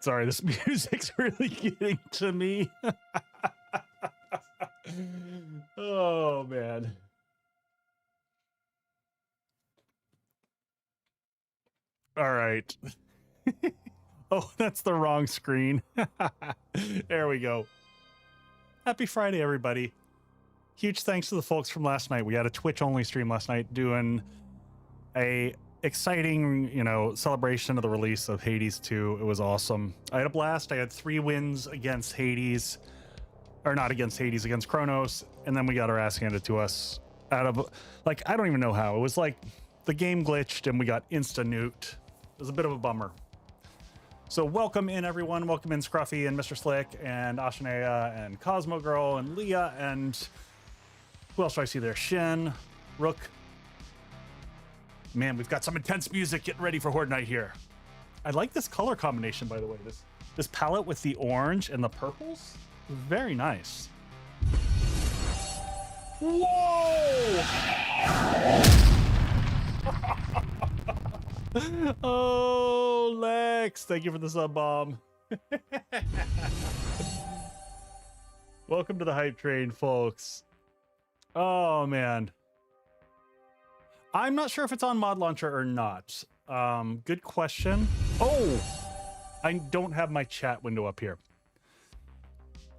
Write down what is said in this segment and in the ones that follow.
Sorry, this music's really getting to me. Oh, man. All right. Oh, that's the wrong screen. There we go. Happy Friday, everybody. Huge thanks to the folks from last night. We had a Twitch-only stream last night doing a exciting, celebration of the release of Hades 2. It was awesome. I had a blast. I had 3 wins against Hades. Or not against Hades, against Kronos. And then we got our ass handed to us out of, I don't even know how. It was like the game glitched and we got insta-nuked. It was a bit of a bummer. So welcome in, everyone. Welcome in, Scruffy and Mr. Slick and Ashanea and Cosmo Girl and Leah and who else do I see there? Shin, Rook. Man, we've got some intense music getting ready for Horde Night here. I like this color combination, by the way. This palette with the orange and the purples, very nice. Whoa! Oh, Lex, thank you for the sub bomb. Welcome to the hype train, folks. Oh, man. I'm not sure if it's on Mod Launcher or not. Good question. Oh, I don't have my chat window up here.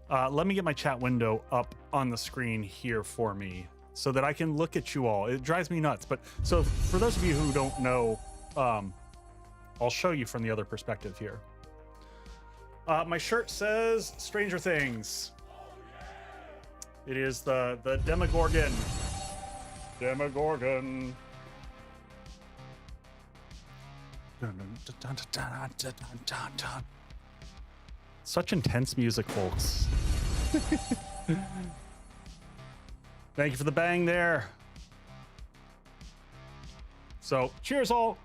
Let me get my chat window up on the screen here for me so that I can look at you all. It drives me nuts. But so for those of you who don't know, I'll show you from the other perspective here. My shirt says Stranger Things. It is the Demogorgon. Demogorgon. Such intense music, folks. Thank you for the bang there. So, cheers all.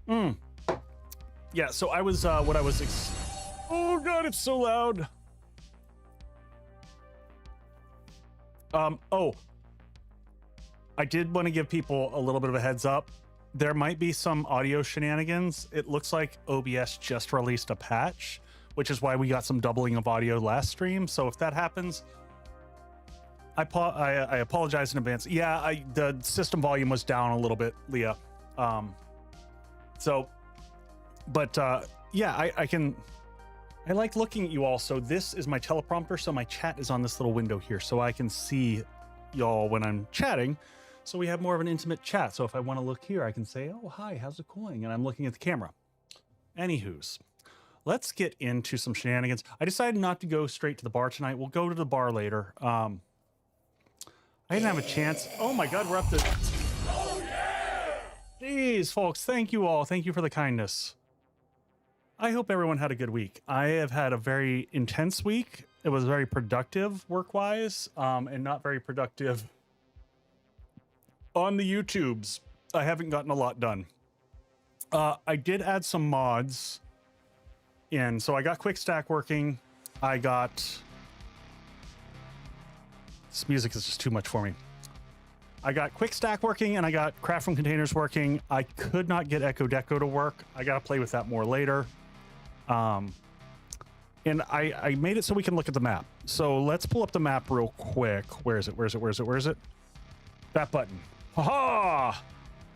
Yeah, so I was, oh God, it's so loud. Oh, I did want to give people a little bit of a heads up. There might be some audio shenanigans. It looks like OBS just released a patch, which is why we got some doubling of audio last stream. So if that happens, I apologize in advance. Yeah, the system volume was down a little bit, Leah. Yeah, I like looking at you all. So this is my teleprompter. So my chat is on this little window here. So I can see y'all when I'm chatting. So we have more of an intimate chat. So if I want to look here, I can say, oh, hi, how's it going? And I'm looking at the camera. Anywho's, let's get into some shenanigans. I decided not to go straight to the bar tonight. We'll go to the bar later. I didn't have a chance. Oh my God, we're up to... Oh, yeah! Jeez, folks, thank you all. Thank you for the kindness. I hope everyone had a good week. I have had a very intense week. It was very productive work-wise, and not very productive on the YouTubes. I haven't gotten a lot done. I did add some mods in. So I got Quick Stack working. This music is just too much for me. I got Quick Stack working and I got Craft from Containers working. I could not get Echo Deco to work. I got to play with that more later. And I made it so we can look at the map. So let's pull up the map real quick. Where is it? Where is it? Where is it? Where is it? That button. Ha!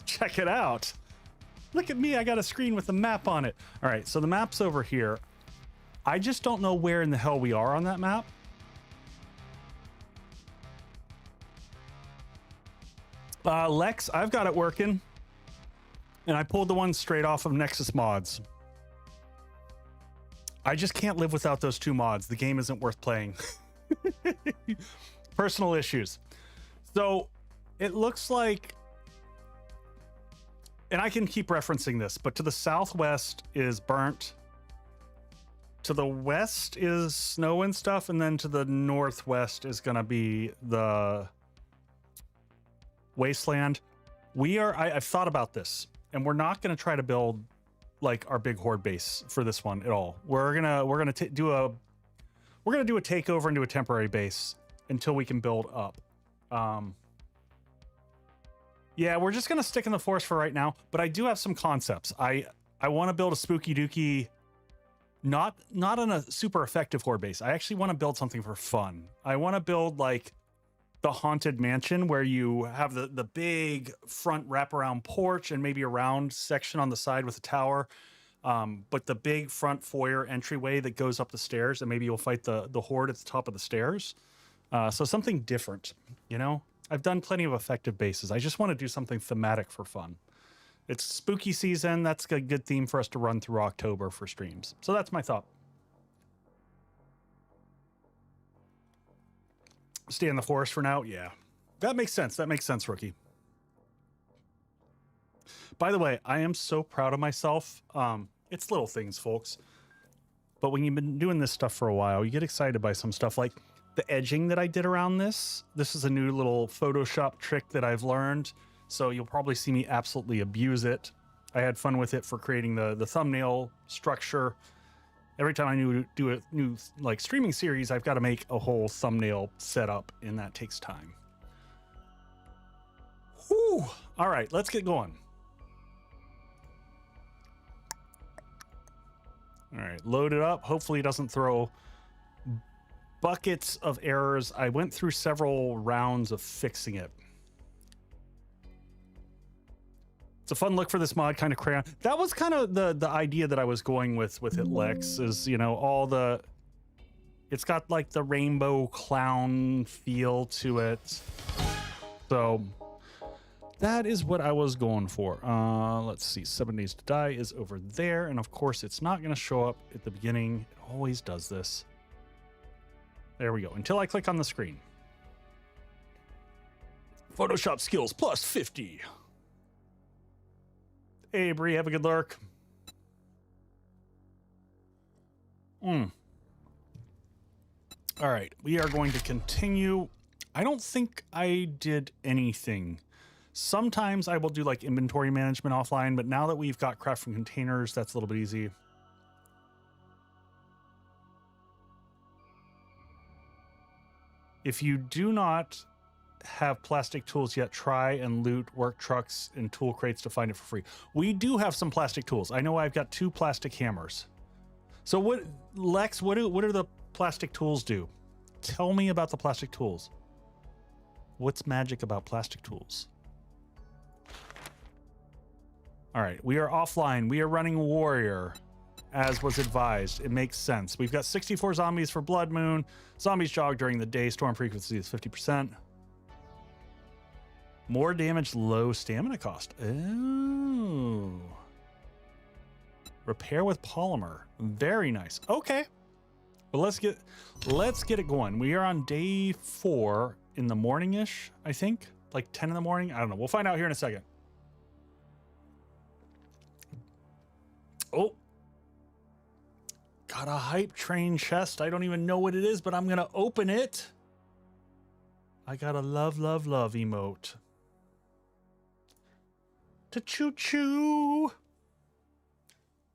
Check it out. Look at me. I got a screen with the map on it. All right. So the map's over here. I just don't know where in the hell we are on that map. Lex, I've got it working. And I pulled the one straight off of Nexus mods. I just can't live without those 2 mods. The game isn't worth playing. Personal issues. So it looks like, and I can keep referencing this, but to the southwest is burnt. To the west is snow and stuff. And then to the northwest is going to be the wasteland. I've thought about this, and we're not going to try to build like our big horde base for this one at all. We're gonna do a takeover and do a temporary base until we can build up. Yeah, we're just gonna stick in the forest for right now, but I do have some concepts. I want to build a spooky dooky Not on a super effective horde base. I actually want to build something for fun. I want to build like the haunted mansion where you have the big front wraparound porch and maybe a round section on the side with a tower. But the big front foyer entryway that goes up the stairs, and maybe you'll fight the horde at the top of the stairs. So something different, you know? I've done plenty of effective bases. I just want to do something thematic for fun. It's spooky season. That's a good theme for us to run through October for streams. So that's my thought. Stay in the forest for now. Yeah, that makes sense. That makes sense, Rookie. By the way, I am so proud of myself. It's little things, folks. But when you've been doing this stuff for a while, you get excited by some stuff like the edging that I did around this. This is a new little Photoshop trick that I've learned. So you'll probably see me absolutely abuse it. I had fun with it for creating the thumbnail structure. Every time I do a new like streaming series, I've got to make a whole thumbnail setup, and that takes time. Whew. All right, let's get going. All right, load it up. Hopefully it doesn't throw buckets of errors. I went through several rounds of fixing it. It's a fun look for this mod, kind of crayon. That was kind of the idea that I was going with it, Lex, is, you know, it's got like the rainbow clown feel to it. So that is what I was going for. Let's see, 7 Days to Die is over there. And of course it's not going to show up at the beginning. It always does this. There we go. Until I click on the screen. Photoshop skills plus 50. Hey, Bree, have a good lurk. All right, we are going to continue. I don't think I did anything. Sometimes I will do like inventory management offline, but now that we've got craft from containers, that's a little bit easy. If you do not have plastic tools yet, try and loot work trucks and tool crates to find it for free. We do have some plastic tools. I know I've got 2 plastic hammers. So what, Lex, what do the plastic tools do? Tell me about the plastic tools. What's magic about plastic tools? All right, we are offline. We are running warrior as was advised. It makes sense. We've got 64 zombies for Blood Moon. Zombies jog during the day. Storm frequency is 50%. More damage, low stamina cost. Oh. Repair with polymer. Very nice. Okay. Well, let's get it going. We are on day 4 in the morning-ish, I think. Like 10 in the morning. I don't know. We'll find out here in a second. Oh. Got a hype train chest. I don't even know what it is, but I'm going to open it. I got a love, love, love emote. To choo-choo.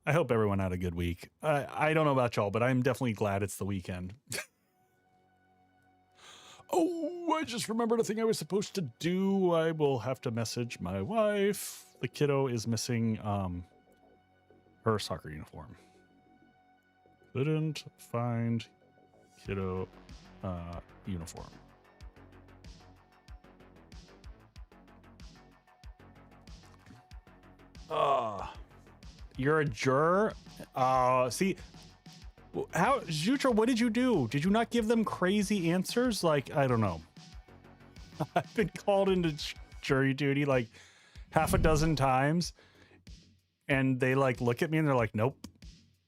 I hope everyone had a good week. I don't know about y'all, but I'm definitely glad it's the weekend. Oh, I just remembered a thing I was supposed to do. I will have to message my wife. The kiddo is missing her soccer uniform. Couldn't find kiddo uniform. You're a juror? See, how, Zutra, what did you do? Did you not give them crazy answers? Like, I don't know. I've been called into jury duty like half a dozen times, and they like look at me and they're like, nope,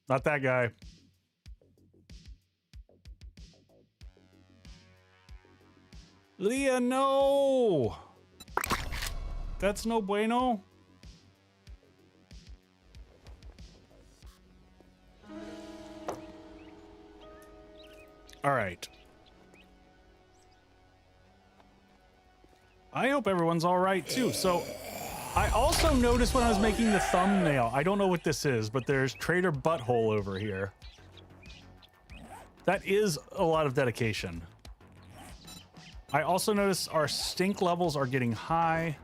not that guy. Leah, no! That's no bueno. All right. I hope everyone's all right too. So I also noticed when I was making the thumbnail, I don't know what this is, but there's Trader Butthole over here. That is a lot of dedication. I also noticed our stink levels are getting high.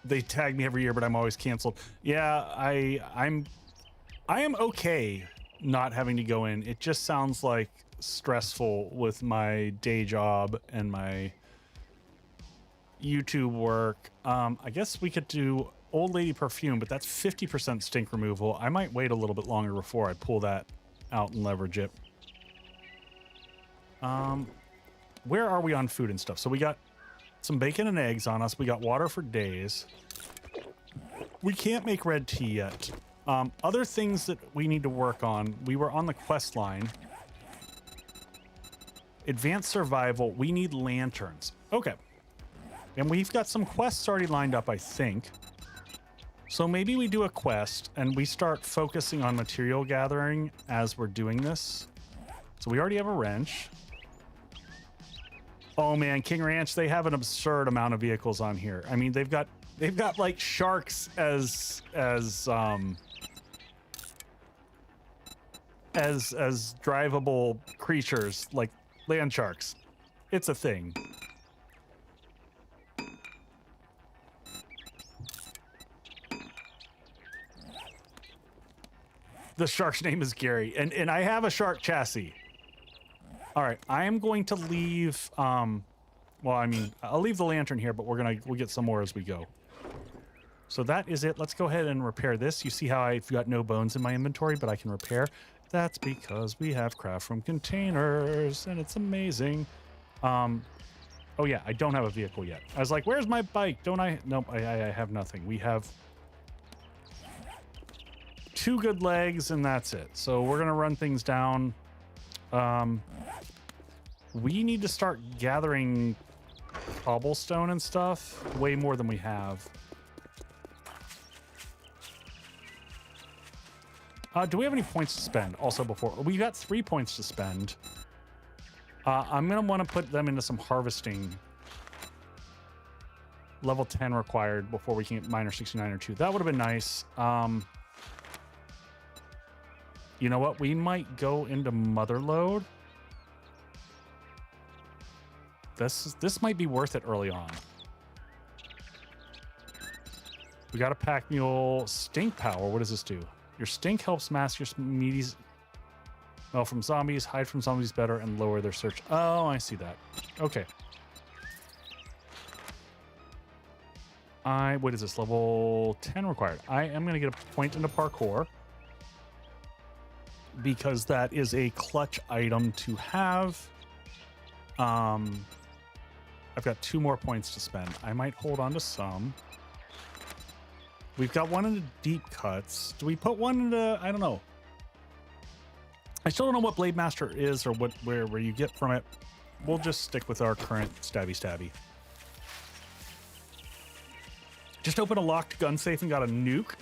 They tag me every year, but I'm always canceled. Yeah, I am okay not having to go in. It just sounds like stressful with my day job and my YouTube work. I guess we could do Old Lady Perfume, but that's 50% stink removal. I might wait a little bit longer before I pull that out and leverage it. Where are we on food and stuff? So we got some bacon and eggs on us. We got water for days. We can't make red tea yet. Other things that we need to work on. We were on the quest line. Advanced survival. We need lanterns. Okay. And we've got some quests already lined up, I think. So maybe we do a quest and we start focusing on material gathering as we're doing this. So we already have a wrench. Oh man, King Ranch, they have an absurd amount of vehicles on here. I mean, they've got like sharks as drivable creatures, like land sharks. It's a thing. The shark's name is Gary, and I have a shark chassis. All right, I am going to leave, well, I mean, I'll leave the lantern here, but we'll get some more as we go. So that is it. Let's go ahead and repair this. You see how I've got no bones in my inventory, but I can repair. That's because we have craft from containers, and it's amazing. Oh yeah, I don't have a vehicle yet. I was like, where's my bike? Don't I? Nope, I have nothing. We have 2 good legs, and that's it. So we're gonna run things down. We need to start gathering cobblestone and stuff way more than we have. Do we have any points to spend also before? We got 3 points to spend. I'm gonna want to put them into some harvesting. Level 10 required before we can get miner 69 or 2. That would have been nice. You know what? We might go into Motherlode. This might be worth it early on. We got a pack mule. Stink power. What does this do? Your stink helps mask your meaties. Well, from zombies, hide from zombies better, and lower their search. Oh, I see that. Okay. What is this? Level 10 required. I am going to get a point into parkour, because that is a clutch item to have. I've got 2 more points to spend. I might hold on to some. We've got one into deep cuts. Do we put one into, I don't know. I still don't know what Blade Master is or where you get from it. We'll just stick with our current stabby. Just opened a locked gun safe and got a nuke.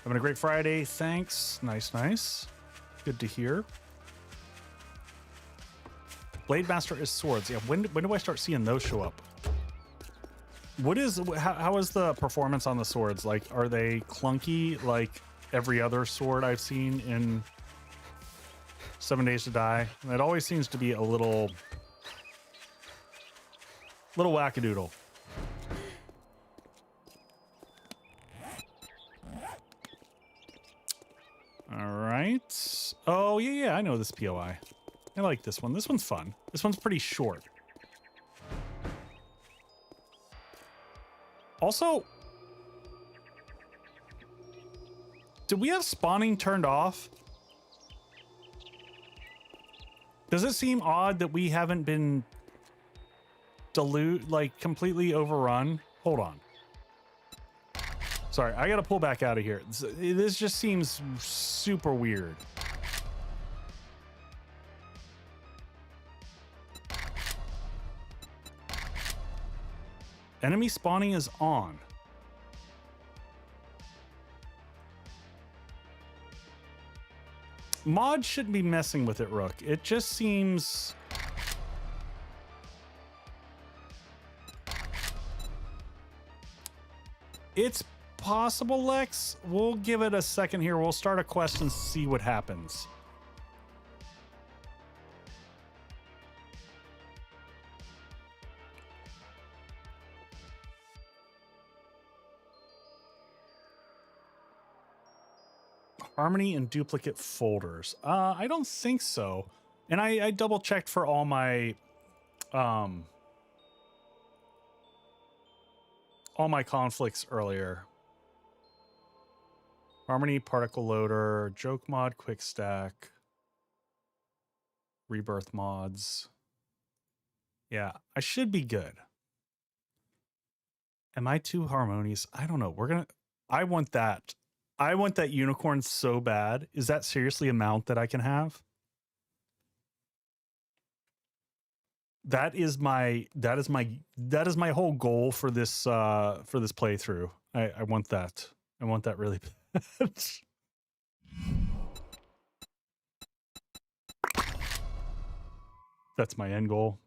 Having a great Friday. Thanks. Nice. Good to hear. Blade Master is swords. Yeah, when do I start seeing those show up? How is the performance on the swords? Like, are they clunky like every other sword I've seen in 7 Days to Die? It always seems to be a little wackadoodle. All right. Oh, yeah, I know this POI. I like this one. This one's fun. This one's pretty short. Also, do we have spawning turned off? Does it seem odd that we haven't been completely overrun? Hold on. Sorry, I gotta pull back out of here. This just seems super weird. Enemy spawning is on. Mod shouldn't be messing with it, Rook. It just seems... It's possible, Lex. We'll give it a second here. We'll start a quest and see what happens. Harmony and duplicate folders. I don't think so. And I double checked for all my conflicts earlier. Harmony, particle loader, joke mod, quick stack, rebirth mods. Yeah, I should be good. Am I too harmonious? I don't know. I want that. I want that unicorn so bad. Is that seriously a mount that I can have? That is my whole goal for this playthrough. I want that. I want that really bad. That's my end goal.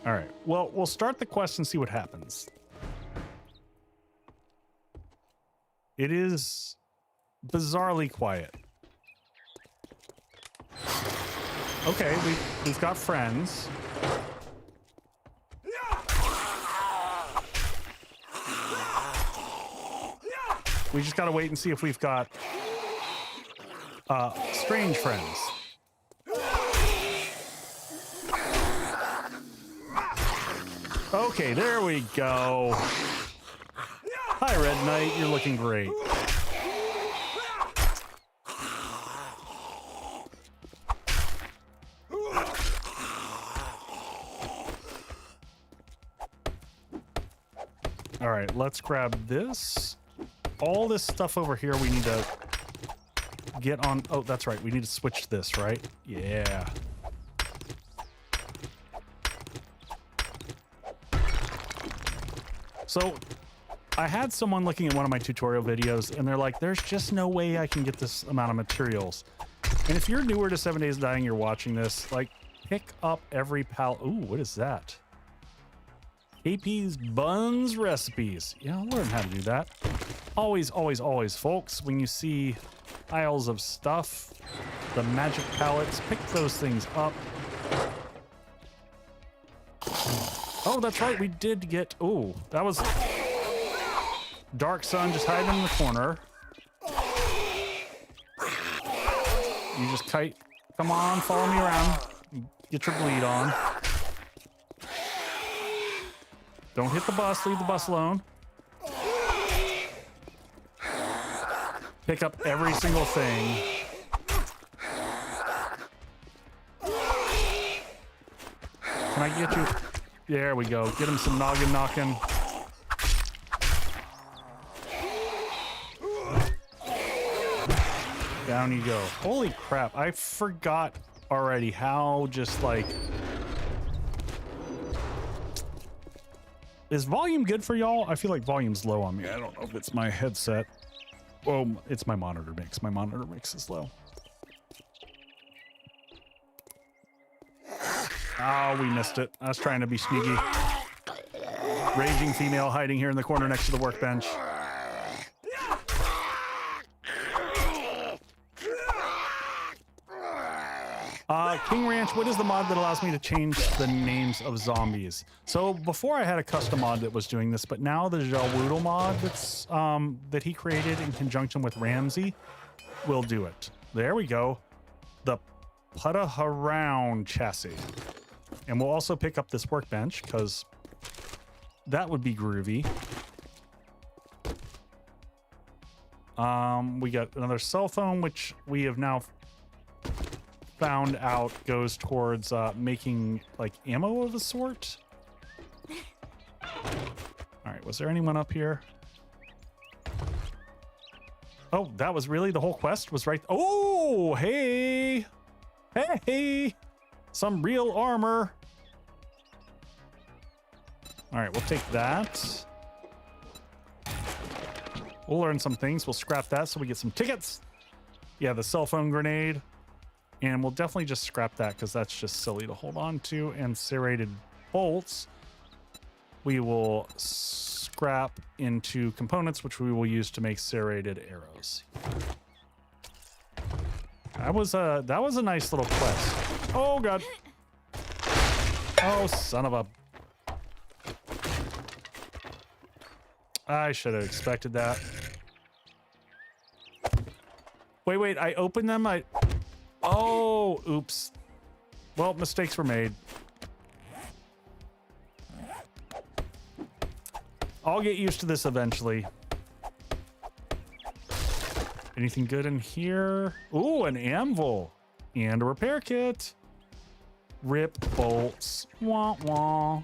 All right. Well, we'll start the quest and see what happens. It is bizarrely quiet. Okay, we've got friends. We just gotta wait and see if we've got strange friends. Okay, there we go. Hi, Red Knight. You're looking great. All right, let's grab this. All this stuff over here we need to get on. Oh, that's right. We need to switch this, right? Yeah. So I had someone looking at one of my tutorial videos and they're like, there's just no way I can get this amount of materials. And if you're newer to 7 Days Dying, you're watching this, like, pick up every pallet. Ooh, what is that? AP's Buns Recipes. Yeah, I'll learn how to do that. Always, always, always, folks, when you see piles of stuff, the magic pallets, pick those things up. Oh, that's right, we did get... Ooh, that was... Dark Sun just hiding in the corner. You just kite. Come on, follow me around. Get your bleed on. Don't hit the bus, leave the bus alone. Pick up every single thing. Can I get you? There we go. Get him some noggin knocking. Down you go. Holy crap. I forgot already how just like... Is volume good for y'all? I feel like volume's low on me. I don't know if it's my headset. Oh, it's my monitor mix. My monitor mix is low. Oh, we missed it. I was trying to be sneaky. Raging female hiding here in the corner next to the workbench. King Ranch, what is the mod that allows me to change the names of zombies? So before I had a custom mod that was doing this, but now the Jalwoodle mod that's that he created in conjunction with Ramsey will do it. There we go. The Putaharound chassis. And we'll also pick up this workbench because that would be groovy. We got another cell phone, which we have now found out goes towards making like ammo of a sort. All right, was there anyone up here? Oh, that was really the whole quest was right. Oh, hey, hey, some real armor. All right, we'll take that. We'll learn some things. We'll scrap that so we get some tickets. Yeah, the cell phone grenade. And we'll definitely just scrap that because that's just silly to hold on to. And serrated bolts, we will scrap into components, which we will use to make serrated arrows. That was a nice little quest. Oh god. Oh son of a. I should have expected that. Wait, I opened them? Oh, oops. Well, mistakes were made. I'll get used to this eventually. Anything good in here? Ooh, an anvil and a repair kit. Rip bolts. Wah wah.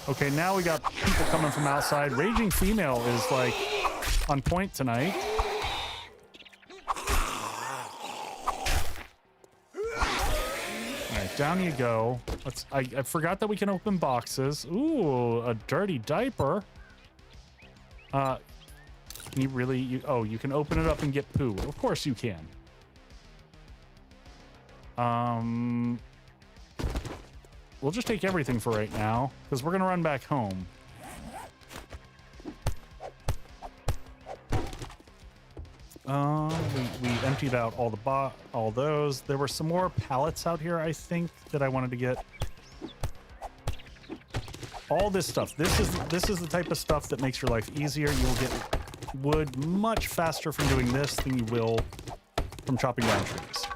Okay, now we got people coming from outside. Raging female is like on point tonight. All right, down you go. I forgot that we can open boxes. Ooh, a dirty diaper. Can you really? Oh, you can open it up and get poo. Of course you can. We'll just take everything for right now, because we're gonna run back home. We emptied out all those. There were some more pallets out here, I think, that I wanted to get. All this stuff. This is the type of stuff that makes your life easier. You will get wood much faster from doing this than you will from chopping down trees.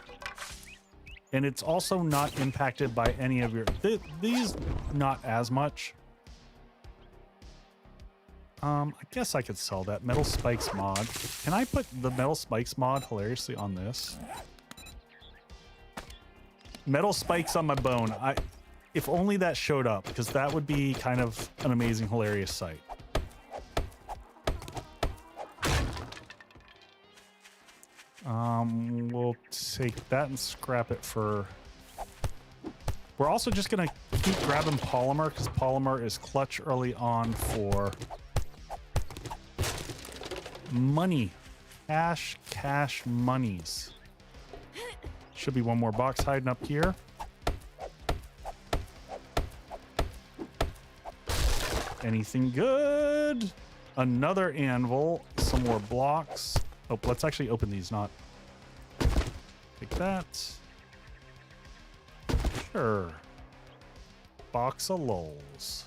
And it's also not impacted by any of your... These, not as much. I guess I could sell that. Metal Spikes mod. Can I put the Metal Spikes mod hilariously on this? Metal Spikes on my bone. If only that showed up, because that would be kind of an amazing, hilarious sight. We'll take that and scrap it for... We're also just gonna keep grabbing polymer, because polymer is clutch early on for money. Cash monies. Should be one more box hiding up here. Anything good? Another anvil, some more blocks. Oh, let's actually open these, not... Take that. Sure. Box of lulz.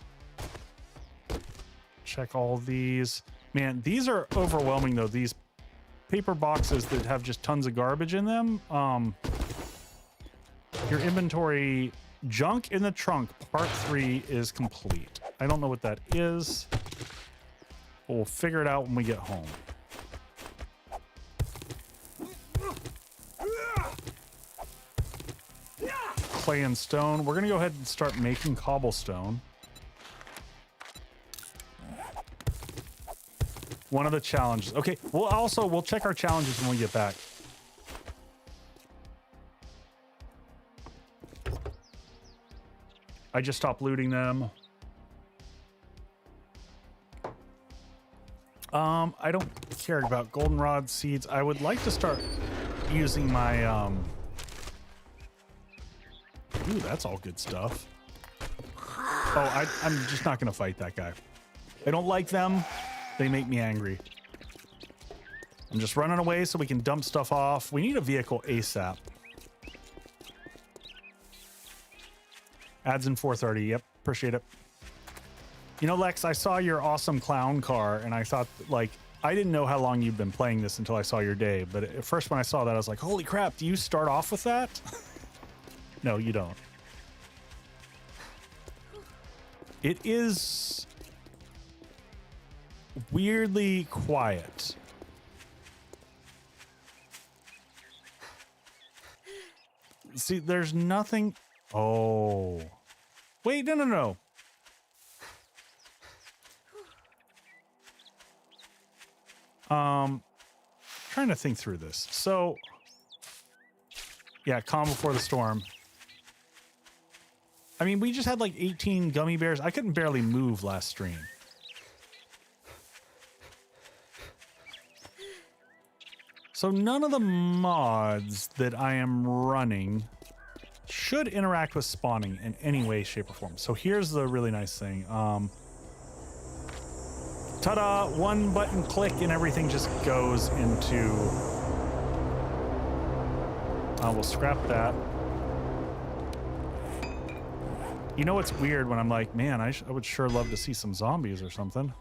Check all these. Man, these are overwhelming, though. These paper boxes that have just tons of garbage in them. Your inventory... Junk in the trunk, part 3 is complete. I don't know what that is. But we'll figure it out when we get home. Clay and stone. We're gonna go ahead and start making cobblestone. One of the challenges. Okay, we'll check our challenges when we get back. I just stopped looting them. I don't care about goldenrod seeds. I would like to start using my Ooh, that's all good stuff. Oh, I'm just not gonna fight that guy. I don't like them. They make me angry. I'm just running away so we can dump stuff off. We need a vehicle ASAP. Ads in 430. Yep, appreciate it. You know, Lex, I saw your awesome clown car, and I thought, like, I didn't know how long you've been playing this until I saw your day. But at first, when I saw that, I was like, holy crap, do you start off with that? No, you don't. It is weirdly quiet. See, there's nothing. Oh, wait, no. Trying to think through this. So, yeah, calm before the storm. I mean, we just had like 18 gummy bears. I couldn't barely move last stream. So none of the mods that I am running should interact with spawning in any way, shape, or form. So here's the really nice thing. Ta-da! One button click and everything just goes into... we'll scrap that. You know what's weird when I'm like, man, I would sure love to see some zombies or something.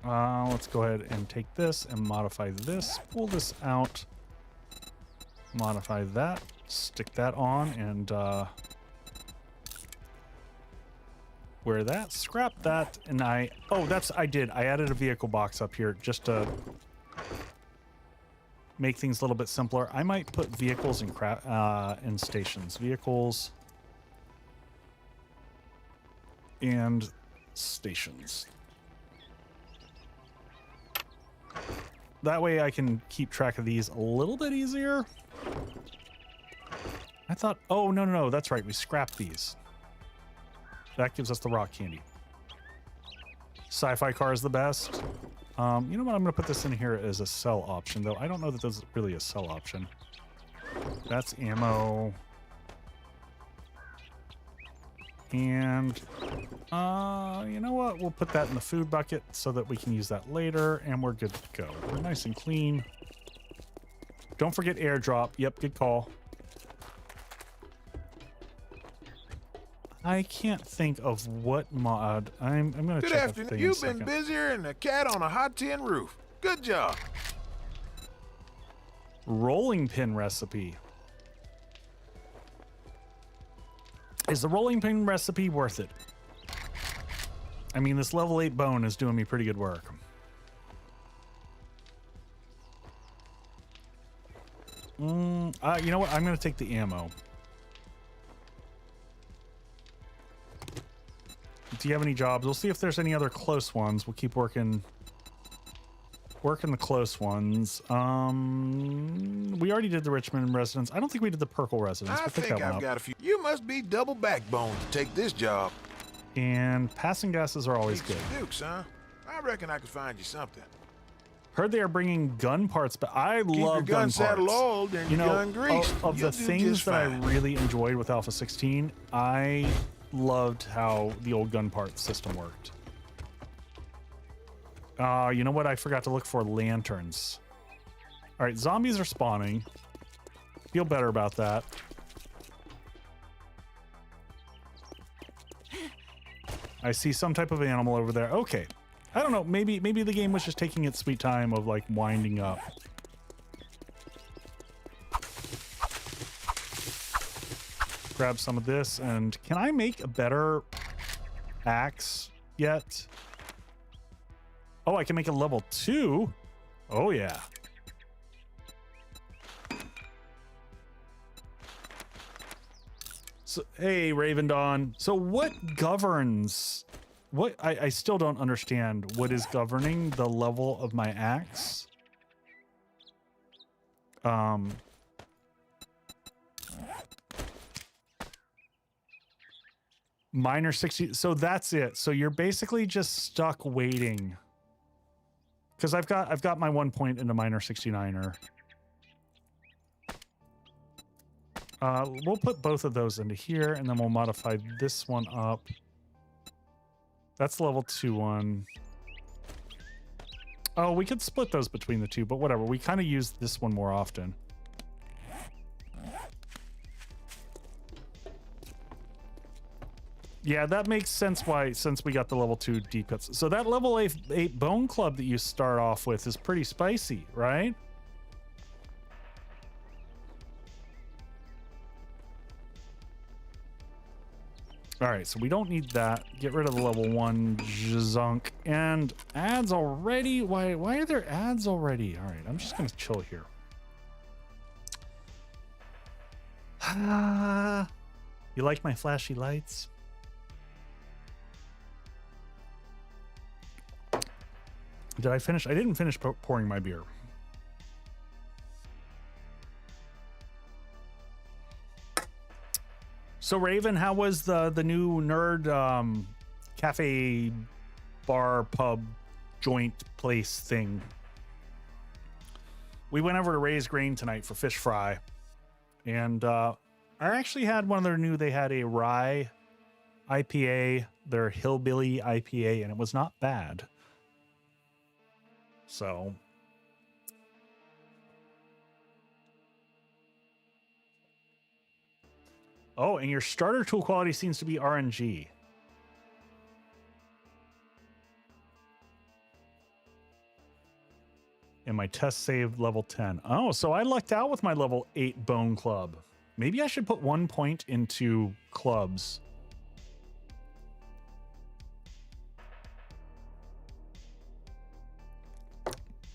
Let's go ahead and take this and modify this. Pull this out. Modify that. Stick that on and wear that. Scrap that. And I added a vehicle box up here just to make things a little bit simpler. I might put vehicles in stations. Vehicles and stations. That way I can keep track of these a little bit easier. I thought, oh, no, that's right. We scrapped these. That gives us the rock candy. Sci-fi car is the best. You know what? I'm going to put this in here as a sell option, though. I don't know that this is really a sell option. That's ammo. And, you know what? We'll put that in the food bucket so that we can use that later, and we're good to go. We're nice and clean. Don't forget airdrop. Yep, good call. I can't think of what mod. I'm going to check. Good afternoon. You've been busier than a cat on a hot tin roof. Good job. Rolling pin recipe. Is the rolling pin recipe worth it? I mean, this level 8 bone is doing me pretty good work. You know what? I'm going to take the ammo. Do you have any jobs? We'll see if there's any other close ones. We'll keep working the close ones. We already did the Richmond residence. I don't think we did the Perkle residence. I think I've got a few. You must be double backbone to take this job. And passing gases are always good. Dukes, huh? I reckon I could find you something. Heard they are bringing gun parts, but I love gun gun saddle parts. oiled and your gun greased. Of the things that I really enjoyed with Alpha 16, I loved how the old gun part system worked. You know what? I forgot to look for lanterns. All right, zombies are spawning. Feel better about that. I see some type of animal over there. Okay. I don't know. Maybe the game was just taking its sweet time of like winding up. Grab some of this, and can I make a better axe yet? Oh, I can make a level 2. Oh yeah. So, hey, Raven Dawn. So what governs... What I still don't understand what is governing the level of my axe. Minor 60. So that's it. So you're basically just stuck waiting. Because I've got my 1 point into minor 69er. We'll put both of those into here, and then we'll modify this one up. That's level 2 one. Oh, we could split those between the two, but whatever. We kind of use this one more often. Yeah, that makes sense why, since we got the level 2 deep cuts. So that level 8 bone club that you start off with is pretty spicy, right? All right, so we don't need that. Get rid of the level 1 junk. And ads already? Why are there ads already? All right, I'm just gonna chill here. You like my flashy lights? Did I finish? I didn't finish pouring my beer. So Raven, how was the new nerd cafe bar pub joint place thing? We went over to Ray's Grain tonight for fish fry, and I actually had one of their new. They had a rye IPA, their hillbilly IPA, and it was not bad. So Oh, and your starter tool quality seems to be RNG. And my test saved level 10. Oh, so I lucked out with my level 8 bone club. Maybe I should put 1 point into clubs.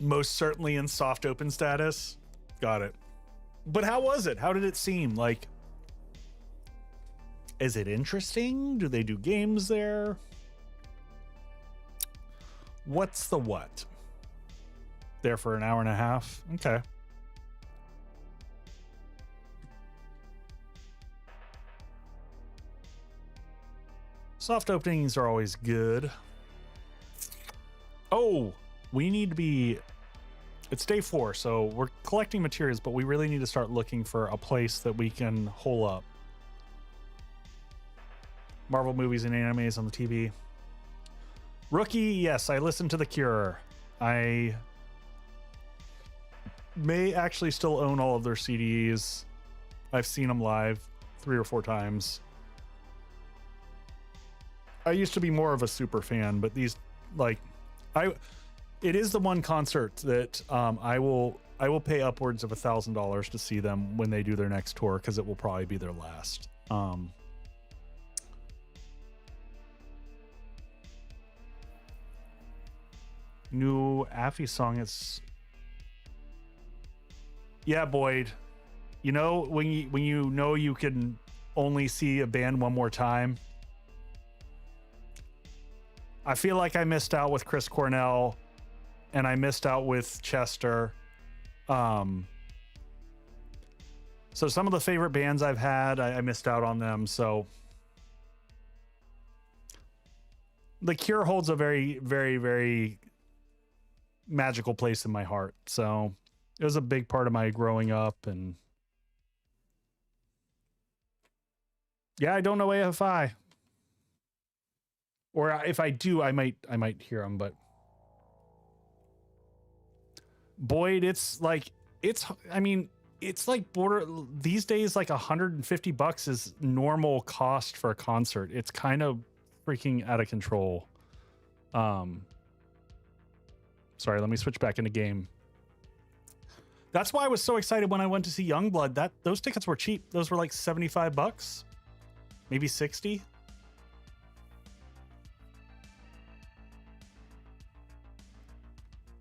Most certainly in soft open status. Got it. But how was it? How did it seem? Like, is it interesting? Do they do games there? What's the what? There for an hour and a half? Okay. Soft openings are always good. Oh, we need to be... It's day 4, so we're collecting materials, but we really need to start looking for a place that we can hole up. Marvel movies and animes on the TV. Rookie, yes, I listened to The Cure. I may actually still own all of their CDs. I've seen them live 3 or 4 times. I used to be more of a super fan, but these, like, it is the one concert that I will pay upwards of $1,000 to see them when they do their next tour, because it will probably be their last. New Affy song. It's, yeah, Boyd. You know when you know you can only see a band one more time. I feel like I missed out with Chris Cornell, and I missed out with Chester. So some of the favorite bands I've had, I missed out on them. So The Cure holds a very, very, very magical place in my heart. So it was a big part of my growing up. And yeah, I don't know AFI. Or if I do, I might hear them, but Boyd, it's like border these days, like $150 is normal cost for a concert. It's kind of freaking out of control. Sorry, let me switch back into game. That's why I was so excited when I went to see Youngblood. Those tickets were cheap. Those were like $75, maybe 60.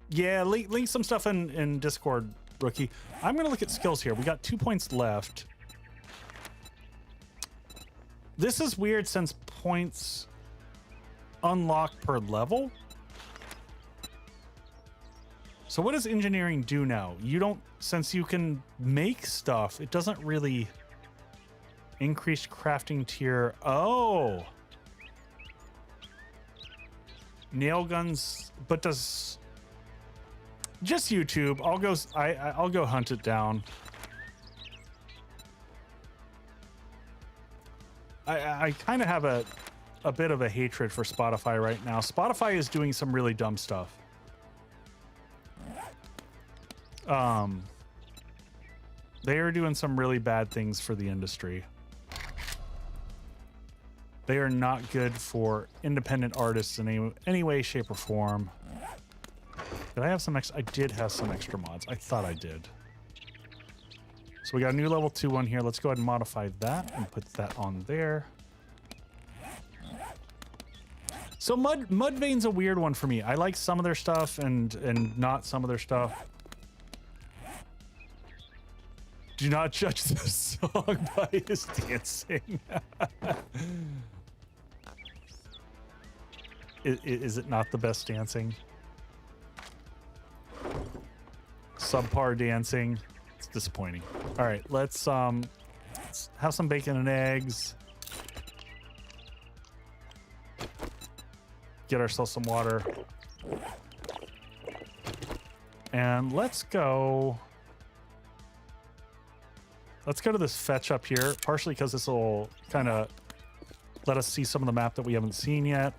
Yeah, link some stuff in Discord, Rookie. I'm going to look at skills here. We got 2 points left. This is weird since points unlock per level. So what does engineering do now? You don't, since you can make stuff, it doesn't really increase crafting tier. Oh. Nail guns, but does... Just YouTube. I'll go hunt it down. I kind of have a bit of a hatred for Spotify right now. Spotify is doing some really dumb stuff. They are doing some really bad things for the industry. They are not good for independent artists in any way, shape, or form. Did I have some extra? I did have some extra mods. I thought I did. So we got a new level 2 one here. Let's go ahead and modify that and put that on there. So Mudvayne's a weird one for me. I like some of their stuff and not some of their stuff. Do not judge this song by his dancing. Is it not the best dancing? Subpar dancing. It's disappointing. All right, let's have some bacon and eggs. Get ourselves some water. And let's go to this fetch up here, partially because this will kind of let us see some of the map that we haven't seen yet.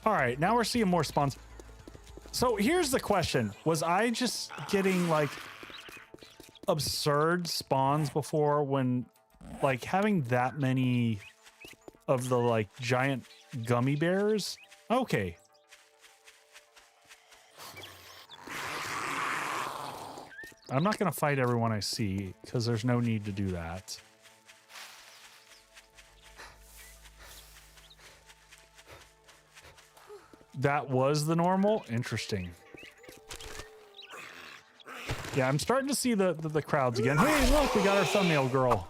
All right, now we're seeing more spawns. So here's the question. Was I just getting like absurd spawns before when, like, having that many of the, like, giant gummy bears. Okay. I'm not going to fight everyone I see because there's no need to do that. That was the normal? Interesting. Yeah, I'm starting to see the crowds again. Hey, look, we got our thumbnail girl.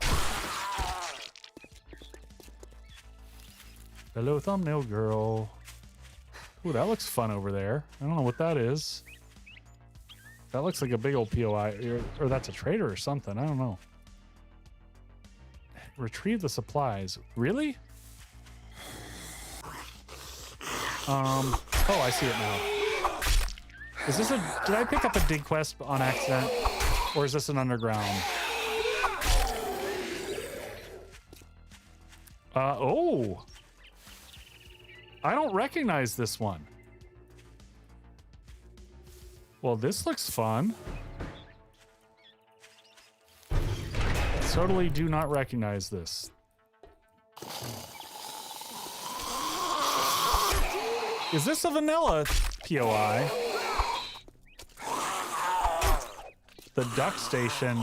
Hello, thumbnail girl. Ooh, that looks fun over there. I don't know what that is. That looks like a big old POI, or that's a trader or something. I don't know. Retrieve the supplies. Really? Oh, I see it now. Is this a... Did I pick up a dig quest on accident? Or is this an underground? Oh. I don't recognize this one. Well, this looks fun. Totally do not recognize this. Is this a vanilla POI? The duck station.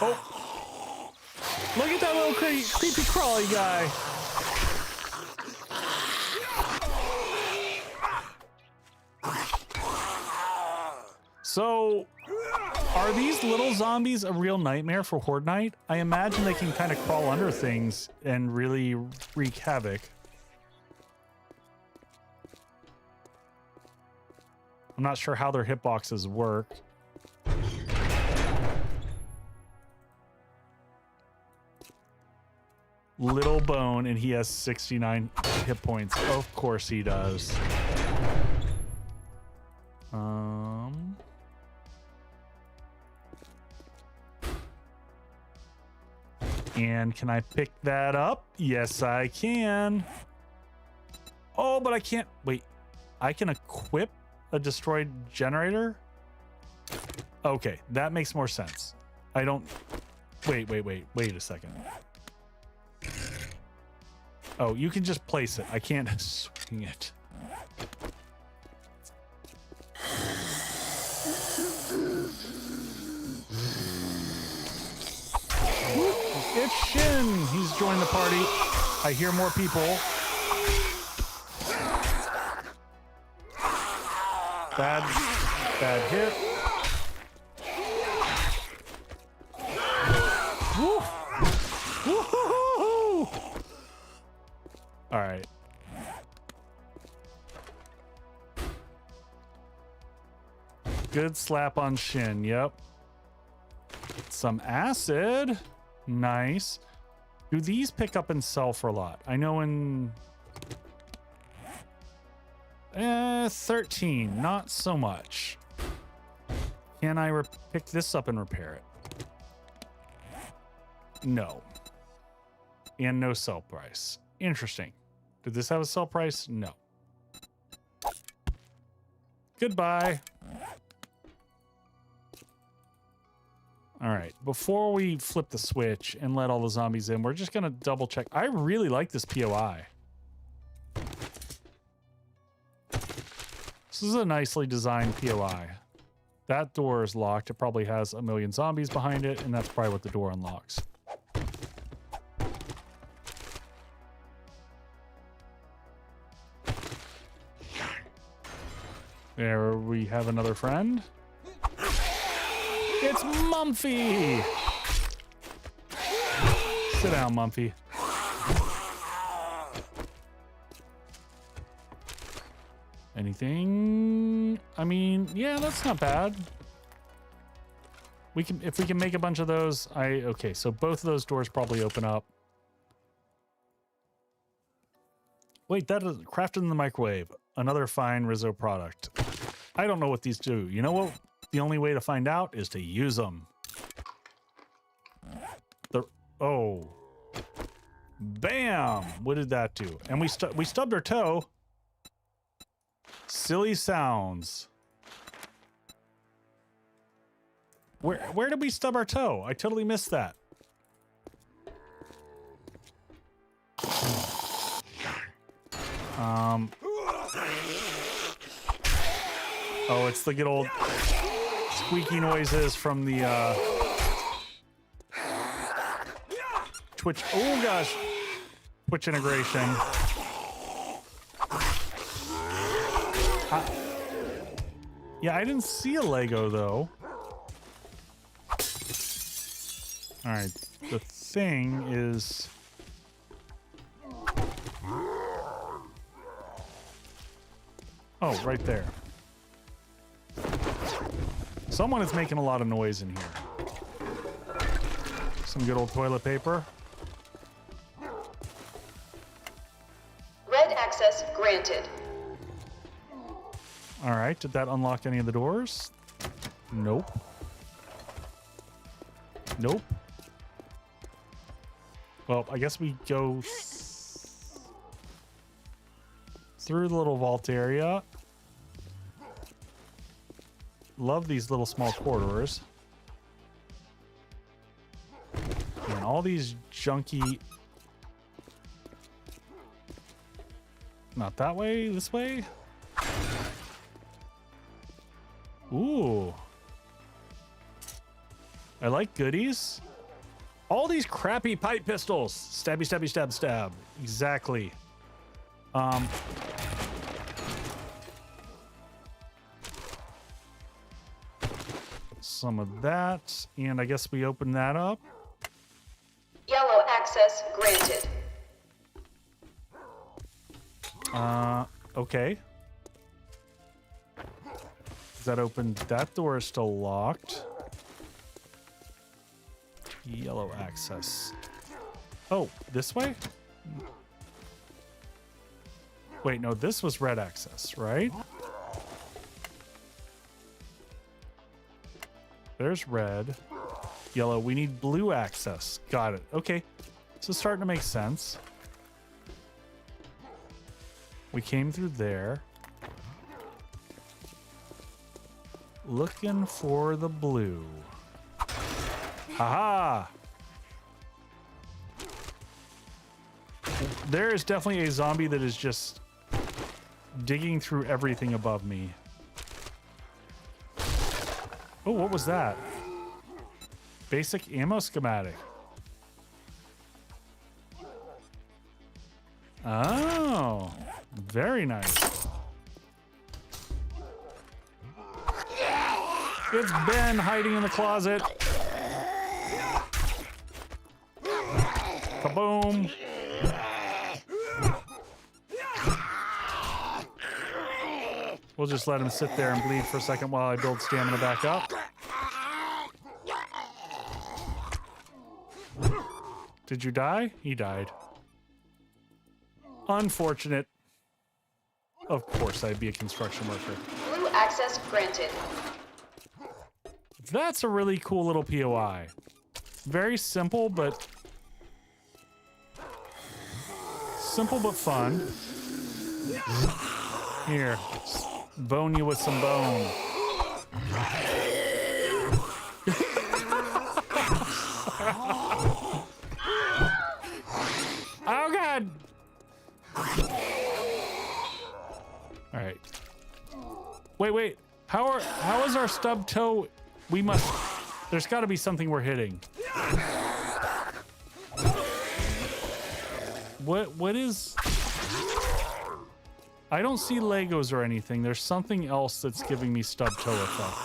Oh. Look at that little creepy crawly guy. So, are these little zombies a real nightmare for Horde Night? I imagine they can kind of crawl under things and really wreak havoc. I'm not sure how their hitboxes work. Little bone, and he has 69 hit points. Of course he does. And can I pick that up? Yes, I can. Oh, but I can't. Wait, I can equip a destroyed generator? Okay, that makes more sense. I don't... Wait a second. Oh, you can just place it. I can't swing it. It's Shin. He's joined the party. I hear more people. Bad hit. Woo. Woo-hoo-hoo-hoo. All right. Good slap on Shin. Yep. Some acid. Nice. Do these pick up and sell for a lot? I know in 13, not so much. Can I pick this up and repair it? No. And no sell price. Interesting. Did this have a sell price? No. Goodbye. All right, before we flip the switch and let all the zombies in, we're just gonna double check. I really like this POI. This is a nicely designed POI. That door is locked. It probably has a million zombies behind it, and that's probably what the door unlocks. There we have another friend. It's Mumpfy! Sit down, Mumpfy. Anything? I mean, yeah, that's not bad. We can, if we can make a bunch of those, okay, so both of those doors probably open up. Wait, that is crafted in the microwave. Another fine Rizzo product. I don't know what these do. You know what? The only way to find out is to use them. Oh. Bam! What did that do? And we stubbed our toe. Silly sounds. Where did we stub our toe? I totally missed that. Oh, it's the good old squeaky noises from the Twitch. Oh gosh, Twitch integration. Yeah, I didn't see a Lego though. All right, the thing is. Oh, right there. Someone is making a lot of noise in here. Some good old toilet paper. Red access granted. All right, did that unlock any of the doors? Nope. Nope. Well, I guess we go through the little vault area. Love these little small corridors. And all these junky... Not that way, this way? Ooh. I like goodies. All these crappy pipe pistols. Stabby, stabby, stab, stab. Exactly. Some of that, and I guess we open that up. Yellow access granted. Okay. Does that open? That door is still locked. Yellow access. Oh, this way? Wait, no, this was red access, right? There's red. Yellow. We need blue access. Got it. Okay. So it's starting to make sense. We came through there. Looking for the blue. Haha! There is definitely a zombie that is just digging through everything above me. Oh, what was that? Basic ammo schematic. Oh, very nice. It's Ben hiding in the closet. Kaboom. We'll just let him sit there and bleed for a second while I build stamina back up. Did you die? He died. Unfortunate. Of course I'd be a construction worker. Blue access granted. That's a really cool little POI. Very simple, but... Simple but fun. Here. Bone you with some bone. Oh god! All right. Wait. How is our stub toe? We must. There's got to be something we're hitting. What is? I don't see Legos or anything. There's something else that's giving me stub toe effect.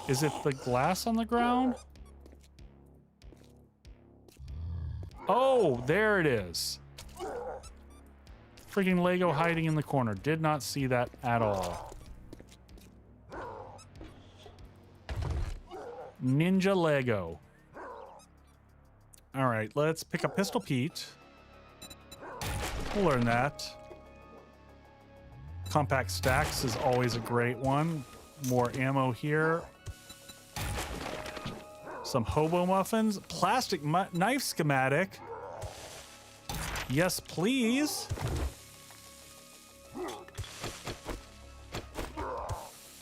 Is it the glass on the ground? Oh, there it is. Freaking Lego hiding in the corner. Did not see that at all. Ninja Lego. All right, let's pick up Pistol Pete. We'll learn that. Compact stacks is always a great one. More ammo here. Some hobo muffins. Plastic knife schematic. Yes, please.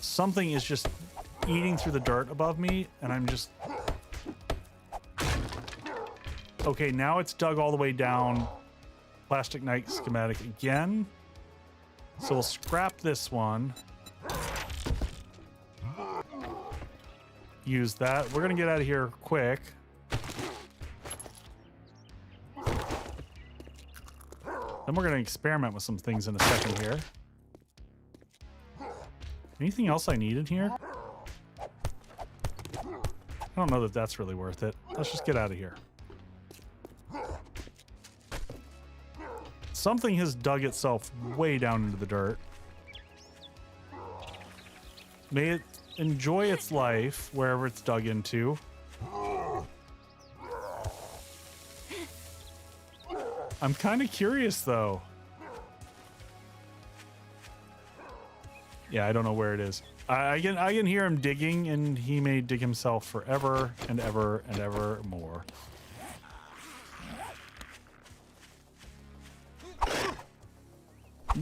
Something is just eating through the dirt above me, and I'm just... Okay, now it's dug all the way down. Plastic Knight schematic again. So we'll scrap this one. Use that. We're gonna get out of here quick. Then we're gonna experiment with some things in a second here. Anything else I need in here? I don't know that that's really worth it. Let's just get out of here. Something has dug itself way down into the dirt. May it enjoy its life wherever it's dug into. I'm kind of curious though. Yeah, I don't know where it is. I can hear him digging, and he may dig himself forever and ever and ever more.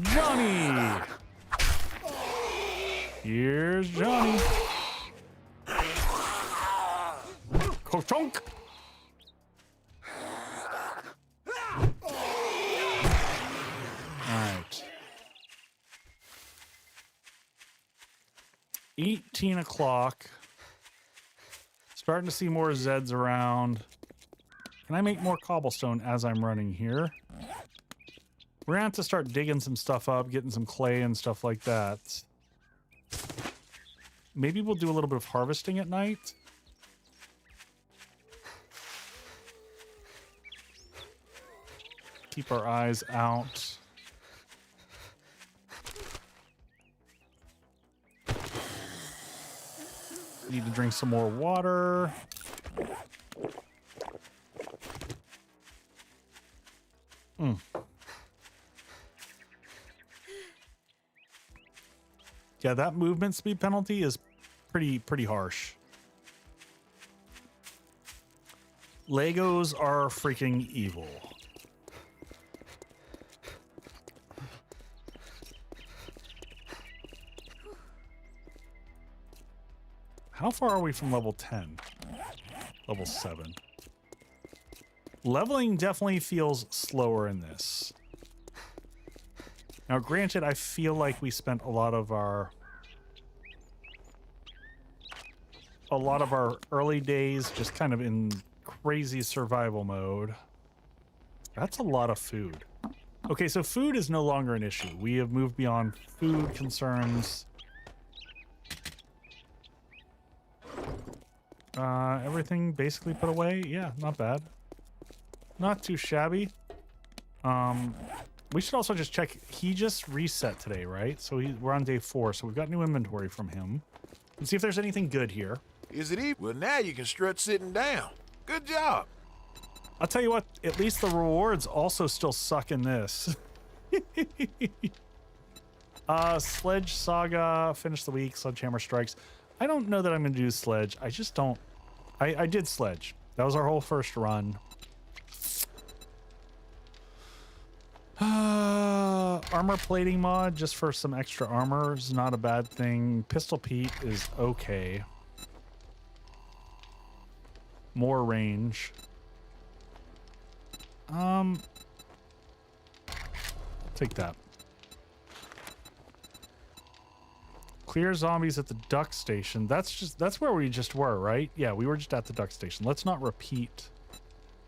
Johnny! Here's Johnny. Kochonk! Alright. 18 o'clock. Starting to see more Zeds around. Can I make more cobblestone as I'm running here? We're gonna have to start digging some stuff up, getting some clay and stuff like that. Maybe we'll do a little bit of harvesting at night. Keep our eyes out. Need to drink some more water. Yeah, that movement speed penalty is pretty harsh. Legos are freaking evil. How far are we from level 10? Level 7. Leveling definitely feels slower in this. Now, granted, I feel like we spent a lot of our early days just kind of in crazy survival mode. That's a lot of food. Okay, so food is no longer an issue. We have moved beyond food concerns. Everything basically put away. Yeah, not bad. Not too shabby. We should also just check. He just reset today, right? So we're on day 4, so we've got new inventory from him. Let's see if there's anything good here. Is it even? Well, now you can strut sitting down. Good job. I'll tell you what, at least the rewards also still suck in this. Sledge Saga, finish the week, Sledgehammer Strikes. I don't know that I'm going to do Sledge. I just don't. I did Sledge. That was our whole first run. Armor plating mod just for some extra armor is not a bad thing. Pistol Pete is okay. More range. Take that. Clear zombies at the duck station. That's where we just were, right? Yeah, we were just at the duck station. Let's not repeat.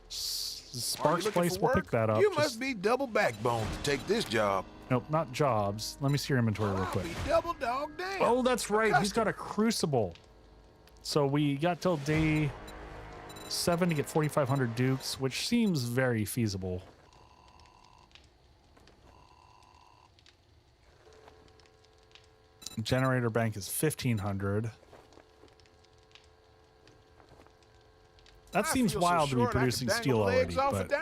Sparks place, we'll pick that up. You must be double backbone to take this job. Nope, not jobs. Let me see your inventory real quick. Be double dog down. Oh, that's right. He's got a crucible. So we got till day 7 to get 4,500 dukes, which seems very feasible. Generator bank is 1,500. That seems wild to be producing steel already, but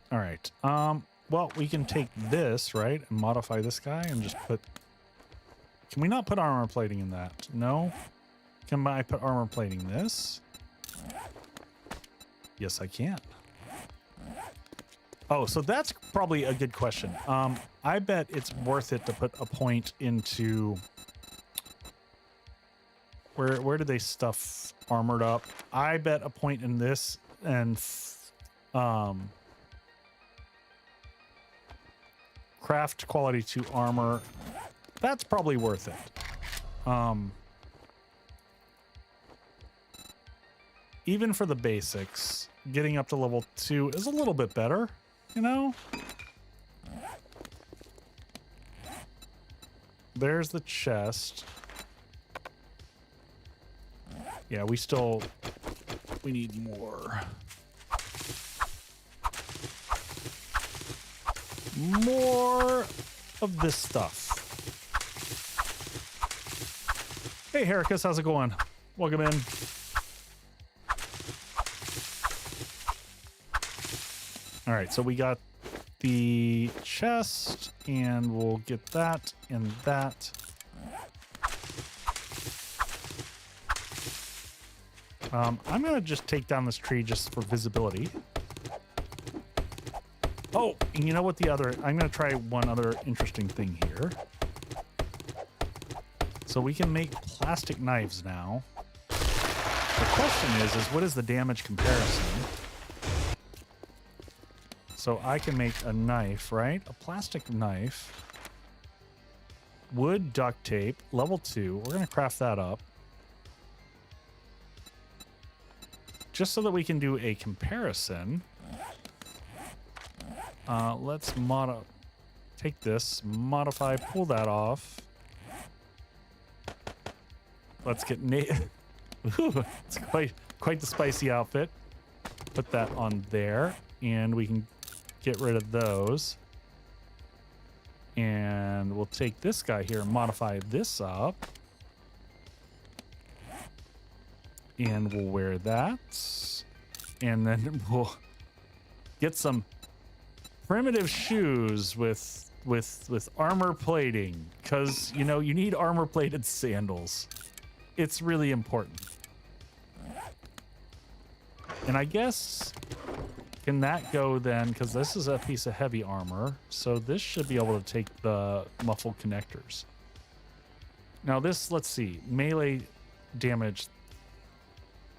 all right. Well, we can take this, right, and modify this guy and just put... Can we not put armor plating in that? No? Can I put armor plating this? Yes, I can. Oh, so that's probably a good question. I bet it's worth it to put a point into where do they stuff armored up? I bet a point in this and craft quality 2 armor. That's probably worth it. Even for the basics, getting up to level 2 is a little bit better, you know? There's the chest. Yeah, we need more. More of this stuff. Hey, Heracus, how's it going? Welcome in. All right, so we got the chest, and we'll get that and that. I'm gonna just take down this tree just for visibility. Oh, and you know what I'm gonna try one other interesting thing here. So we can make plastic knives now. The question is what is the damage comparison? So I can make a knife, right? A plastic knife. Wood duct tape, level 2. We're gonna craft that up. Just so that we can do a comparison. Let's take this, modify, pull that off. Let's get Ooh, it's quite the spicy outfit. Put that on there, and we can get rid of those. And we'll take this guy here and modify this up. And we'll wear that. And then we'll get some primitive shoes with armor plating, because you know you need armor plated sandals. It's really important. And I guess can that go then, because this is a piece of heavy armor, so this should be able to take the muffled connectors. Now this, let's see, melee damage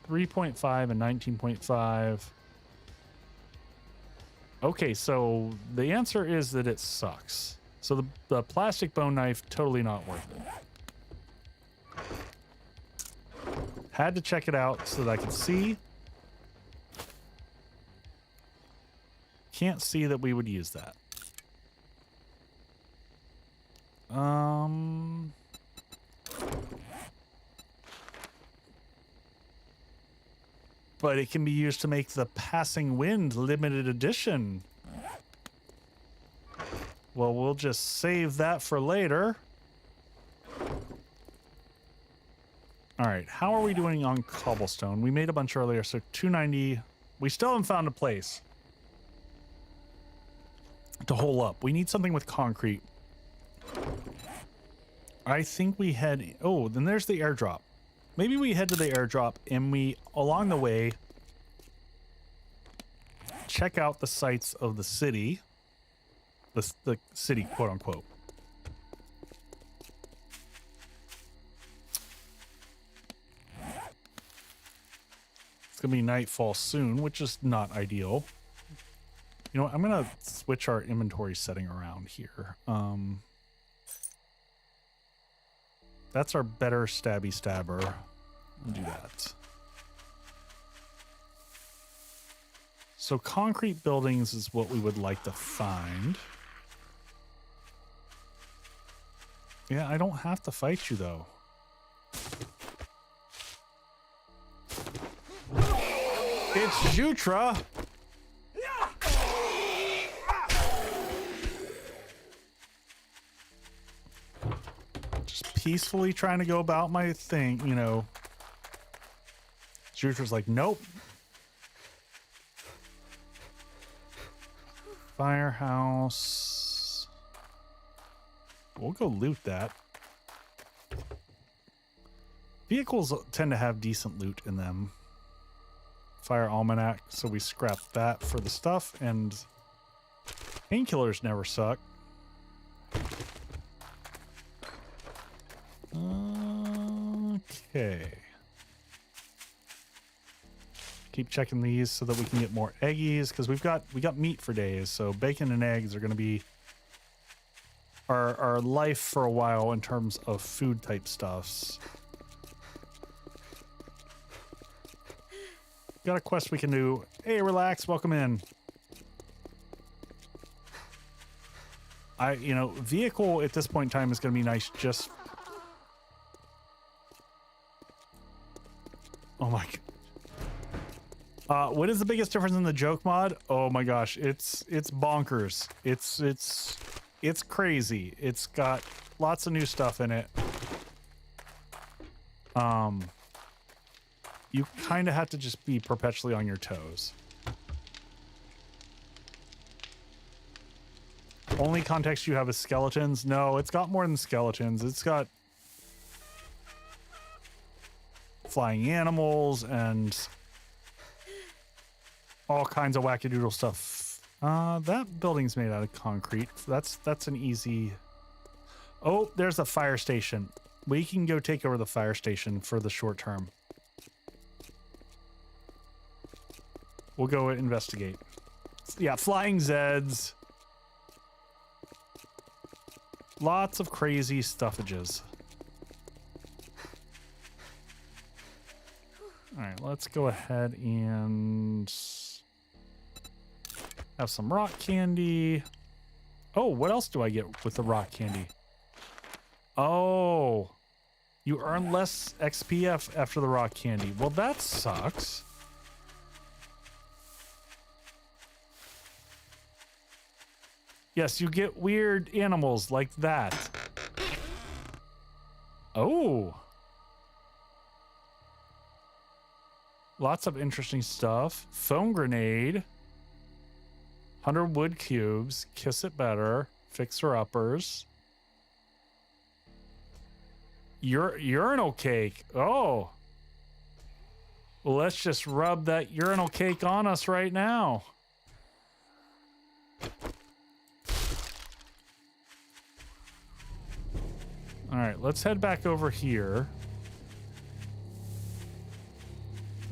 3.5 and 19.5. Okay, so the answer is that it sucks. So the plastic bone knife, totally not worth it. Had to check it out so that I could see. Can't see that we would use that. But it can be used to make the Passing Wind limited edition. Well, we'll just save that for later. All right, how are we doing on cobblestone? We made a bunch earlier, so 290. We still haven't found a place to hole up. We need something with concrete. I think we head... Oh, then there's the airdrop. Maybe we head to the airdrop and we, along the way, check out the sights of the city. The city, quote unquote. It's going to be nightfall soon, which is not ideal. You know what? I'm going to switch our inventory setting around here. That's our better stabby stabber. We'll do that. So concrete buildings is what we would like to find. Yeah, I don't have to fight you though. It's Jutra. Just peacefully trying to go about my thing, you know. Jutra's like, nope. Firehouse. We'll go loot that. Vehicles tend to have decent loot in them. Fire almanac, so we scrap that for the stuff, and painkillers never suck. Okay. Keep checking these so that we can get more eggies, because we got meat for days, so bacon and eggs are going to be our life for a while in terms of food type stuffs. Got a quest we can do. Hey, relax, welcome in. Vehicle at this point in time is going to be nice. Just, oh my god. What is the biggest difference in the joke mod? Oh my gosh, it's bonkers. It's crazy. It's got lots of new stuff in it. You kind of have to just be perpetually on your toes. Only context you have is skeletons? No, it's got more than skeletons. It's got flying animals and all kinds of wackadoodle stuff. That building's made out of concrete. That's an easy... Oh, there's a fire station. We can go take over the fire station for the short term. We'll go investigate. Yeah, flying Zeds. Lots of crazy stuffages. All right, let's go ahead and have some rock candy. Oh, what else do I get with the rock candy? Oh, you earn less XP after the rock candy. Well, that sucks. Yes, you get weird animals like that. Oh. Lots of interesting stuff. Foam grenade. 100 wood cubes. Kiss it better. Fixer-uppers. Urinal cake. Oh. Well, let's just rub that urinal cake on us right now. All right, let's head back over here.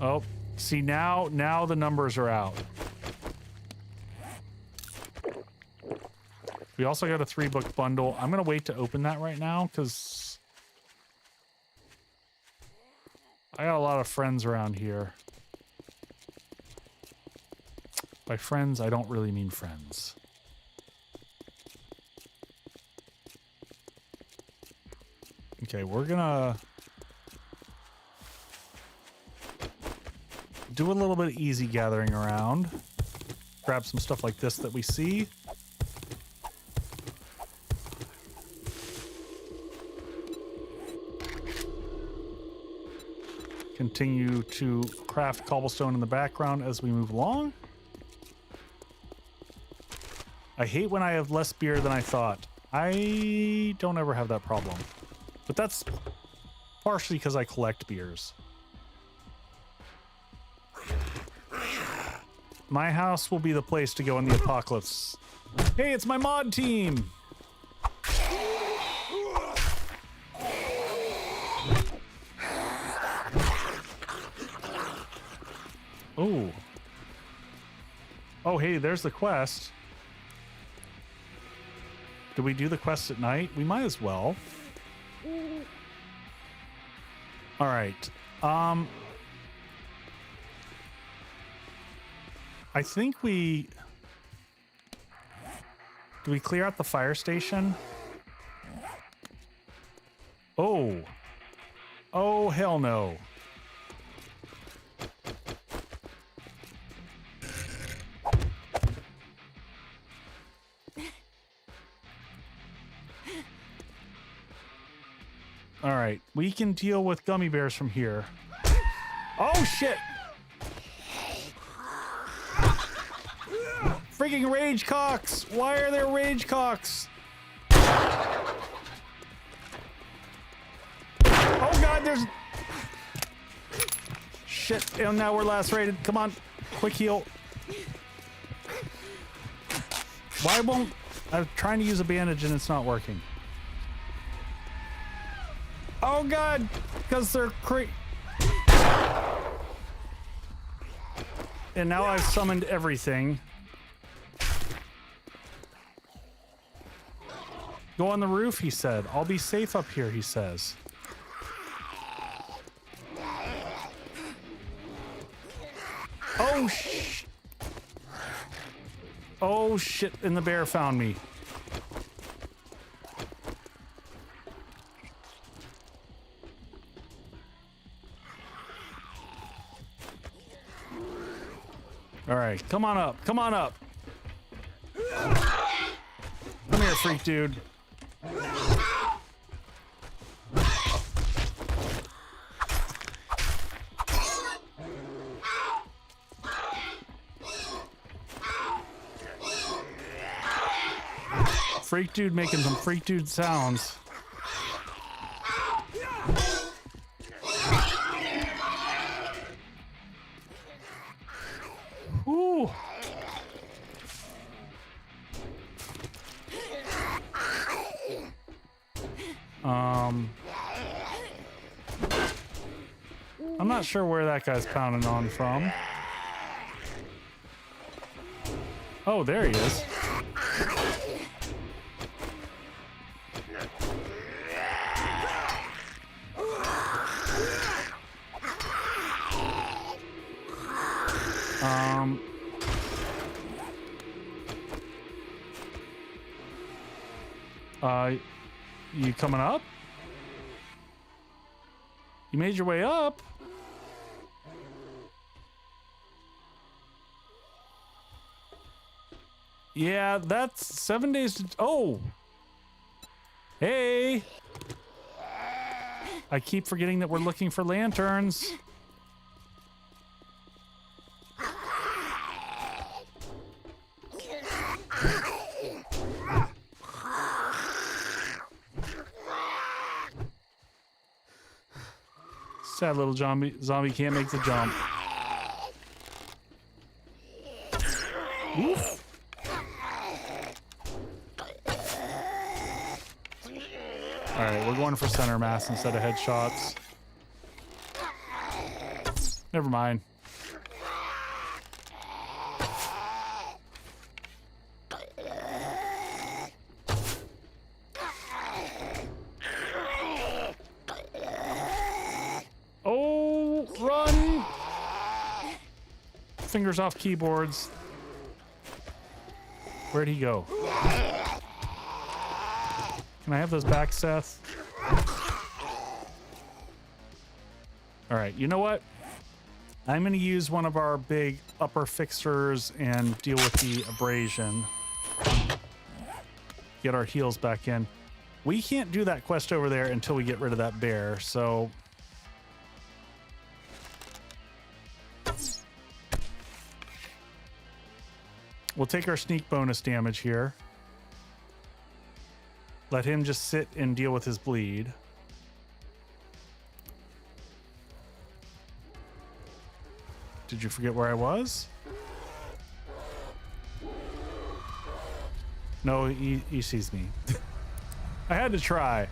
Oh, see now the numbers are out. We also got a 3-book bundle. I'm gonna wait to open that right now because I got a lot of friends around here. By friends, I don't really mean friends. Okay, we're gonna do a little bit of easy gathering around. Grab some stuff like this that we see. Continue to craft cobblestone in the background as we move along. I hate when I have less beer than I thought. I don't ever have that problem. But that's partially because I collect beers. My house will be the place to go in the apocalypse. Hey, it's my mod team! Oh. Oh, hey, there's the quest. Do we do the quest at night? We might as well. All right. I think do we clear out the fire station? Oh. Oh, hell no. All right, we can deal with gummy bears from here. Oh, shit! Freaking rage cocks! Why are there rage cocks? Oh, God, there's... shit. And now we're lacerated. Come on. Quick heal. Why won't... I'm trying to use a bandage and it's not working. Oh god! Because they're and now I've summoned everything. Go on the roof, he said. I'll be safe up here, he says. Oh, oh, shit. And the bear found me. All right, come on up. Come on up. Come here, freak dude. Freak dude making some freak dude sounds. Ooh. I'm not sure where that guy's pounding on from. Oh, there he is. You coming up? You made your way up? Yeah, that's 7 days to... Oh! Hey! I keep forgetting that we're looking for lanterns. Sad little zombie can't make the jump. Oof. All right, we're going for center mass instead of headshots. Never mind. Oh, run! Fingers off keyboards. Where'd he go? Can I have those back, Seth? All right, you know what? I'm going to use one of our big upper fixers and deal with the abrasion. Get our heals back in. We can't do that quest over there until we get rid of that bear, so... We'll take our sneak bonus damage here. Let him just sit and deal with his bleed. Did you forget where I was? No, he sees me. I had to try.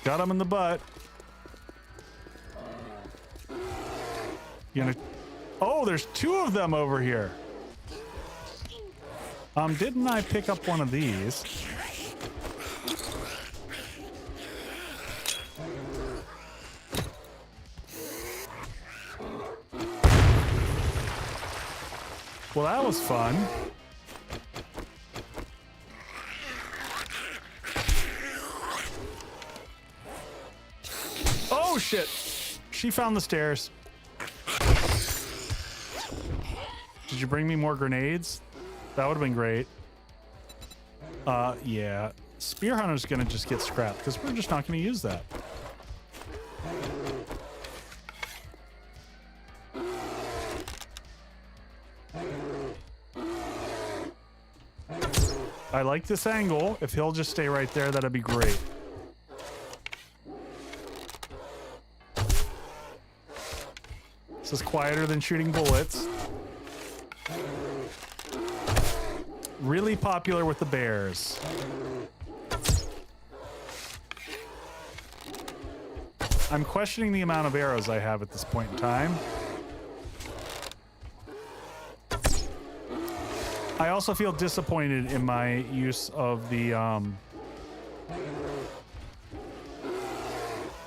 Got him in the butt. You gonna... Oh, there's two of them over here. Didn't I pick up one of these? Well, that was fun. Oh, shit. She found the stairs. Did you bring me more grenades? That would have been great. Yeah. Spear Hunter's gonna just get scrapped because we're just not gonna use that. I like this angle. If he'll just stay right there, that'd be great. This is quieter than shooting bullets. Really popular with the bears. I'm questioning the amount of arrows I have at this point in time. I also feel disappointed in my use of the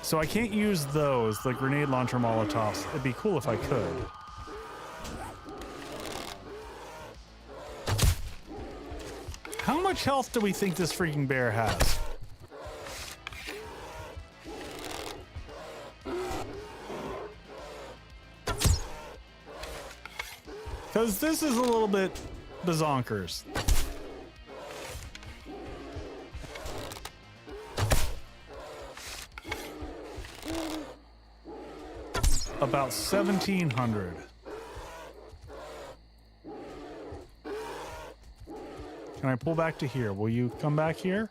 so I can't use those, the grenade launcher Molotovs. It'd be cool if I could. How much health do we think this freaking bear has? Because this is a little bit bazonkers. About 1,700. Can I pull back to here? Will you come back here?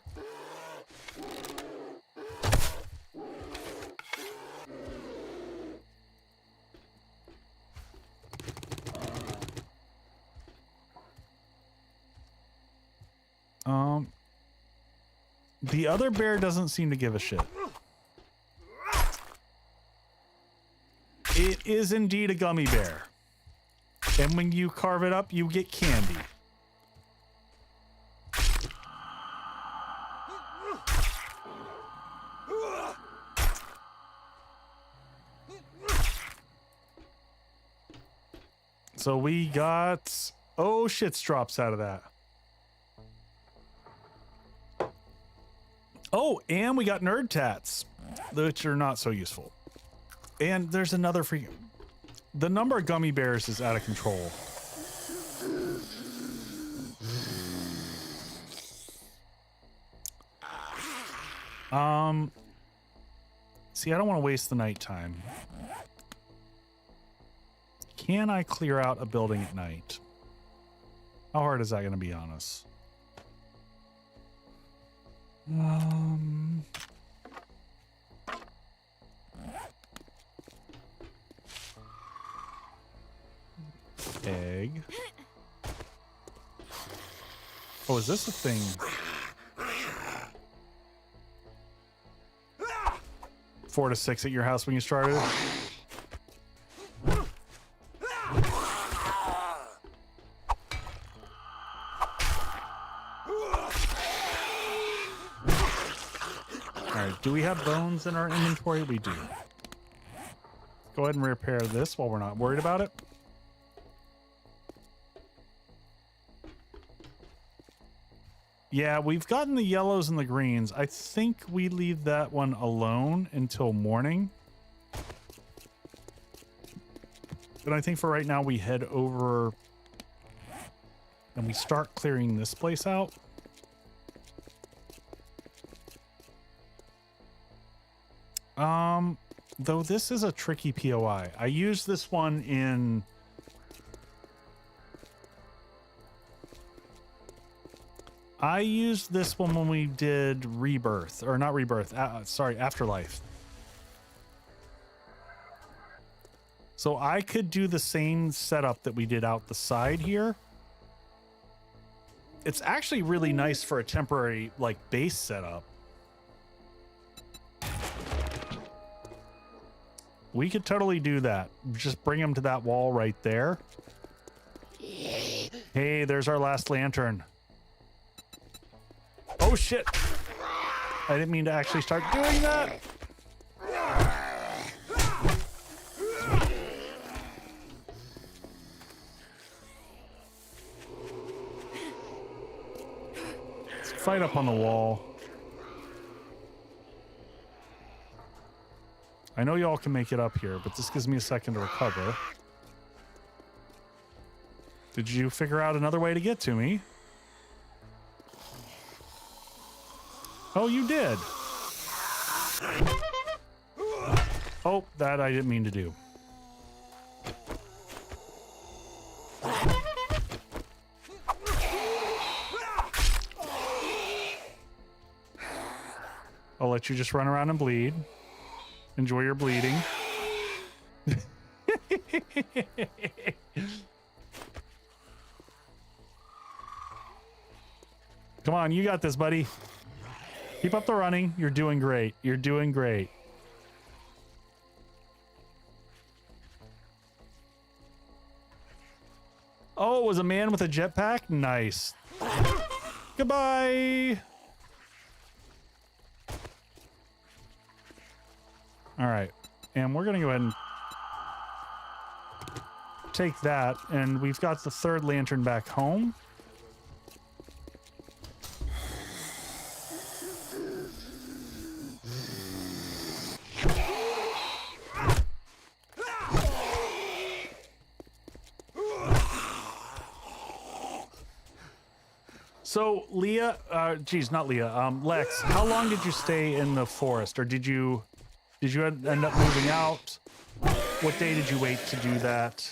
The other bear doesn't seem to give a shit. It is indeed a gummy bear. And when you carve it up, you get candy. So we got... Oh, shit drops out of that. Oh, and we got nerd tats, which are not so useful. And there's another freaking... The number of gummy bears is out of control. See, I don't want to waste the nighttime. Can I clear out a building at night? How hard is that going to be on us? Egg. Oh, is this a thing? Four to 6 at your house when you started? Alright, do we have bones in our inventory? We do. Go ahead and repair this while we're not worried about it. Yeah, we've gotten the yellows and the greens. I think we leave that one alone until morning. But I think for right now we head over and we start clearing this place out. Though this is a tricky POI. I used this one in... I used this one when we did Rebirth, or not Rebirth, sorry, Afterlife. So I could do the same setup that we did out the side here. It's actually really nice for a temporary, like, base setup. We could totally do that. Just bring them to that wall right there. Hey, there's our last lantern. Oh shit! I didn't mean to actually start doing that. Let's fight up on the wall. I know y'all can make it up here, but this gives me a second to recover. Did you figure out another way to get to me? Oh, you did. Oh, that I didn't mean to do. I'll let you just run around and bleed. Enjoy your bleeding. Come on, you got this, buddy. Keep up the running. You're doing great. You're doing great. Oh, it was a man with a jetpack? Nice. Goodbye. All right. And we're going to go ahead and take that. And we've got the third lantern back home. So Leah, geez, not Leah, Lex, how long did you stay in the forest, or did you end up moving out? What day did you wait to do that?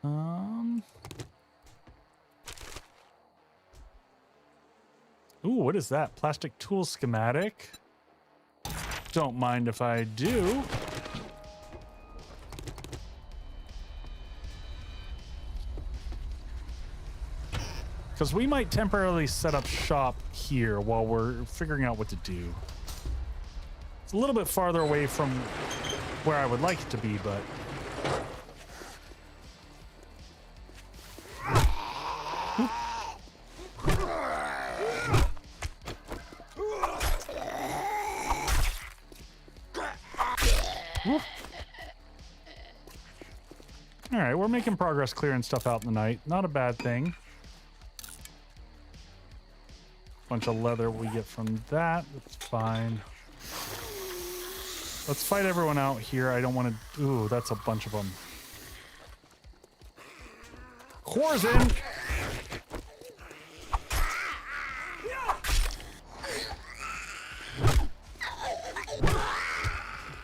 Ooh, what is that? Plastic tool schematic. Don't mind if I do. Because we might temporarily set up shop here while we're figuring out what to do. It's a little bit farther away from where I would like it to be, but... Oop. Oop. All right, we're making progress clearing stuff out in the night. Not a bad thing. Bunch of leather we get from that. That's fine. Let's fight everyone out here. I don't want to... Ooh, that's a bunch of them. Corzin!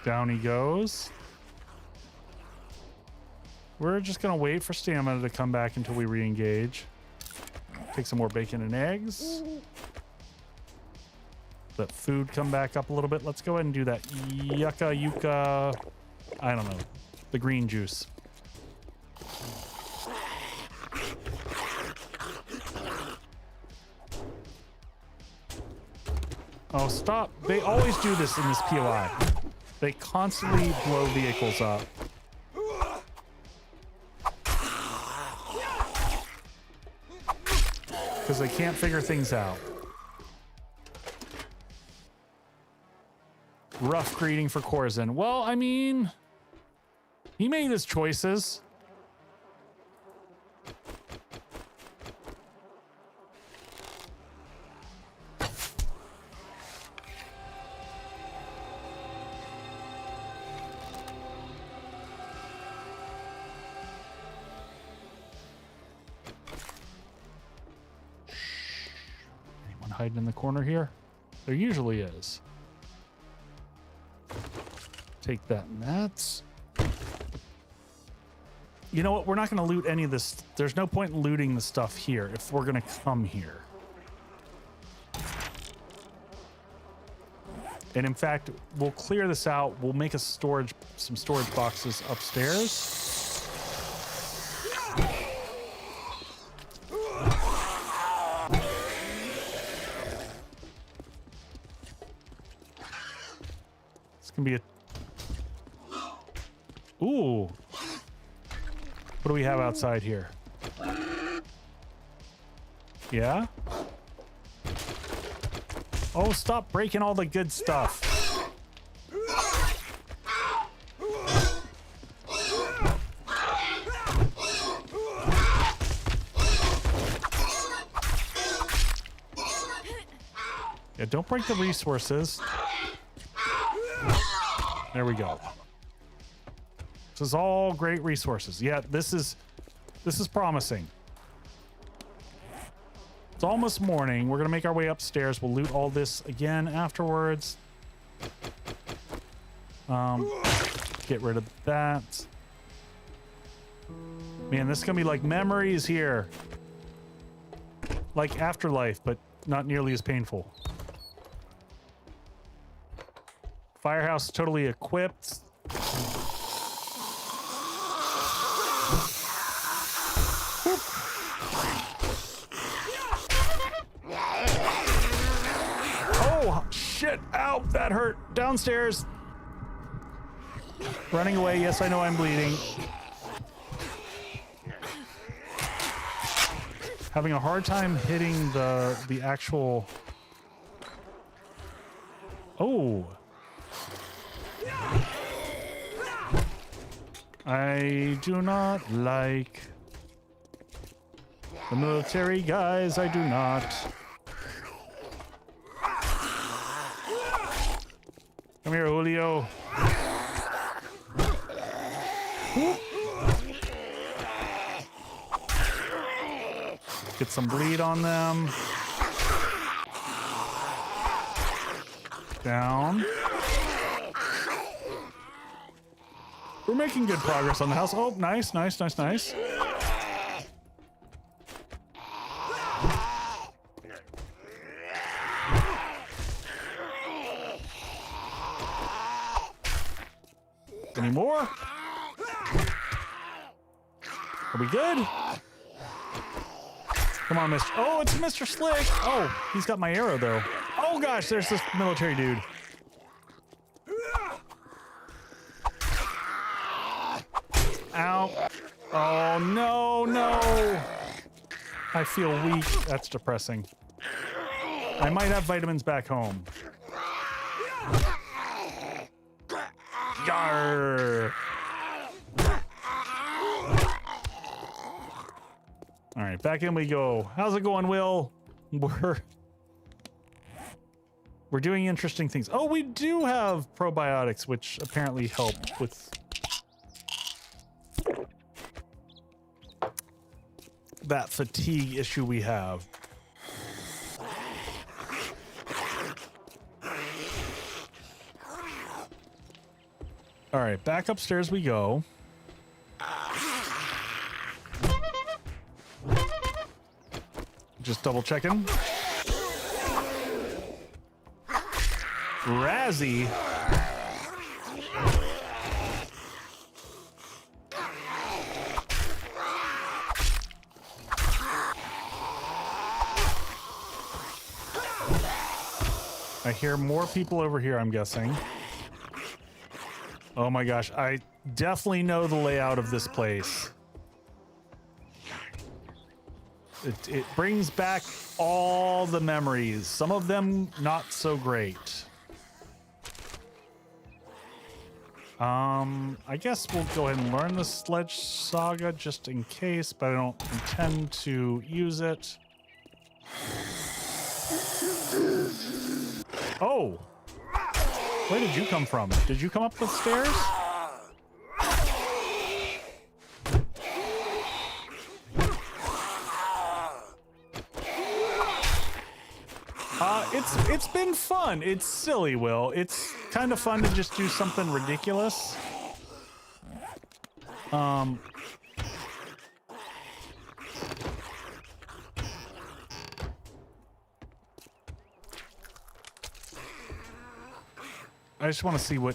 Down he goes. We're just going to wait for stamina to come back until we re-engage. Take some more bacon and eggs. Let food come back up a little bit. Let's go ahead and do that yucca, I don't know, the green juice. Oh, stop. They always do this in this POI. They constantly blow vehicles up. Because they can't figure things out. Rough greeting for Corzin. Well, I mean, he made his choices. Anyone hiding in the corner here? There usually is. Take that and that's... You know what? We're not going to loot any of this. There's no point in looting the stuff here if we're going to come here. And in fact, we'll clear this out. We'll make some storage boxes upstairs. It's going to be a... Ooh. What do we have outside here? Yeah? Oh, stop breaking all the good stuff. Yeah, don't break the resources. There we go. This is all great resources. Yeah, this is promising. It's almost morning. We're gonna make our way upstairs. We'll loot all this again afterwards. Get rid of that. Man, this is gonna be like memories here. Like Afterlife, but not nearly as painful. Firehouse totally equipped. Oh, shit. Ow, that hurt. Downstairs. Running away. Yes, I know I'm bleeding. Having a hard time hitting the actual... Oh. I do not like the military guys. I do not. Come here, Julio. Get some bleed on them. Down. We're making good progress on the house. Oh, nice, nice, nice, nice. Any more? Are we good? Come on, Mr. Oh, it's Mr. Slick. Oh, he's got my arrow, though. Oh, gosh, there's this military dude. Ow. Oh, no, no. I feel weak. That's depressing. I might have vitamins back home. Yarr. All right, back in we go. How's it going, Will? We're doing interesting things. Oh, we do have probiotics, which apparently help with that fatigue issue we have. All right, back upstairs we go. Just double checking. Razzie. I hear more people over here, I'm guessing. Oh my gosh, I definitely know the layout of this place. It brings back all the memories. Some of them not so great. I guess we'll go ahead and learn the Sledge Saga just in case, but I don't intend to use it. Oh! Where did you come from? Did you come up the stairs? It's been fun. It's silly, Will. It's kind of fun to just do something ridiculous. I just want to see what...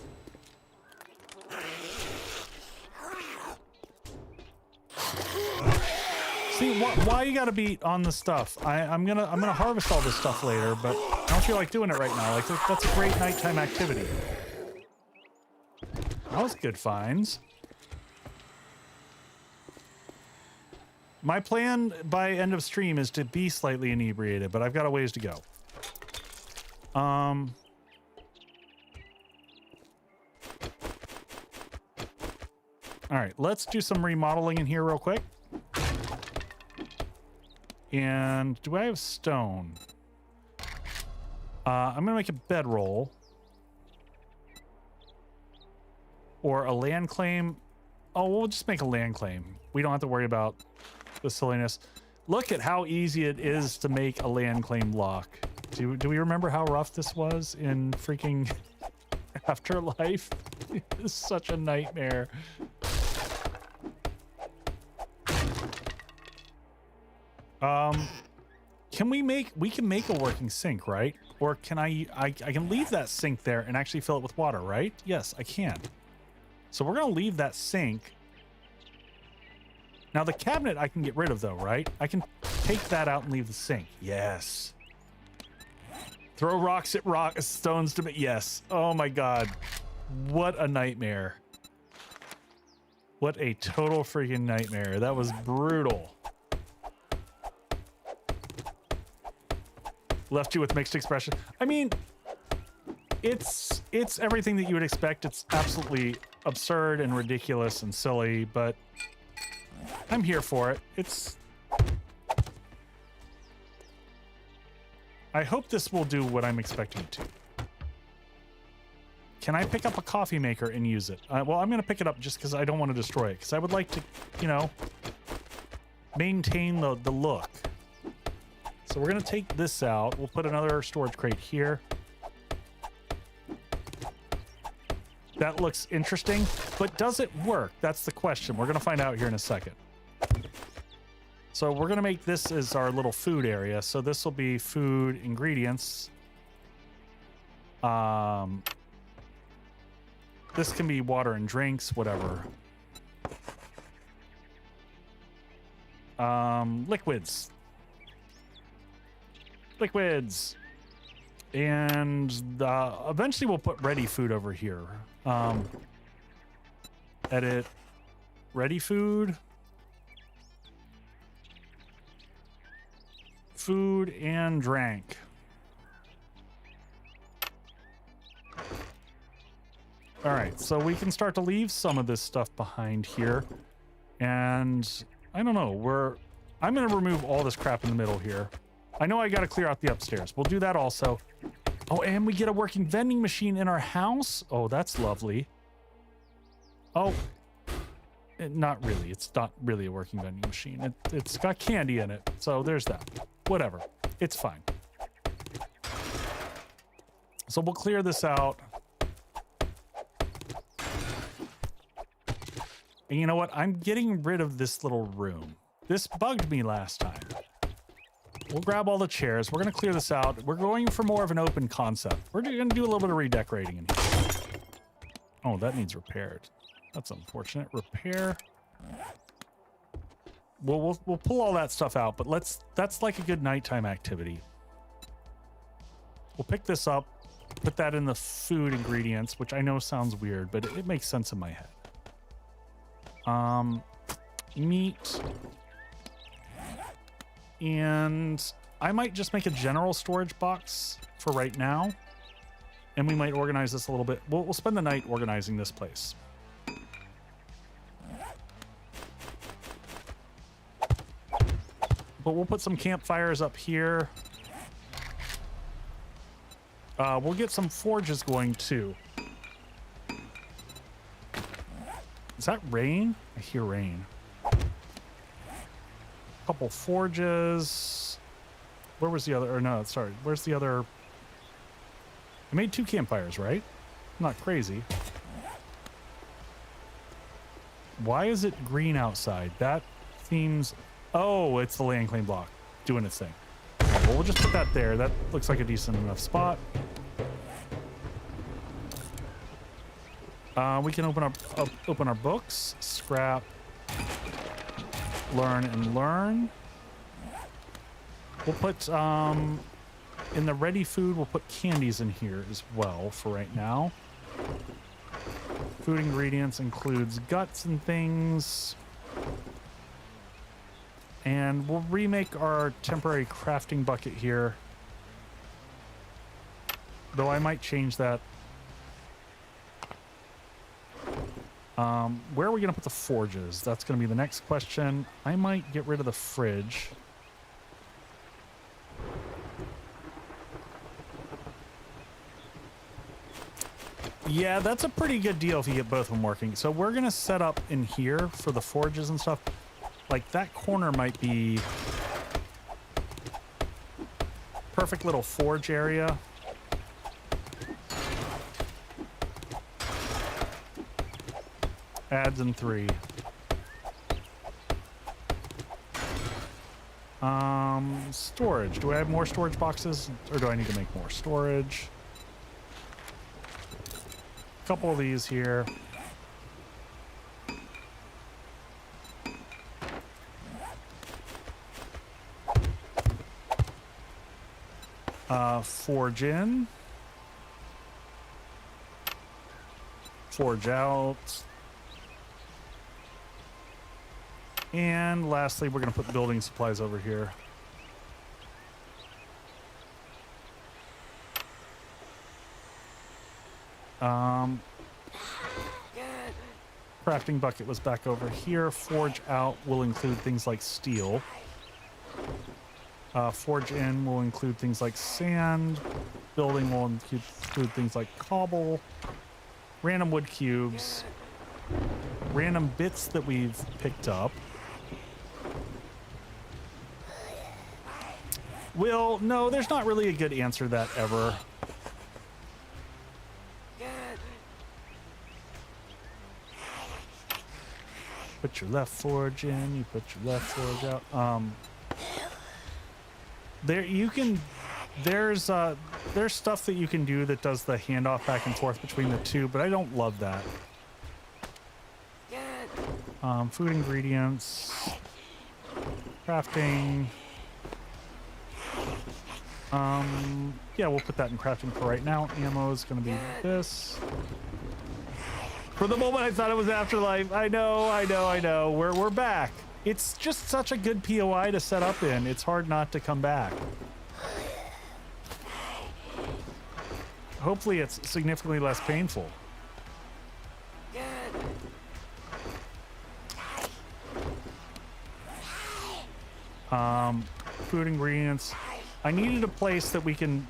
See, why you gotta be on the stuff? I'm gonna harvest all this stuff later, but I don't feel like doing it right now. Like, that's a great nighttime activity. That was good finds. My plan by end of stream is to be slightly inebriated, but I've got a ways to go. All right, let's do some remodeling in here real quick. And do I have stone? I'm gonna make a bedroll. Or a land claim. Oh, we'll just make a land claim. We don't have to worry about the silliness. Look at how easy it is to make a land claim lock. Do we remember how rough this was in freaking Afterlife? It's such a nightmare. Can we can make a working sink, right? Or can I can leave that sink there and actually fill it with water, right? Yes, I can. So we're going to leave that sink. Now the cabinet I can get rid of though, right? I can take that out and leave the sink. Yes. Throw rocks at stones to me. Yes. Oh my God. What a nightmare. What a total freaking nightmare. That was brutal. Left you with mixed expression. I mean, it's everything that you would expect. It's absolutely absurd and ridiculous and silly, but I'm here for it. I hope this will do what I'm expecting it to. Can I pick up a coffee maker and use it? Well, I'm going to pick it up just because I don't want to destroy it. Because I would like to, you know, maintain the look. So we're going to take this out. We'll put another storage crate here. That looks interesting, but does it work? That's the question. We're going to find out here in a second. So we're going to make this as our little food area. So this will be food ingredients. This can be water and drinks, whatever. Liquids. Liquids. And eventually we'll put ready food over here. Edit ready food. Food and drank. All right, so we can start to leave some of this stuff behind here. And I don't know, I'm gonna remove all this crap in the middle here. I know I gotta clear out the upstairs. We'll do that also. Oh, and we get a working vending machine in our house. Oh, that's lovely. Oh, not really. It's not really a working vending machine. It's got candy in it. So there's that. Whatever. It's fine. So we'll clear this out. And you know what? I'm getting rid of this little room. This bugged me last time. We'll grab all the chairs. We're going to clear this out. We're going for more of an open concept. We're going to do a little bit of redecorating in here. Oh, that needs repaired. That's unfortunate. Repair. We'll pull all that stuff out, but that's like a good nighttime activity. We'll pick this up, put that in the food ingredients, which I know sounds weird, but it makes sense in my head. Meat. And I might just make a general storage box for right now. And we might organize this a little bit. We'll spend the night organizing this place. But we'll put some campfires up here. We'll get some forges going too. Is that rain? I hear rain. Couple forges. Where was the other? Or no, sorry. Where's the other? I made 2 campfires, right? I'm not crazy. Why is it green outside? That seems... Oh, it's the land claim block doing its thing. Well, we'll just put that there. That looks like a decent enough spot. We can open our books. Scrap. Learn and learn. We'll put in the ready food, we'll put candies in here as well for right now. Food ingredients includes guts and things. And we'll remake our temporary crafting bucket here. Though I might change that. Where are we going to put the forges? That's going to be the next question. I might get rid of the fridge. Yeah, that's a pretty good deal if you get both of them working. So we're going to set up in here for the forges and stuff. Like that corner might be perfect little forge area. Adds in 3. Storage. Do I have more storage boxes, or do I need to make more storage? A couple of these here. Forge in. Forge out. And lastly, we're going to put building supplies over here. Crafting bucket was back over here. Forge out will include things like steel. Forge in will include things like sand. Building will include things like cobble. Random wood cubes. Random bits that we've picked up. Well, no, there's not really a good answer to that ever. Put your left forge in, you put your left forge out. There's stuff that you can do that does the handoff back and forth between the two, but I don't love that. Food ingredients, crafting. Yeah, we'll put that in crafting for right now. Ammo is going to be this. For the moment, I thought it was Afterlife. I know. We're back. It's just such a good POI to set up in. It's hard not to come back. Hopefully, it's significantly less painful. Food ingredients. I needed a place that we can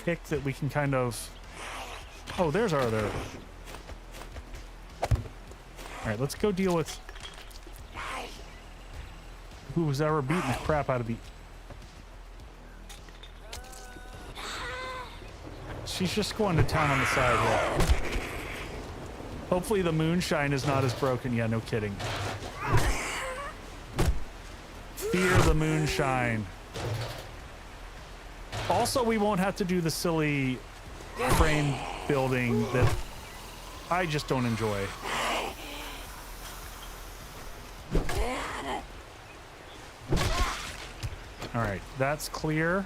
pick, that we can kind of... Oh, there's our other... Alright, let's go deal with who's ever beaten the crap out of me. She's just going to town on the side here. Hopefully the moonshine is not as broken. Yeah, no kidding. Fear the moonshine. Also, we won't have to do the silly frame building that I just don't enjoy. All right, that's clear.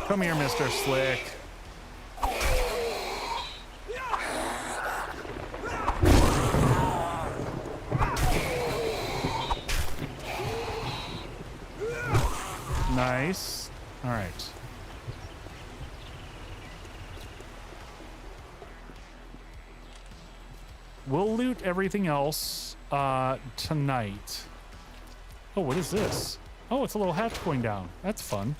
Come here, Mr. Slick. Nice. All right. We'll loot everything else tonight. Oh, what is this? Oh, it's a little hatch going down. That's fun.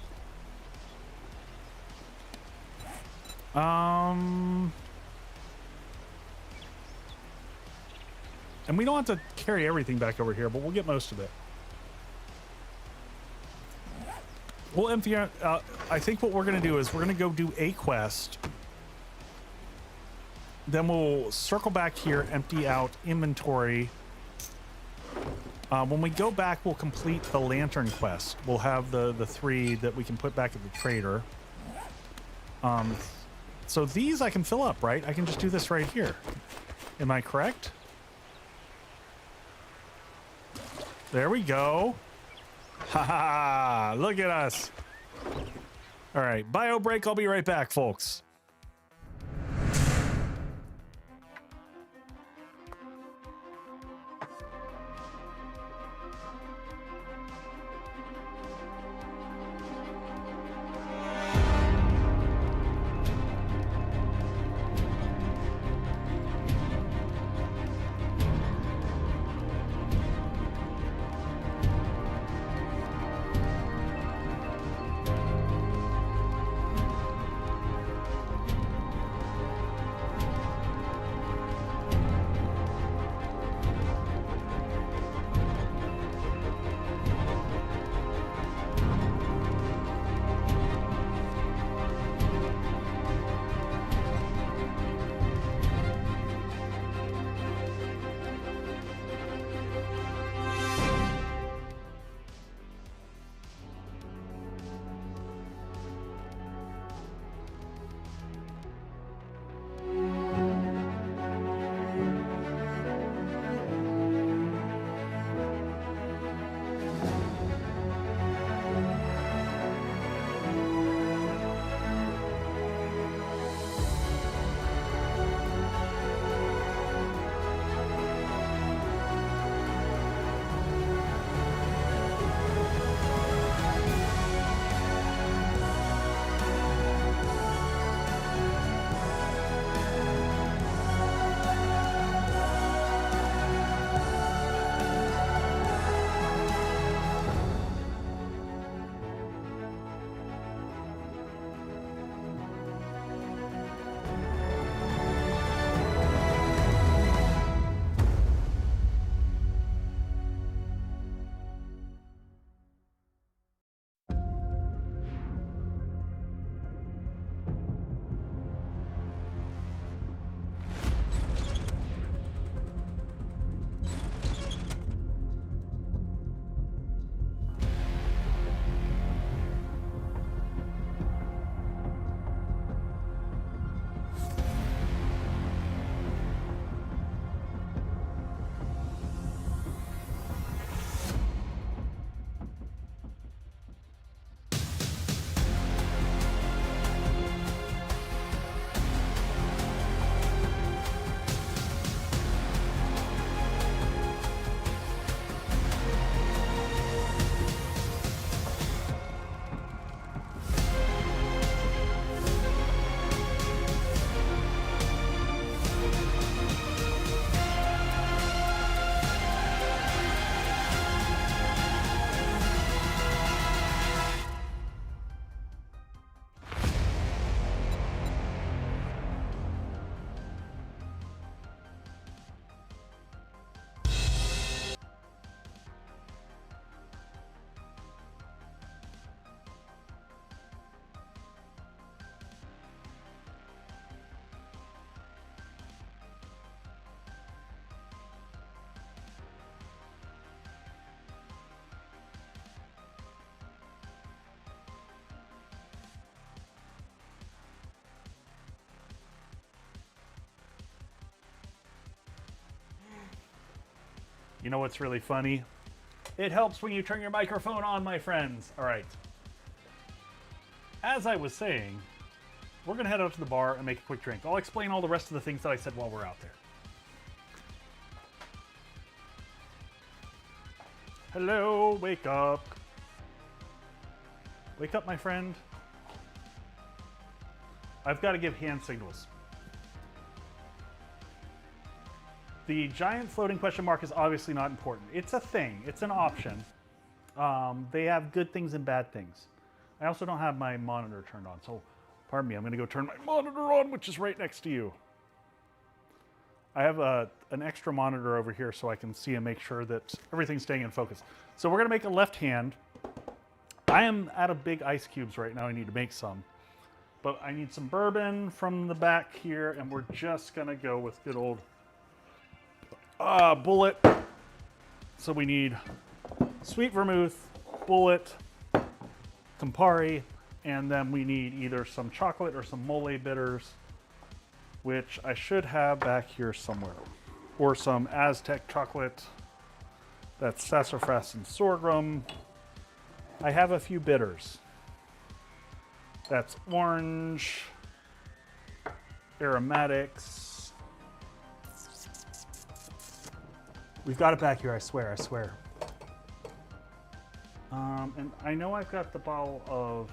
And we don't have to carry everything back over here, but we'll get most of it. We'll empty out. I think what we're going to do is we're going to go do a quest. Then we'll circle back here, empty out inventory. When we go back, we'll complete the lantern quest. We'll have the 3 that we can put back at the trader. So these I can fill up, right? I can just do this right here. Am I correct? There we go. Ha ha! Look at us. All right, bio break. I'll be right back, folks. You know what's really funny? It helps when you turn your microphone on, my friends. All right. As I was saying, we're going to head out to the bar and make a quick drink. I'll explain all the rest of the things that I said while we're out there. Hello, wake up. Wake up, my friend. I've got to give hand signals. The giant floating question mark is obviously not important. It's a thing. It's an option. They have good things and bad things. I also don't have my monitor turned on, so pardon me. I'm going to go turn my monitor on, which is right next to you. I have an extra monitor over here so I can see and make sure that everything's staying in focus. So we're going to make a left hand. I am out of big ice cubes right now. I need to make some. But I need some bourbon from the back here, and we're just going to go with good old bullet. So we need sweet vermouth, bullet, Campari, and then we need either some chocolate or some mole bitters, which I should have back here somewhere, or some Aztec chocolate. That's sassafras and sorghum. I have a few bitters. That's orange, aromatics. We've got it back here, I swear, I swear. And I know I've got the bottle of...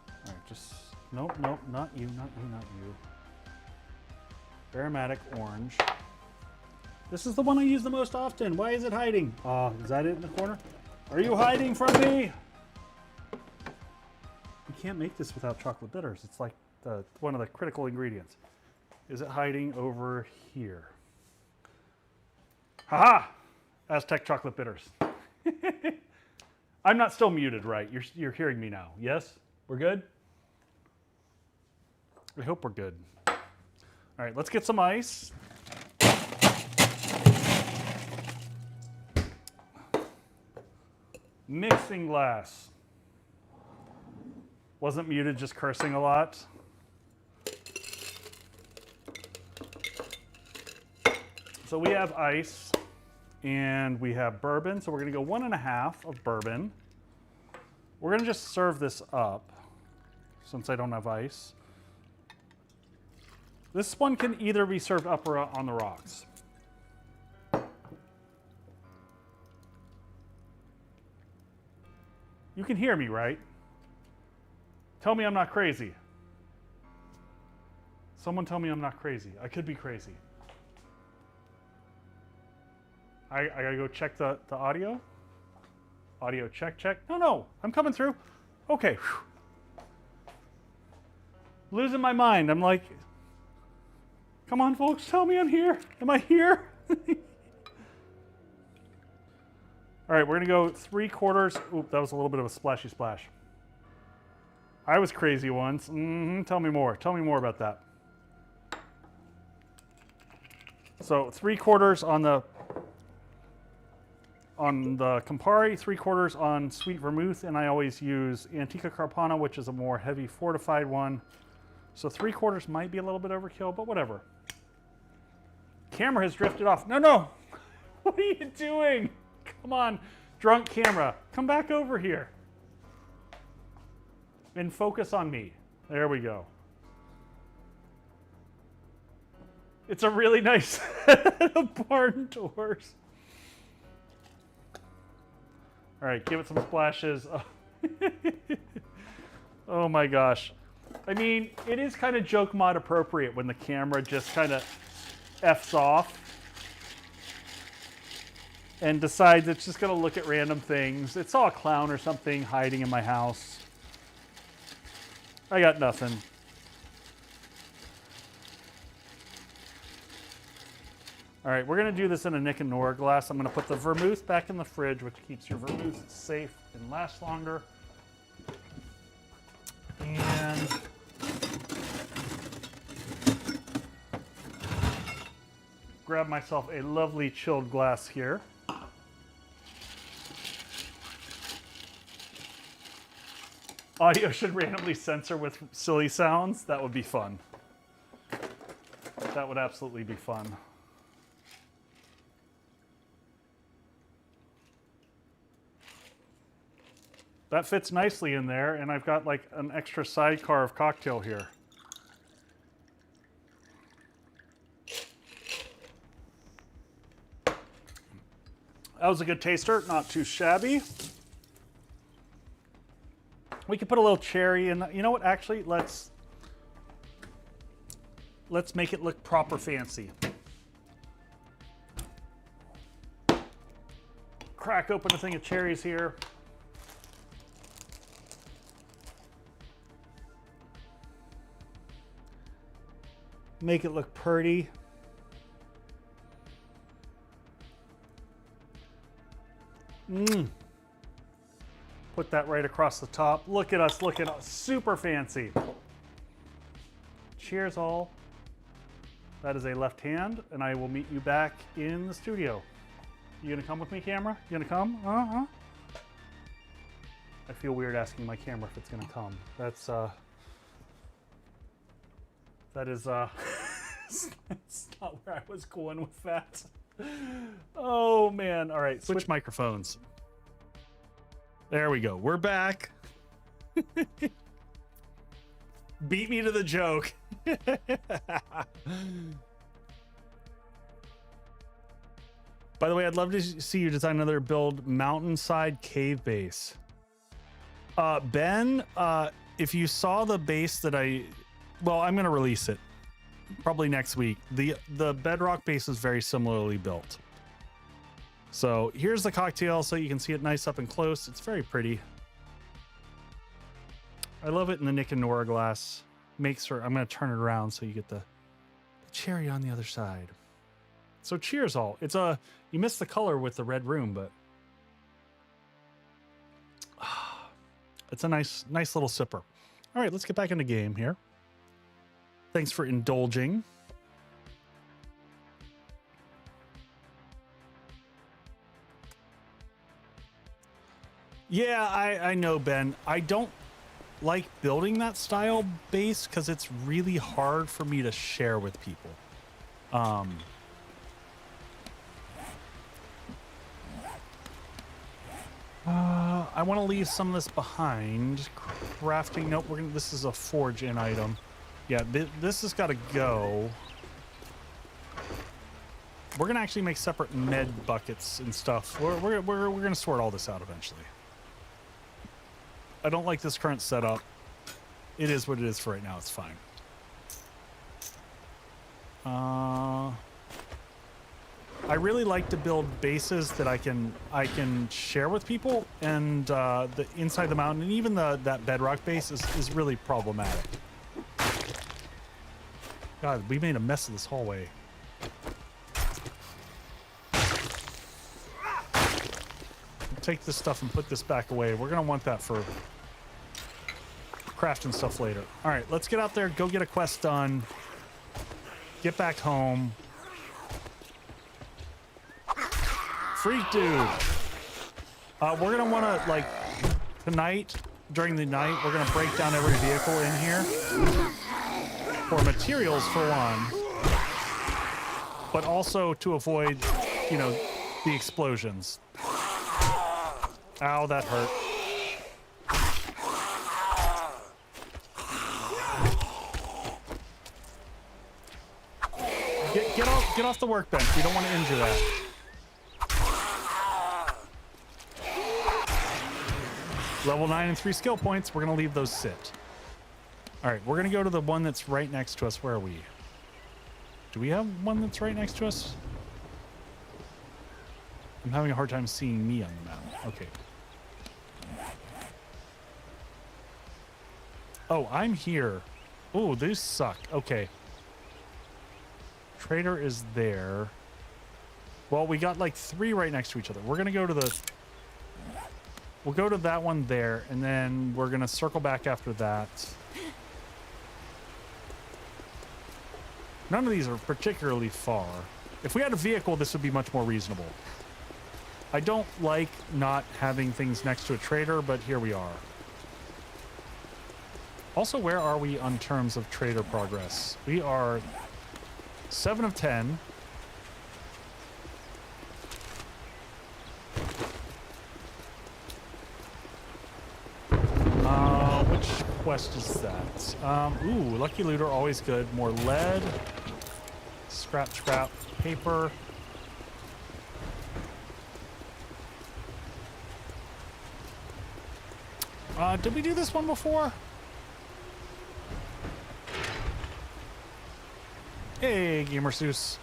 All right, just... Nope, nope, not you, not you, not you. Aromatic orange. This is the one I use the most often. Why is it hiding? Is that it in the corner? Are you hiding from me? You can't make this without chocolate bitters. It's like one of the critical ingredients. Is it hiding over here? Haha! Aztec chocolate bitters. I'm not still muted, right? You're hearing me now. Yes? We're good? I hope we're good. All right, let's get some ice. Mixing glass. Wasn't muted, just cursing a lot. So we have ice and we have bourbon. So we're gonna go 1.5 of bourbon. We're gonna just serve this up since I don't have ice. This one can either be served up or on the rocks. You can hear me, right? Tell me I'm not crazy. Someone tell me I'm not crazy. I could be crazy. I gotta go check the audio. Audio check, check. No, I'm coming through. Okay. Whew. Losing my mind. I'm like, come on, folks, tell me I'm here. Am I here? All right, we're gonna go 3/4. Oop, that was a little bit of a splashy splash. I was crazy once. Tell me more. Tell me more about that. So 3/4 on the Campari, 3/4 on sweet vermouth, and I always use Antica Carpana, which is a more heavy fortified one. So 3/4 might be a little bit overkill, but whatever. Camera has drifted off. No. What are you doing? Come on, drunk camera. Come back over here. And focus on me. There we go. It's a really nice set of barn doors. All right, give it some splashes. Oh my gosh. I mean, it is kind of joke mod appropriate when the camera just kind of F's off and decides it's just going to look at random things. It saw a clown or something hiding in my house. I got nothing. All right, we're going to do this in a Nick and Nora glass. I'm going to put the vermouth back in the fridge, which keeps your vermouth safe and lasts longer. And grab myself a lovely chilled glass here. Audio should randomly censor with silly sounds. That would be fun. That would absolutely be fun. That fits nicely in there, and I've got like an extra sidecar of cocktail here. That was a good taster, not too shabby. We could put a little cherry in. You know what? Actually, let's make it look proper fancy. Crack open a thing of cherries here. Make it look pretty. Put that right across the top. Look at us, super fancy. Cheers all. That is a left hand, and I will meet you back in the studio. You gonna come with me, camera? You gonna come? Uh-huh. I feel weird asking my camera if it's gonna come. That's that's not where I was going with that. Oh man. All right, switch microphones. There we go. We're back. Beat me to the joke. By the way, I'd love to see you design another build mountainside cave base. Ben, if you saw the base that I'm going to release it probably next week. The bedrock base is very similarly built. So here's the cocktail so you can see it nice up and close. It's very pretty. I love it in the Nick and Nora glass. I'm going to turn it around so you get the cherry on the other side. So cheers all. You missed the color with the red room, but it's a nice little sipper. All right, let's get back into game here. Thanks for indulging. Yeah, I know, Ben. I don't like building that style base because it's really hard for me to share with people. I want to leave some of this behind. Crafting. Nope. This is a forge in item. Yeah, this has got to go. We're gonna actually make separate med buckets and stuff. We're gonna sort all this out eventually. I don't like this current setup. It is what it is for right now. It's fine. I really like to build bases that I can share with people, and the inside the mountain and even that bedrock base is really problematic. God, we made a mess of this hallway. Take this stuff and put this back away. We're gonna want that for crafting stuff later. All right, let's get out there, go get a quest done, get back home. Freak dude. We're gonna want to, like, tonight, during the night, we're gonna break down every vehicle in here for materials for one, but also to avoid, you know, the explosions. Ow, that hurt. Get off the workbench. We don't want to injure that. Level 9 and 3 skill points. We're going to leave those sit. All right, we're going to go to the one that's right next to us. Where are we? Do we have one that's right next to us? I'm having a hard time seeing me on the map. Okay. Oh, I'm here. Oh, these suck. Okay. Trader is there. Well, we got like 3 right next to each other. We're going to go to the... We'll go to that one there, and then we're going to circle back after that. None of these are particularly far. If we had a vehicle, this would be much more reasonable. I don't like not having things next to a trader, but here we are. Also, where are we on terms of trader progress? We are 7 of 10. quest is that? Ooh, lucky looter, always good. More lead. Scrap, scrap, paper. Did we do this one before? Hey, Gamer Seuss.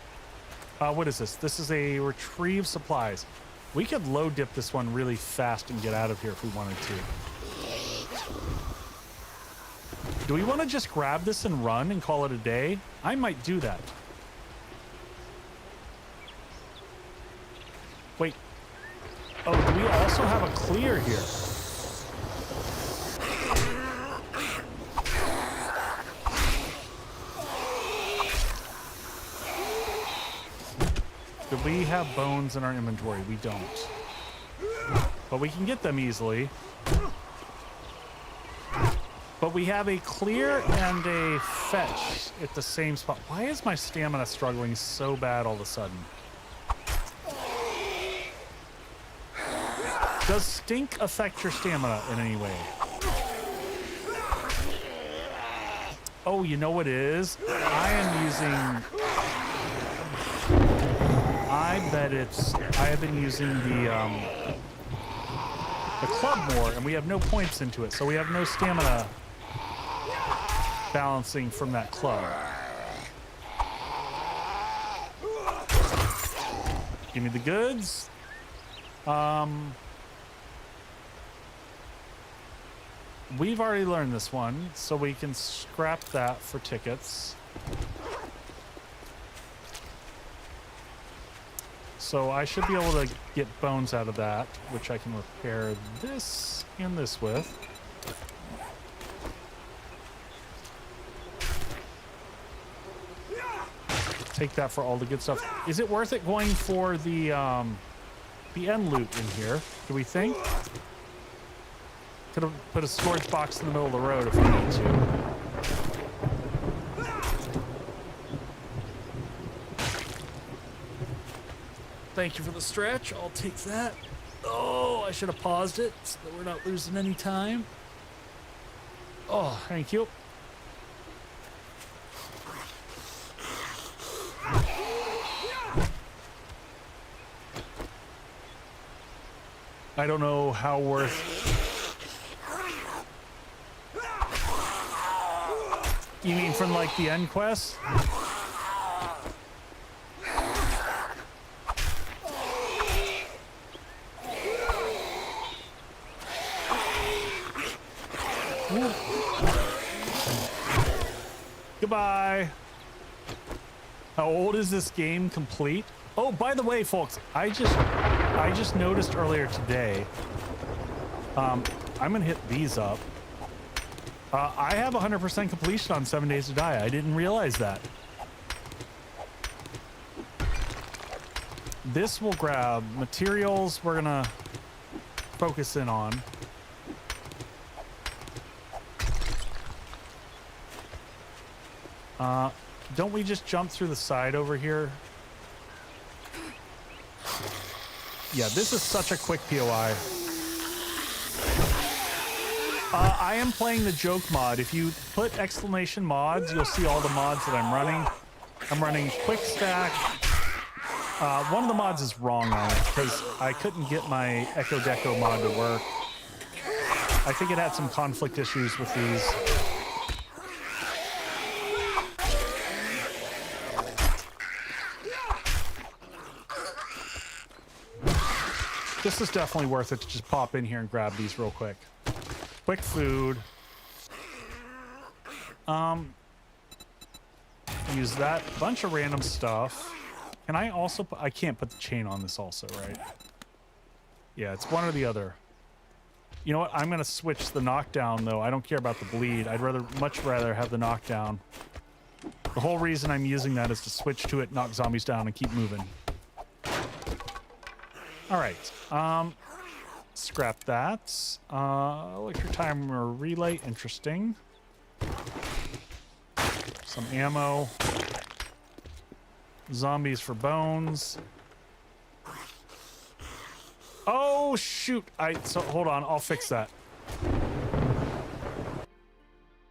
What is this? This is a retrieve supplies. We could low dip this one really fast and get out of here if we wanted to. Do we want to just grab this and run and call it a day? I might do that. Wait. Oh, do we also have a clear here? Do we have bones in our inventory? We don't. But we can get them easily. But we have a clear and a fetch at the same spot. Why is my stamina struggling so bad all of a sudden? Does stink affect your stamina in any way? Oh, you know what it is? I am using... I bet it's... I have been using the club more, and we have no points into it, so we have no stamina balancing from that club. Give me the goods. We've already learned this one, so we can scrap that for tickets. So I should be able to get bones out of that, which I can repair this and this with. Take that for all the good stuff. Is it worth it going for the end loot in here? Do we think? Could have put a storage box in the middle of the road if we need to. Thank you for the stretch. I'll take that. Oh, I should have paused it so that we're not losing any time. Oh, thank you. I don't know how worth... You mean from like the end quest? Goodbye. How old is this game complete? Oh, by the way, folks, I just noticed earlier today. I'm gonna hit these up. I have 100% completion on 7 Days to Die. I didn't realize that. This will grab materials. We're gonna focus in on. Don't we just jump through the side over here? Yeah, this is such a quick POI. I am playing the joke mod. If you put exclamation mods, you'll see all the mods that I'm running. I'm running quick stack. One of the mods is wrong on it because I couldn't get my Echo Deco mod to work. I think it had some conflict issues with these. This is definitely worth it to just pop in here and grab these real quick. Quick food. Use that bunch of random stuff. Can I also put, I can't put the chain on this also, right? Yeah, it's one or the other. You know what? I'm gonna switch the knockdown though. I don't care about the bleed. I'd much rather have the knockdown. The whole reason I'm using that is to switch to it, knock zombies down, and keep moving. All right. Scrap that. Electric timer relay, interesting. Some ammo. Zombies for bones. Oh shoot! So hold on, I'll fix that.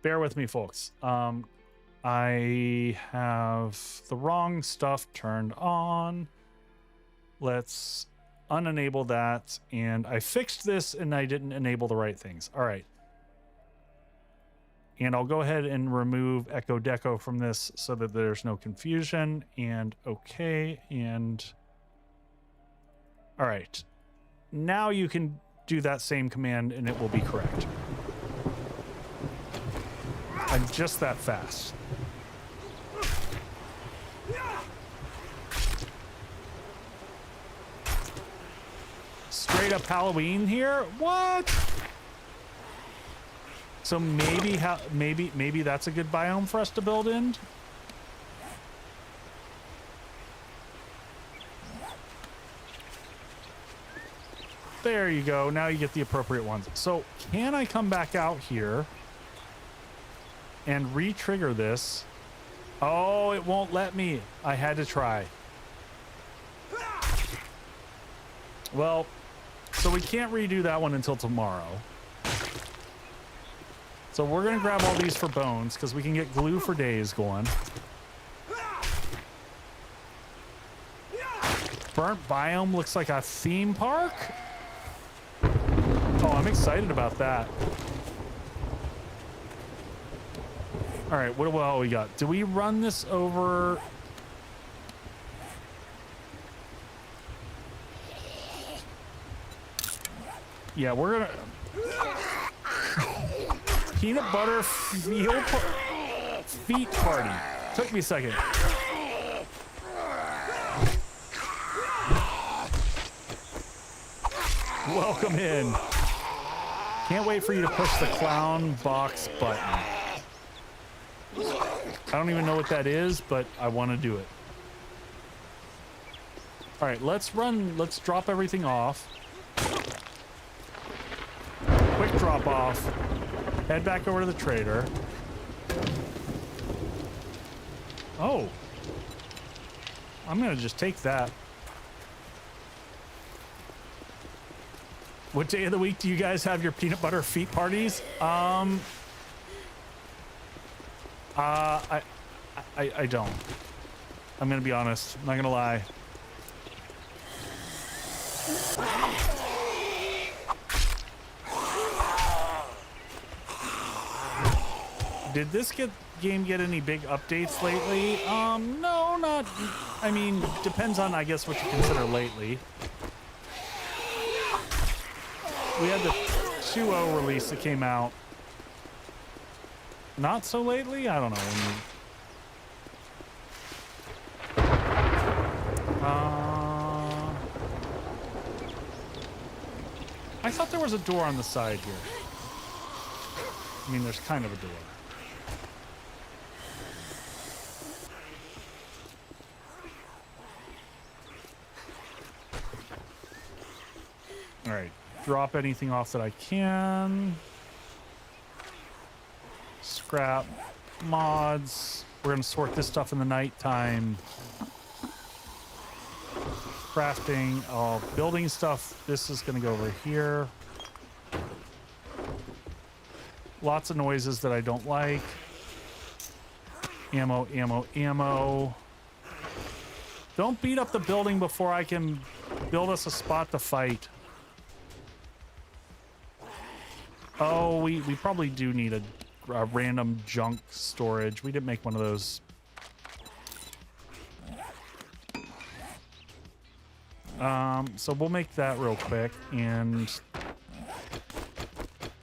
bear with me, folks. I have the wrong stuff turned on. Let's unenable that. And I fixed this and I didn't enable the right things. All right. And I'll go ahead and remove Echo Deco from this so that there's no confusion. And okay. And all right. Now you can do that same command and it will be correct. I'm just that fast. Straight up Halloween here? What? So maybe that's a good biome for us to build in. There you go. Now you get the appropriate ones. So can I come back out here and re-trigger this? Oh, it won't let me. I had to try. Well, so we can't redo that one until tomorrow. So we're going to grab all these for bones because we can get glue for days going. Burnt biome looks like a theme park. Oh, I'm excited about that. All right, what do we got? Do we run this over? Yeah, we're gonna peanut butter feet party. Took me a second. Welcome in. Can't wait for you to push the clown box button. I don't even know what that is, but I want to do it. All right, let's drop everything off. Quick drop off. Head back over to the trader. Oh. I'm gonna just take that. What day of the week do you guys have your peanut butter feet parties? I don't. I'm gonna be honest. I'm not gonna lie. Did this game get any big updates lately? No, not. I mean, depends on, I guess, what you consider lately. We had the 2.0 release that came out. Not so lately? I don't know. I thought there was a door on the side here. I mean, there's kind of a door. All right. Drop anything off that I can. Scrap mods. We're gonna sort this stuff in the nighttime. Crafting, building stuff. This is gonna go over here. Lots of noises that I don't like. Ammo, ammo, ammo. Don't beat up the building before I can build us a spot to fight. Oh, we probably do need a random junk storage. We didn't make one of those. So we'll make that real quick, and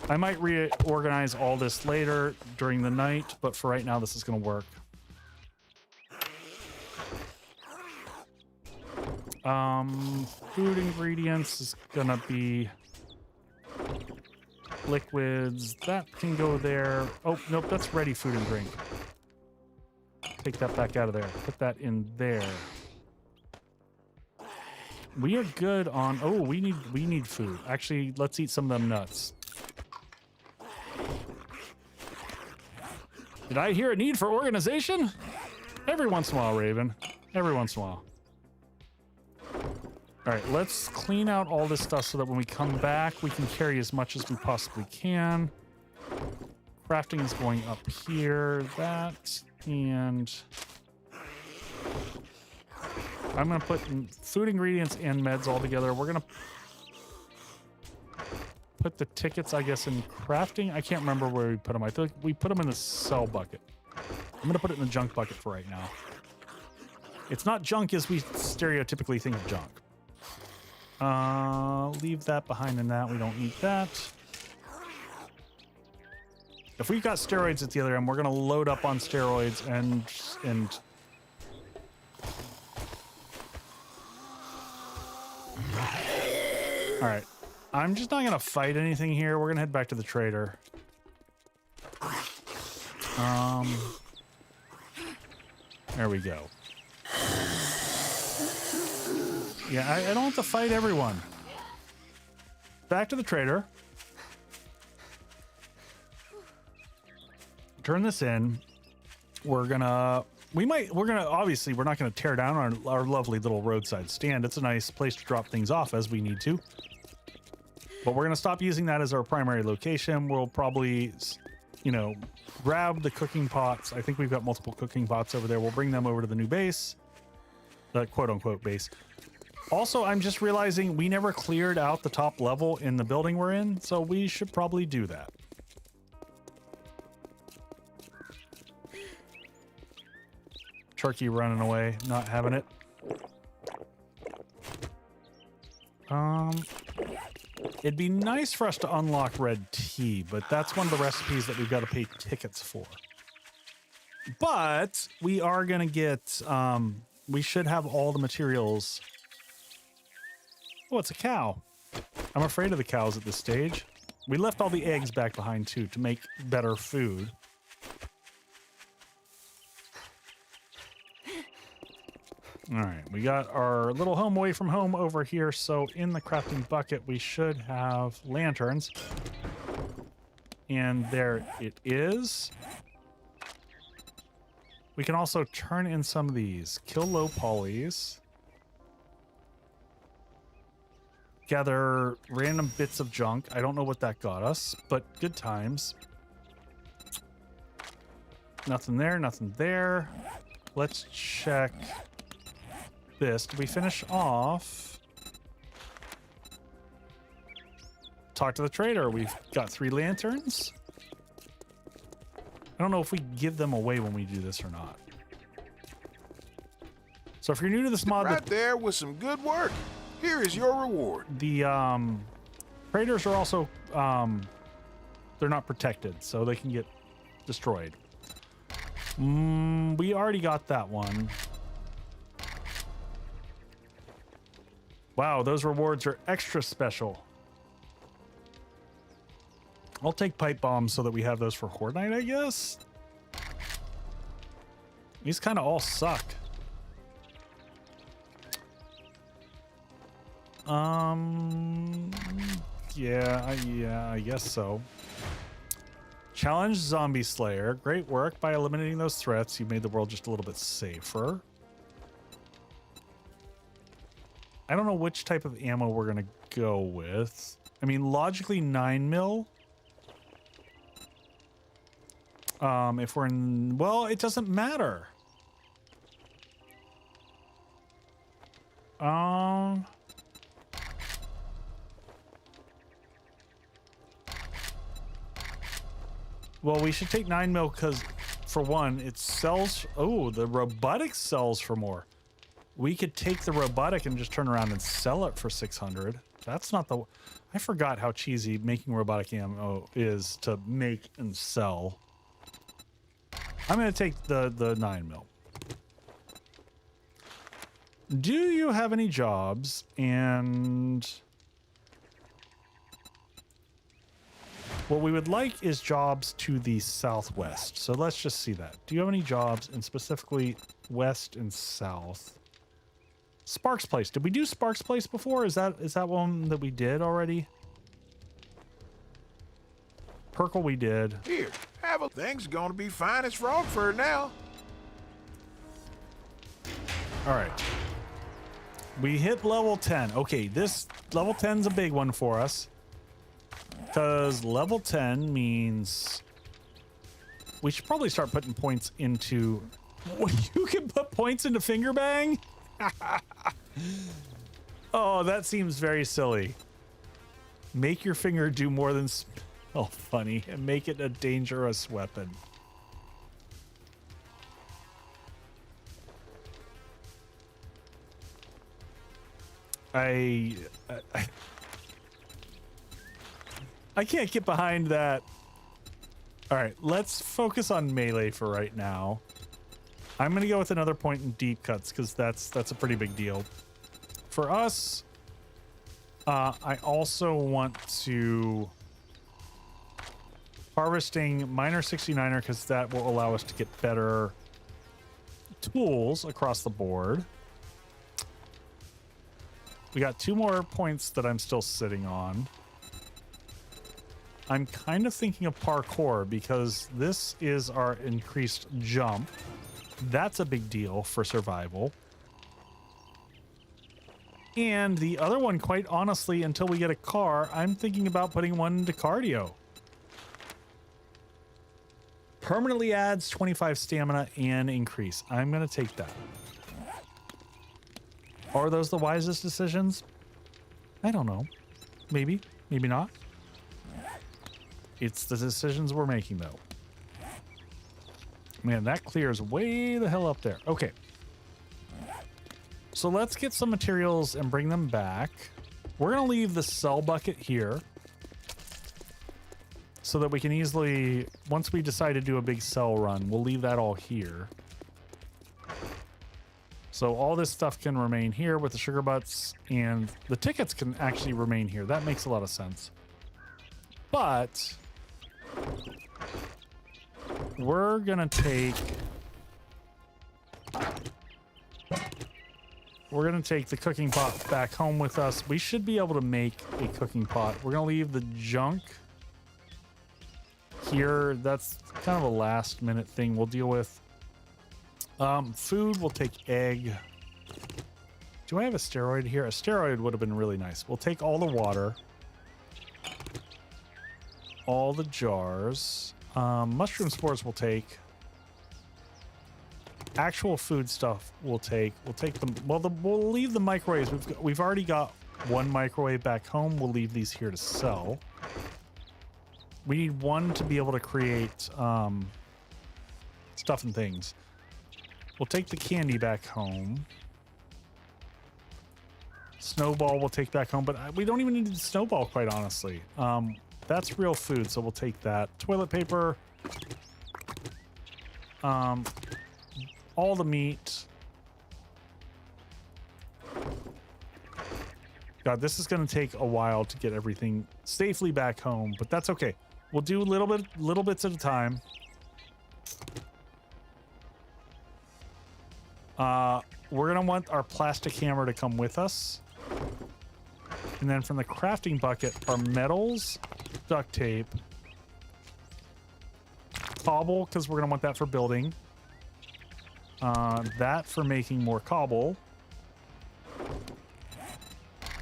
I might reorganize all this later during the night, but for right now, this is going to work. Food ingredients is going to be liquids. That can go there. Oh, nope, that's ready food and drink. Take that back out of there. Put that in there. We are good on... Oh, we need food. Actually, let's eat some of them nuts. Did I hear a need for organization? Every once in a while, Raven. Every once in a while. All right, let's clean out all this stuff so that when we come back, we can carry as much as we possibly can. Crafting is going up here. That, and I'm going to put food ingredients and meds all together. We're going to put the tickets, I guess, in crafting. I can't remember where we put them. I think we put them in the sell bucket. I'm going to put it in the junk bucket for right now. It's not junk as we stereotypically think of junk. Leave that behind in that. We don't need that. If we've got steroids at the other end, we're going to load up on steroids and all right. I'm just not going to fight anything here. We're going to head back to the trader. There we go. Yeah, I don't have to fight everyone. Back to the trader. Turn this in. We're gonna obviously we're not gonna tear down our lovely little roadside stand. It's a nice place to drop things off as we need to. But we're gonna stop using that as our primary location. We'll probably, you know, grab the cooking pots. I think we've got multiple cooking pots over there. We'll bring them over to the new base, the quote unquote base. Also, I'm just realizing we never cleared out the top level in the building we're in, so we should probably do that. Turkey running away, not having it. It'd be nice for us to unlock red tea, but that's one of the recipes that we've got to pay tickets for. But we are going to get, we should have all the materials. Oh, it's a cow. I'm afraid of the cows at this stage. We left all the eggs back behind too to make better food. All right, we got our little home away from home over here. So in the crafting bucket, we should have lanterns. And there it is. We can also turn in some of these. Kill low polys. Gather random bits of junk. I don't know what that got us, but good times. Nothing there, nothing there. Let's check this. Did we finish off? Talk to the trader. We've got 3 lanterns. I don't know if we give them away when we do this or not. So if you're new to this mod, Right there was some good work. Here is your reward. The traders are also they're not protected, so they can get destroyed. We already got that one. Wow, those rewards are extra special. I'll take pipe bombs so that we have those for Horde Night, I guess. These kind of all suck. Yeah, I guess so. Challenge Zombie Slayer. Great work. By eliminating those threats, you made the world just a little bit safer. I don't know which type of ammo we're going to go with. I mean, logically 9mm. If we're in... Well, it doesn't matter. Well, we should take 9mm because, for one, it sells... Oh, the robotic sells for more. We could take the robotic and just turn around and sell it for 600. That's not the... I forgot how cheesy making robotic ammo is to make and sell. I'm going to take the 9mm. Do you have any jobs? And... what we would like is jobs to the southwest. So let's just see that. Do you have any jobs in specifically west and south? Sparks Place. Did we do Sparks Place before? Is that one that we did already? Perkle we did. Here, have a... Things gonna be fine as frog fur now. All right. We hit level 10. Okay, this level 10 is a big one for us. Because level 10 means We should probably start putting points into... You can put points into finger bang? Oh, that seems very silly. Make your finger do more than... Oh, funny. And make it a dangerous weapon. I can't get behind that. All right, let's focus on melee for right now. I'm going to go with another point in deep cuts because that's a pretty big deal. For us, I also want to harvesting minor 69er because that will allow us to get better tools across the board. We got 2 more points that I'm still sitting on. I'm kind of thinking of parkour because this is our increased jump. That's a big deal for survival. And the other one, quite honestly, until we get a car, I'm thinking about putting one into cardio. Permanently adds 25 stamina and increase. I'm going to take that. Are those the wisest decisions? I don't know. Maybe, maybe not. It's the decisions we're making, though. Man, that clears way the hell up there. Okay. So let's get some materials and bring them back. We're going to leave the cell bucket here so that we can easily, once we decide to do a big cell run, we'll leave that all here. So all this stuff can remain here with the sugar butts, and the tickets can actually remain here. That makes a lot of sense. But we're gonna take the cooking pot back home with us. We should be able to make a cooking pot. We're gonna leave the junk here. That's kind of a last minute thing we'll deal with. Food, we'll take egg. Do I have a steroid here? A steroid would have been really nice. We'll take all the water, all the jars. Mushroom spores we'll take. Actual food stuff we'll take. We'll take them. Well, we'll leave the microwaves. We've already got 1 microwave back home. We'll leave these here to sell. We need 1 to be able to create stuff and things. We'll take the candy back home. Snowball we'll take back home, but we don't even need the snowball, quite honestly. That's real food, so we'll take that. Toilet paper. All the meat. God, this is going to take a while to get everything safely back home, but that's okay. We'll do little bits at a time. We're going to want our plastic hammer to come with us. And then from the crafting bucket, our metals, duct tape, cobble, because we're going to want that for building. That for making more cobble.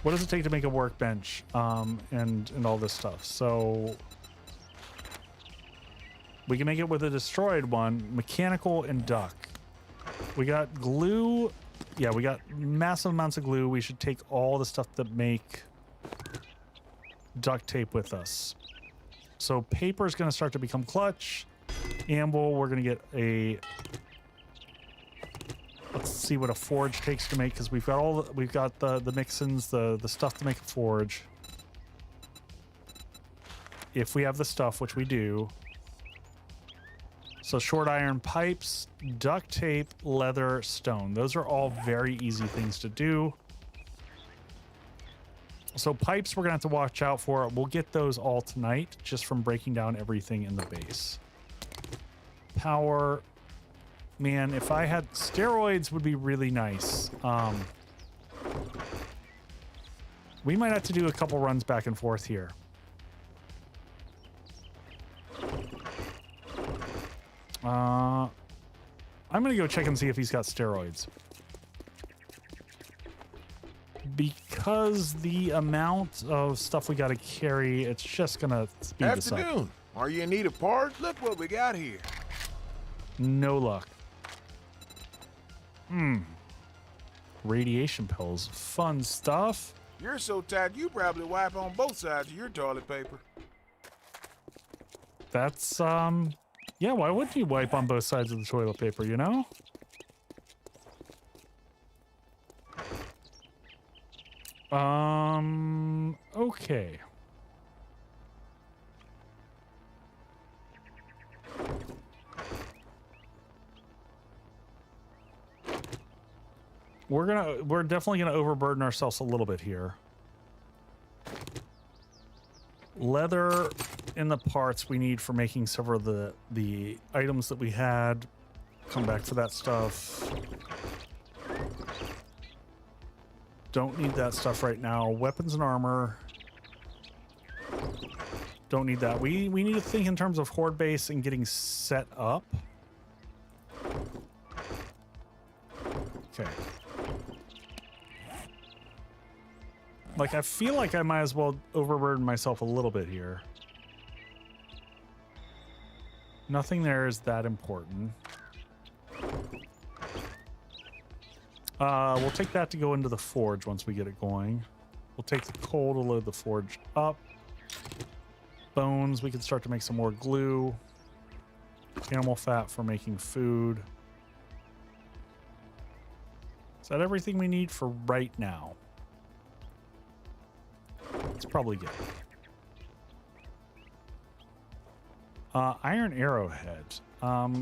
What does it take to make a workbench? And all this stuff. So we can make it with a destroyed one, mechanical and duck. We got glue. Yeah, we got massive amounts of glue. We should take all the stuff that make duct tape with us. So paper is going to start to become clutch. Amble, we're going to get a... Let's see what a forge takes to make, because we've got the mix-ins, the stuff to make a forge. If we have the stuff, which we do. So short iron pipes, duct tape, leather, stone. Those are all very easy things to do. So pipes we're gonna have to watch out for. We'll get those all tonight just from breaking down everything in the base. Power. Man, if I had steroids would be really nice. We might have to do a couple runs back and forth here. I'm gonna go check and see if he's got steroids. Because the amount of stuff we gotta carry, it's just gonna speed us up. Afternoon. Are you in need of parts? Look what we got here. No luck. Radiation pills. Fun stuff. You're so tired you probably wipe on both sides of your toilet paper. That's, yeah, why wouldn't you wipe on both sides of the toilet paper, you know? Okay. We're definitely gonna overburden ourselves a little bit here. Leather in the parts we need for making several of the items that we had. Come back for that stuff. Don't need that stuff right now. Weapons and armor. Don't need that. We need to think in terms of horde base and getting set up. Okay. Like, I feel like I might as well overburden myself a little bit here. Nothing there is that important. We'll take that to go into the forge once we get it going. We'll take the coal to load the forge up. Bones, we can start to make some more glue. Animal fat for making food. Is that everything we need for right now? It's probably good. Iron arrowhead.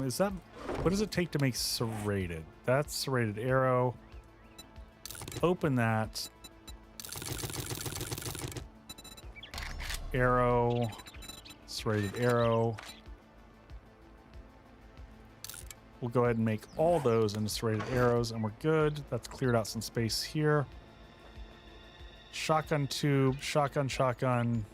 Is that... What does it take to make serrated? That's serrated arrow. Open that. Arrow. Serrated arrow. We'll go ahead and make all those into serrated arrows and we're good. That's cleared out some space here. Shotgun tube. Shotgun, shotgun.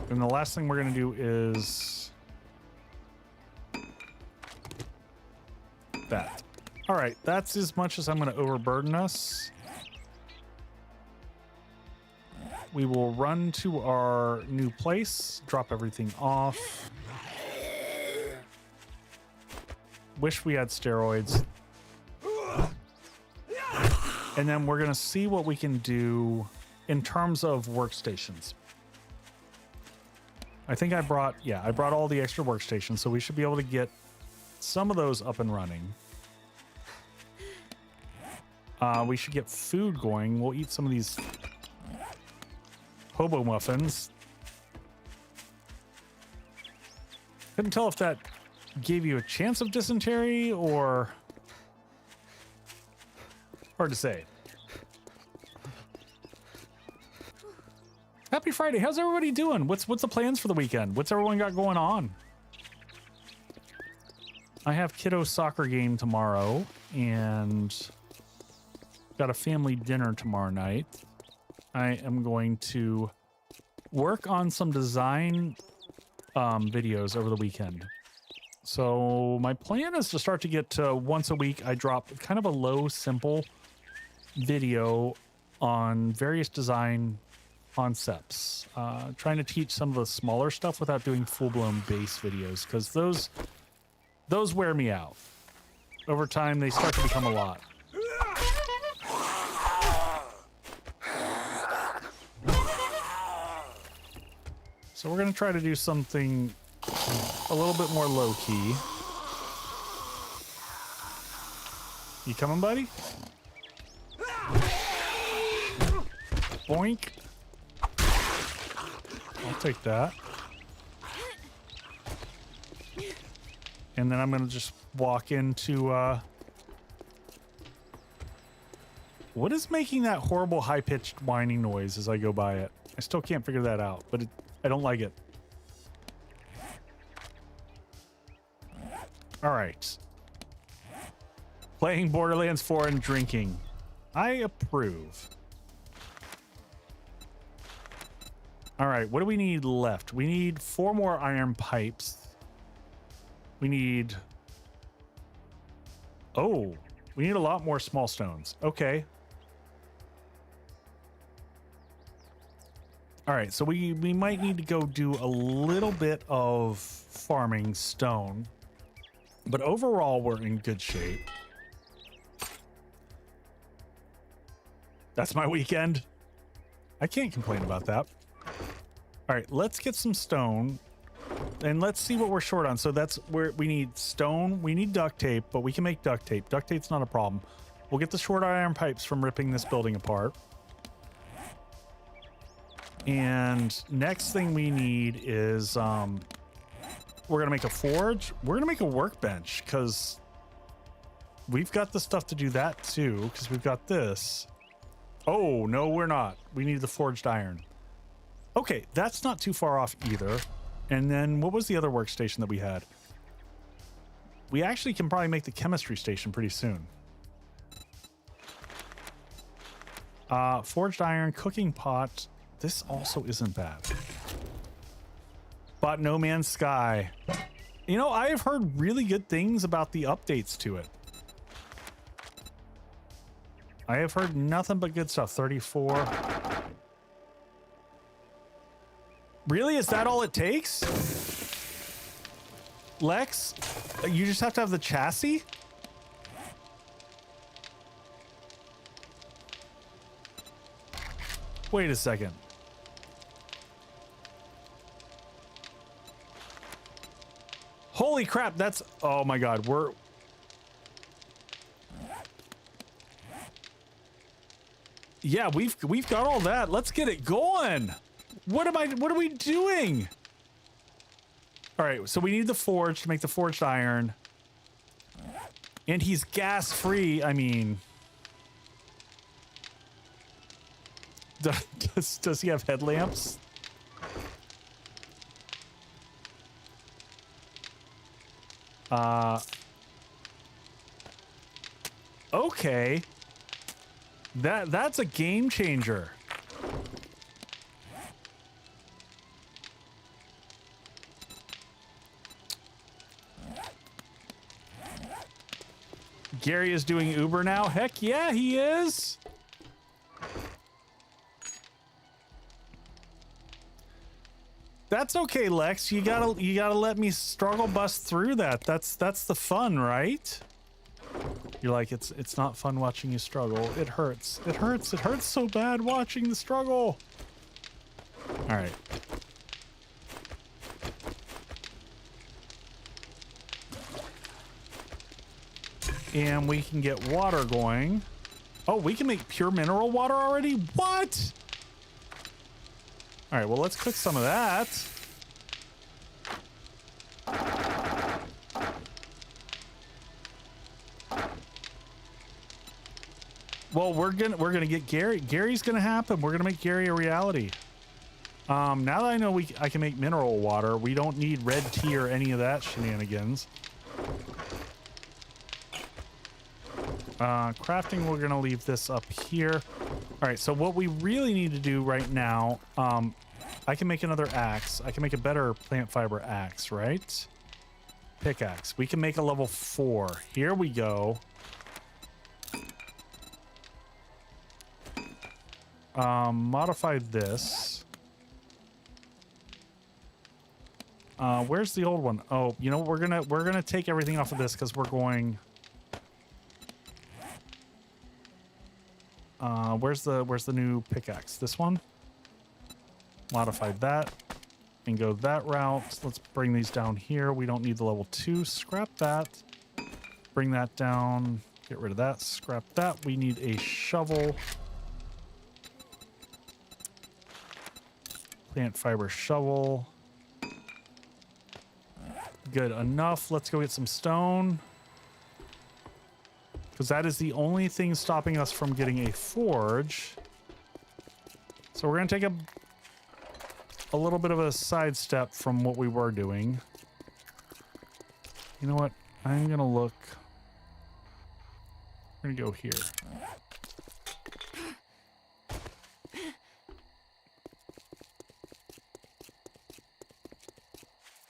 And the last thing we're going to do is that. All right, that's as much as I'm going to overburden us. We will run to our new place, drop everything off. Wish we had steroids. And then we're going to see what we can do in terms of workstations. I think I brought all the extra workstations, so we should be able to get some of those up and running. We should get food going. We'll eat some of these hobo muffins. Couldn't tell if that gave you a chance of dysentery or... Hard to say. Happy Friday. How's everybody doing? What's the plans for the weekend? What's everyone got going on? I have kiddo soccer game tomorrow and got a family dinner tomorrow night. I am going to work on some design videos over the weekend. So my plan is to start to get to once a week. I drop kind of a low, simple video on various design concepts, trying to teach some of the smaller stuff without doing full-blown base videos, because those wear me out. Over time, they start to become a lot. So we're going to try to do something a little bit more low-key. You coming, buddy? Boink. I'll take that. And then I'm going to just walk into... What is making that horrible high-pitched whining noise as I go by it? I still can't figure that out, but I don't like it. All right. Playing Borderlands 4 and drinking. I approve. All right, what do we need left? We need 4 more iron pipes. We need... Oh, we need a lot more small stones. Okay. All right, so we might need to go do a little bit of farming stone, but overall we're in good shape. That's my weekend. I can't complain about that. All right, let's get some stone and let's see what we're short on. So that's where we need stone. We need duct tape, but we can make duct tape. Duct tape's not a problem. We'll get the short iron pipes from ripping this building apart. And next thing we need is we're gonna make a forge. We're gonna make a workbench because we've got the stuff to do that too, because we've got this. Oh no, we're not. We need the forged iron. Okay, that's not too far off either. And then what was the other workstation that we had? We actually can probably make the chemistry station pretty soon. Forged iron, cooking pot. This also isn't bad. But No Man's Sky. You know, I have heard really good things about the updates to it. I have heard nothing but good stuff. 34. Really? Is that all it takes? Lex, you just have to have the chassis? Wait a second. Holy crap, that's... Oh my god, we're... Yeah, we've got all that. Let's get it going. What are we doing? All right, so we need the forge to make the forged iron. And he's gas free. I mean, does he have headlamps? Okay. That's a game changer. Gary is doing Uber now. Heck yeah, he is. That's okay, Lex. You gotta let me struggle bust through that. That's the fun, right? You're like, it's not fun watching you struggle. It hurts. It hurts. It hurts so bad watching the struggle. All right. And we can get water going. Oh, we can make pure mineral water already? What? All right, well, let's cook some of that. Well, we're gonna get Gary. Gary's gonna happen. We're gonna make Gary a reality. Now that I know I can make mineral water, we don't need red tea or any of that shenanigans. Crafting, we're gonna leave this up here. All right, so what we really need to do right now, I can make another axe. I can make a better plant fiber axe, right? Pickaxe. We can make a level 4. Here we go. Modify this. Where's the old one? Oh, you know, we're gonna take everything off of this because we're going. Where's the new pickaxe? This one? Modify that and go that route. Let's bring these down here. We don't need the level 2. Scrap that. Bring that down. Get rid of that. Scrap that. We need a shovel. Plant fiber shovel. Good enough. Let's go get some stone. Because that is the only thing stopping us from getting a forge. So we're going to take a little bit of a sidestep from what we were doing. You know what? I'm going to look. We're going to go here.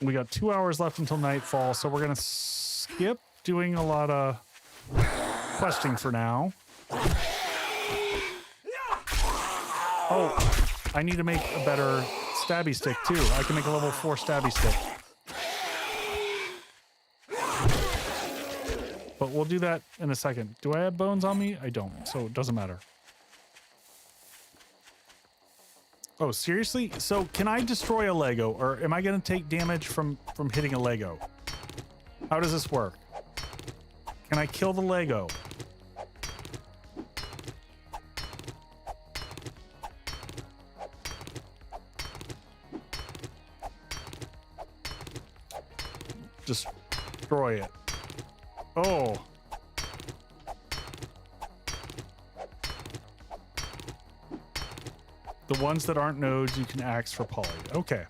We got 2 hours left until nightfall, so we're going to skip doing a lot of questing for now. Oh, I need to make a better stabby stick too. I can make a level 4 stabby stick. But we'll do that in a second. Do I have bones on me? I don't, so it doesn't matter. Oh, seriously? So can I destroy a Lego, or am I going to take damage from hitting a Lego? How does this work? Can I kill the Lego? Destroy it. Oh. The ones that aren't nodes, you can axe for poly. Okay.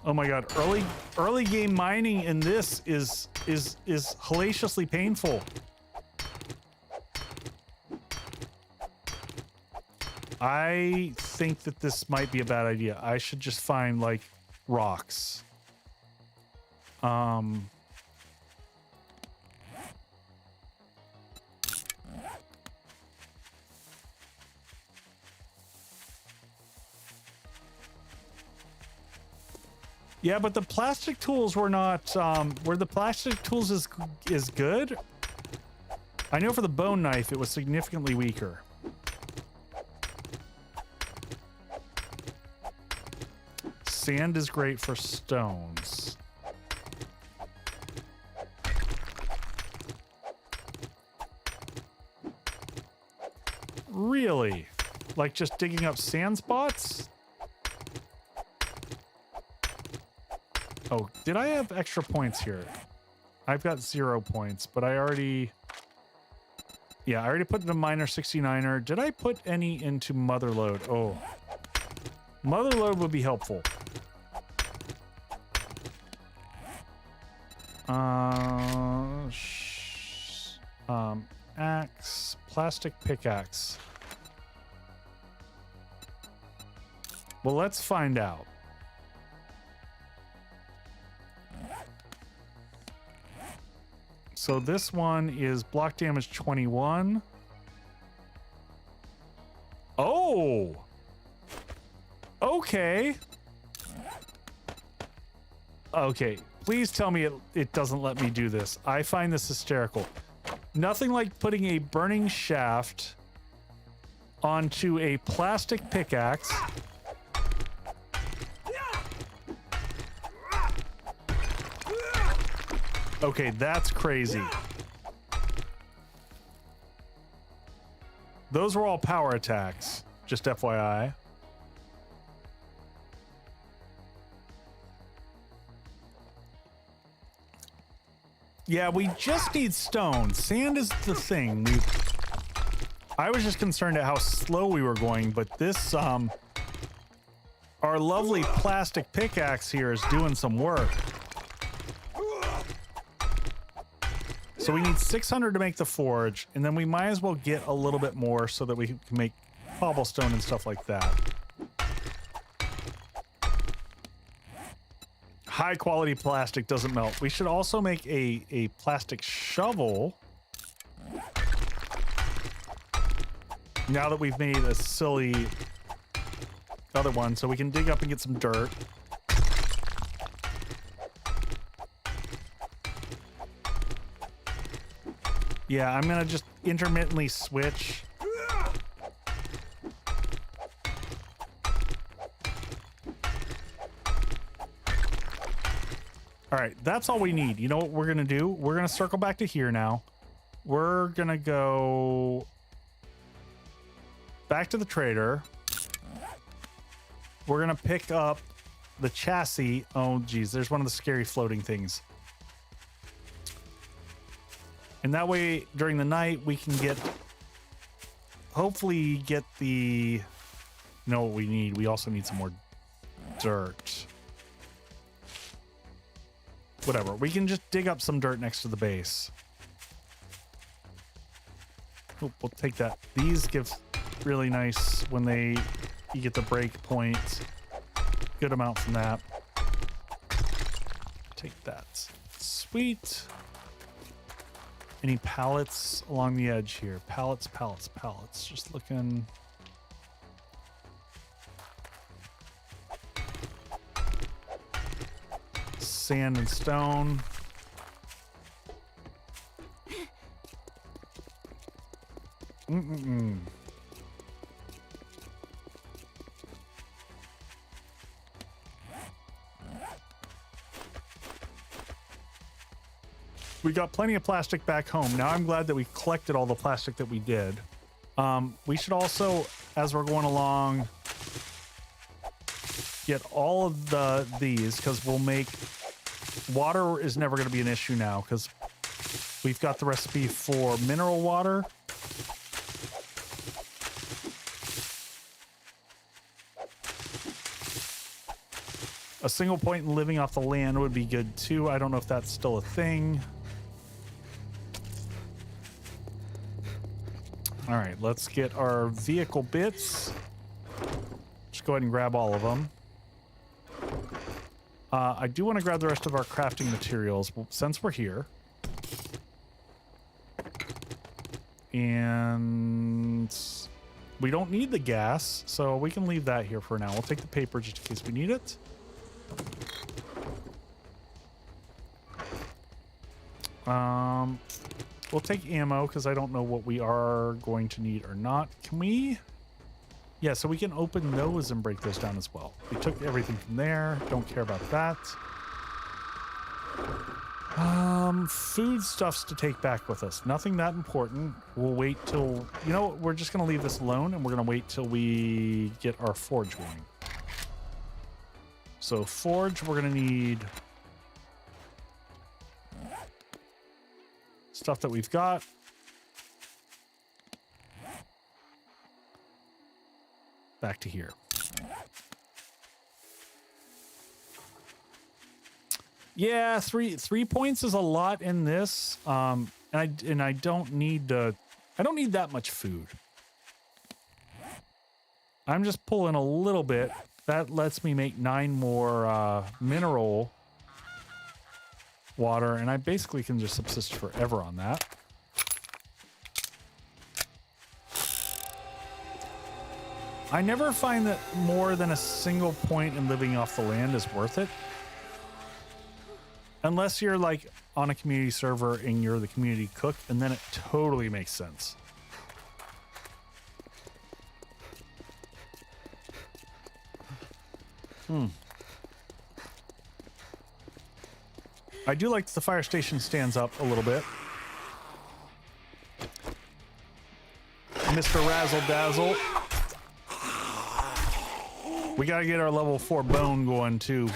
Oh my god, early game mining in this is hellaciously painful. I think that this might be a bad idea. I should just find like rocks. Yeah, but the plastic tools were not, were the plastic tools is good? I know for the bone knife, it was significantly weaker. Sand is great for stones. Really? Like just digging up sand spots? Oh, did I have extra points here? I've got 0 points, but I already... Yeah, I already put in a minor 69er. Did I put any into motherload? Oh. Motherload would be helpful. Axe, plastic pickaxe. Well, let's find out. So this one is block damage 21. Oh! Okay. Okay, please tell me it doesn't let me do this. I find this hysterical. Nothing like putting a burning shaft onto a plastic pickaxe. Okay, that's crazy. Those were all power attacks, just FYI. Yeah, we just need stone. Sand is the thing. I was just concerned at how slow we were going, but this, our lovely plastic pickaxe here is doing some work. So we need 600 to make the forge, and then we might as well get a little bit more so that we can make cobblestone and stuff like that. High quality plastic doesn't melt. We should also make a plastic shovel. Now that we've made a silly other one, so we can dig up and get some dirt. Yeah, I'm gonna just intermittently switch. All right, that's all we need. You know what we're gonna do? We're gonna circle back to here now. We're gonna go back to the trader. We're gonna pick up the chassis. Oh, geez, there's one of the scary floating things. And that way, during the night, we can get, hopefully get the, you know what we need? We also need some more dirt. Whatever, we can just dig up some dirt next to the base. Oh, we'll take that. These give really nice when you get the break point. Good amount from that. Take that. Sweet. Any pallets along the edge here? Pallets, pallets, pallets. Just looking. Sand and stone. Mm-mm-mm. We got plenty of plastic back home. Now I'm glad that we collected all the plastic that we did. We should also, as we're going along, get all of these, because we'll make... Water is never going to be an issue now, because we've got the recipe for mineral water. A single point in living off the land would be good too. I don't know if that's still a thing. All right, let's get our vehicle bits. Just go ahead and grab all of them. I do want to grab the rest of our crafting materials since we're here. And we don't need the gas, so we can leave that here for now. We'll take the paper just in case we need it. We'll take ammo because I don't know what we are going to need or not. Can we? Yeah, so we can open those and break those down as well. We took everything from there. Don't care about that. Food stuffs to take back with us. Nothing that important. We'll wait till, you know, we're just going to leave this alone and we're going to wait till we get our forge going. So forge, we're going to need stuff that we've got. Back to here. Yeah, three points is a lot in this. And I don't need that much food. I'm just pulling a little bit. That lets me make 9 more mineral water, and I basically can just subsist forever on that. I never find that more than a single point in living off the land is worth it. Unless you're like on a community server and you're the community cook, and then it totally makes sense. I do like that the fire station stands up a little bit. Mr. Razzle Dazzle. We gotta get our level 4 bone going too.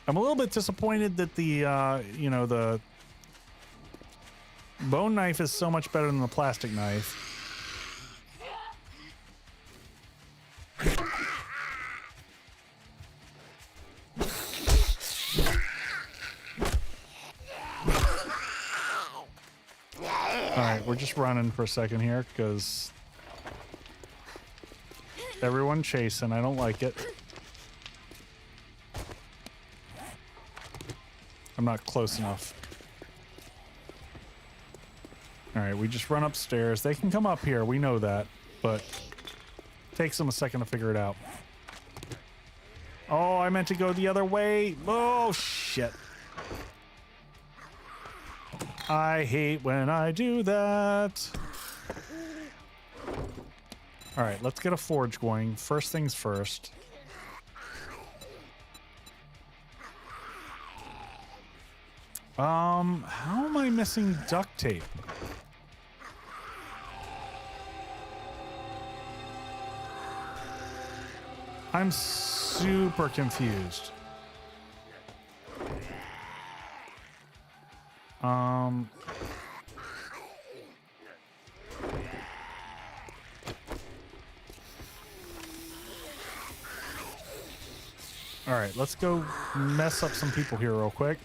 I'm a little bit disappointed that the, you know, the bone knife is so much better than the plastic knife. Alright, we're just running for a second here because everyone chasing. I don't like it. I'm not close enough. Alright, we just run upstairs. They can come up here, we know that, but it takes them a second to figure it out. Oh, I meant to go the other way. Oh, shit. I hate when I do that. Alright, let's get a forge going. First things first. How am I missing duct tape? I'm super confused. All right, let's go mess up some people here real quick.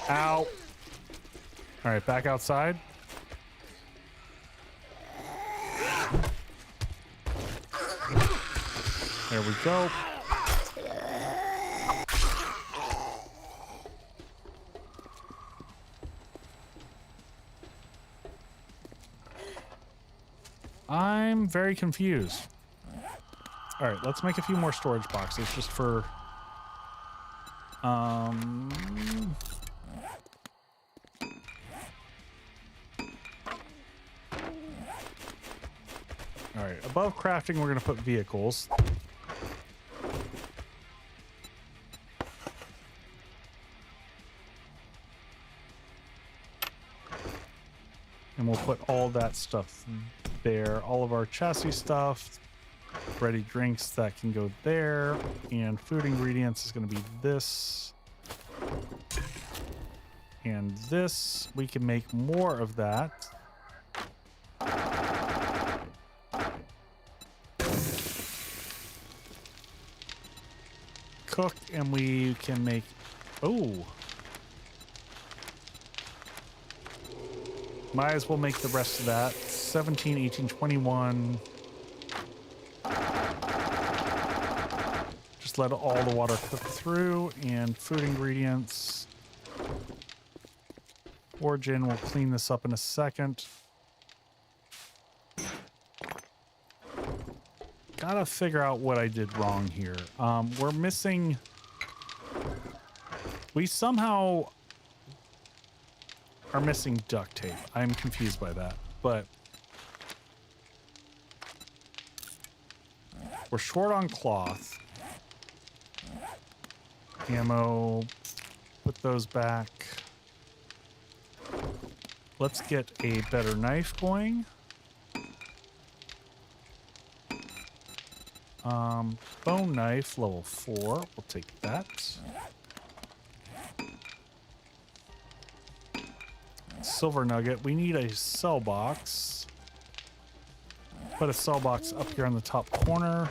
Ow. All right, back outside. There we go. I'm very confused. All right, let's make a few more storage boxes just for all right, above crafting we're going to put vehicles. And we'll put all that stuff there. All of our chassis stuff, ready drinks, that can go there. And food ingredients is going to be this. And this. We can make more of that. Cook, and we can make... Oh! Might as well make the rest of that. 17, 18, 21. Just let all the water cook through. And food ingredients. Origin, we'll clean this up in a second. Gotta figure out what I did wrong here. We're missing... We somehow... are missing duct tape. I'm confused by that, but we're short on cloth. Ammo, put those back. Let's get a better knife going. Bone knife, level 4. We'll take that. Silver nugget. We need a cell box. Put a cell box up here on the top corner.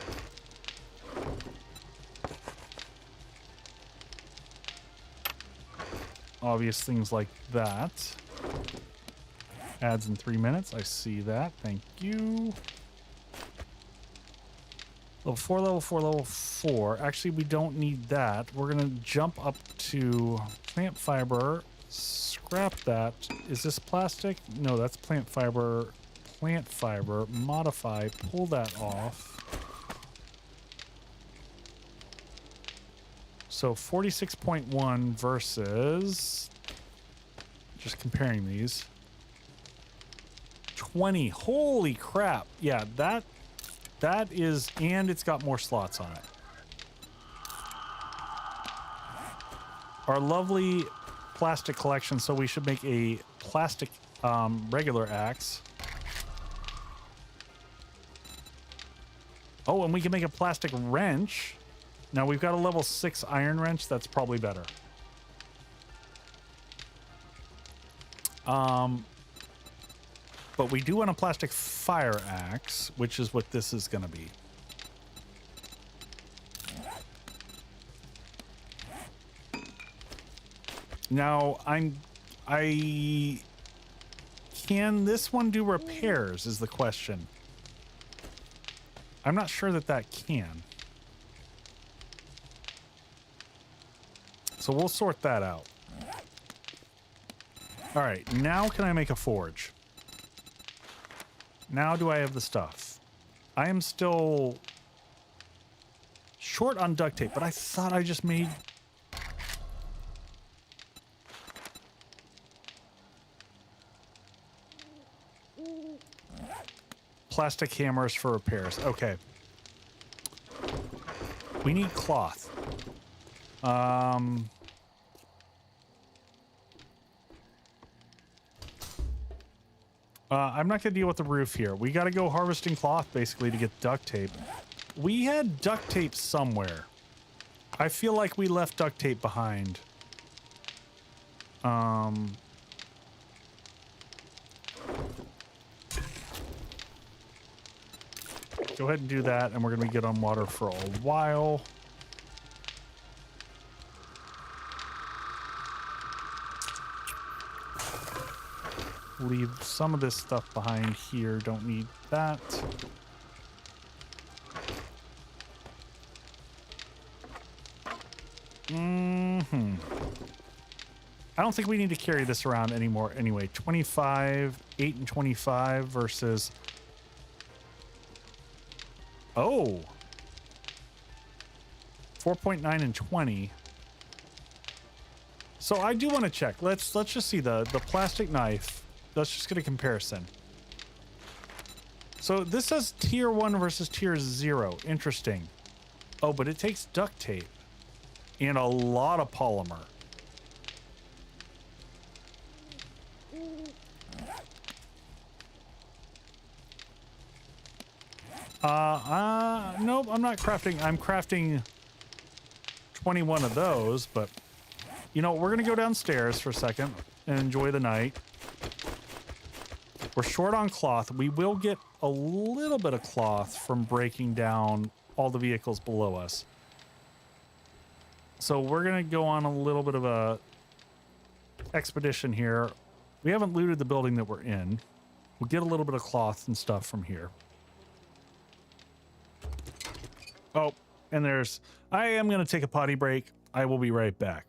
Obvious things like that. Adds in 3 minutes. I see that. Thank you. Level 4, level 4, level 4. Actually, we don't need that. We're going to jump up to plant fiber. Scrap that. Is this plastic? No, that's plant fiber. Plant fiber. Modify. Pull that off. So 46.1 versus... Just comparing these. 20. Holy crap. Yeah, that is... And it's got more slots on it. Our lovely... plastic collection, so we should make a plastic regular axe. Oh, and we can make a plastic wrench. Now we've got a level 6 iron wrench. That's probably better. But we do want a plastic fire axe, which is what this is going to be. Now, can this one do repairs is the question. I'm not sure that can. So we'll sort that out. All right, now can I make a forge? Now do I have the stuff? I am still short on duct tape, but I thought I just made... Plastic hammers for repairs. Okay. We need cloth. I'm not going to deal with the roof here. We got to go harvesting cloth basically to get duct tape. We had duct tape somewhere. I feel like we left duct tape behind. Go ahead and do that, and we're going to be good on water for a while. Leave some of this stuff behind here. Don't need that. Mm-hmm. I don't think we need to carry this around anymore anyway. 25, 8 and 25 versus... Oh. 4.9 and 20. So I do want to check. Let's just see the plastic knife. Let's just get a comparison. So this says tier 1 versus tier 0. Interesting. Oh, but it takes duct tape and a lot of polymer. Nope, I'm not crafting. I'm crafting 21 of those, but you know, we're gonna go downstairs for a second and enjoy the night. We're short on cloth. We will get a little bit of cloth from breaking down all the vehicles below us. So we're gonna go on a little bit of a expedition here. We haven't looted the building that we're in. We'll get a little bit of cloth and stuff from here. Oh, and I am going to take a potty break. I will be right back.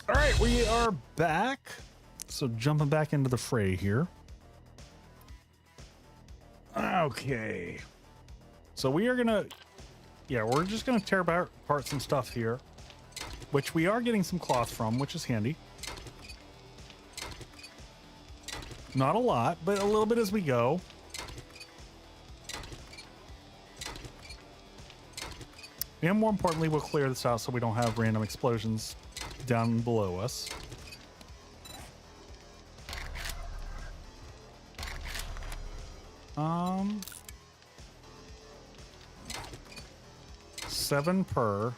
All right, we are back. So jumping back into the fray here. Okay. So we are gonna, we're just gonna tear apart some stuff here, which we are getting some cloth from, which is handy. Not a lot, but a little bit as we go. And more importantly, we'll clear this out so we don't have random explosions down below us. 7 per.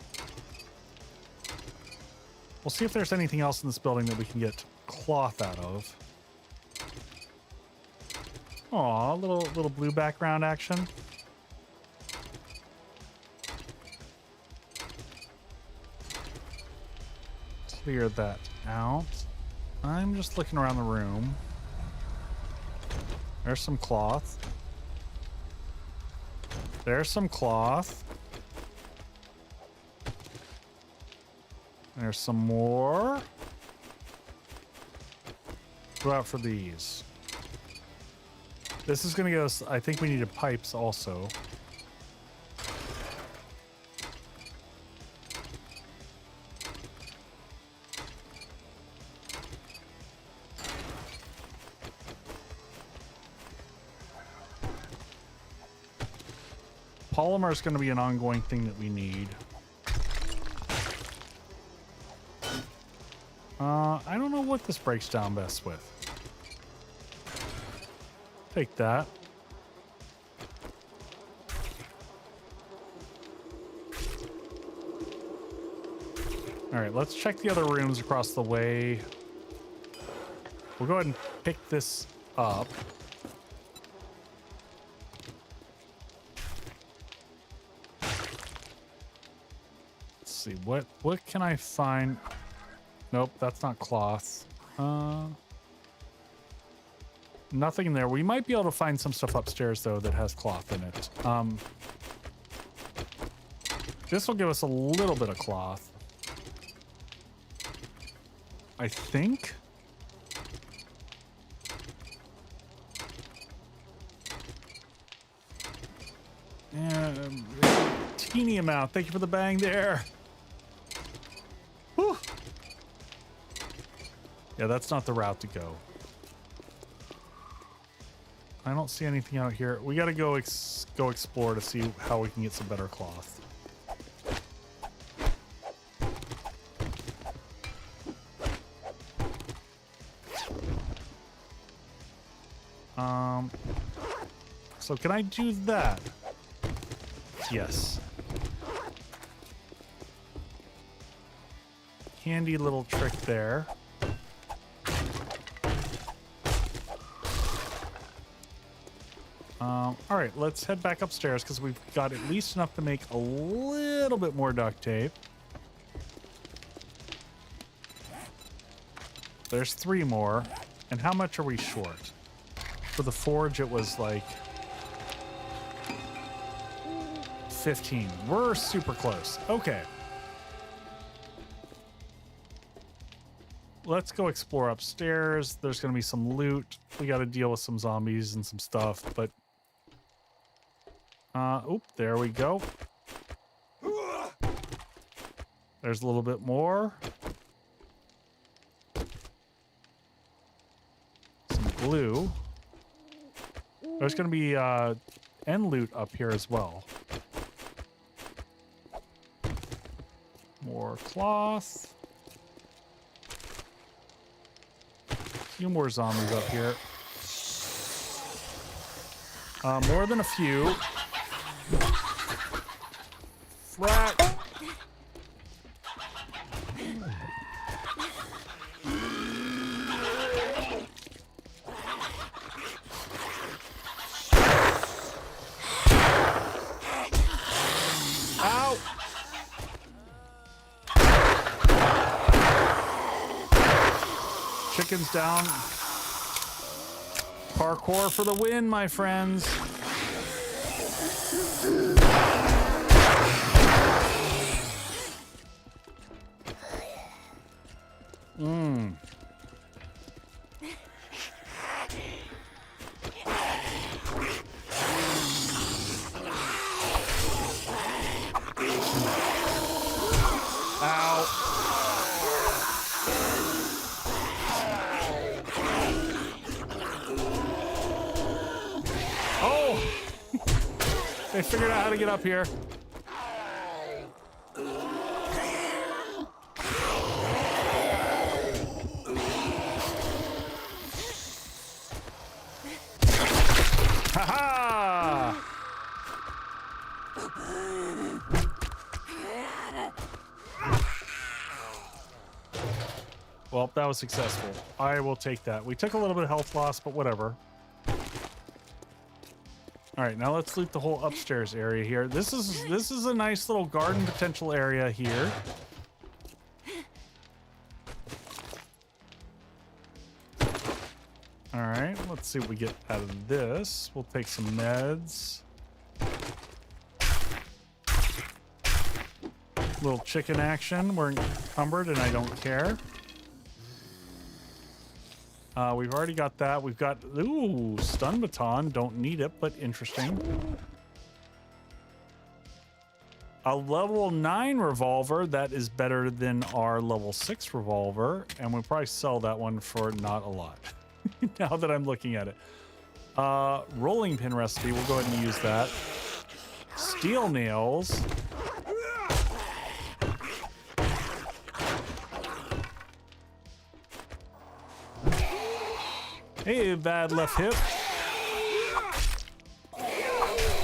We'll see if there's anything else in this building that we can get cloth out of. Aw, little blue background action. Clear that out. I'm just looking around the room. There's some cloth. There's some cloth. There's some more. Go out for these. This is going to get us... I think we needed pipes also. Polymer is going to be an ongoing thing that we need. I don't know what this breaks down best with. Take that. All right, let's check the other rooms across the way. We'll go ahead and pick this up. Let's see, what can I find? Nope, that's not cloth. Nothing in there. We might be able to find some stuff upstairs though that has cloth in it. This will give us a little bit of cloth, I think. Yeah, teeny amount. Thank you for the bang there. Whew. Yeah, that's not the route to go. I don't see anything out here. We got to go explore to see how we can get some better cloth. So can I do that? Yes. Handy little trick there. All right, let's head back upstairs because we've got at least enough to make a little bit more duct tape. There's 3 more. And how much are we short? For the forge, it was like 15. We're super close. Okay. Let's go explore upstairs. There's going to be some loot. We got to deal with some zombies and some stuff, but... oop, there we go. There's a little bit more. Some glue. There's going to be end loot up here as well. More cloth. A few more zombies up here. More than a few. Flat. Ow. Chickens down. Parkour for the win, my friends. They figured out how to get up here. Ha-ha! Well, that was successful. I will take that. We took a little bit of health loss, but whatever. All right, now let's loot the whole upstairs area here. This is a nice little garden potential area here. All right, let's see what we get out of this. We'll take some meds. Little chicken action. We're encumbered and I don't care. We've already got that. We've got, ooh, stun baton. Don't need it, but interesting. A level 9 revolver. That is better than our level 6 revolver. And we'll probably sell that one for not a lot. Now that I'm looking at it. Rolling pin recipe. We'll go ahead and use that. Steel nails. Hey, bad left hip.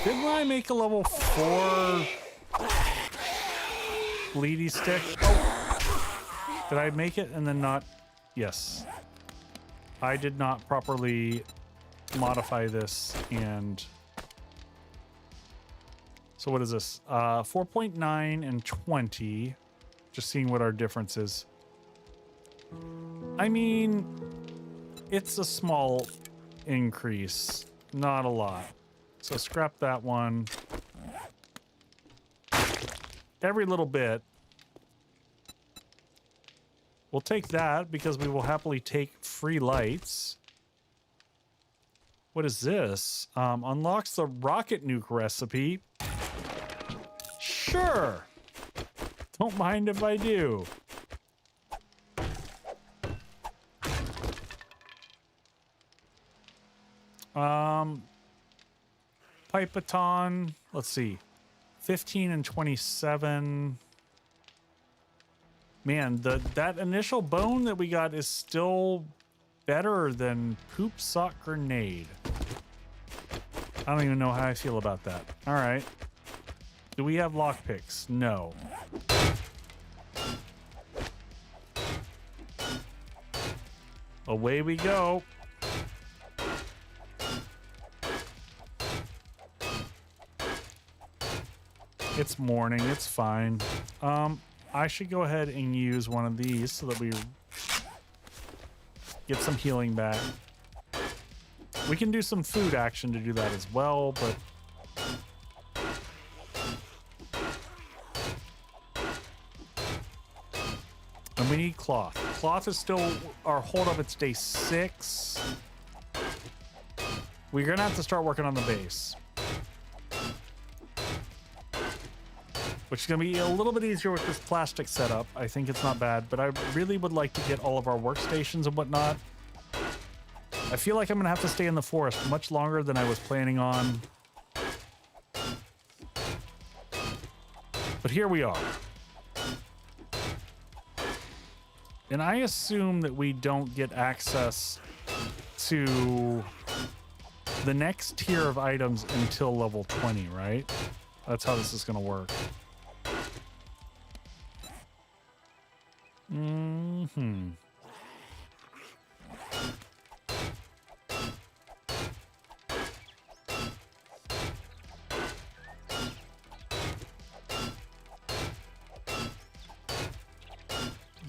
Didn't I make a level 4 bleedy stick? Oh. Did I make it and then not? Yes. I did not properly modify this and... So what is this? 4.9 and 20. Just seeing what our difference is. I mean... It's a small increase, not a lot. So scrap that one. Every little bit. We'll take that because we will happily take free lights. What is this? Unlocks the rocket nuke recipe. Sure. Don't mind if I do. Pipe baton, let's see, 15 and 27. Man, that initial bone that we got is still better than poop sock grenade. I don't even know how I feel about that. All right. Do we have lockpicks? No. Away we go. It's morning, it's fine. I should go ahead and use one of these so that we get some healing back. We can do some food action to do that as well, but... And we need cloth. Cloth is still our hold up. It's day 6. We're gonna have to start working on the base. Which is going to be a little bit easier with this plastic setup. I think it's not bad, but I really would like to get all of our workstations and whatnot. I feel like I'm going to have to stay in the forest much longer than I was planning on. But here we are. And I assume that we don't get access to the next tier of items until level 20, right? That's how this is going to work. Mm-hmm.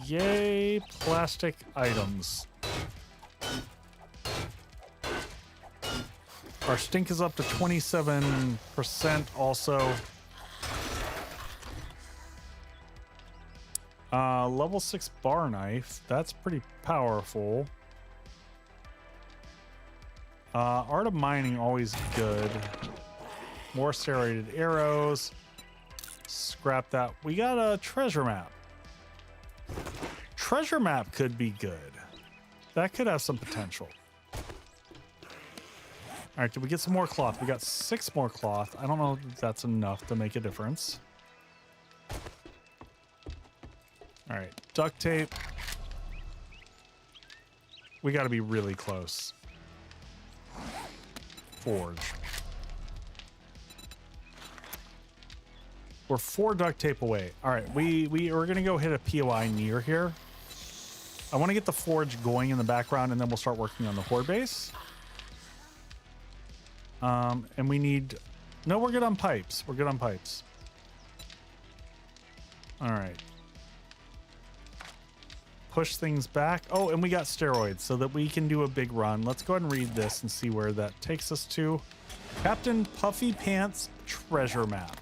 Yay, plastic items. Our stink is up to 27% also. Level 6 bar knife. That's pretty powerful. Art of mining, always good. More serrated arrows. Scrap that. We got a treasure map. Treasure map could be good. That could have some potential. All right, did we get some more cloth? We got 6 more cloth. I don't know if that's enough to make a difference. All right, duct tape. We got to be really close. Forge. We're 4 duct tape away. All right, we're gonna go hit a POI near here. I want to get the forge going in the background, and then we'll start working on the horde base. And we need... No, we're good on pipes. We're good on pipes. All right. Push things back. Oh, and we got steroids so that we can do a big run. Let's go ahead and read this and see where that takes us to. Captain Puffy Pants treasure map.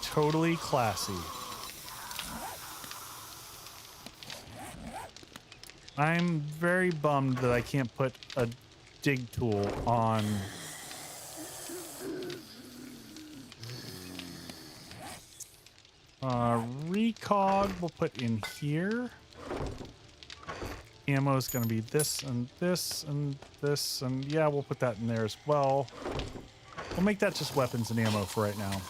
Totally classy. I'm very bummed that I can't put a dig tool on recog. We'll put in here. Ammo is going to be this and this and this, and yeah, we'll put that in there as well. We'll make that just weapons and ammo for right now.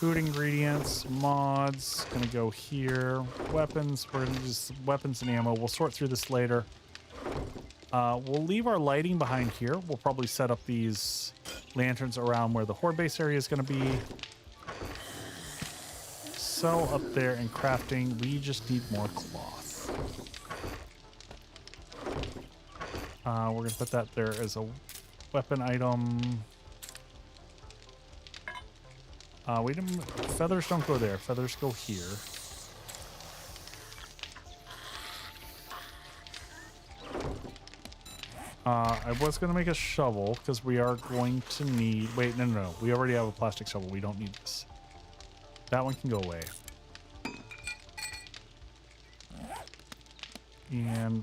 Food ingredients, mods, gonna go here. Weapons, we're gonna just weapons and ammo. We'll sort through this later. We'll leave our lighting behind here. We'll probably set up these lanterns around where the horde base area is gonna be. Sell up there and crafting. We just need more cloth. We're gonna put that there as a weapon item. Wait a minute. Feathers don't go there. Feathers go here. I was going to make a shovel because we are going to need... Wait, no. We already have a plastic shovel. We don't need this. That one can go away. And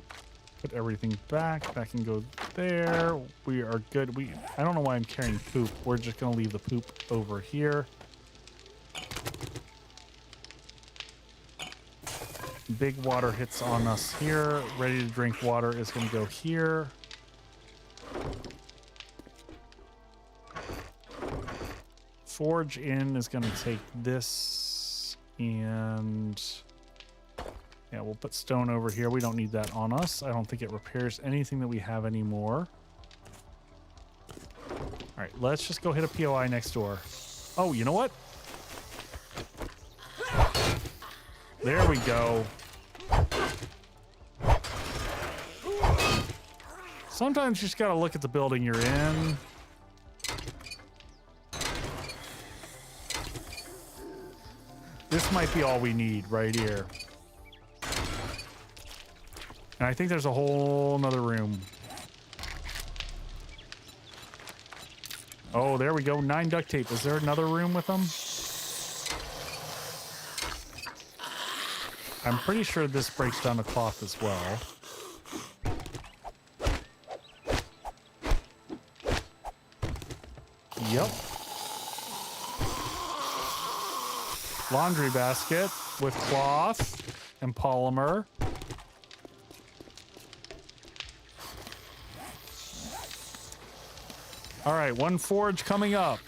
put everything back. That can go there. We are good. I don't know why I'm carrying poop. We're just going to leave the poop over here. Big water hits on us here. Ready to drink water is going to go here. Forge in is going to take this, and yeah, we'll put stone over here. We don't need that on us. I don't think it repairs anything that we have anymore. All right, let's just go hit a POI next door. Oh, you know what? There we go. Sometimes you just gotta look at the building you're in. This might be all we need right here. And I think there's a whole nother room. Oh, there we go. 9 duct tape. Is there another room with them? I'm pretty sure this breaks down the cloth as well. Yep. Laundry basket with cloth and polymer. All right, one forge coming up.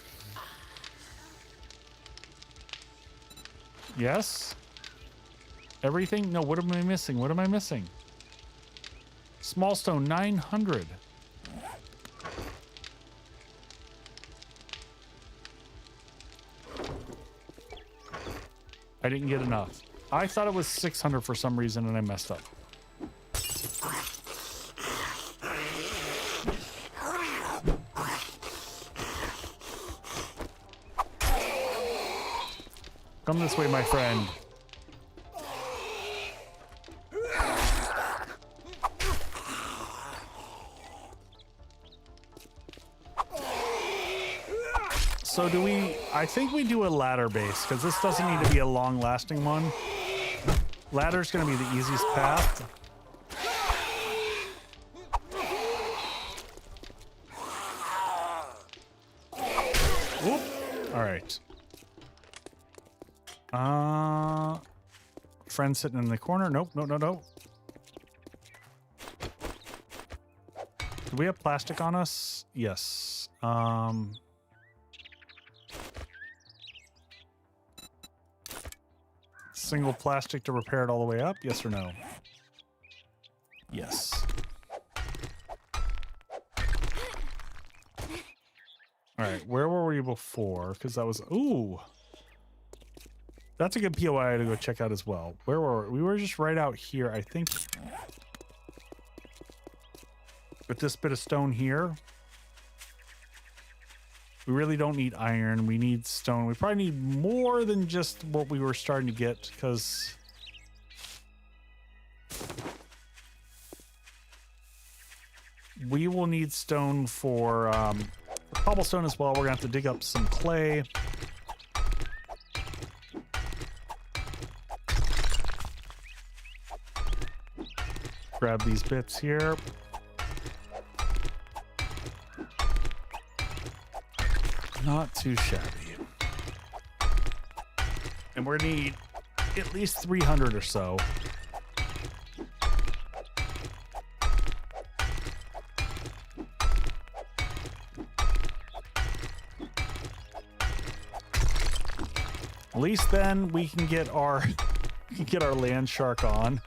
Yes? Everything? No, what am I missing? What am I missing? Small stone, 900. I didn't get enough. I thought it was 600 for some reason and I messed up. Come this way, my friend. So do we... I think we do a ladder base, because this doesn't need to be a long-lasting one. Ladder's going to be the easiest path. Oop. All right. Friend sitting in the corner. Nope, no. Do we have plastic on us? Yes. Single plastic to repair it all the way up? Yes or no? Yes. All right, where were we before? Because that was... Ooh! That's a good POI to go check out as well. Where were we? We were just right out here, I think. With this bit of stone here. We really don't need iron. We need stone. We probably need more than just what we were starting to get, because we will need stone for cobblestone as well. We're gonna have to dig up some clay. Grab these bits here. Not too shabby. And we're gonna need at least 300 or so. At least then we can get our land shark on.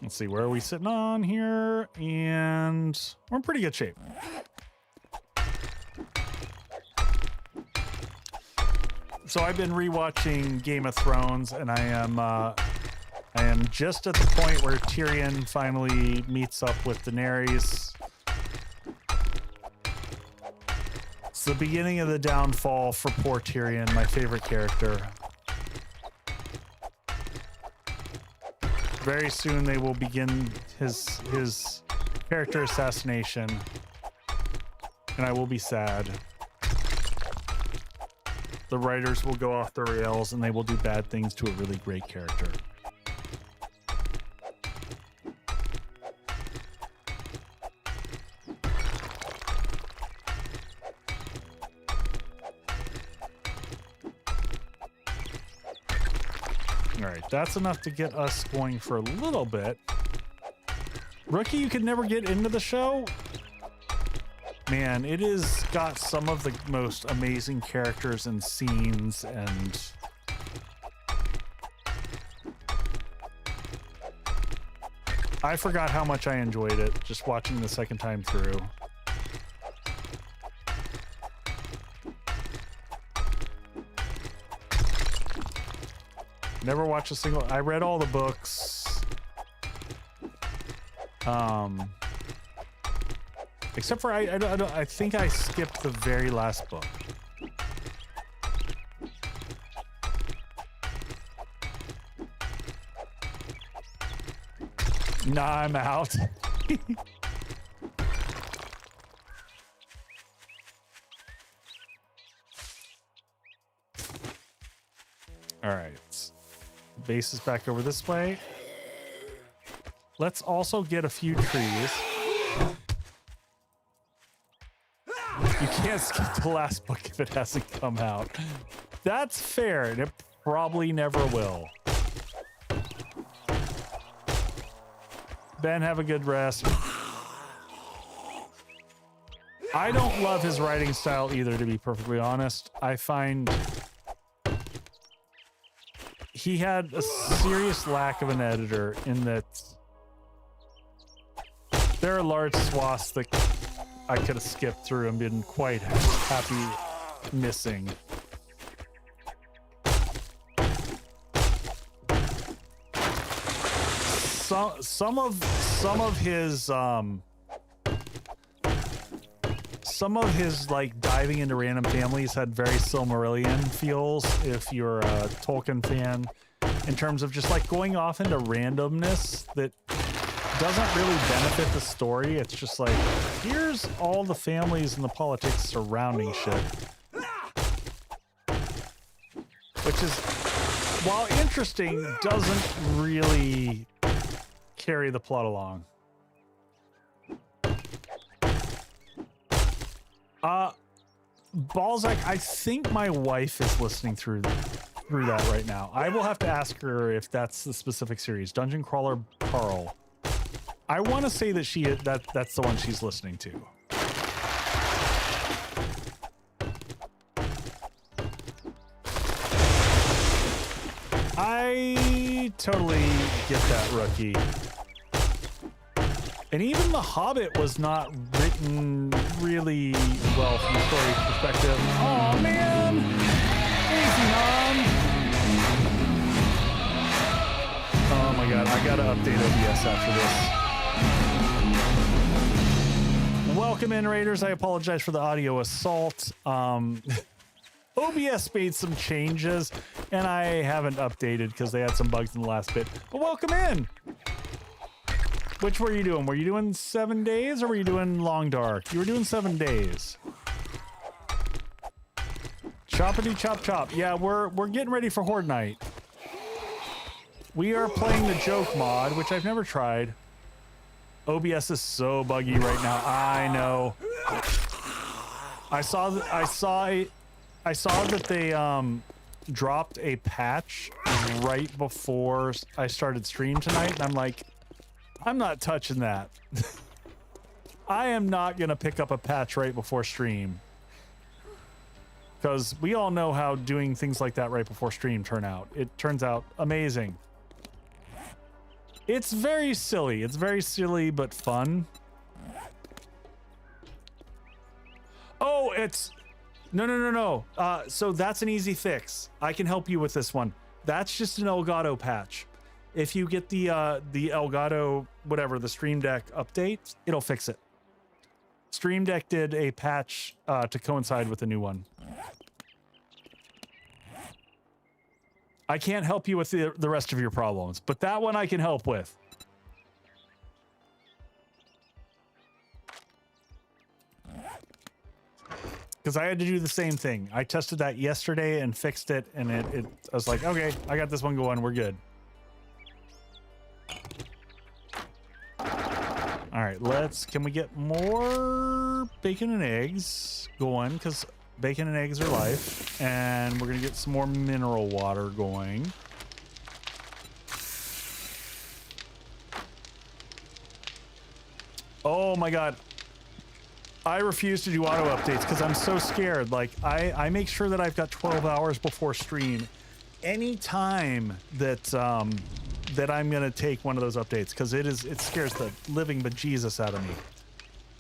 Let's see, where are we sitting on here? And we're in pretty good shape. So I've been rewatching Game of Thrones, and I am just at the point where Tyrion finally meets up with Daenerys. It's the beginning of the downfall for poor Tyrion, my favorite character. Very soon they will begin his character assassination, and I will be sad. The writers will go off the rails and they will do bad things to a really great character. All right, that's enough to get us going for a little bit. Rookie, you could never get into the show? Man, it has got some of the most amazing characters and scenes, and I forgot how much I enjoyed it just watching the second time through. Never watched a single. I read all the books. Except for I think I skipped the very last book. Nah, I'm out. All right. Base is back over this way. Let's also get a few trees. You can't skip the last book if it hasn't come out. That's fair, and it probably never will. Ben, have a good rest. I don't love his writing style either, to be perfectly honest. I find he had a serious lack of an editor in that there are large swaths that I could have skipped through and been quite happy missing. Some of his like diving into random families had very Silmarillion feels, if you're a Tolkien fan, in terms of just like going off into randomness that doesn't really benefit the story. It's just like, here's all the families and the politics surrounding shit. Which is, while interesting, doesn't really carry the plot along. Balzac, I think my wife is listening through that right now. I will have to ask her if that's the specific series. Dungeon Crawler Carl. I want to say that that's the one she's listening to. I totally get that, rookie. And even The Hobbit was not written really well from a story perspective. Oh man! Easy, Mom! Oh my god, I gotta update OBS after this. Welcome in, Raiders. I apologize for the audio assault. OBS made some changes, and I haven't updated because they had some bugs in the last bit. But welcome in! Which were you doing? Were you doing 7 days or were you doing long dark? You were doing 7 days. Choppity chop chop. Yeah, we're getting ready for Horde Night. We are playing the joke mod, which I've never tried. OBS is so buggy right now. I know. I saw that they dropped a patch right before I started stream tonight, and I'm like, I'm not touching that. I am not gonna pick up a patch right before stream, because we all know how doing things like that right before stream it turns out amazing. It's very silly. It's very silly but fun. Oh, it's no. So that's an easy fix. I can help you with this one. That's just an Elgato patch. If you get the Elgato, whatever, the Stream Deck update, it'll fix it. Stream Deck did a patch to coincide with the new one. I can't help you with the rest of your problems, but that one I can help with. Because I had to do the same thing. I tested that yesterday and fixed it, and I was like, okay, I got this one going, we're good. All right, can we get more bacon and eggs going? Because bacon and eggs are life. And we're gonna get some more mineral water going. Oh my God. I refuse to do auto updates because I'm so scared. Like I make sure that I've got 12 hours before stream. Any time that that I'm gonna take one of those updates, because it scares the living bejesus out of me.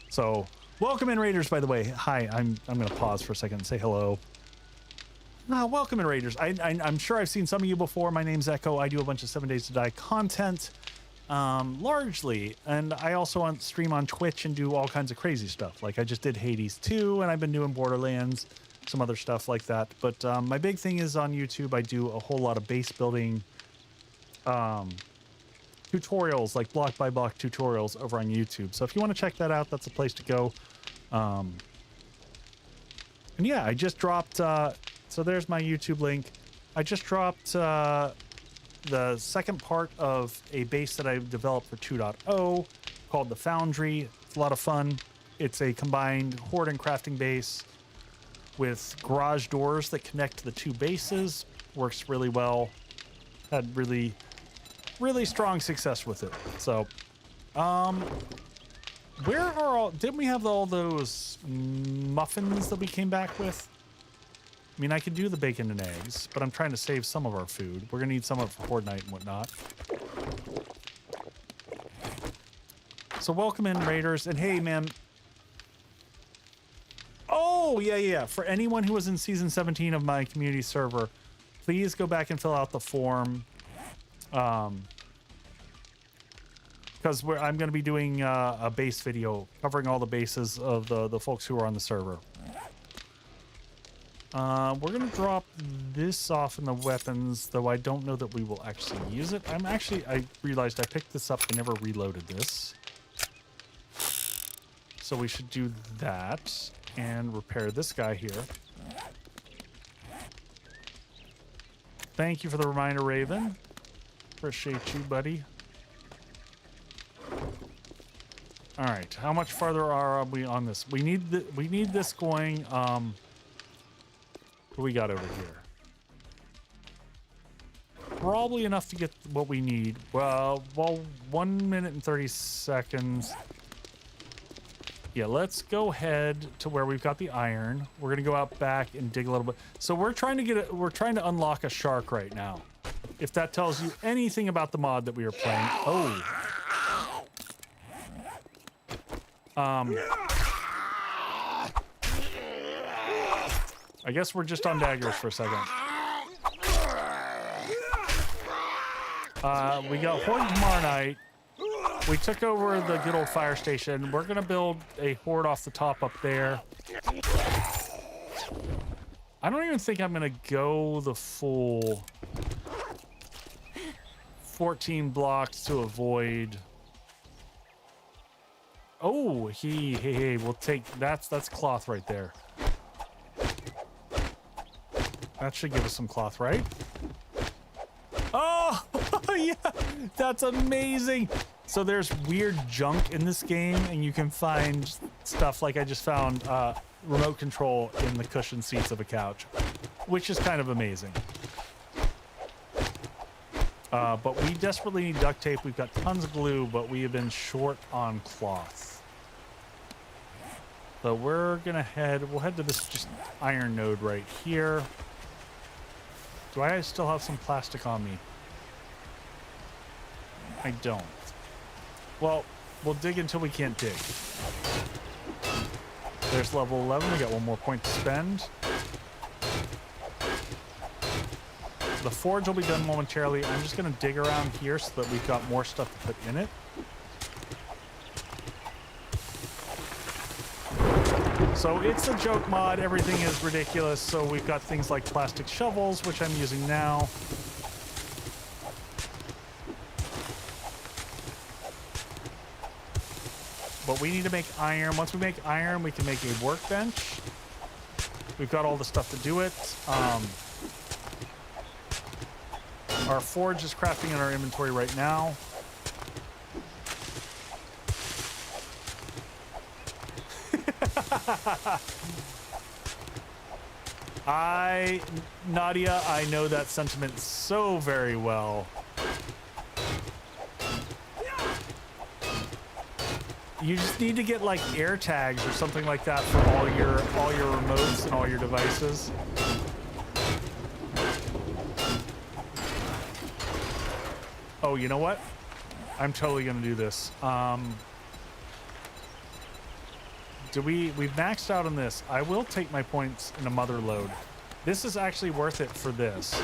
So welcome in, Raiders, by the way. Hi, I'm gonna pause for a second and say hello. Welcome in, Raiders. I'm sure I've seen some of you before. My name's Echo. I do a bunch of 7 Days to Die content, largely, and I also stream on Twitch and do all kinds of crazy stuff. Like I just did Hades 2, and I've been doing Borderlands, some other stuff like that. But my big thing is on YouTube. I do a whole lot of base building tutorials, like block by block tutorials over on YouTube. So if you want to check that out, that's a place to go. And yeah, I just dropped, so there's my YouTube link. I just dropped the second part of a base that I developed for 2.0 called the Foundry. It's a lot of fun. It's a combined horde and crafting base with garage doors that connect to the two bases. Works really well. Had really strong success with it. So, where are didn't we have all those muffins that we came back with? I mean, I could do the bacon and eggs, but I'm trying to save some of our food. We're gonna need some of it for Horde Night and whatnot. So welcome in, Raiders, and hey, man. Oh, yeah. For anyone who was in season 17 of my community server, please go back and fill out the form. Because I'm going to be doing a base video covering all the bases of the folks who are on the server. We're going to drop this off in the weapons, though I don't know that we will actually use it. I realized I picked this up and never reloaded this. So we should do that and repair this guy here. Thank you for the reminder, Raven. Appreciate you, buddy. All right, how much farther are we on this? We need this going. What do we got over here? Probably enough to get what we need. Well, 1 minute and 30 seconds. Yeah, let's go ahead to where we've got the iron. We're gonna go out back and dig a little bit. So we're trying to unlock a shark right now. If that tells you anything about the mod that we were playing. Oh. I guess we're just on daggers for a second. We got Horde tomorrow night. We took over the good old fire station. We're gonna build a Horde off the top up there. I don't even think I'm gonna go the full 14 blocks to avoid. Oh, hey, we'll take that's cloth right there. That should give us some cloth, right? Oh, yeah, that's amazing. So there's weird junk in this game, and you can find stuff like I just found remote control in the cushion seats of a couch, which is kind of amazing. But we desperately need duct tape. We've got tons of glue, but we have been short on cloth. So we'll head to this just iron node right here. Do I still have some plastic on me? I don't. Well, we'll dig until we can't dig. There's level 11. We got one more point to spend. The forge will be done momentarily. I'm just going to dig around here so that we've got more stuff to put in it. So it's a joke mod. Everything is ridiculous. So we've got things like plastic shovels, which I'm using now. But we need to make iron. Once we make iron, we can make a workbench. We've got all the stuff to do it. Our forge is crafting in our inventory right now. Nadia, I know that sentiment so very well. You just need to get like air tags or something like that for all your remotes and all your devices. Oh, you know what? I'm totally gonna do this. We've maxed out on this. I will take my points in a mother load. This is actually worth it for this.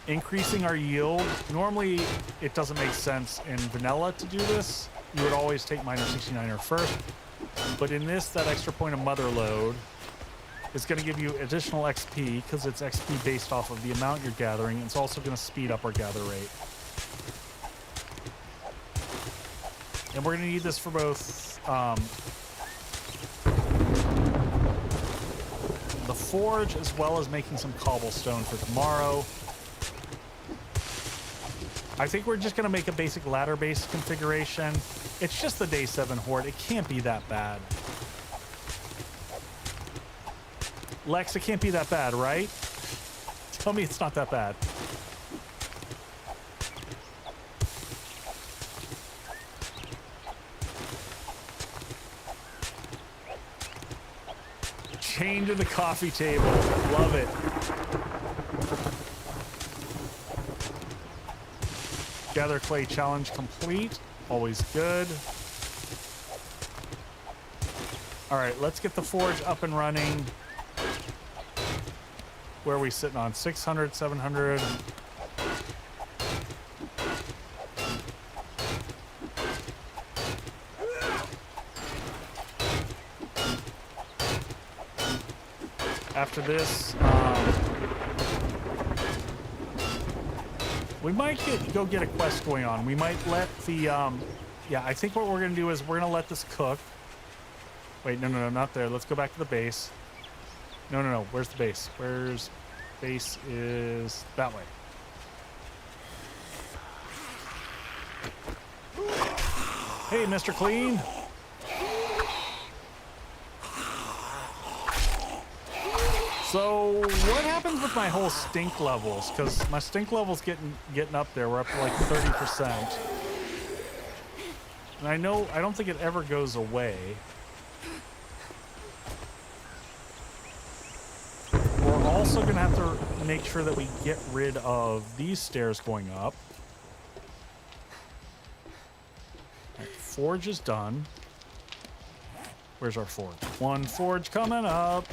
Increasing our yield. Normally, it doesn't make sense in vanilla to do this. You would always take miner 69er first. But in this, that extra point of mother load is going to give you additional XP because it's XP based off of the amount you're gathering. It's also going to speed up our gather rate. And we're going to need this for both the forge as well as making some cobblestone for tomorrow. I think we're just going to make a basic ladder-based configuration. It's just the day 7 horde. It can't be that bad. Lex, it can't be that bad, right? Tell me it's not that bad. Chained to the coffee table. Love it. Gather clay challenge complete. Always good. All right, let's get the forge up and running. Where are we sitting on? 600, 700. After this, we might go get a quest going on. We might let the, yeah, I think what we're going to do is we're going to let this cook. Wait, no, not there. Let's go back to the base. No. Where's the base? Base is that way. Hey, Mr. Clean. So what happens with my whole stink levels? Because my stink level's getting up there. We're up to like 30%. And I don't think it ever goes away. We're also gonna have to make sure that we get rid of these stairs going up. All right, forge is done. Where's our forge? One forge coming up.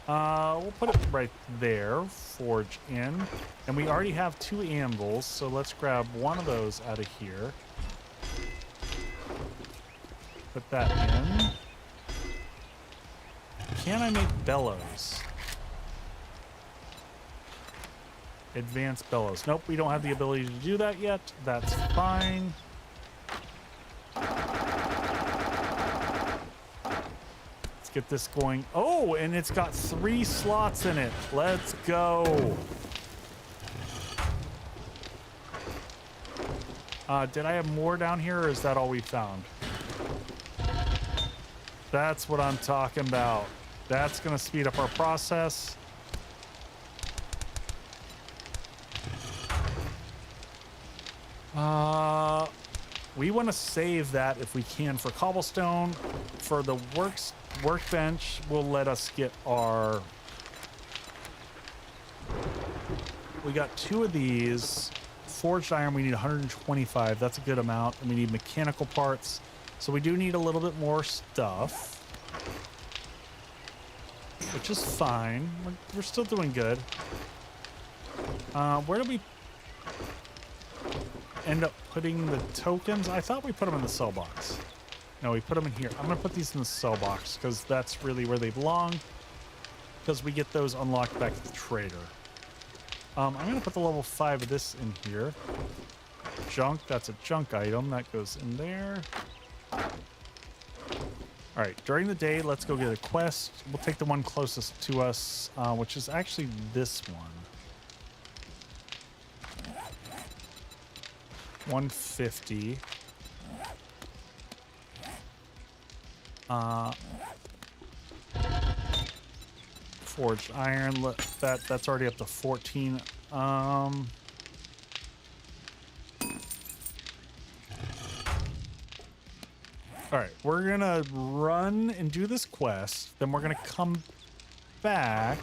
We'll put it right there. Forge in. And we already have 2 anvils, so let's grab one of those out of here. Put that in. Can I make bellows? Advanced bellows. Nope, we don't have the ability to do that yet. That's fine. Let's get this going. Oh, and it's got 3 slots in it. Let's go. Did I have more down here, or is that all we found? That's what I'm talking about. That's going to speed up our process. We want to save that if we can for cobblestone. For the workbench, we'll let us get our... We got 2 of these. Forged iron, we need 125. That's a good amount. And we need mechanical parts. So we do need a little bit more stuff. Which is fine. We're still doing good. Where do we end up putting the tokens? I thought we put them in the sell box. No, we put them in here. I'm going to put these in the sell box because that's really where they belong. Because we get those unlocked back at the trader. I'm going to put the level 5 of this in here. Junk, that's a junk item. That goes in there. All right, during the day, let's go get a quest. We'll take the one closest to us, which is actually this one. 150. Forged iron. That's already up to 14. All right, we're gonna run and do this quest. Then we're gonna come back.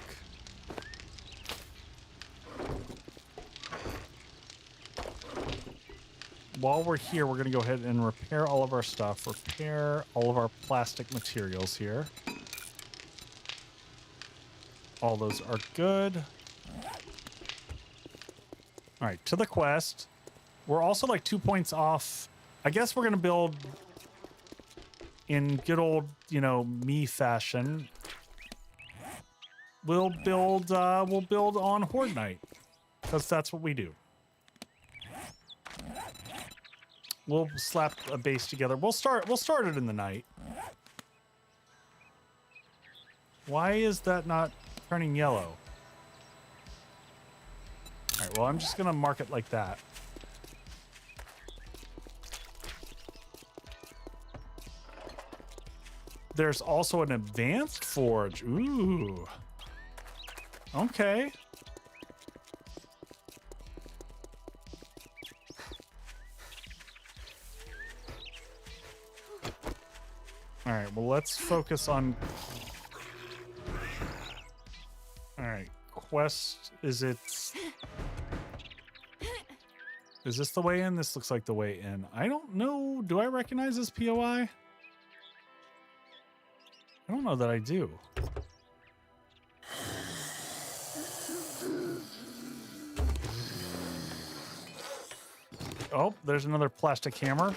While we're here, we're gonna go ahead and repair all of our stuff. Repair all of our plastic materials here. All those are good. All right, to the quest. We're also like 2 points off. I guess we're gonna build in good old, me fashion. We'll build on Horde Night, because that's what we do. We'll slap a base together. We'll start it in the night. Why is that not turning yellow? All right, well, I'm just gonna mark it like that. There's also an advanced forge. Ooh. Okay. All right, well, let's focus on... All right, quest, is this the way in? This looks like the way in. I don't know. Do I recognize this POI? I don't know that I do. Oh, there's another plastic hammer.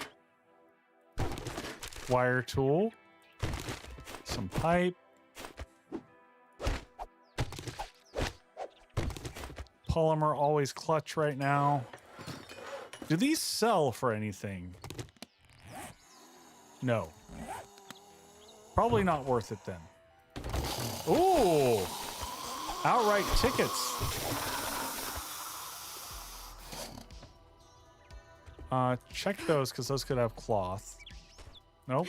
Wire tool. Some pipe. Polymer always clutch right now. Do these sell for anything? No. Probably not worth it then. Ooh! Outright tickets. Check those, because those could have cloth. Nope.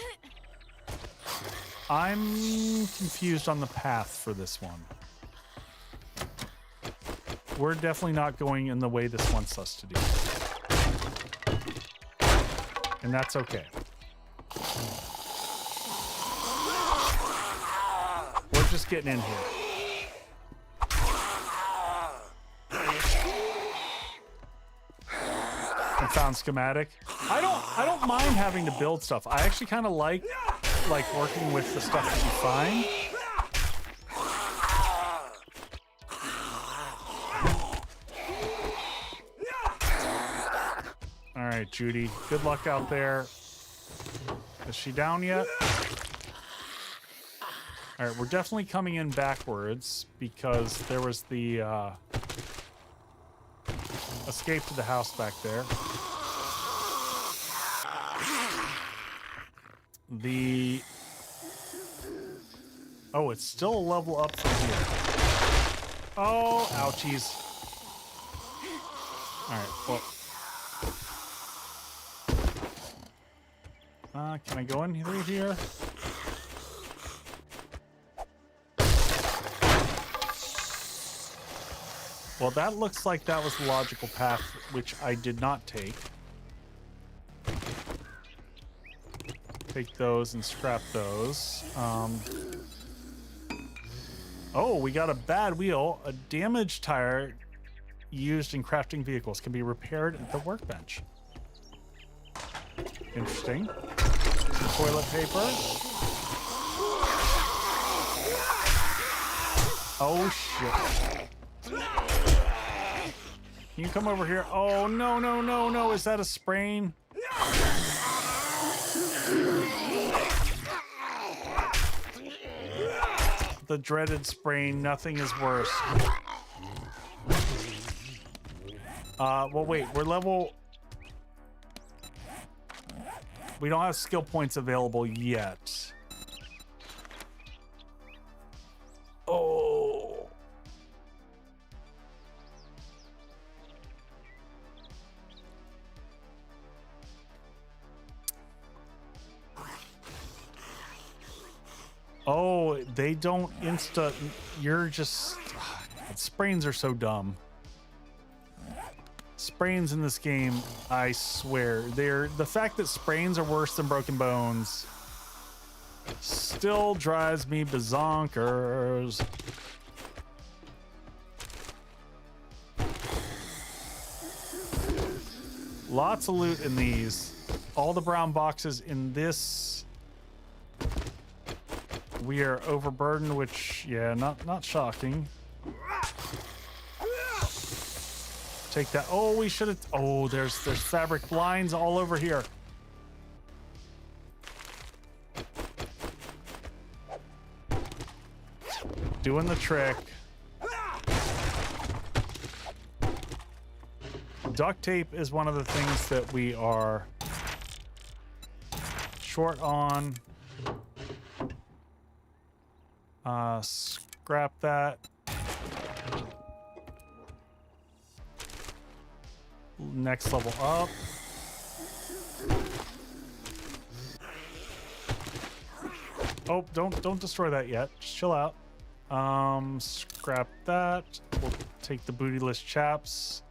I'm confused on the path for this one. We're definitely not going in the way this wants us to do. And that's okay. We're just getting in here. I found schematic. I don't mind having to build stuff. I actually kind of like working with the stuff that you find. All right, Judy. Good luck out there. Is she down yet? All right, we're definitely coming in backwards because there was the escape to the house back there. Oh, it's still a level up from here. Oh, ouchies. All right, well. Can I go in through here? Well, that looks like that was the logical path, which I did not take. Take those and scrap those. Oh, we got a bad wheel. A damaged tire used in crafting vehicles can be repaired at the workbench. Interesting. Some toilet paper. Oh, shit. Can you come over here? Oh, no, no, no, no. Is that a sprain? The dreaded sprain. Nothing is worse. Well, wait. We're level... We don't have skill points available yet. Oh. Oh, they don't insta... You're just... Sprains are so dumb. Sprains in this game, I swear, the fact that sprains are worse than broken bones still drives me bazonkers. Lots of loot in these. All the brown boxes in this. We are overburdened, which, yeah, not shocking. Take that. Oh, we should have. Oh, there's fabric blinds all over here. Doing the trick. Duct tape is one of the things that we are short on. Scrap that. Next level up. Oh, don't destroy that yet. Just chill out. Scrap that. We'll take the bootyless chaps.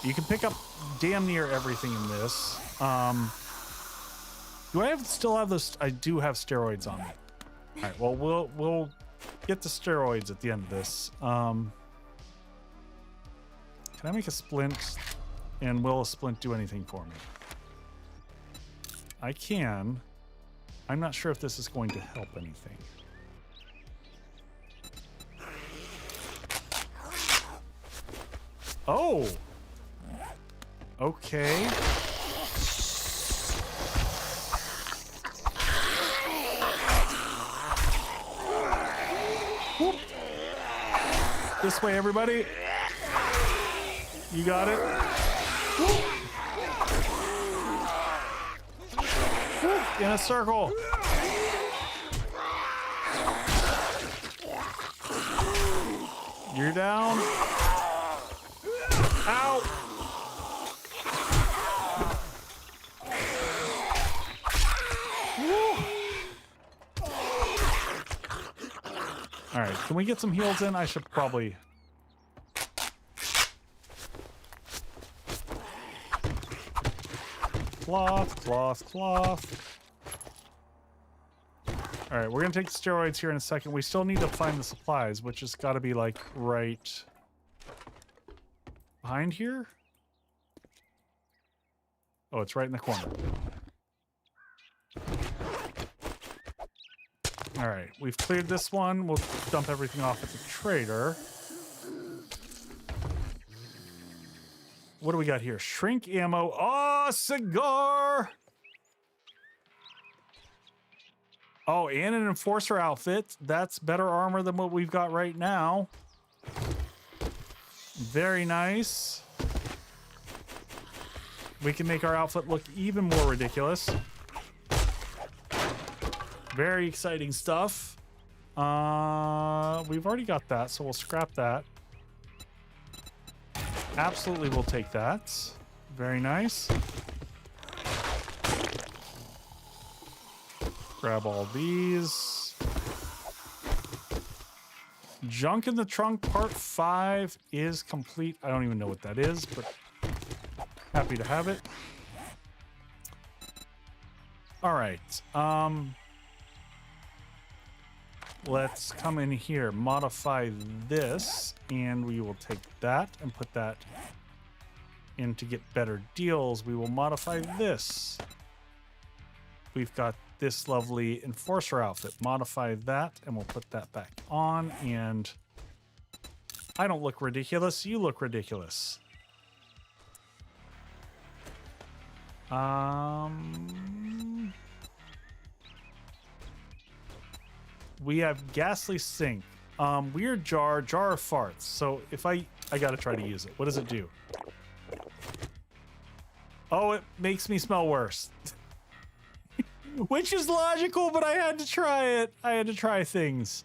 You can pick up damn near everything in this. Do I still have this? I do have steroids on me. All right. Well, we'll get the steroids at the end of this. Can I make a splint? And will a splint do anything for me? I can. I'm not sure if this is going to help anything. Oh! Okay. Whoop. This way, everybody. You got it. Whoop. Whoop. In a circle. You're down. Ow. Woo. All right, can we get some heals in? I should probably... Cloth, cloth, cloth. All right, we're gonna take the steroids here in a second. We still need to find the supplies, which has got to be like right behind here. Oh, it's right in the corner. All right, we've cleared this one. We'll dump everything off at the trader. What do we got here? Shrink ammo. Oh, cigar! Oh, and an enforcer outfit. That's better armor than what we've got right now. Very nice. We can make our outfit look even more ridiculous. Very exciting stuff. We've already got that, so we'll scrap that. Absolutely, we'll take that. Very nice. Grab all these. Junk in the Trunk Part 5 is complete. I don't even know what that is, but happy to have it. All right. Let's come in here, modify this, and we will take that and put that in to get better deals. We will modify this. We've got this lovely enforcer outfit. Modify that, and we'll put that back on. And I don't look ridiculous. You look ridiculous. We have ghastly sink. Weird jar of farts. So if I gotta try to use it. What does it do? Oh, it makes me smell worse. Which is logical, but I had to try it. I had to try things.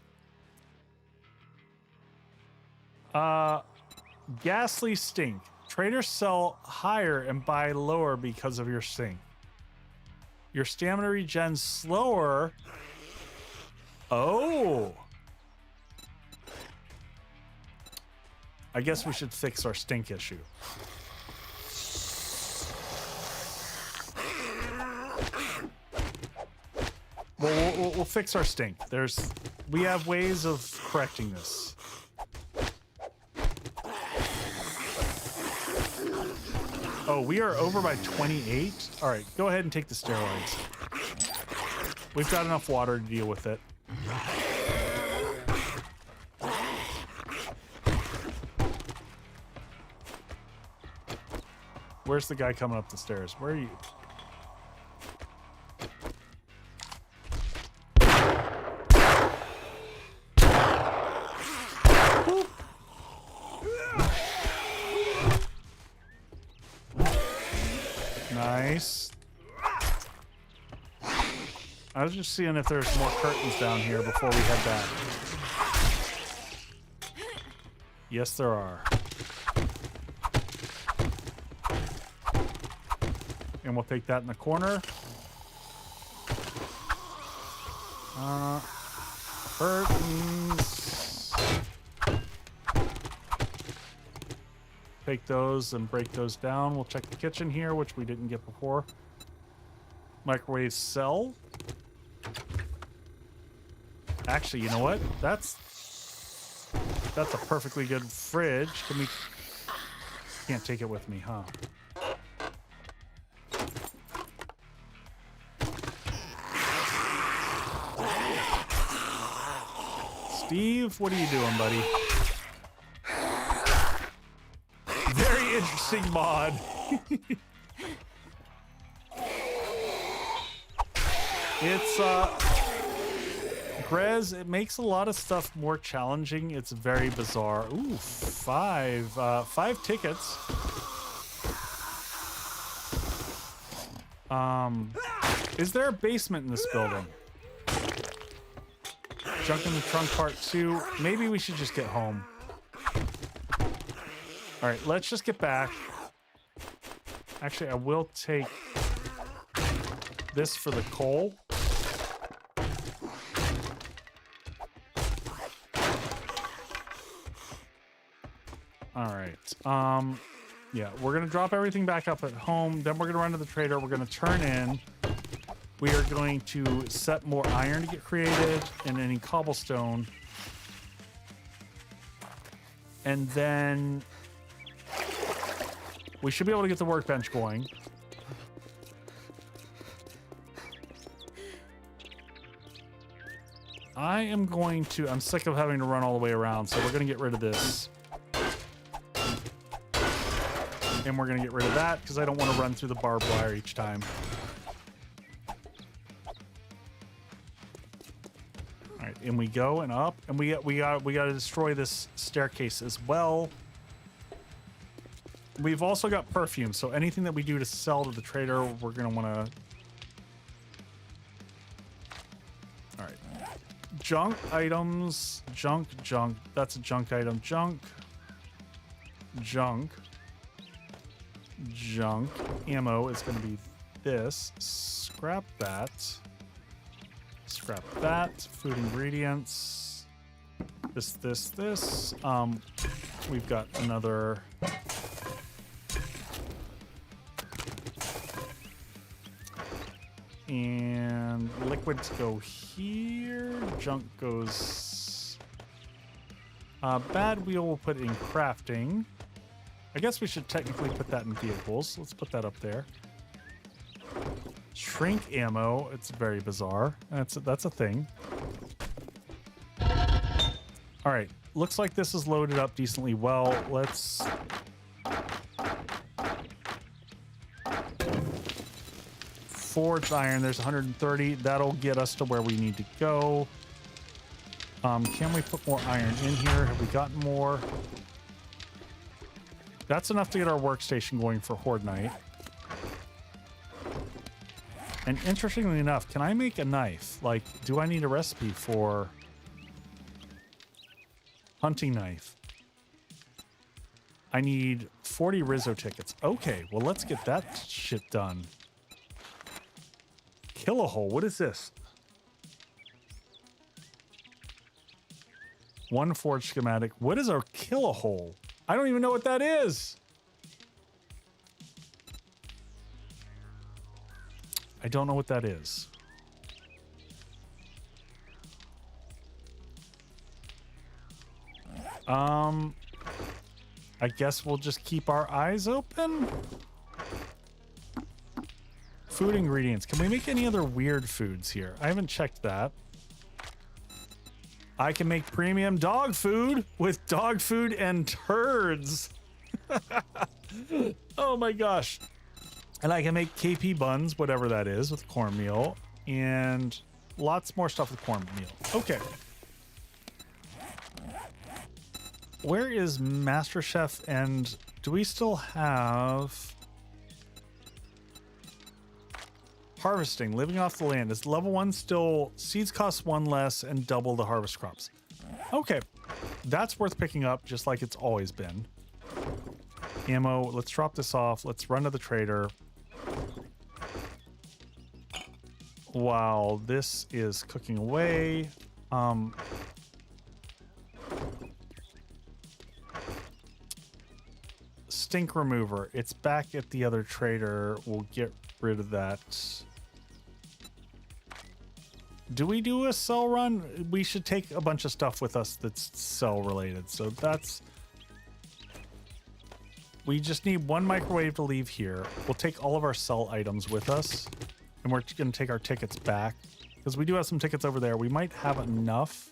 Ghastly stink. Traders sell higher and buy lower because of your stink. Your stamina regens slower. Oh. I guess we should fix our stink issue. We'll fix our stink. We have ways of correcting this. Oh, we are over by 28. All right, go ahead and take the steroids. We've got enough water to deal with it. Where's the guy coming up the stairs? Where are you? Whoop. Nice. I was just seeing if there's more curtains down here before we head back. Yes, there are. And we'll take that in the corner. Curtains. Take those and break those down. We'll check the kitchen here, which we didn't get before. Microwave cell. Actually, you know what? That's a perfectly good fridge. Can't take it with me, huh? Steve, what are you doing, buddy? Very interesting mod. It's Grez, it makes a lot of stuff more challenging. It's very bizarre. Ooh, five tickets. Is there a basement in this building? Junk in the Trunk Part 2. Maybe we should just get home. All right, let's just get back. Actually, I will take this for the coal. All right. Yeah, we're going to drop everything back up at home. Then we're going to run to the trader. We're going to turn in. We are going to set more iron to get created and any cobblestone. And then we should be able to get the workbench going. I'm sick of having to run all the way around, so we're going to get rid of this. And we're going to get rid of that because I don't want to run through the barbed wire each time. All right, and we go and up, and we got to destroy this staircase as well. We've also got perfume, so anything that we do to sell to the trader, we're going to want to... All right. Junk items, junk. That's a junk item. Junk. Ammo is going to be this. Scrap that. Food ingredients. This. We've got another... And liquids go here. Junk goes... bad wheel we'll put in crafting. I guess we should technically put that in vehicles. Let's put that up there. Shrink ammo. It's very bizarre. That's a thing. All right. Looks like this is loaded up decently well. Let's... Forged iron, there's 130. That'll get us to where we need to go. Can we put more iron in here? Have we gotten more? That's enough to get our workstation going for Horde Night. And interestingly enough, can I make a knife? Like, do I need a recipe for hunting knife? I need 40 Rizzo tickets. Okay, well, let's get that shit done. Kill a hole. What is this? One forge schematic. What is our kill a hole? I don't even know what that is. I don't know what that is. I guess we'll just keep our eyes open. Food ingredients. Can we make any other weird foods here? I haven't checked that. I can make premium dog food with dog food and turds. Oh my gosh. And I can make KP buns, whatever that is, with cornmeal. And lots more stuff with cornmeal. Okay. Where is Master Chef and do we still have... Harvesting, living off the land. Is level 1 still... Seeds cost 1 less and double the harvest crops. Okay. That's worth picking up, just like it's always been. Ammo. Let's drop this off. Let's run to the trader. While this is cooking away. Stink remover. It's back at the other trader. We'll get rid of that. Do we do a cell run? We should take a bunch of stuff with us that's cell related. So that's... We just need one microwave to leave here. We'll take all of our cell items with us. And we're going to take our tickets back. Because we do have some tickets over there. We might have enough.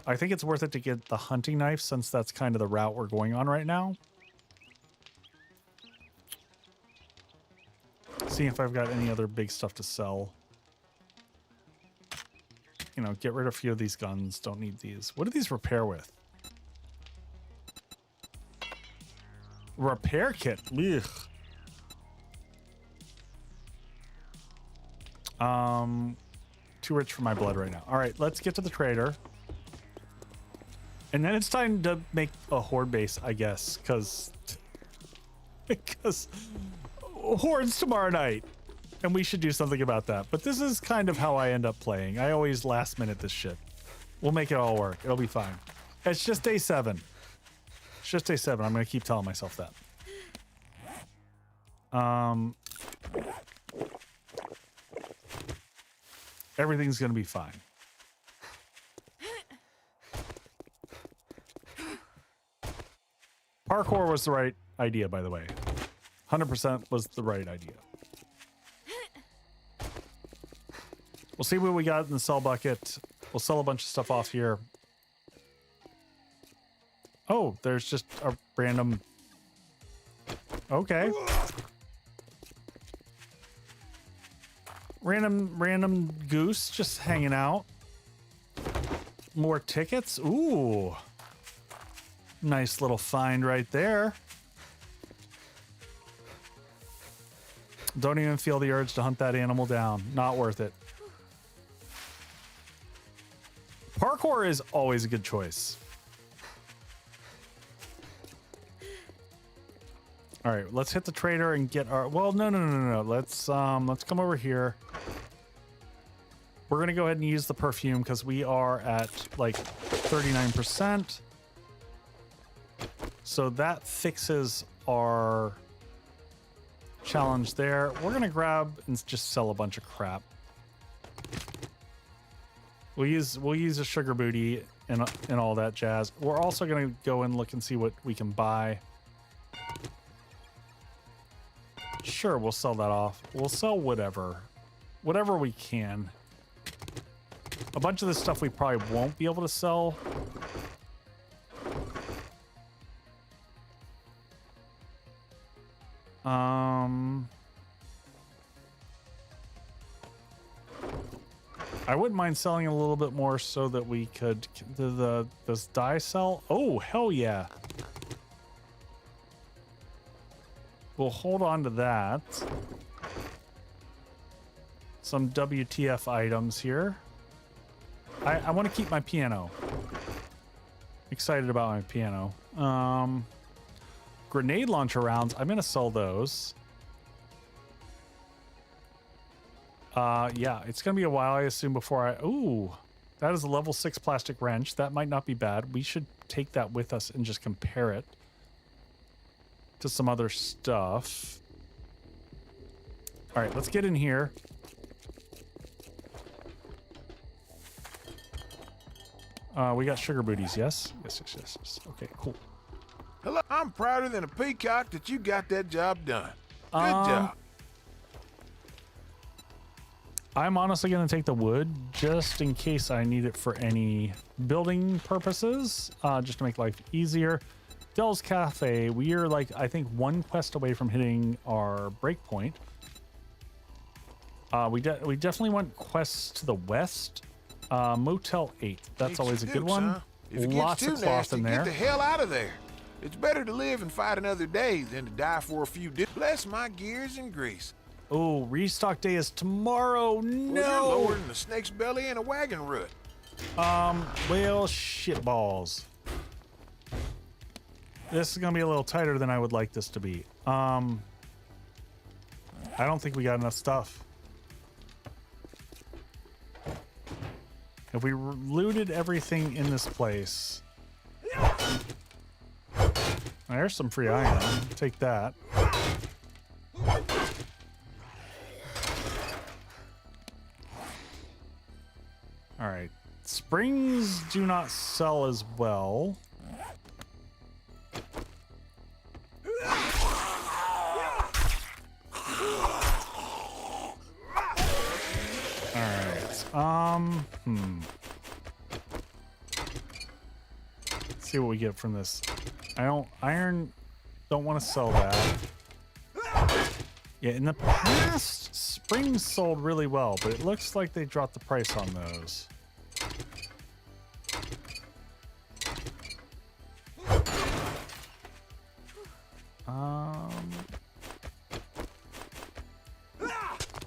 I think it's worth it to get the hunting knife since that's kind of the route we're going on right now. See if I've got any other big stuff to sell. You know, get rid of a few of these guns. Don't need these. What do these repair with? Repair kit. Ugh. Too rich for my blood right now. All right, let's get to the trader. And then it's time to make a horde base, I guess, because hordes tomorrow night. And we should do something about that. But this is kind of how I end up playing. I always last minute this shit. We'll make it all work. It'll be fine. It's just day 7. It's just day 7. I'm going to keep telling myself that. Everything's going to be fine. Parkour was the right idea, by the way. 100% was the right idea. We'll see what we got in the sell bucket. We'll sell a bunch of stuff off here. Oh, there's just a random... Okay. Random goose just hanging out. More tickets. Ooh. Nice little find right there. Don't even feel the urge to hunt that animal down. Not worth it. Parkour is always a good choice. All right, let's hit the trader and get our... Well, no. Let's come over here. We're going to go ahead and use the perfume because we are at like 39%. So that fixes our challenge there. We're going to grab and just sell a bunch of crap. We'll use a sugar booty and all that jazz. We're also going to go and look and see what we can buy. Sure, we'll sell that off. We'll sell whatever we can. A bunch of this stuff we probably won't be able to sell. I wouldn't mind selling a little bit more so that we could does dye sell? Oh, hell yeah. We'll hold on to that. Some WTF items here. I want to keep my piano. Excited about my piano. Grenade launcher rounds. I'm going to sell those. Yeah, it's going to be a while, I assume, before I... Ooh, that is a level 6 plastic wrench. That might not be bad. We should take that with us and just compare it to some other stuff. All right, let's get in here. We got sugar booties, yes? Yes. Okay, cool. Hello, I'm prouder than a peacock that you got that job done. Good job. I'm honestly going to take the wood just in case I need it for any building purposes, just to make life easier. Dell's Cafe, we are like, I think, one quest away from hitting our breakpoint. We definitely want quests to the west. Motel 8, that's always a good one. Huh? If it Lots gets of too cloth nasty, in there. get the hell out of there. It's better to live and fight another day than to die for a few days. Bless my gears and grease. Oh, restock day is tomorrow. No. Well, you're lower than a snake's belly and a wagon root. Well, shit balls. This is gonna be a little tighter than I would like this to be. I don't think we got enough stuff. If we looted everything in this place... There's some free iron. Take that. Alright. Springs do not sell as well. Let's see what we get from this. Iron, don't want to sell that. Yeah, in the past, springs sold really well, but it looks like they dropped the price on those.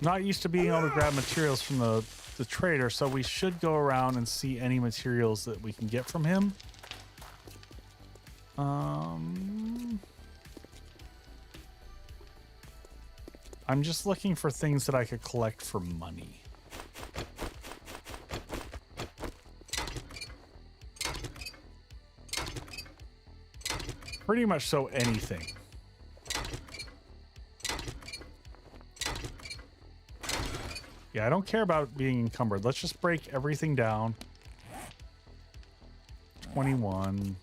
Not used to being able to grab materials from the trader, so we should go around and see any materials that we can get from him. I'm just looking for things that I could collect for money. Pretty much so anything. Yeah, I don't care about being encumbered. Let's just break everything down. 21.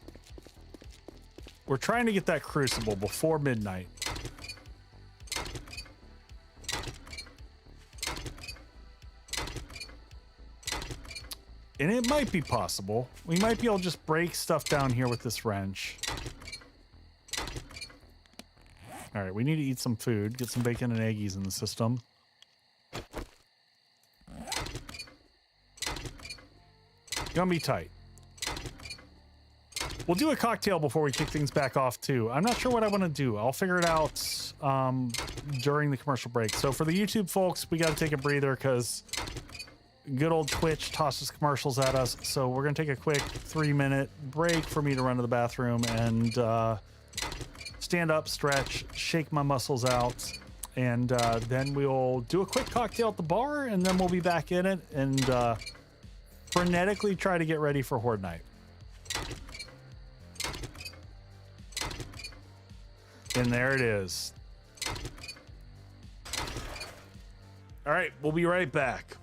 We're trying to get that crucible before midnight. And it might be possible. We might be able to just break stuff down here with this wrench. All right, we need to eat some food. Get some bacon and eggies in the system. Gonna be tight. We'll do a cocktail before we kick things back off, too. I'm not sure what I want to do. I'll figure it out during the commercial break. So for the YouTube folks, we got to take a breather because good old Twitch tosses commercials at us. So we're going to take a quick 3-minute break for me to run to the bathroom and stand up, stretch, shake my muscles out. And then we'll do a quick cocktail at the bar, and then we'll be back in it and frenetically try to get ready for Horde Night. And there it is. All right, we'll be right back.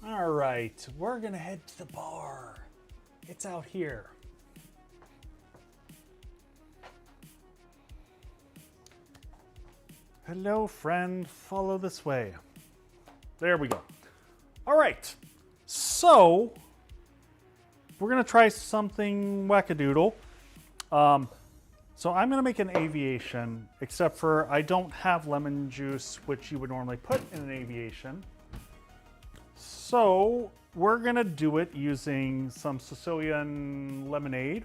All right, we're gonna head to the bar. It's out here. Hello, friend. Follow this way. There we go. All right, so we're gonna try something wackadoodle. So I'm gonna make an aviation, except for I don't have lemon juice, which you would normally put in an aviation. So we're gonna do it using some Sicilian lemonade.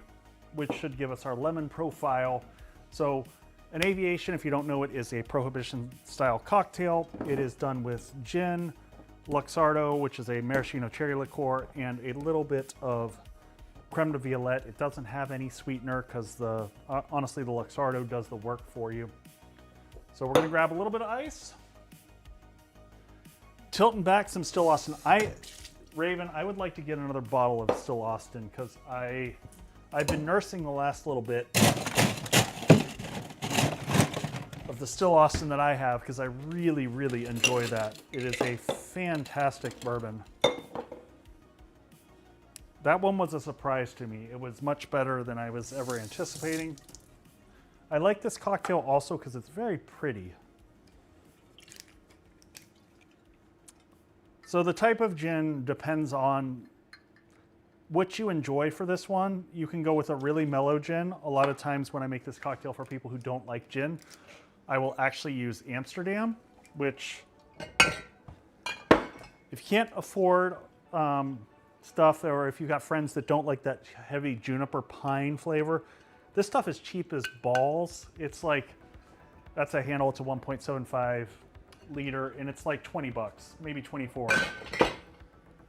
which should give us our lemon profile. So an aviation, if you don't know it, is a prohibition style cocktail. It is done with gin, Luxardo, which is a maraschino cherry liqueur, and a little bit of creme de violette. It doesn't have any sweetener because honestly, the Luxardo does the work for you. So we're gonna grab a little bit of ice. Tilting back some Still Austin. Raven, I would like to get another bottle of Still Austin because I've been nursing the last little bit of the Still Austin that I have because I really, really enjoy that. It is a fantastic bourbon. That one was a surprise to me. It was much better than I was ever anticipating. I like this cocktail also because it's very pretty. So the type of gin depends on what you enjoy for this one. You can go with a really mellow gin. A lot of times when I make this cocktail for people who don't like gin, I will actually use Amsterdam, which if you can't afford stuff, or if you've got friends that don't like that heavy juniper pine flavor, this stuff is cheap as balls. It's like, that's a handle, it's a 1.75 liter, and it's like 20 bucks, maybe 24.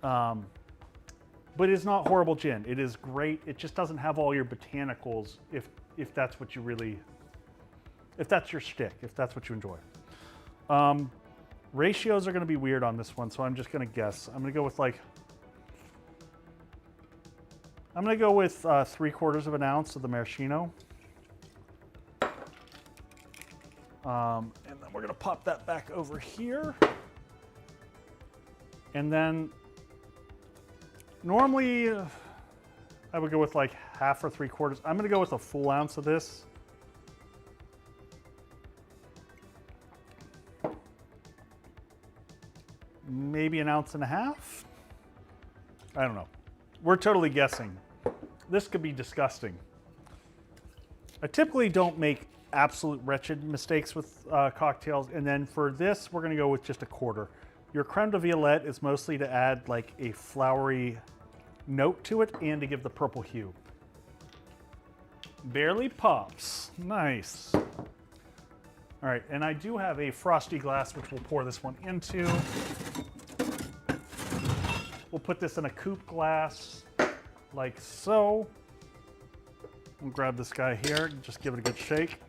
But it's not horrible gin. It is great. It just doesn't have all your botanicals if that's what you really, if that's your shtick, if that's what you enjoy. Ratios are gonna be weird on this one, so I'm just gonna guess. I'm gonna go with 3/4 of an ounce of the maraschino. And then we're gonna pop that back over here. And then normally I would go with like 1/2 or 3/4. I'm gonna go with a full ounce of this. Maybe 1.5 ounces. I don't know. We're totally guessing. This could be disgusting. I typically don't make absolute wretched mistakes with cocktails, and then for this, we're gonna go with just 1/4. Your creme de violette is mostly to add like a flowery note to it and to give the purple hue. Barely pops. Nice. All right, and I do have a frosty glass, which we'll pour this one into. We'll put this in a coupe glass, like so. We'll grab this guy here, just give it a good shake.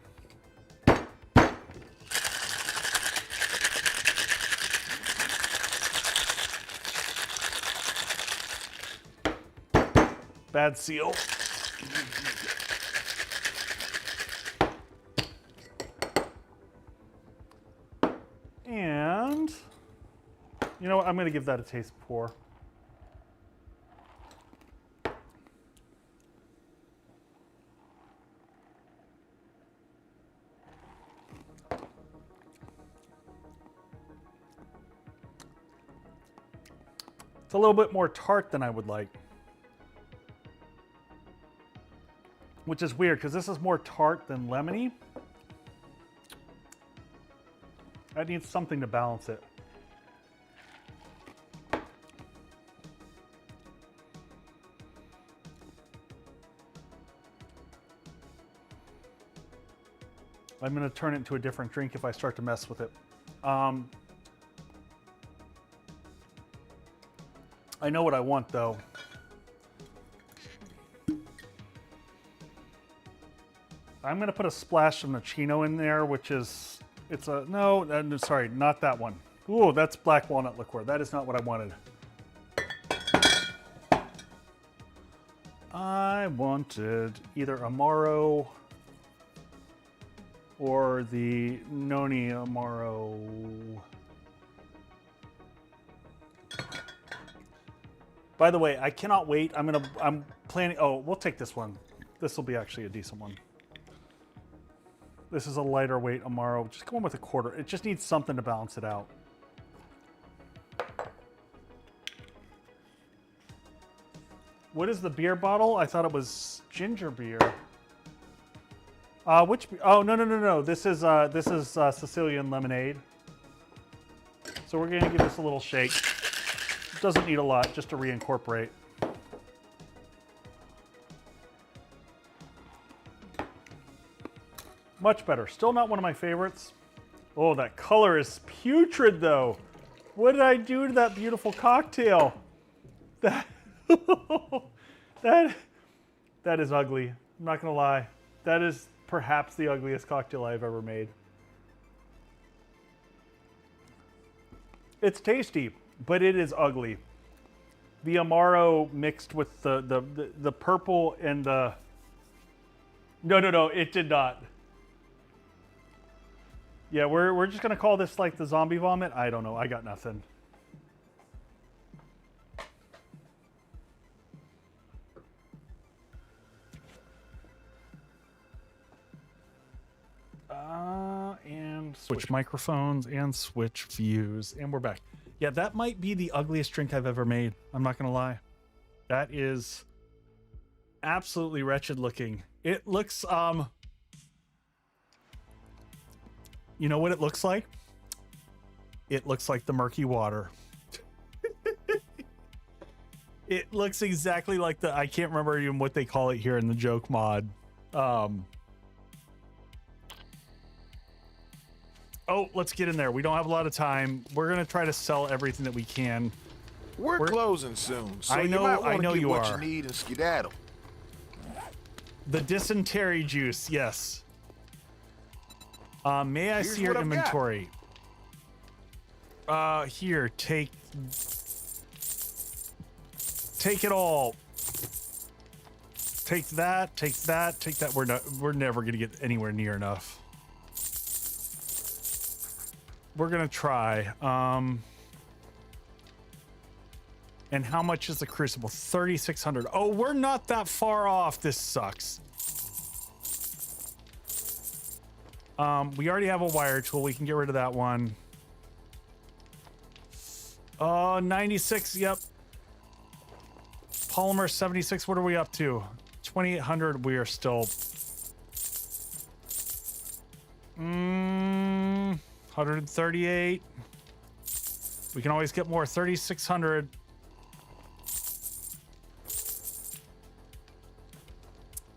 Bad seal. And you know what? I'm going to give that a taste pour. It's a little bit more tart than I would like. Which is weird because this is more tart than lemony. That needs something to balance it. I'm going to turn it into a different drink if I start to mess with it. I know what I want though. I'm going to put a splash of Nocino in there, which is, it's a, no, sorry, not that one. Ooh, that's black walnut liqueur. That is not what I wanted. I wanted either Amaro or the Noni Amaro. By the way, I cannot wait. I'm planning, oh, we'll take this one. This will be actually a decent one. This is a lighter weight Amaro. Just going with 1/4. It just needs something to balance it out. What is the beer bottle? I thought it was ginger beer. Which? Oh no. This is Sicilian lemonade. So we're gonna give this a little shake. It doesn't need a lot, just to reincorporate. Much better. Still not one of my favorites. Oh, that color is putrid, though. What did I do to that beautiful cocktail? That, that is ugly. I'm not gonna lie. That is perhaps the ugliest cocktail I've ever made. It's tasty, but it is ugly. The Amaro mixed with the purple and the... No, it did not. Yeah, we're just gonna call this like the zombie vomit. I don't know. I got nothing. And switch microphones and switch views, and we're back. Yeah, that might be the ugliest drink I've ever made. I'm not gonna lie. That is absolutely wretched looking. It looks you know what it looks like? It looks like the murky water. It looks exactly like the, I can't remember even what they call it here in the joke mod. Oh, let's get in there. We don't have a lot of time. We're gonna try to sell everything that we can. We're closing soon, so I know- you might I want know to get you what are. you need and skedaddle. The dysentery juice, yes. May I Here's see your what I've got. inventory? Here, take it all. Take that, take that, take that. We're never gonna get anywhere near enough. We're gonna try. And how much is the crucible? 3,600. Oh, we're not that far off. This sucks. We already have a wire tool. We can get rid of that one. 96. Yep. Polymer 76. What are we up to? 2,800. We are still. 138. We can always get more. 3,600.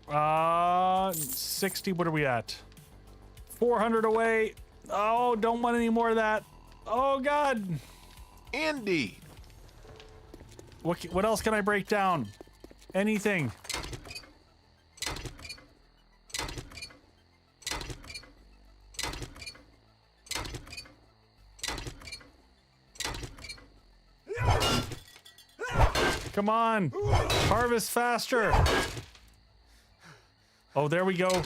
Uh, 60. What are we at? 400 away. Oh, don't want any more of that. Oh God. Indeed. What else can I break down? Anything. Come on. Harvest faster. Oh, there we go.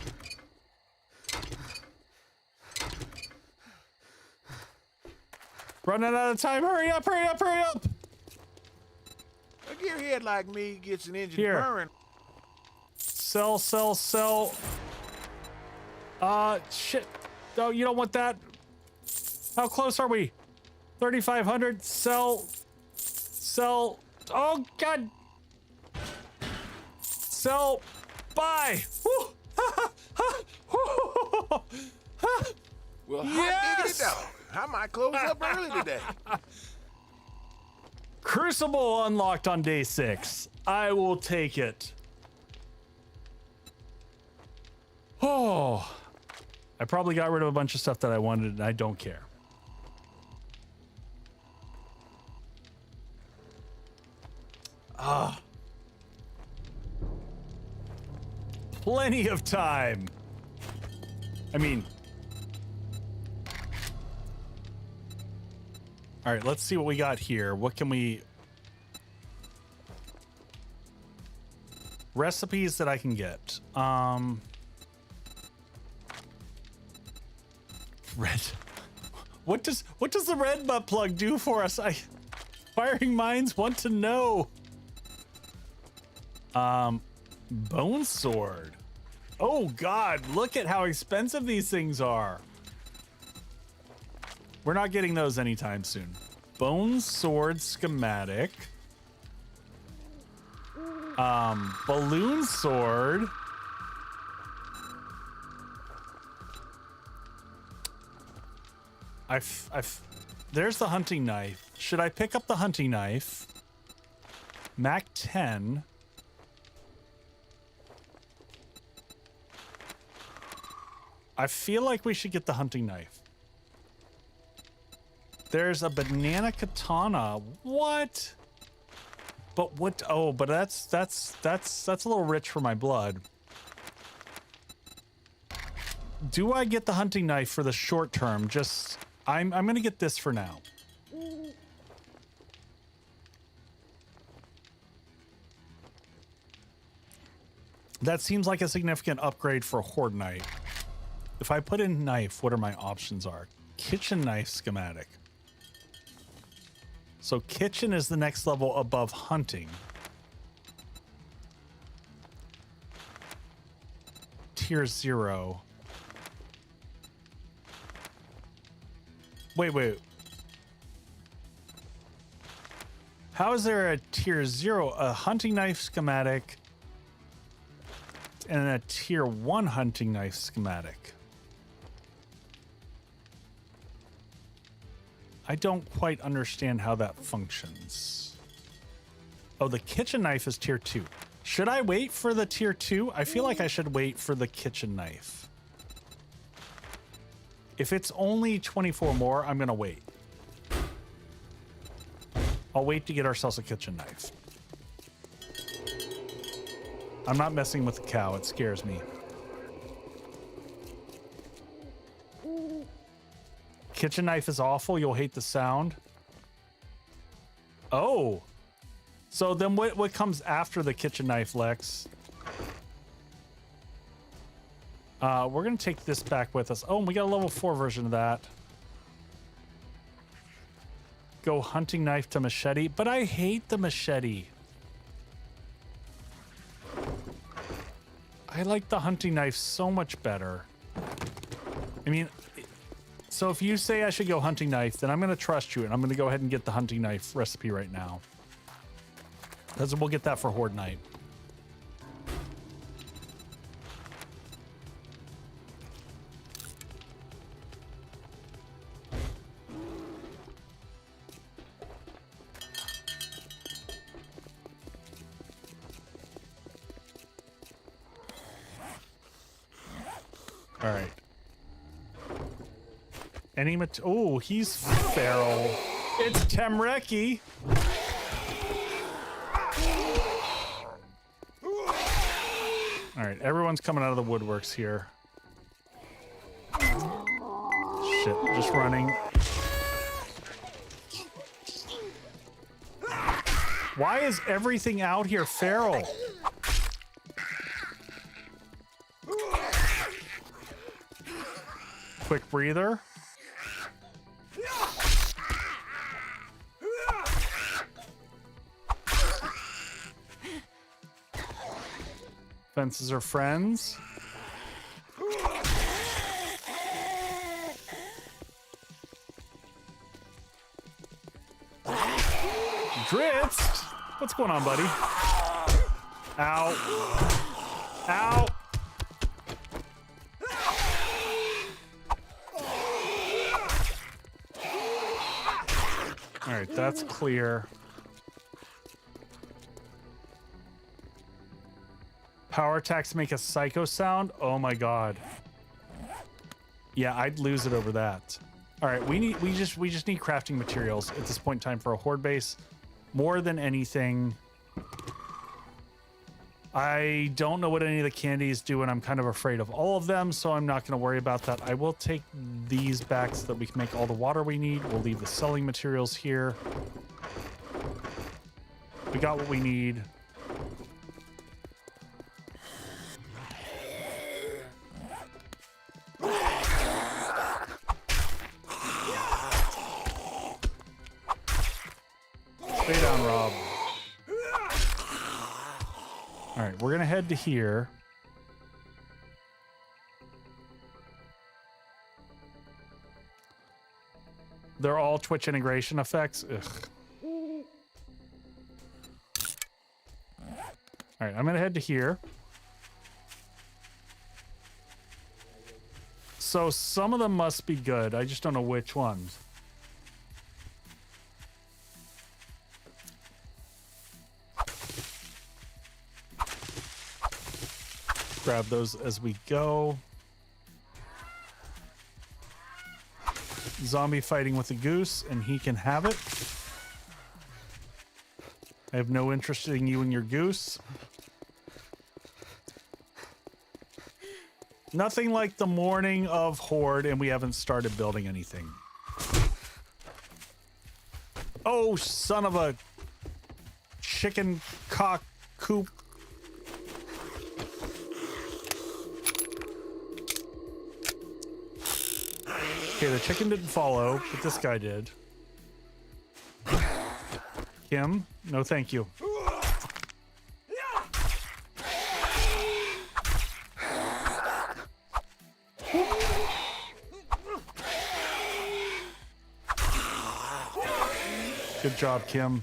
Running out of time. Hurry up, hurry up, hurry up. A gearhead like me gets an engine Here. purring. Sell. Shit. Oh, you don't want that. How close are we? 3,500. Sell. Oh, God. Sell. Buy. Woo. Well, Yes! hot diggity dog. I might close up early today. Crucible unlocked on day 6. I will take it. Oh, I probably got rid of a bunch of stuff that I wanted, and I don't care. Plenty of time. I mean, all right, let's see what we got here. What can we... Recipes that I can get. Red. What does the red butt plug do for us? Firing minds want to know. Bone sword. Oh God, look at how expensive these things are. We're not getting those anytime soon. Bone sword schematic. Balloon sword. There's the hunting knife. Should I pick up the hunting knife? Mac 10. I feel like we should get the hunting knife. There's a banana katana. What? But what? Oh, but that's a little rich for my blood. Do I get the hunting knife for the short term? Just I'm gonna get this for now. That seems like a significant upgrade for a horde knight. If I put in knife, what are my options are? Kitchen knife schematic. So kitchen is the next level above hunting. Tier 0. Wait. How is there a tier 0? A hunting knife schematic and a tier 1 hunting knife schematic. I don't quite understand how that functions. Oh, the kitchen knife is tier 2. Should I wait for the tier 2? I feel like I should wait for the kitchen knife. If it's only 24 more, I'm gonna wait. I'll wait to get ourselves a kitchen knife. I'm not messing with the cow, it scares me. Kitchen knife is awful, you'll hate the sound. Oh. So then what comes after the kitchen knife, Lex? We're gonna take this back with us. Oh, and we got a level 4 version of that. Go hunting knife to machete, but I hate the machete. I like the hunting knife so much better. I mean, so if you say I should go hunting knife, then I'm gonna trust you and I'm gonna go ahead and get the hunting knife recipe right now. Because we'll get that for Horde Night. All right. Any oh, he's feral. It's Temreki. All right, everyone's coming out of the woodworks here. Shit, just running. Why is everything out here feral? Quick breather. Fences are friends. Dritz! What's going on, buddy? Ow. Ow! All right, that's clear. Power attacks make a psycho sound? Oh my god. Yeah, I'd lose it over that. All right, we just need crafting materials at this point in time for a horde base. More than anything. I don't know what any of the candies do, and I'm kind of afraid of all of them, so I'm not going to worry about that. I will take these back so that we can make all the water we need. We'll leave the selling materials here. We got what we need. Stay down, Rob. All right, we're gonna head to here. They're all Twitch integration effects. Ugh. All right, I'm gonna head to here. So some of them must be good. I just don't know which ones. Grab those as we go. zombie fighting with a goose, and he can have it. I have no interest in you and your goose. Nothing like the morning of Horde, and we haven't started building anything. Oh, son of a chicken cock coop. Okay, the chicken didn't follow, but this guy did. Kim, no thank you. Good job, Kim.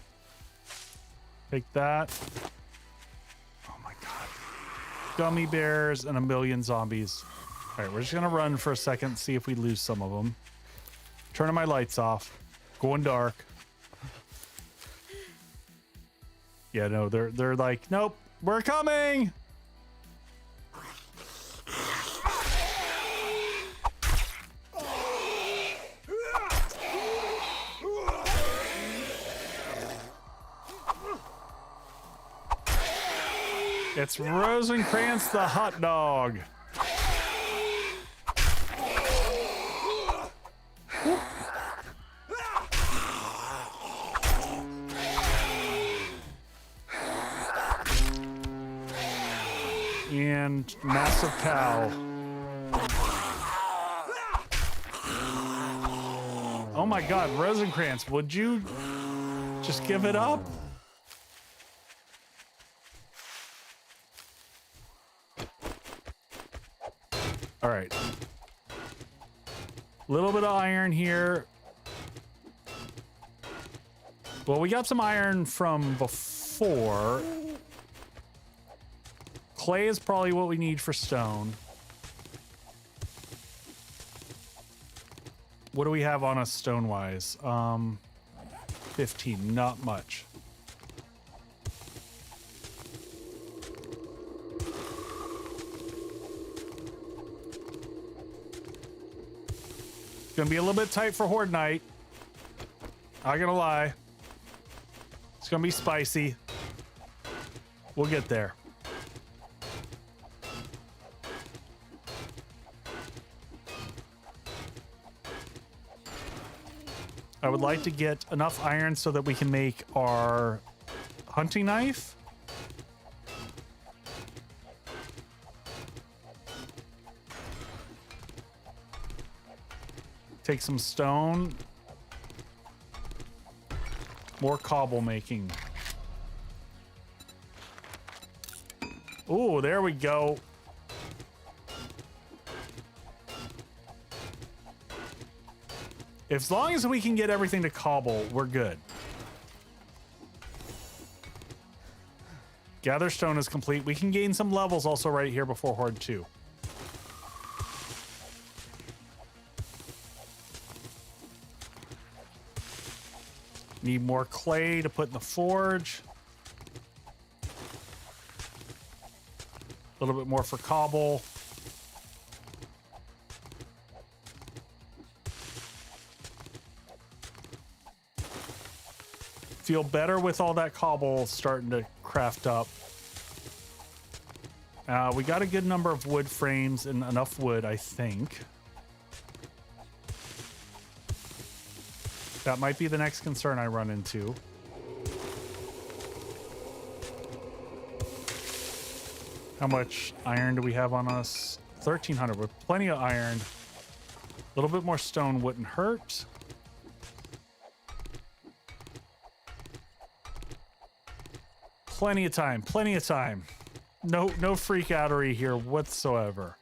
Take that. Oh my god. Gummy bears and a million zombies. All right, we're just gonna run for a second, see if we lose some of them. Turning my lights off. Going dark. Yeah, no, they're like, nope, we're coming. It's Rosencrantz the hot dog. And massive cow. Oh my god, Rosencrantz, would you just give it up? All right. Little bit of iron here. Well, we got some iron from before. Clay is probably what we need for stone. What do we have on us stone-wise? 15, not much. It's gonna be a little bit tight for Horde Night. Not gonna lie. It's gonna be spicy. We'll get there. I would like to get enough iron so that we can make our hunting knife. Take some stone. More cobble making. Ooh, there we go. As long as we can get everything to cobble, we're good. Gather stone is complete. We can gain some levels also right here before Horde 2. Need more clay to put in the forge. A little bit more for cobble. Feel better with all that cobble starting to craft up. We got a good number of wood frames and enough wood, I think. That might be the next concern I run into. How much iron do we have on us? 1,300 with plenty of iron. A little bit more stone wouldn't hurt. Plenty of time, plenty of time. No freak outery here whatsoever.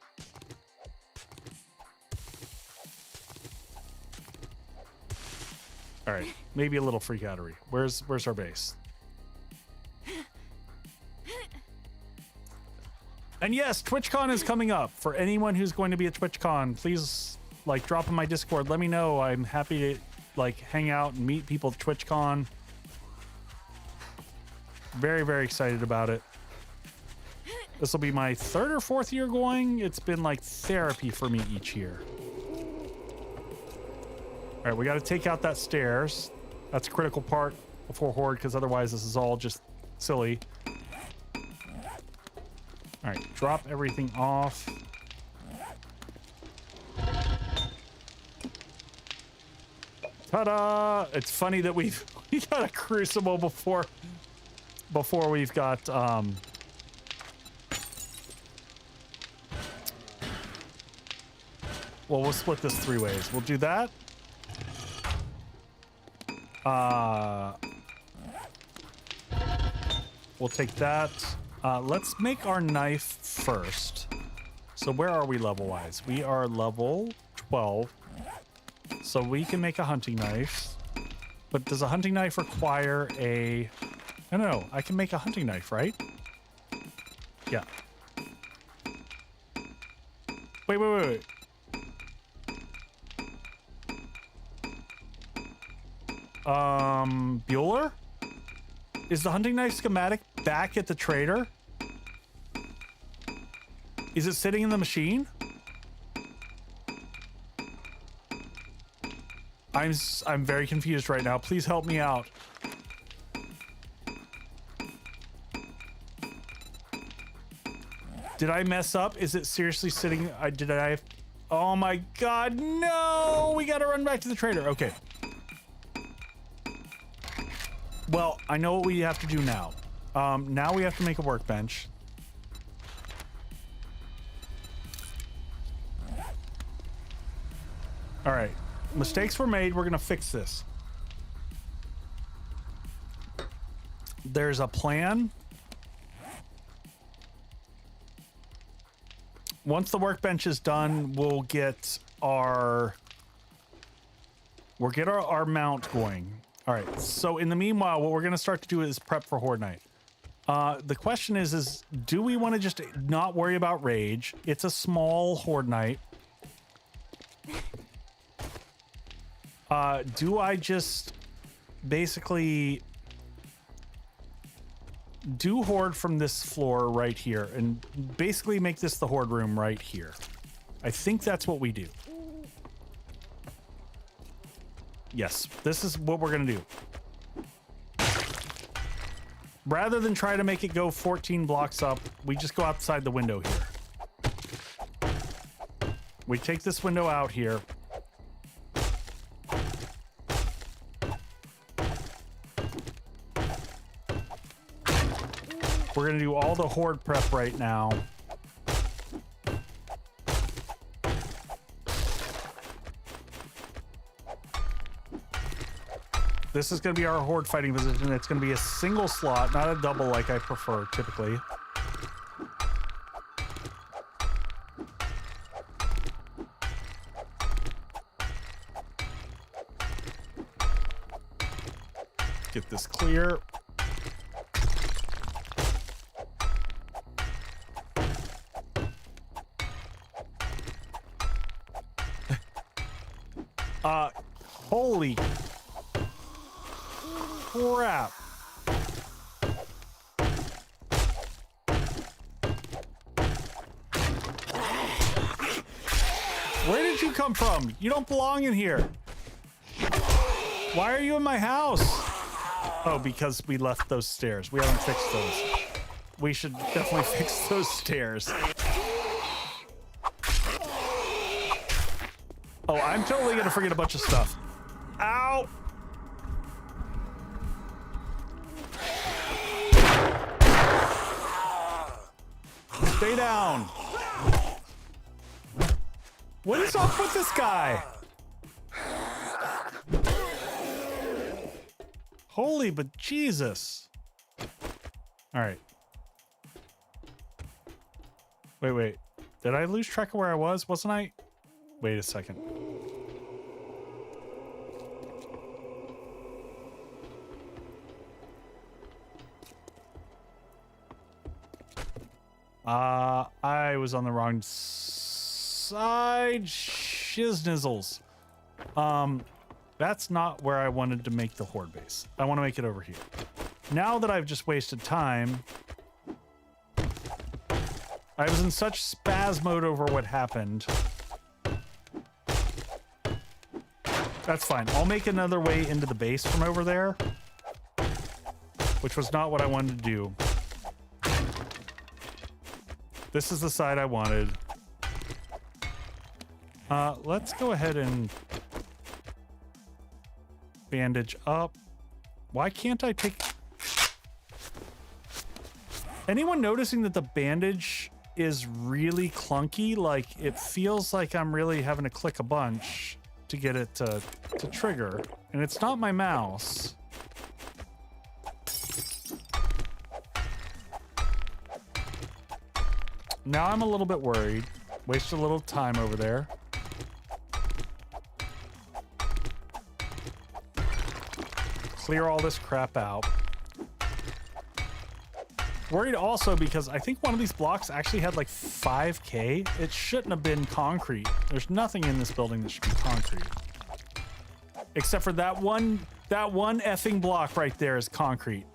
All right, maybe a little freak outery. Where's our base? And yes, TwitchCon is coming up. For anyone who's going to be at TwitchCon, please like drop in my Discord. Let me know. I'm happy to like hang out and meet people at TwitchCon. Very, very excited about it. This will be my 3rd or 4th year going. It's been like therapy for me each year. All right, we got to take out that stairs. That's a critical part before horde, because otherwise this is all just silly. All right, drop everything off. Ta-da! It's funny that we got a crucible before we've got well, we'll split this 3 ways. We'll do that. We'll take that. Let's make our knife first. So where are we level-wise? We are level 12. So we can make a hunting knife. But does a hunting knife require a... I don't know. I can make a hunting knife, right? Yeah. Wait. Bueller? Is the hunting knife schematic back at the trader? Is it sitting in the machine? I'm very confused right now. Please help me out. Did I mess up? Is it seriously sitting? Oh my god, no! We gotta run back to the trader. Okay. Well, I know what we have to do now. Now we have to make a workbench. All right. Mistakes were made. We're going to fix this. There's a plan. Once the workbench is done, we'll get our mount going. All right. So in the meanwhile, what we're going to start to do is prep for Horde Night. The question is do we want to just not worry about rage? It's a small Horde Night. Do I just basically do horde from this floor right here and basically make this the horde room right here? I think that's what we do. Yes, this is what we're gonna do. Rather than try to make it go 14 blocks up, we just go outside the window here. We take this window out here. We're gonna do all the horde prep right now. This is gonna be our horde fighting position. It's gonna be a single slot, not a double like I prefer typically. Get this clear. Holy crap. Where did you come from? You don't belong in here. Why are you in my house? Oh, because we left those stairs. We haven't fixed those. We should definitely fix those stairs. Oh, I'm totally gonna forget a bunch of stuff. Ow! Stay down. What is up with this guy? Holy but Jesus. All right. Wait. Did I lose track of where I was? Wasn't I? Wait a second. I was on the wrong side. Shiznizzles. That's not where I wanted to make the horde base. I want to make it over here. Now that I've just wasted time, I was in such spaz mode over what happened That's fine. I'll make another way into the base from over there, which was not what I wanted to do. This is the side I wanted. Let's go ahead and bandage up. Why can't I take... Anyone noticing that the bandage is really clunky? Like, it feels like I'm really having to click a bunch to get it to trigger. And it's not my mouse. Now I'm a little bit worried. Wasted a little time over there. Clear all this crap out. Worried also because I think one of these blocks actually had like 5K. It shouldn't have been concrete. There's nothing in this building that should be concrete. Except for that one effing block right there is concrete.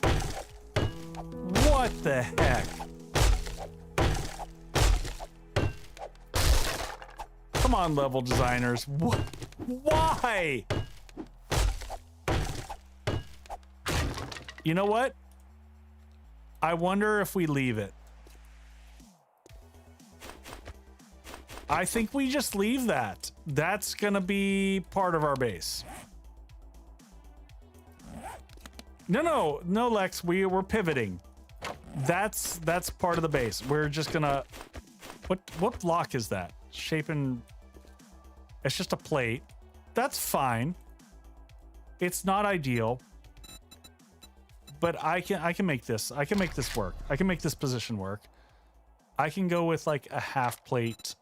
What the heck? Come on, level designers. Why? You know what? I wonder if we leave it. I think we just leave that. That's gonna be part of our base. No, Lex, we're pivoting. That's part of the base. We're just gonna... What block is that? Shaping... It's just a plate. That's fine. It's not ideal. But I can make this. I can make this work. I can make this position work. I can go with like a half plate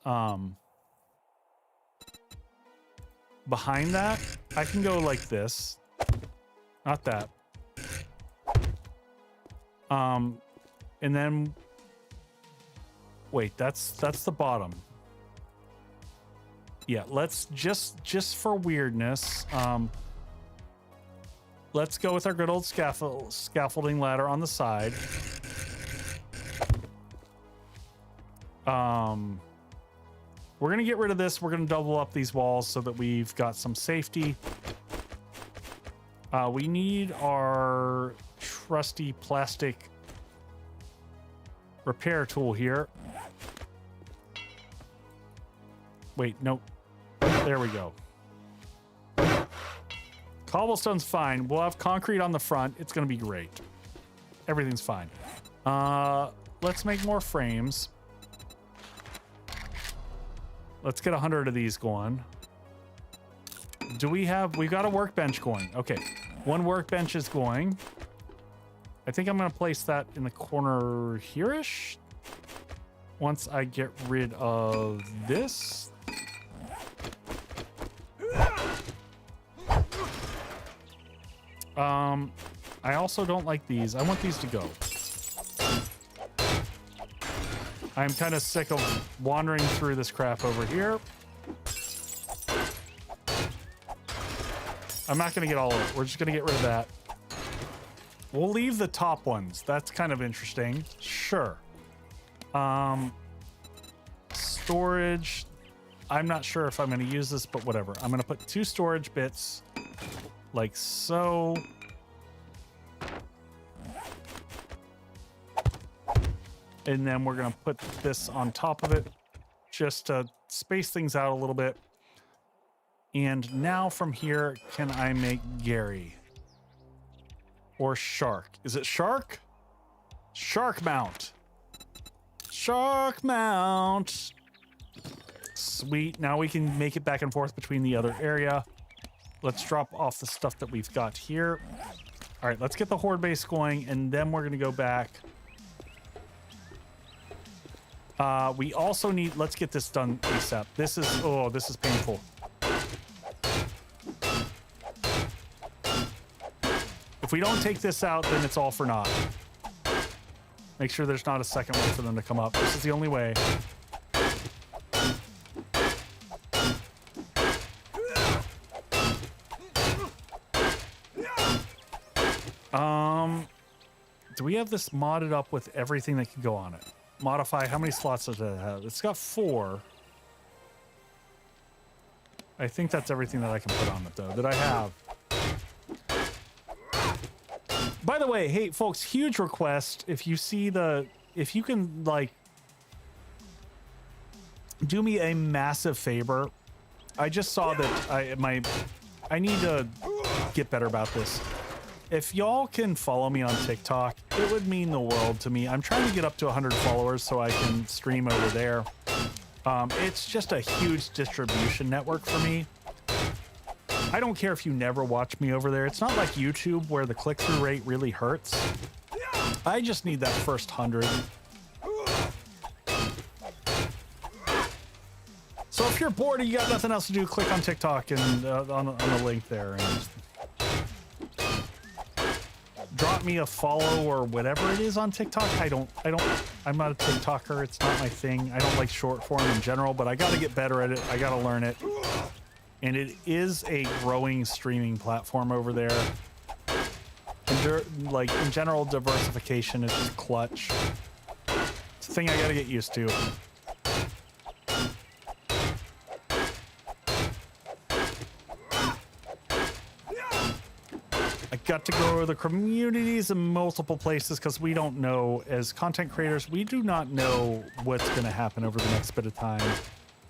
behind that. I can go like this. Not that. And then wait, that's the bottom. Yeah, let's just for weirdness, let's go with our good old scaffolding ladder on the side. We're gonna get rid of this. We're gonna double up these walls so that we've got some safety. We need our trusty plastic repair tool here. Wait, nope. There we go. Cobblestone's fine. We'll have concrete on the front. It's gonna be great. Everything's fine. Let's make more frames. Let's get 100 of these going. We've got a workbench going. Okay, one workbench is going. I think I'm gonna place that in the corner here-ish. Once I get rid of this. I also don't like these. I want these to go. I'm kind of sick of wandering through this crap over here. I'm not going to get all of it. We're just going to get rid of that. We'll leave the top ones. That's kind of interesting. Sure. Storage. I'm not sure if I'm going to use this, but whatever. I'm going to put 2 storage bits like so. And then we're going to put this on top of it just to space things out a little bit. And now from here, can I make Gary? Or Shark? Is it Shark? Shark mount. Shark mount. Sweet. Now we can make it back and forth between the other area. Let's drop off the stuff that we've got here. All right, let's get the horde base going, and then we're going to go back. We also need, let's get this done ASAP. This is painful. If we don't take this out, then it's all for naught. Make sure there's not a second way for them to come up. This is the only way. Do we have this modded up with everything that can go on it? Modify, how many slots does it have? It's got 4. I think that's everything that I can put on it, though, that I have. By the way, hey, folks, huge request. If you see if you can, like, do me a massive favor. I just saw that I need to get better about this. If y'all can follow me on TikTok, it would mean the world to me. I'm trying to get up to 100 followers so I can stream over there. It's just a huge distribution network for me. I don't care if you never watch me over there. It's not like YouTube where the click-through rate really hurts. I just need that first 100. So if you're bored and you got nothing else to do, click on TikTok and on the link there and drop me a follow or whatever it is on TikTok. I'm not a TikToker. It's not my thing. I don't like short form in general, but I got to get better at it. I got to learn it. And it is a growing streaming platform over there. And like in general, diversification is just clutch. It's a thing I got to get used to. I got to grow the communities in multiple places because we don't know, as content creators, we do not know what's going to happen over the next bit of time.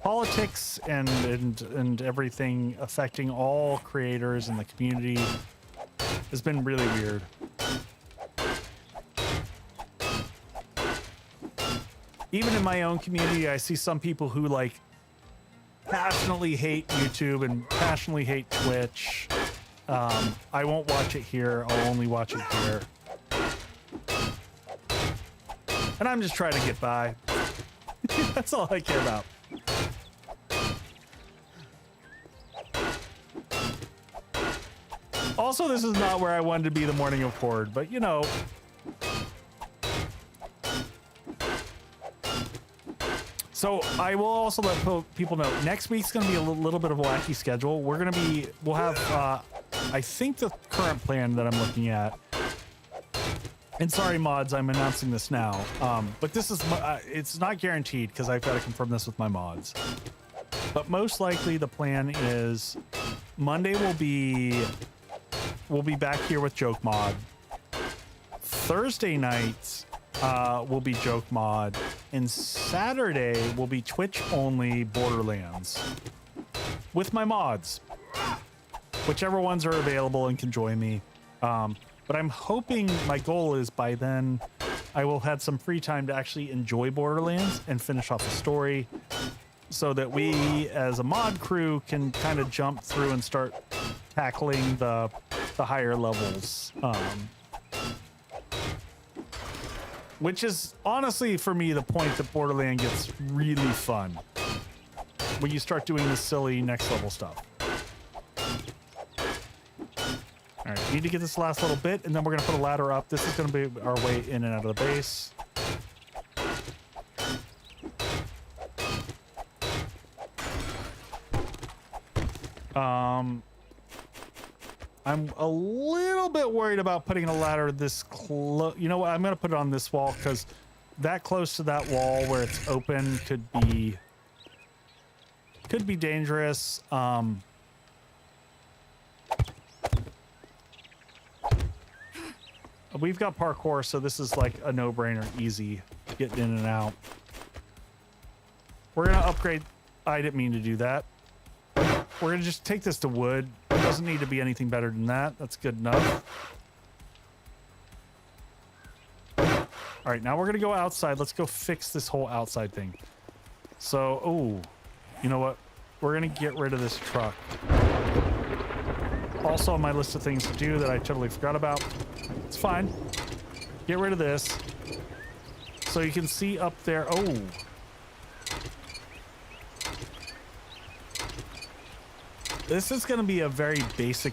Politics and everything affecting all creators in the community has been really weird. Even in my own community, I see some people who like passionately hate YouTube and passionately hate Twitch. I won't watch it here. I'll only watch it here. And I'm just trying to get by. That's all I care about. Also, this is not where I wanted to be the morning of Horde, but you know. So I will also let people know next week's going to be a little bit of a wacky schedule. We'll have, I think the current plan that I'm looking at, and sorry mods, I'm announcing this now, but this is, it's not guaranteed because I've got to confirm this with my mods. But most likely the plan is Monday we'll be back here with Joke Mod. Thursday nights will be Joke Mod, and Saturday will be Twitch only Borderlands with my mods, whichever ones are available and can join me. But I'm hoping, my goal is by then I will have some free time to actually enjoy Borderlands and finish off the story so that we as a mod crew can kind of jump through and start tackling the higher levels. Which is honestly for me the point that Borderlands gets really fun when you start doing the silly next level stuff. All right, need to get this last little bit, and then we're gonna put a ladder up. This is gonna be our way in and out of the base. I'm a little bit worried about putting a ladder this close. You know what? I'm gonna put it on this wall because that close to that wall where it's open could be dangerous. We've got parkour, so this is like a no-brainer, easy getting in and out. We're gonna upgrade. I didn't mean to do that. We're gonna just take this to wood. It doesn't need to be anything better than that. That's good enough. All right, now we're gonna go outside. Let's go fix this whole outside thing. So, oh, you know what? We're gonna get rid of this truck. Also on my list of things to do that I totally forgot about. It's fine. Get rid of this. So you can see up there. Oh. This is going to be a very basic.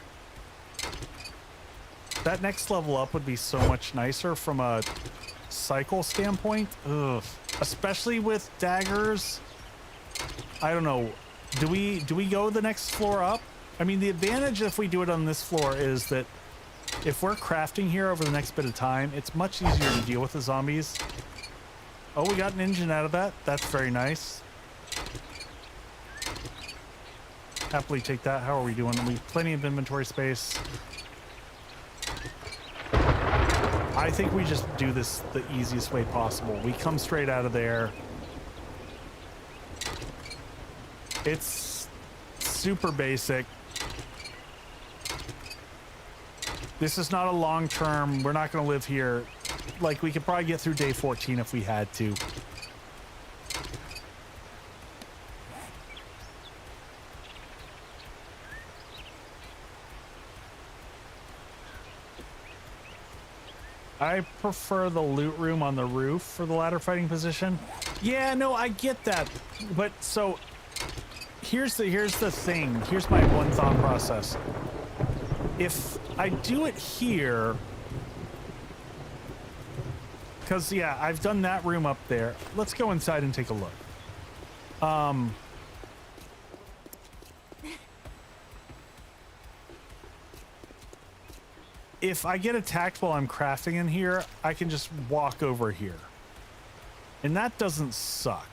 That next level up would be so much nicer from a cycle standpoint. Ugh. Especially with daggers. I don't know. Do we go the next floor up? I mean, the advantage if we do it on this floor is that if we're crafting here over the next bit of time, it's much easier to deal with the zombies. Oh, we got an engine out of that. That's very nice. Happily take that. How are we doing? We have plenty of inventory space. I think we just do this the easiest way possible. We come straight out of there. It's super basic. This is not a long term. We're not going to live here. Like, we could probably get through day 14 if we had to. I prefer the loot room on the roof for the ladder fighting position. Yeah, no, I get that. But so here's the thing. Here's my one thought process. If I do it here, because yeah, I've done that room up there. Let's go inside and take a look. If I get attacked while I'm crafting in here, I can just walk over here. And that doesn't suck.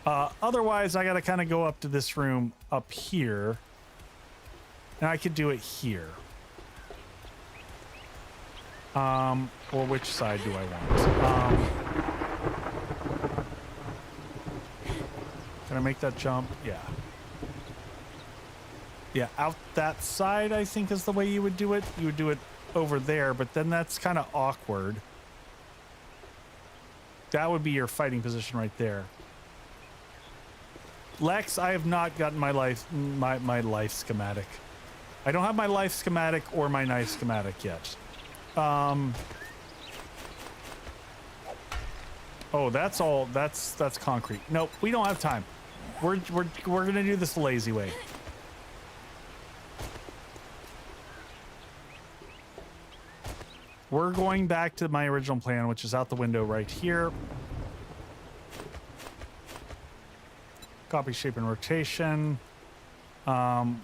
Otherwise, I got to kind of go up to this room up here. And I could do it here. Or which side do I want? Can I make that jump? Yeah. Yeah, out that side, I think, is the way you would do it. You would do it over there, but then that's kind of awkward. That would be your fighting position right there. Lex, I have not gotten my life schematic. I don't have my life schematic or my knife schematic yet. Oh, that's all. That's concrete. Nope, we don't have time. We're gonna do this the lazy way. We're going back to my original plan, which is out the window right here. Copy, shape, and rotation. All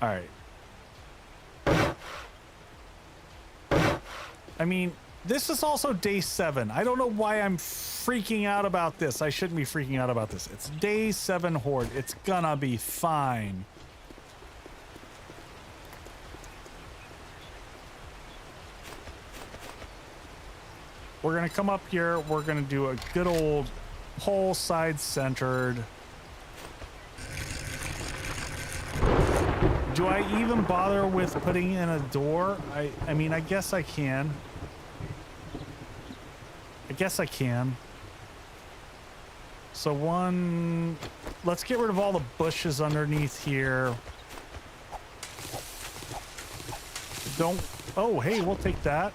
right. I mean, this is also day 7. I don't know why I'm freaking out about this. I shouldn't be freaking out about this. It's day 7 horde. It's gonna be fine. We're gonna come up here. We're gonna do a good old pole side centered. Do I even bother with putting in a door? I mean, I guess I can. I guess I can. So one, let's get rid of all the bushes underneath here. Don't, oh, hey, we'll take that.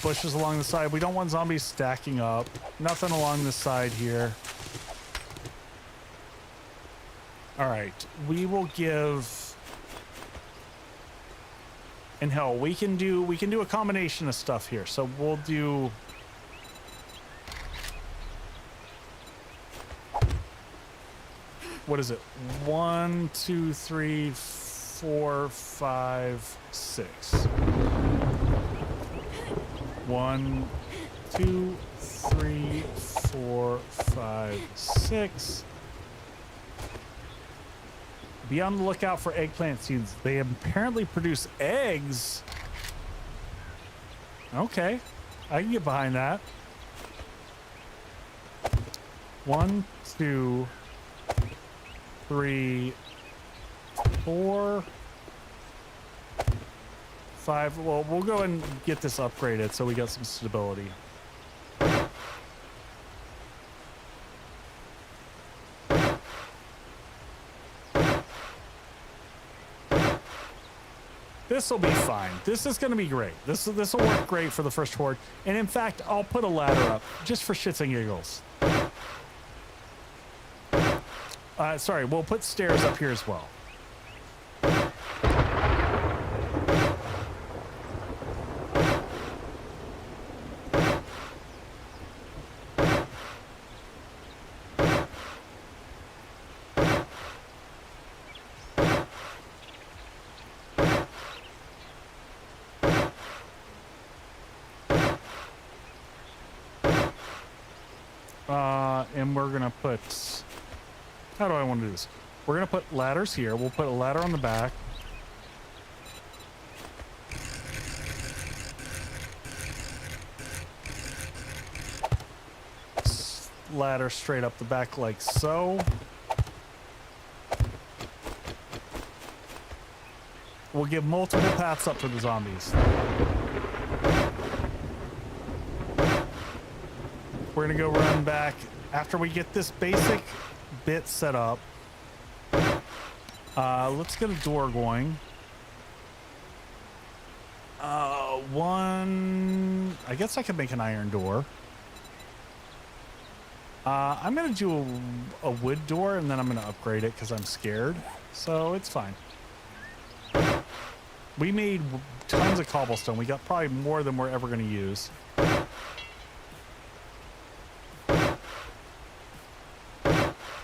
Bushes along the side. We don't want zombies stacking up. Nothing along the side here. All right, we will give. And hell, we can do a combination of stuff here. So we'll do. What is it? 1, 2, 3, 4, 5, 6. 1, 2, 3, 4, 5, 6. Be on the lookout for eggplant seeds. They apparently produce eggs. Okay, I can get behind that. 1, 2, 3, 4, 5. Well, we'll go and get this upgraded so we got some stability. This will be fine. This is going to be great. This will work great for the first horde. And in fact, I'll put a ladder up just for shits and giggles. Sorry, we'll put stairs up here as well. and we're gonna put, how do I want to do this? We're gonna put ladders here. We'll put a ladder on the back. Ladder straight up the back like so. We'll give multiple paths up for the zombies. We're gonna go run back after we get this basic bit set up. Let's get a door going. One, I guess I could make an iron door. I'm gonna do a wood door, and then I'm gonna upgrade it because I'm scared. So it's fine. We made tons of cobblestone. We got probably more than we're ever gonna use.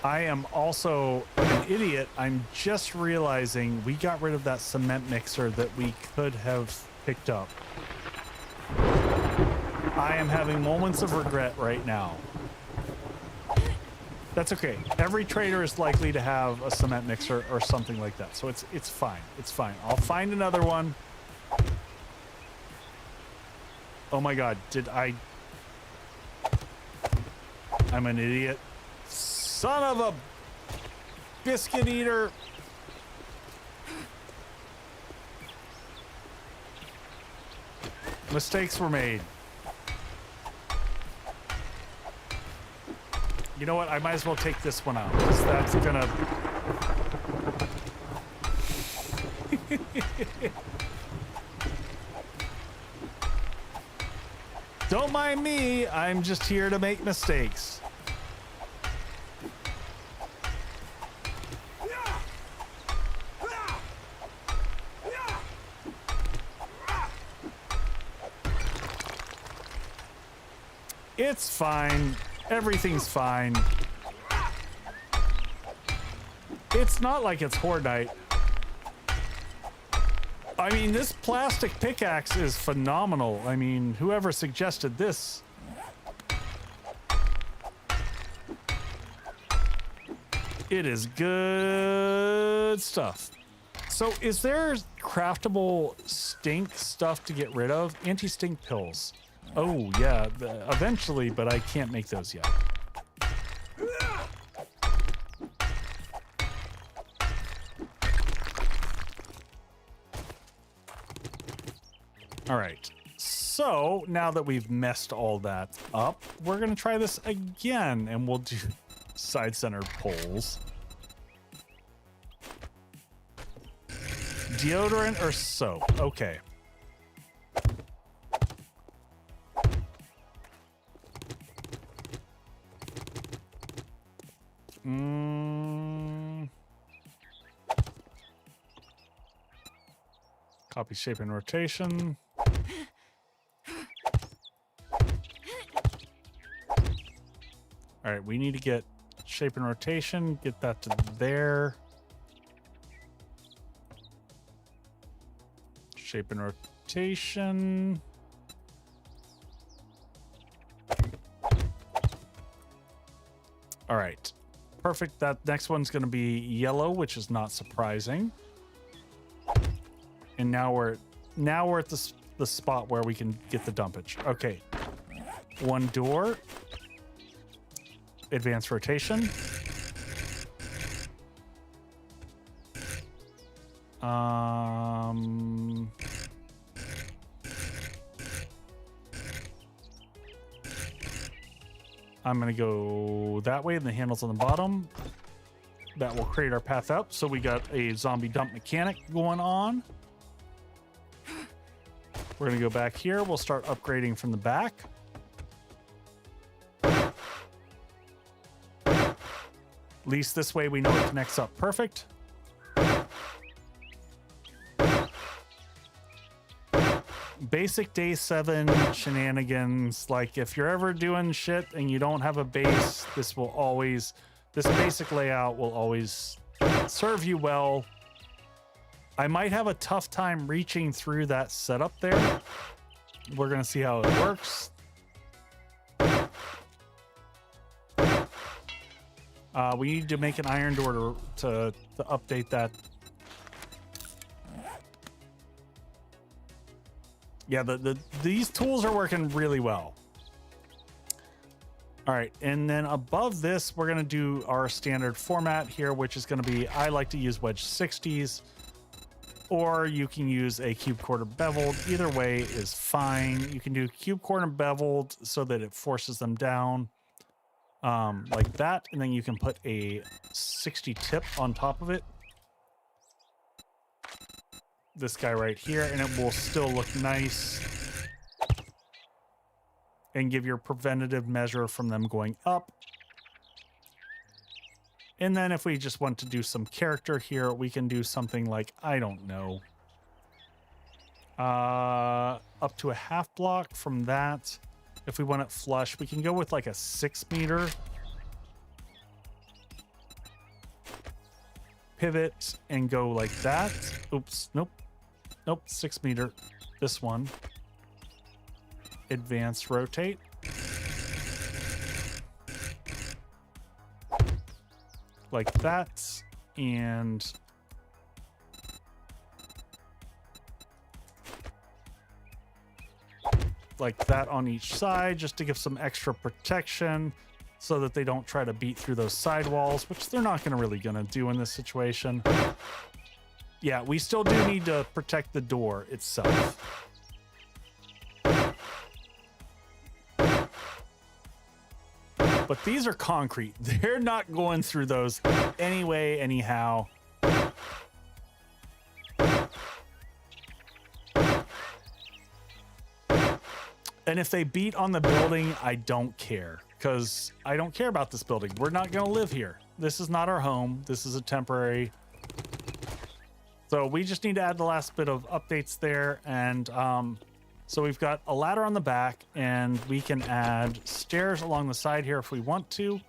I am also an idiot. I'm just realizing we got rid of that cement mixer that we could have picked up. I am having moments of regret right now. That's okay. Every trader is likely to have a cement mixer or something like that. So it's fine. It's fine. I'll find another one. Oh my God. I'm an idiot. Son of a biscuit eater. Mistakes were made. You know what? I might as well take this one out, because that's gonna... Don't mind me. I'm just here to make mistakes. It's fine. Everything's fine. It's not like it's horde night. I mean, this plastic pickaxe is phenomenal. I mean, whoever suggested this. It is good stuff. So is there craftable stink stuff to get rid of? Anti-stink pills. Oh, yeah, eventually, but I can't make those yet. All right, so now that we've messed all that up, we're gonna try this again, and we'll do side-centered poles. Deodorant or soap? Okay. Copy shape and rotation. All right, we need to get shape and rotation, get that to there. Shape and rotation. All right, perfect. That next one's going to be yellow, which is not surprising. And now we're at the spot where we can get the dumpage. Okay, one door. Advanced rotation. I'm gonna go that way, and the handle's on the bottom. That will create our path up. So we got a zombie dump mechanic going on. We're gonna go back here. We'll start upgrading from the back. At least this way we know it connects up perfect. Basic day 7 shenanigans. Like, if you're ever doing shit and you don't have a base, this basic layout will always serve you well. I might have a tough time reaching through that setup there. We're gonna see how it works. We need to make an iron door to update that. Yeah, these tools are working really well. All right, and then above this, we're gonna do our standard format here, which is gonna be, I like to use wedge 60s, or you can use a cube quarter beveled. Either way is fine. You can do cube quarter beveled so that it forces them down like that, and then you can put a 60 tip on top of it. This guy right here, and it will still look nice and give your preventative measure from them going up. And then if we just want to do some character here, we can do something like, I don't know, up to a half block from that. If we want it flush, we can go with like a 6 meter pivot and go like that. Oops, nope, 6 meter. This one. Advance rotate. Like that, and like that on each side, just to give some extra protection so that they don't try to beat through those sidewalls, which they're not really gonna do in this situation. Yeah, we still do need to protect the door itself. But these are concrete. They're not going through those anyway, anyhow. And if they beat on the building, I don't care, because I don't care about this building. We're not going to live here. This is not our home. This is a temporary. So we just need to add the last bit of updates there. And so we've got a ladder on the back, and we can add stairs along the side here if we want to.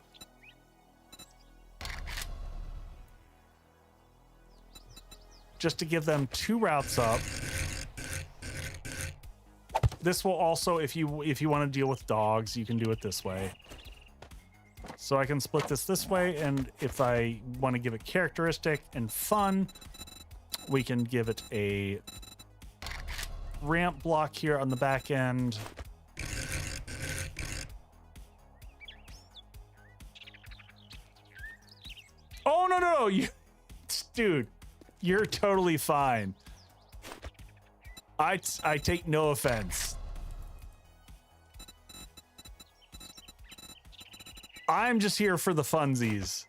Just to give them 2 routes up. This will also, if you want to deal with dogs, you can do it this way. So I can split this way, and if I want to give it characteristic and fun, we can give it a ramp block here on the back end. Oh, no, you, dude, you're totally fine. I take no offense. I'm just here for the funsies.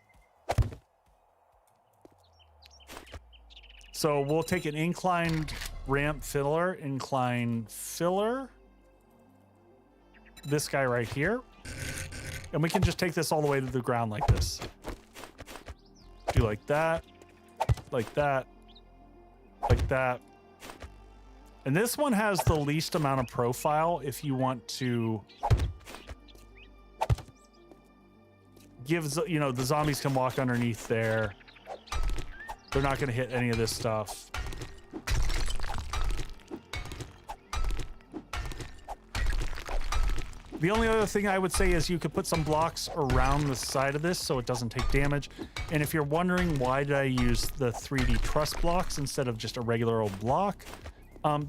So we'll take an inclined ramp filler, incline filler. This guy right here. And we can just take this all the way to the ground like this. Do like that, like that, like that. And this one has the least amount of profile if you want to give, you know, the zombies can walk underneath there. They're not going to hit any of this stuff. The only other thing I would say is you could put some blocks around the side of this so it doesn't take damage. And if you're wondering why did I use the 3D truss blocks instead of just a regular old block,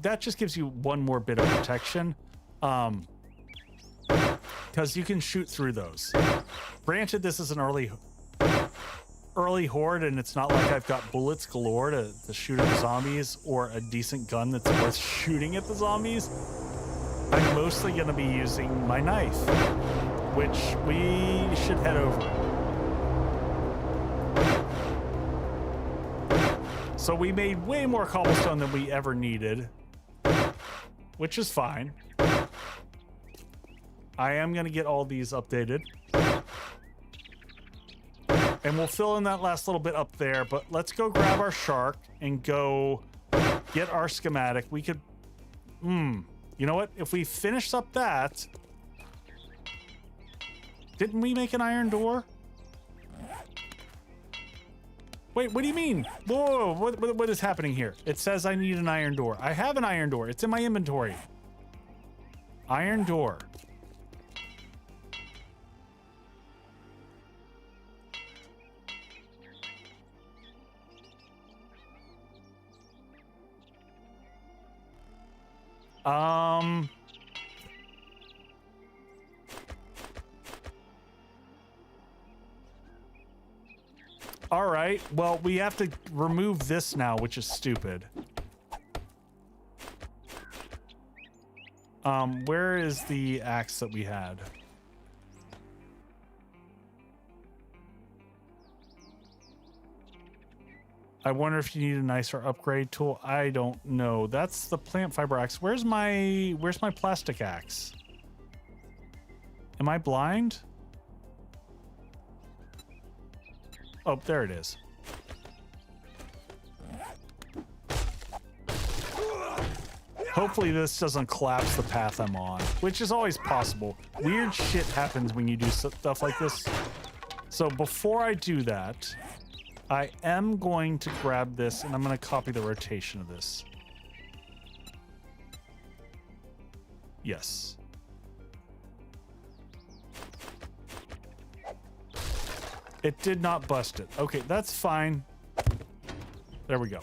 that just gives you one more bit of protection, because you can shoot through those. Granted, this is an early horde, and it's not like I've got bullets galore to shoot at the zombies or a decent gun that's worth shooting at the zombies. I'm mostly going to be using my knife, which we should head over. So we made way more cobblestone than we ever needed, which is fine. I am going to get all these updated. And we'll fill in that last little bit up there, but let's go grab our shark and go get our schematic. We could, you know what? If we finish up that, didn't we make an iron door? Wait, what do you mean? Whoa, what is happening here? It says I need an iron door. I have an iron door. It's in my inventory. Iron door. All right. Well, we have to remove this now, which is stupid. Where is the axe that we had? I wonder if you need a nicer upgrade tool. I don't know. That's the plant fiber axe. Where's my plastic axe? Am I blind? Oh, there it is. Hopefully this doesn't collapse the path I'm on, which is always possible. Weird shit happens when you do stuff like this. So before I do that, I am going to grab this and I'm going to copy the rotation of this. Yes. It did not bust it. Okay, that's fine. There we go.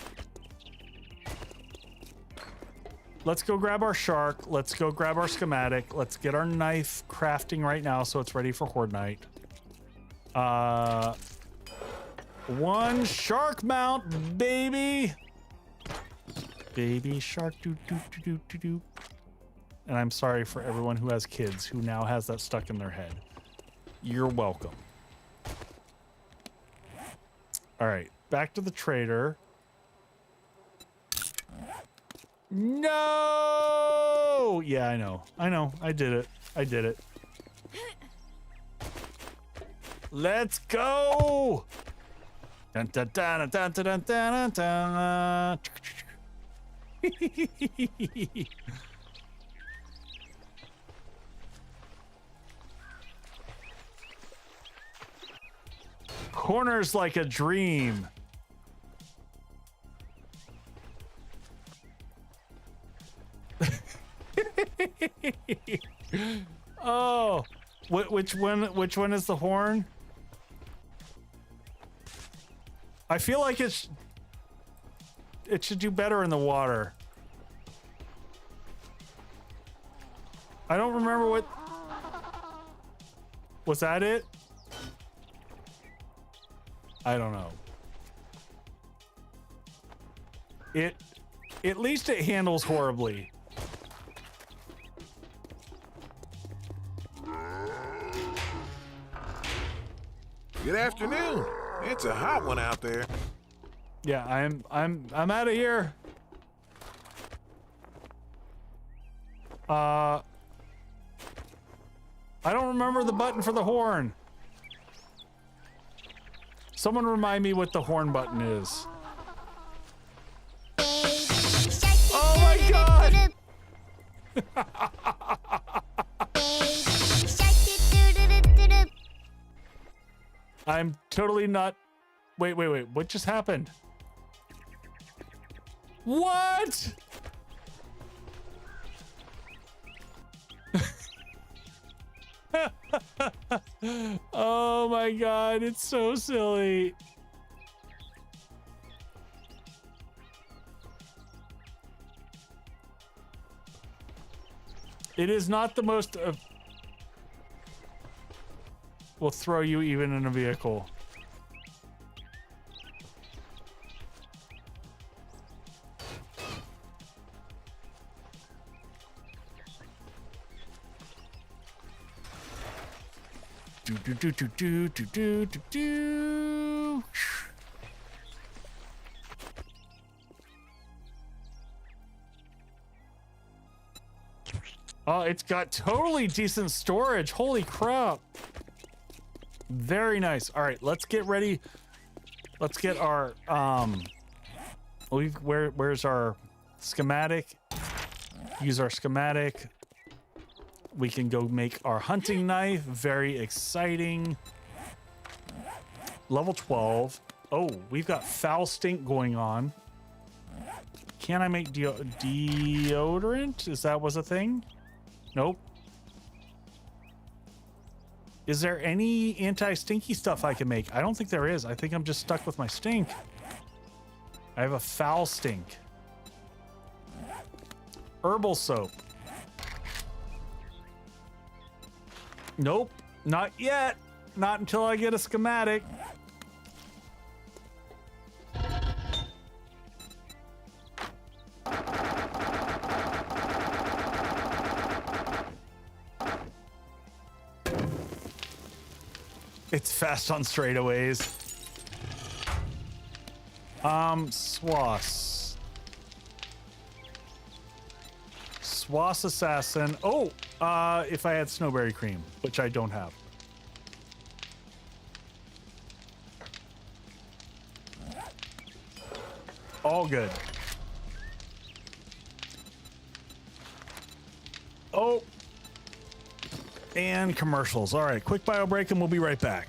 Let's go grab our shark. Let's go grab our schematic. Let's get our knife crafting right now so it's ready for Horde Night. One shark mount, baby. Baby shark, doo doo doo doo doo doo. And I'm sorry for everyone who has kids who now has that stuck in their head. You're welcome. All right, back to the trader. No! Yeah, I know. I did it. Let's go! Dun, dun, dun, dun, dun, dun, dun, dun. Corners like a dream. Oh, which one is the horn? I feel like it should do better in the water. I don't remember what. Was that it? I don't know. At least it handles horribly. Good afternoon. It's a hot one out there. Yeah, I'm out of here. I don't remember the button for the horn. Someone remind me what the horn button is. Oh my god! I'm totally not. Wait. What just happened? What? Oh my god, it's so silly. It is not the most will throw you even in a vehicle. Do. Oh, it's got totally decent storage. Holy crap. Very nice. All right, let's get ready. Let's get our where's our schematic? Use our schematic. We can go make our hunting knife. Very exciting. Level 12. Oh, we've got foul stink going on. Can I make deodorant? Is that was a thing? Nope. Is there any anti-stinky stuff I can make? I don't think there is. I think I'm just stuck with my stink. I have a foul stink. Herbal soap. Nope, not yet. Not until I get a schematic. It's fast on straightaways. Swass. Swass assassin. Oh, if I had snowberry cream, which I don't have. All good. Oh. And commercials. All right, quick bio break and we'll be right back.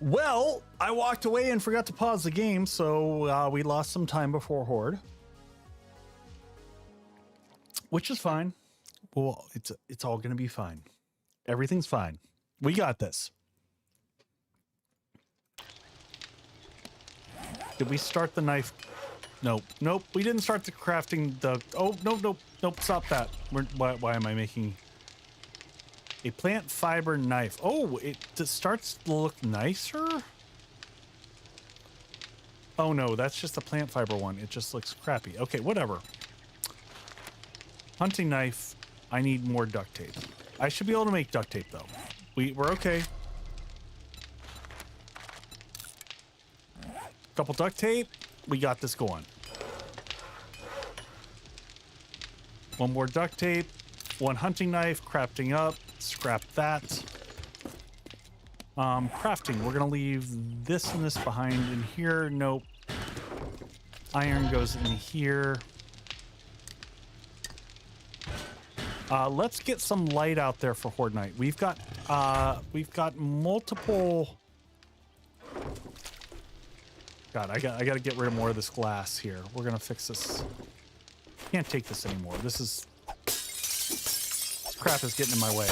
Well, I walked away and forgot to pause the game, so we lost some time before Horde, which is fine. Well, it's all gonna be fine. Everything's fine. We got this. Did we start the knife? Nope. Nope. We didn't start the crafting. Oh, nope. Stop that. Why am I making a plant fiber knife? Oh, it starts to look nicer. Oh no, that's just the plant fiber one. It just looks crappy. Okay, whatever. Hunting knife. I need more duct tape. I should be able to make duct tape though. We're okay. Couple duct tape. We got this going. One more duct tape. One hunting knife. Crafting up. Scrap that. Crafting. We're gonna leave this and this behind in here. Nope. Iron goes in here. Let's get some light out there for Horde Night. We've got multiple. God, I gotta get rid of more of this glass here. We're gonna fix this. Can't take this anymore. This crap is getting in my way.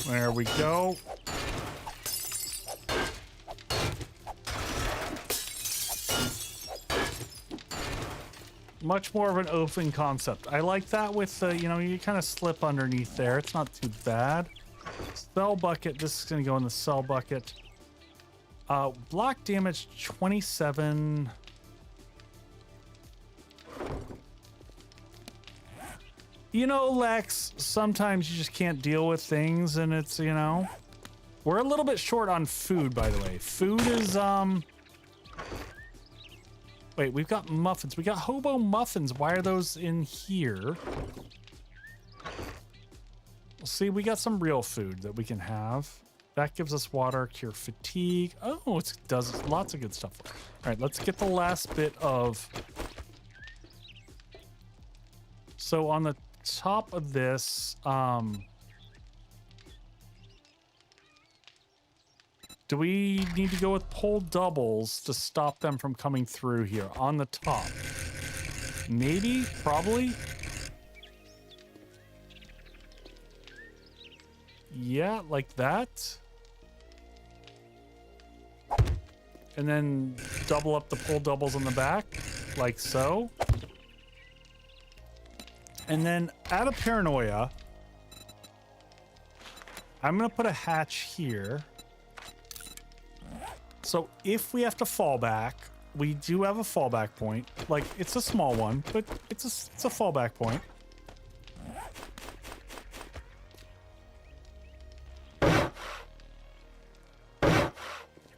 There we go. Much more of an open concept. I like that with the, you know, you kind of slip underneath there. It's not too bad. Cell bucket. This is going to go in the cell bucket. Block damage 27. You know, Lex, sometimes you just can't deal with things, and it's, you know, we're a little bit short on food, by the way. Food is, wait, we've got muffins. We got hobo muffins. Why are those in here? See, we got some real food that we can have. That gives us water, cure fatigue. Oh, it does lots of good stuff. All right, let's get the last bit of... So on the top of this, do we need to go with pole doubles to stop them from coming through here on the top? Maybe, probably. Yeah, like that. And then double up the pole doubles on the back, like so. And then out of paranoia, I'm going to put a hatch here. So if we have to fall back, we do have a fallback point. Like, it's a small one, but it's a fallback point.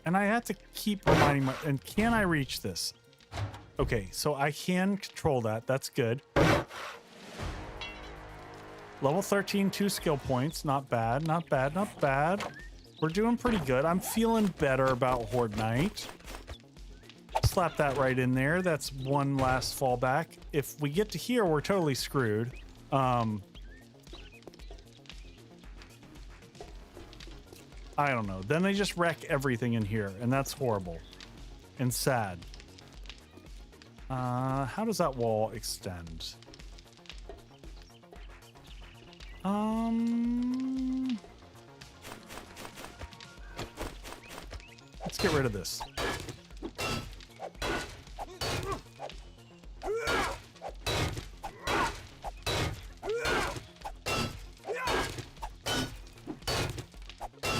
And I have to keep reminding my... And can I reach this? Okay, so I can control that. That's good. Level 13, 2 skill points. Not bad, not bad, not bad. We're doing pretty good. I'm feeling better about Horde Night. Slap that right in there. That's one last fallback. If we get to here, we're totally screwed. I don't know. Then they just wreck everything in here, and that's horrible and sad. How does that wall extend? Let's get rid of this.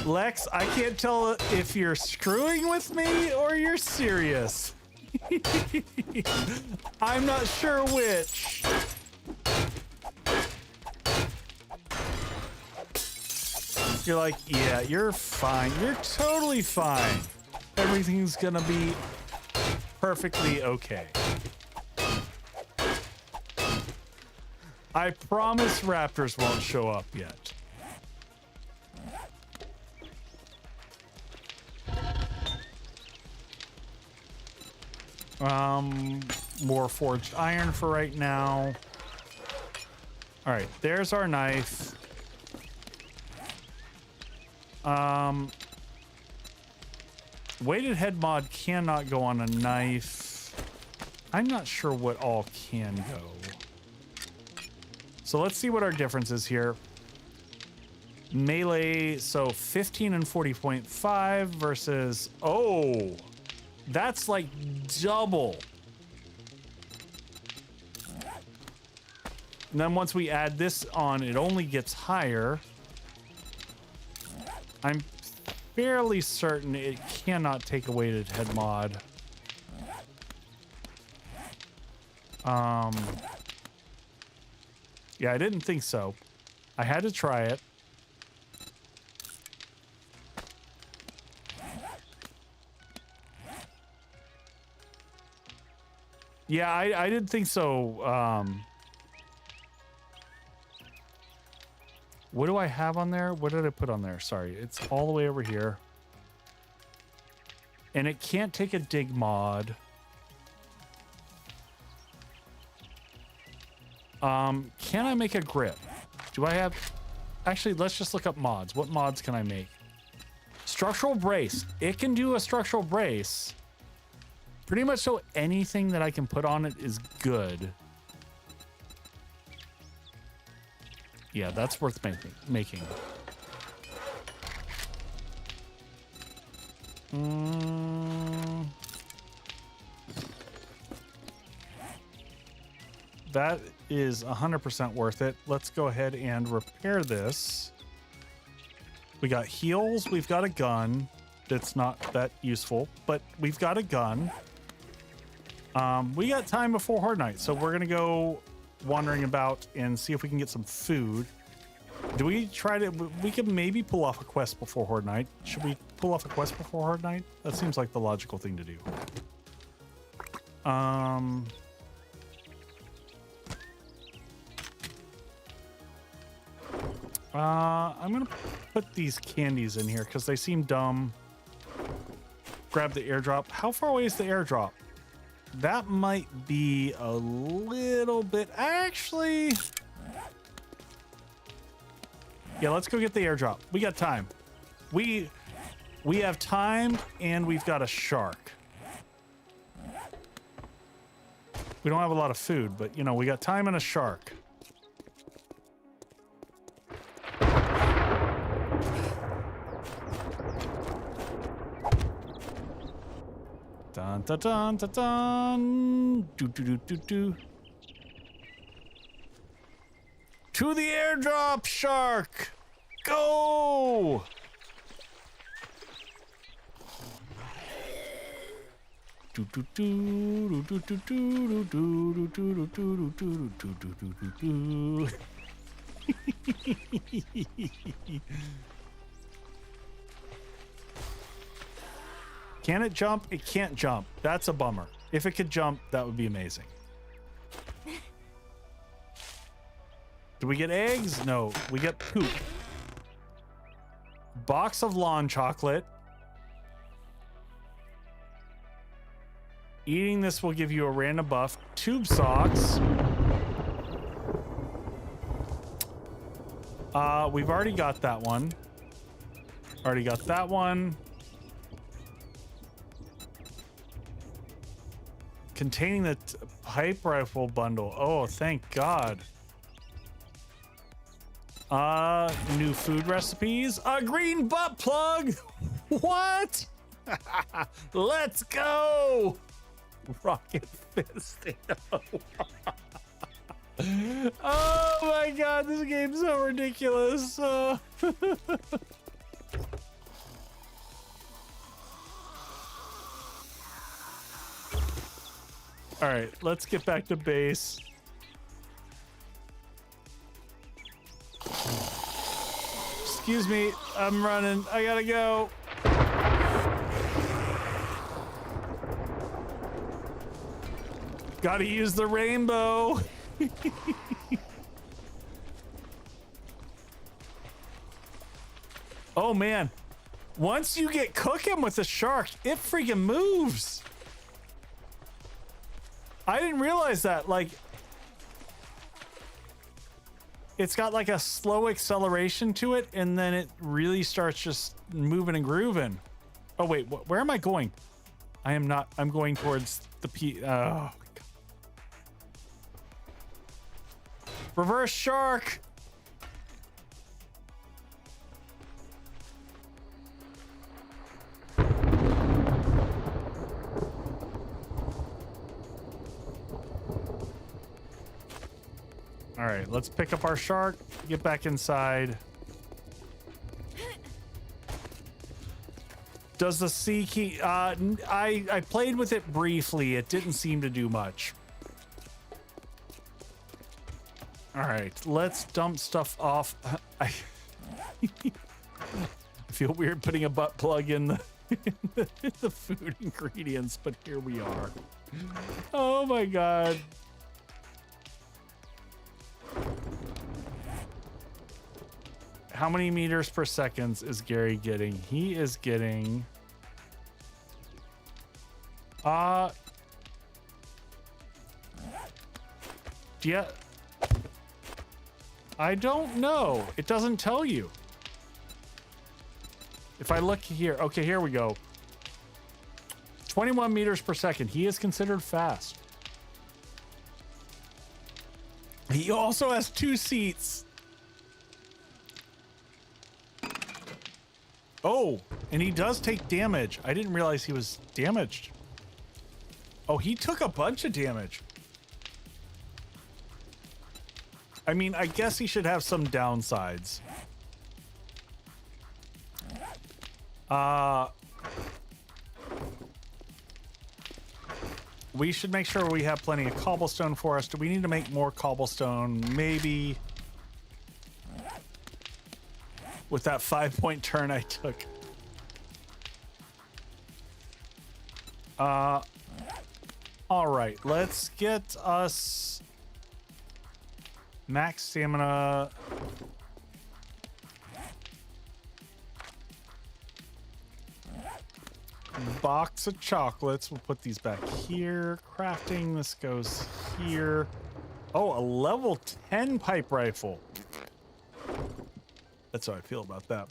Lex, I can't tell if you're screwing with me or you're serious. I'm not sure which. You're like, yeah, you're fine. You're totally fine. Everything's gonna be perfectly okay. I promise raptors won't show up yet. More forged iron for right now. All right, there's our knife. Weighted head mod cannot go on a knife. I'm not sure what all can go. So let's see what our difference is here. Melee, so 15 and 40.5 versus, oh, that's like double. And then once we add this on, it only gets higher. I'm fairly certain it cannot take a weighted head mod. Yeah, I didn't think so. I had to try it. Yeah, I didn't think so. What do I have on there? What did I put on there? Sorry, it's all the way over here. And it can't take a dig mod. Can I make a grip? Do I have... Actually, let's just look up mods. What mods can I make? Structural brace. It can do a structural brace. Pretty much so anything that I can put on it is good. Yeah, that's worth making. That is 100% worth it. Let's go ahead and repair this. We got heals. We've got a gun. That's not that useful, but we've got a gun. We got time before Horde Night, so we're gonna go wandering about and see if we can get some food. Do we try to... We could maybe pull off a quest before Horde Night. Should we pull off a quest before Horde Night? That seems like the logical thing to do. I'm gonna put these candies in here because they seem dumb. Grab the airdrop. How far away is the airdrop? That might be a little bit... Actually... Yeah, let's go get the airdrop. We got time. We have time, and we've got a shark. We don't have a lot of food, but, you know, we got time and a shark. Dun, dun, dun, dun, dun. Do, do, do, do, do. To the airdrop, shark! Go! Do, do, do, do, do, do, do, do, do, do, do, do, do, do. Can it jump? It can't jump. That's a bummer. If it could jump, that would be amazing. Do we get eggs? No, we get poop. Box of lawn chocolate. Eating this will give you a random buff. Tube socks. We've already got that one. Already got that one. Containing the pipe rifle bundle. Oh, thank God. New food recipes. A green butt plug. What? Let's go. Rocket fist. Oh my God, this game's so ridiculous. All right, let's get back to base. Excuse me, I'm running. I gotta go. Gotta use the rainbow. Oh man, once you get cooking with the shark, it freaking moves. I didn't realize that. Like, it's got like a slow acceleration to it, and then it really starts just moving and grooving. Oh wait, where am I going? I am not. I'm going towards the P. Oh my God. Reverse shark. All right, let's pick up our shark, get back inside. Does the sea key... I played with it briefly. It didn't seem to do much. All right, let's dump stuff off. I feel weird putting a butt plug in the food ingredients, but here we are. Oh my God. How many meters per second is Gary getting? He is getting... Yeah. I don't know. It doesn't tell you. If I look here, okay, here we go. 21 meters per second. He is considered fast. He also has 2 seats. Oh, and he does take damage. I didn't realize he was damaged. Oh, he took a bunch of damage. I mean, I guess he should have some downsides. We should make sure we have plenty of cobblestone for us. Do we need to make more cobblestone? Maybe. With that 5-point turn I took. All right, let's get us max stamina. Box of chocolates. We'll put these back here. Crafting. This goes here. Oh, a level 10 pipe rifle. That's how I feel about that.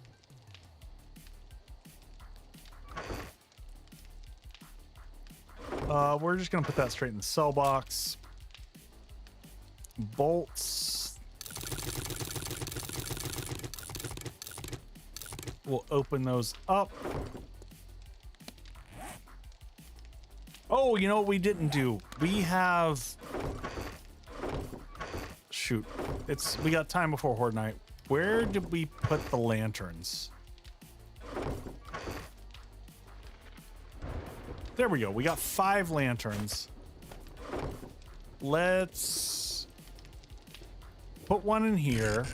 We're just gonna put that straight in the sell box. Bolts. We'll open those up. Oh, you know what we didn't do? We have... Shoot. We got time before Horde Night. Where did we put the lanterns? There we go. We got 5 lanterns. Let's put one in here.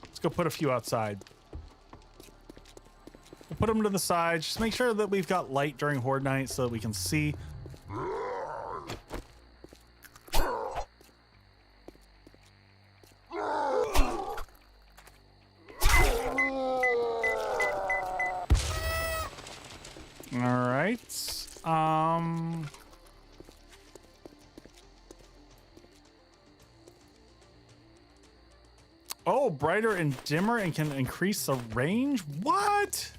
Let's go put a few outside. We'll put them to the side. Just make sure that we've got light during Horde Night so that we can see. All right. Oh, brighter and dimmer and can increase the range? What?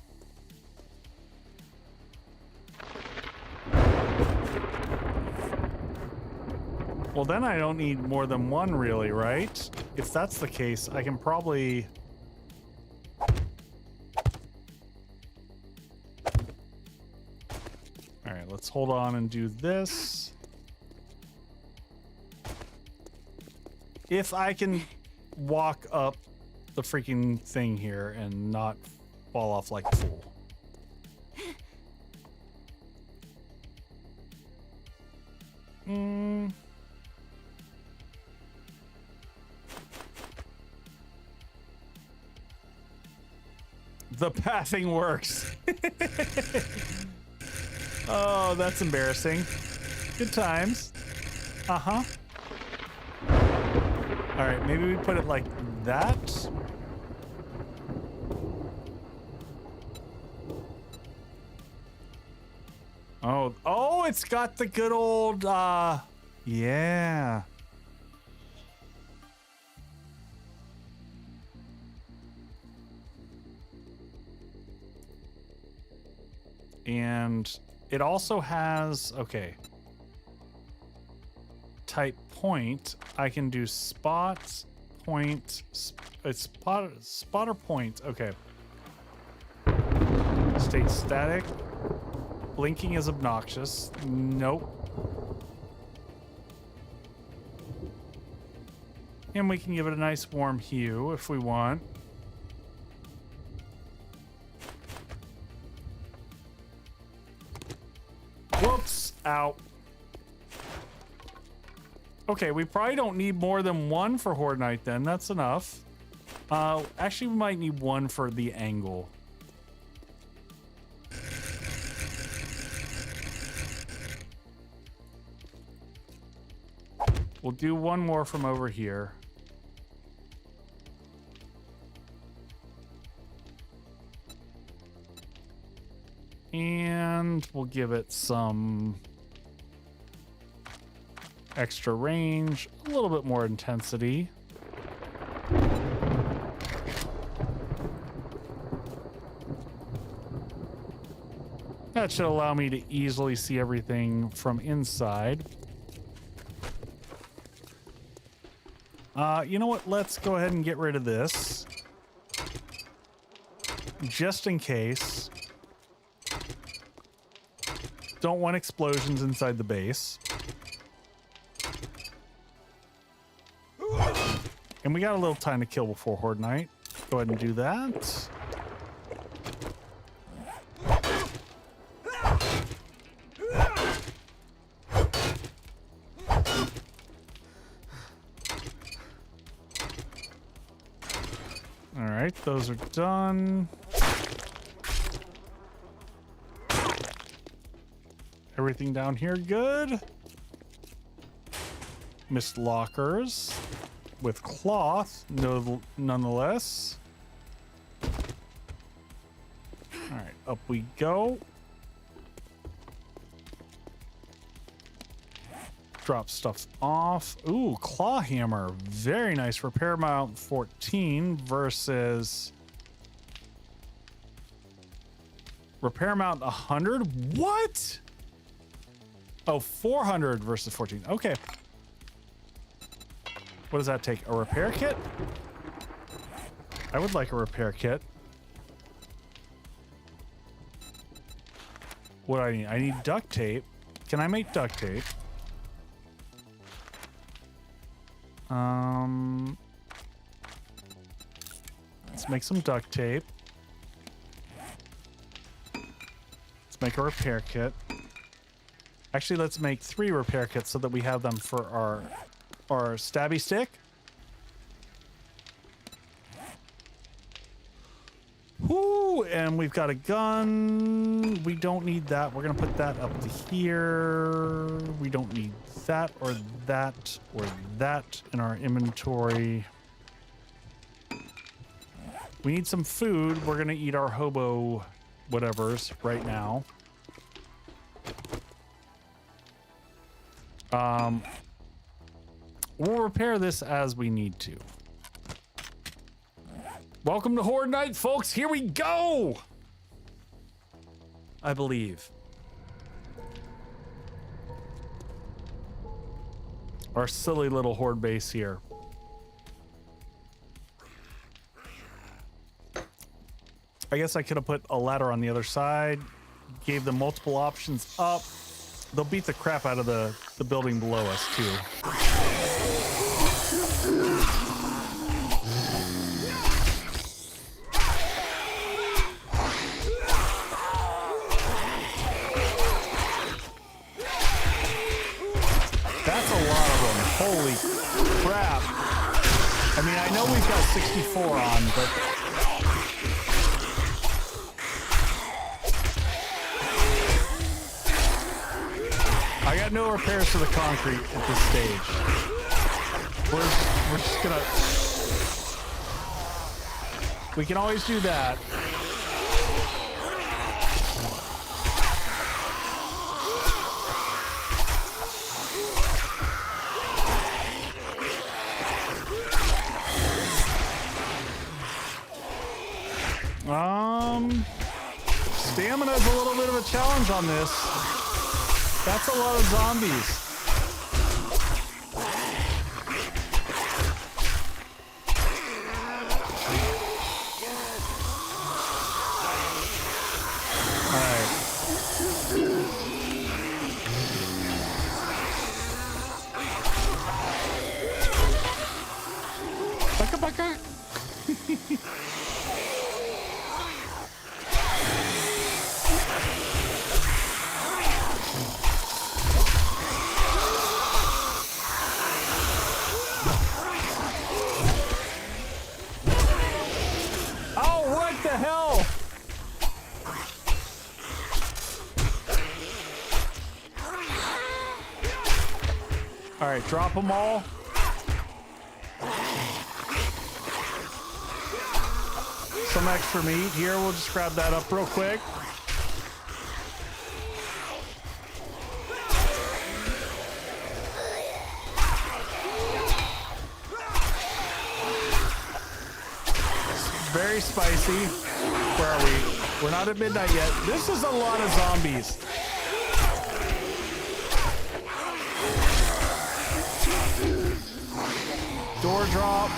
Well, then I don't need more than one, really, right? If that's the case, I can probably... All right, let's hold on and do this. If I can walk up the freaking thing here and not fall off like a fool. The pathing works. Oh, that's embarrassing. Good times. Uh-huh. All right, maybe we put it like that. Oh, it's got the good old, yeah. And it also has, okay. Type point. I can do spot, point, it's spotter point. Okay. State static. Blinking is obnoxious. Nope. And we can give it a nice warm hue if we want. Whoops. Ow. Okay, we probably don't need more than one for Horde Night then. That's enough. Actually, we might need one for the angle. We'll do one more from over here. And we'll give it some extra range, a little bit more intensity. That should allow me to easily see everything from inside. You know what? Let's go ahead and get rid of this. Just in case. Don't want explosions inside the base. And we got a little time to kill before Horde Night. Go ahead and do that. All right, those are done. Everything down here good. Mist lockers with cloth, no, nonetheless. All right, up we go. Drop stuff off. Ooh, claw hammer. Very nice. Repair mount 14 versus repair mount 100. What? Oh, 400 versus 14. Okay. What does that take? A repair kit? I would like a repair kit. What do I need? I need duct tape. Can I make duct tape? Let's make some duct tape. Let's make a repair kit. Actually, let's make 3 repair kits so that we have them for our stabby stick. Whoo! And we've got a gun. We don't need that. We're gonna put that up to here. We don't need that or that or that in our inventory. We need some food. We're gonna eat our hobo whatevers right now. We'll repair this as we need to. Welcome to Horde Night, folks. Here we go. I believe. Our silly little horde base here. I guess I could have put a ladder on the other side, gave them multiple options up. They'll beat the crap out of the building below us too. That's a lot of them. Holy crap. I mean, I know we've got 64 on, but I got no repairs to the concrete at this stage. We're just gonna... We can always do that. Stamina's a little bit of a challenge on this. That's a lot of zombies. Baka baka. All right, drop them all. Some extra meat here. We'll just grab that up real quick. Very spicy. Where are we? We're not at midnight yet. This is a lot of zombies. Door drop.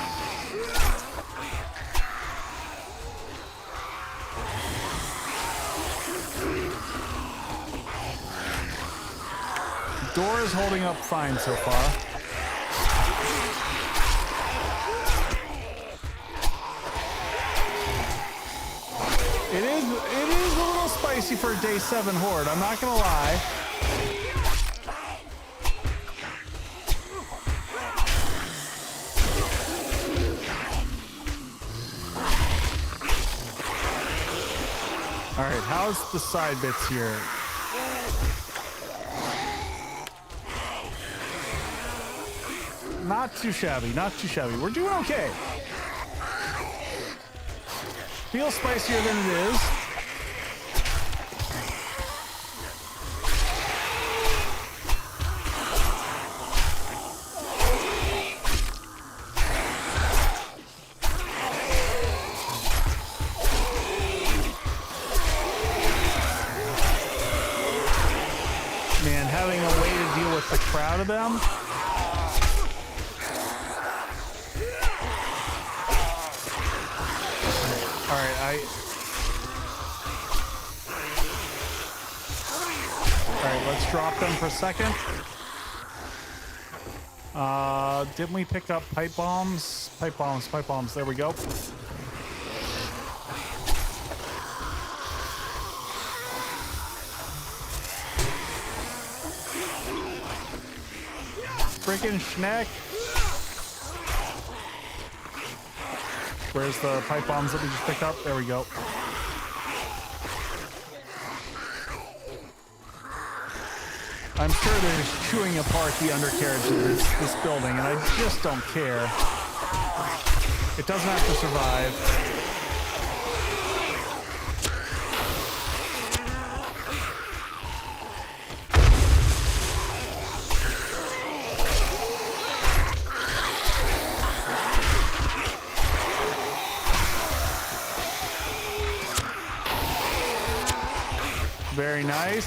Door is holding up fine so far. It is a little spicy for a day 7 horde, I'm not gonna lie. All right, how's the side bits here? Not too shabby, not too shabby. We're doing okay. Feels spicier than it is. Man, having a way to deal with the crowd of them. Alright, let's drop them for a second. Didn't we pick up pipe bombs? Pipe bombs, there we go. Frickin' schneck. Where's the pipe bombs that we just picked up? There we go. I'm sure they're chewing apart the undercarriage of this building, and I just don't care. It doesn't have to survive. Very nice.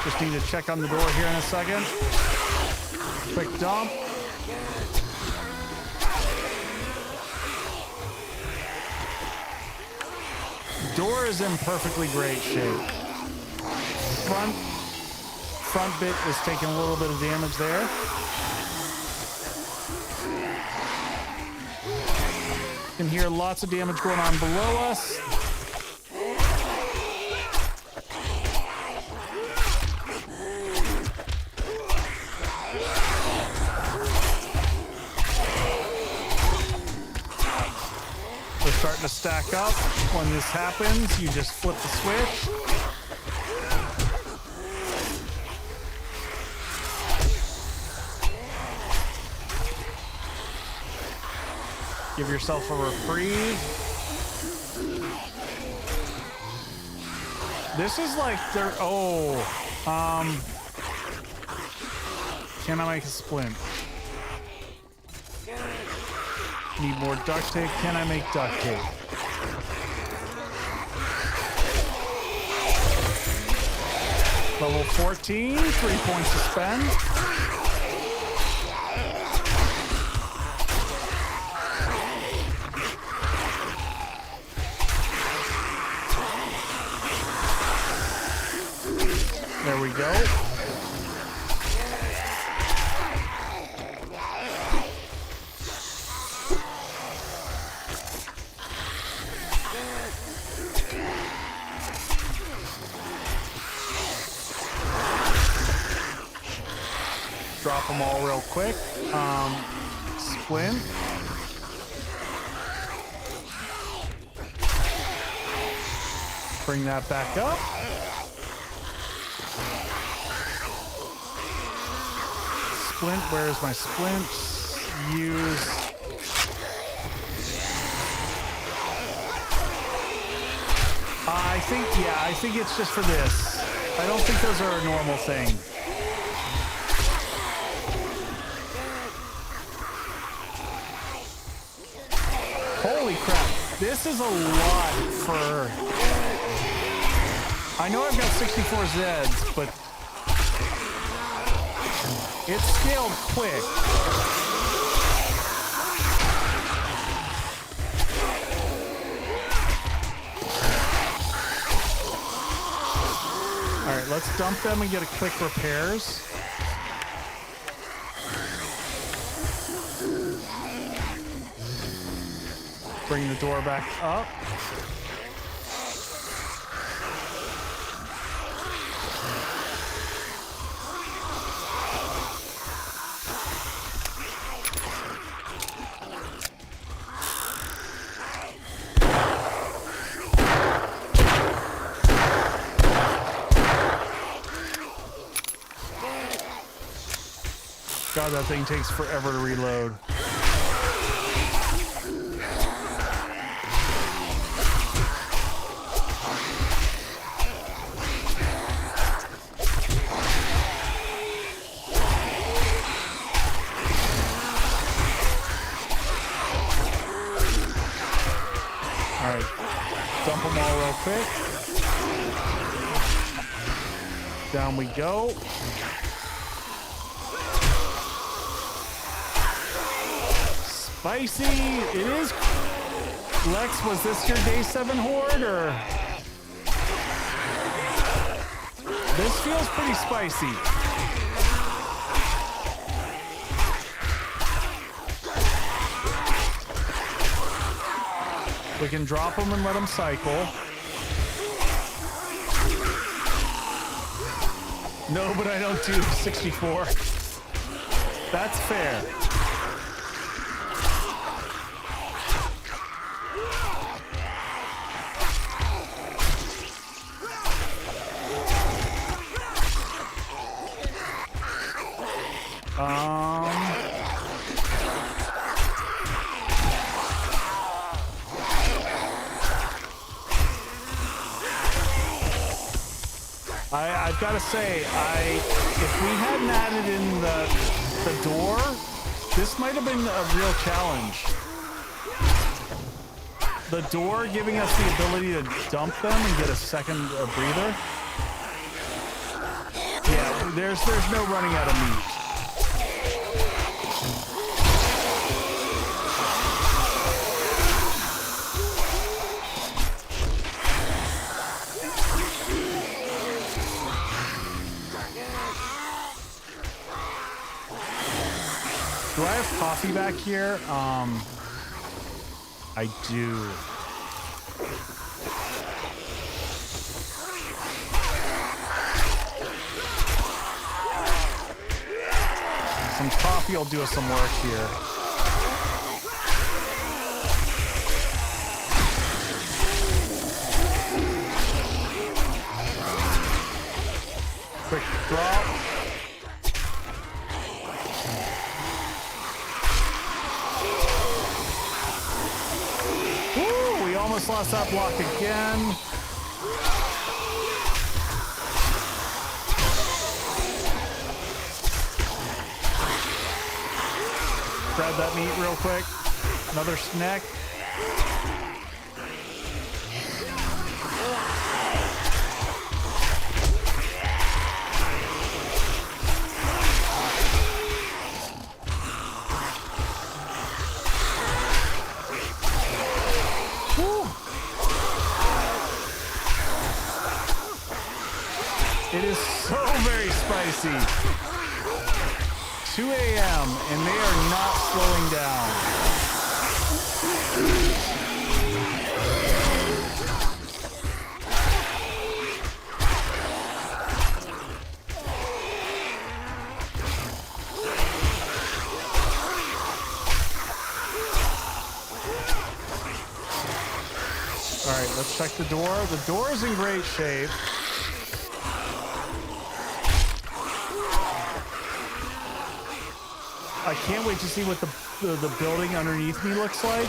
Just need to check on the door here in a second. Quick dump. Door is in perfectly great shape. Front bit is taking a little bit of damage there. You can hear lots of damage going on below us. They're starting to stack up. When this happens, you just flip the switch. Give yourself a reprieve. This is like they're can I make a splint? Need more duct tape. Can I make duct tape? Level 14, 3 points to spend. There we go. drop them all real quick. Splint. Bring that back up. Splint, where's my splint? Use. I think it's just for this. I don't think those are a normal thing. Holy crap. This is a lot for... I know I've got 64 Zeds, but it's scaled quick. All right, let's dump them and get a quick repairs. Bring the door back up. God, that thing takes forever to reload. All right, dump them all real quick. Down we go. Spicy, it is. Lex, was this your day 7 horde or? This feels pretty spicy. We can drop them and let them cycle. No, but I don't do 64. That's fair. I've got to say, if we hadn't added in the door, this might have been a real challenge. The door giving us the ability to dump them and get a second breather. Yeah, there's no running out of meat. Do I have coffee back here? I do. Some coffee will do us some work here. Quick drop. Almost lost that block again. Grab that meat real quick. Another snack. It is so very spicy. 2 a.m. and they are not slowing down. All right, let's check the door. The door is in great shape. I can't wait to see what the building underneath me looks like.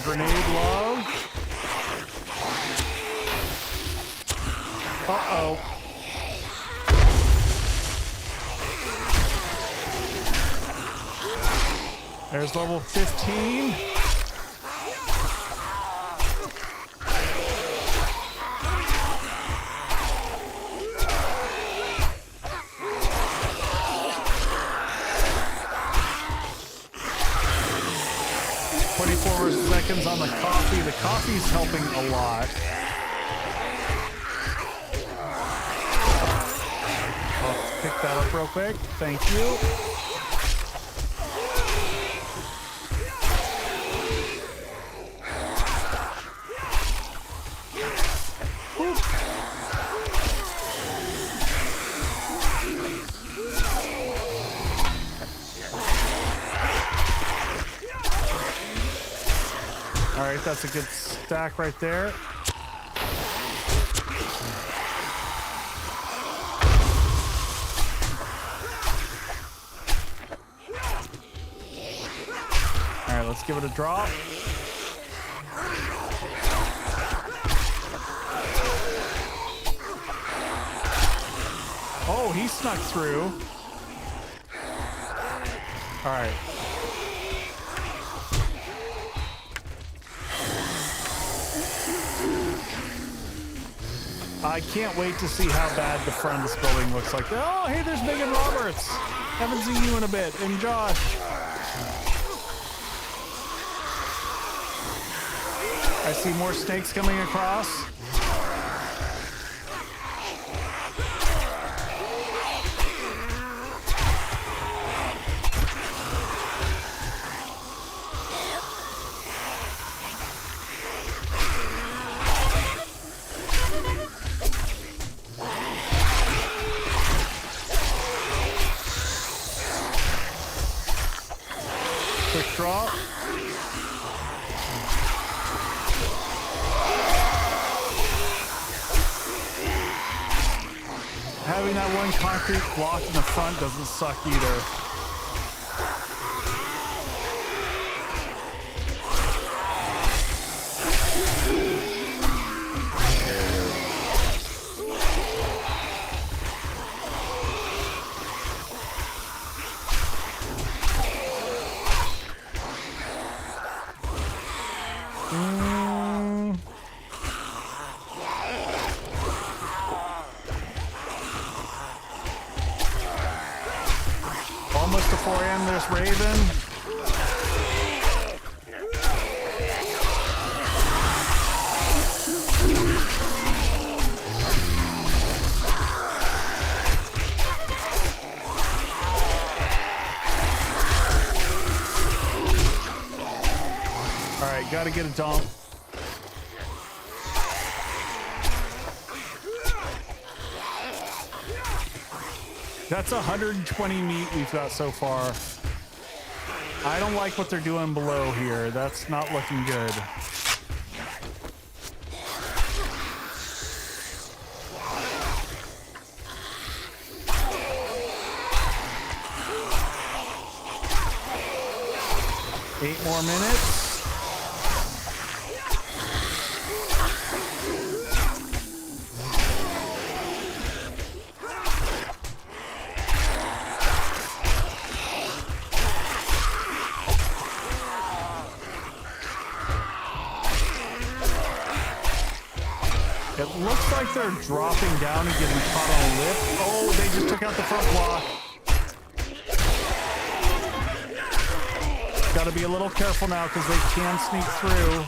Grenade love. Uh-oh. There's level 15. Seconds on the coffee. The coffee's helping a lot. I'll pick that up real quick. Thank you. All right, that's a good stack right there. All right, let's give it a drop. Oh, he snuck through. All right. I can't wait to see how bad the front of this building looks like. Oh, hey, there's Megan Roberts. Haven't seen you in a bit. And Josh. I see more snakes coming across. Quick drop. Having that one concrete block in the front doesn't suck either. Almost to 4 a.m. There's Raven. All right, gotta get a dump. That's 120 meat we've got so far. I don't like what they're doing below here. That's not looking good. Eight more minutes. It looks like they're dropping down and getting caught on a lip. Oh, they just took out the front block. Got to be a little careful now because they can sneak through.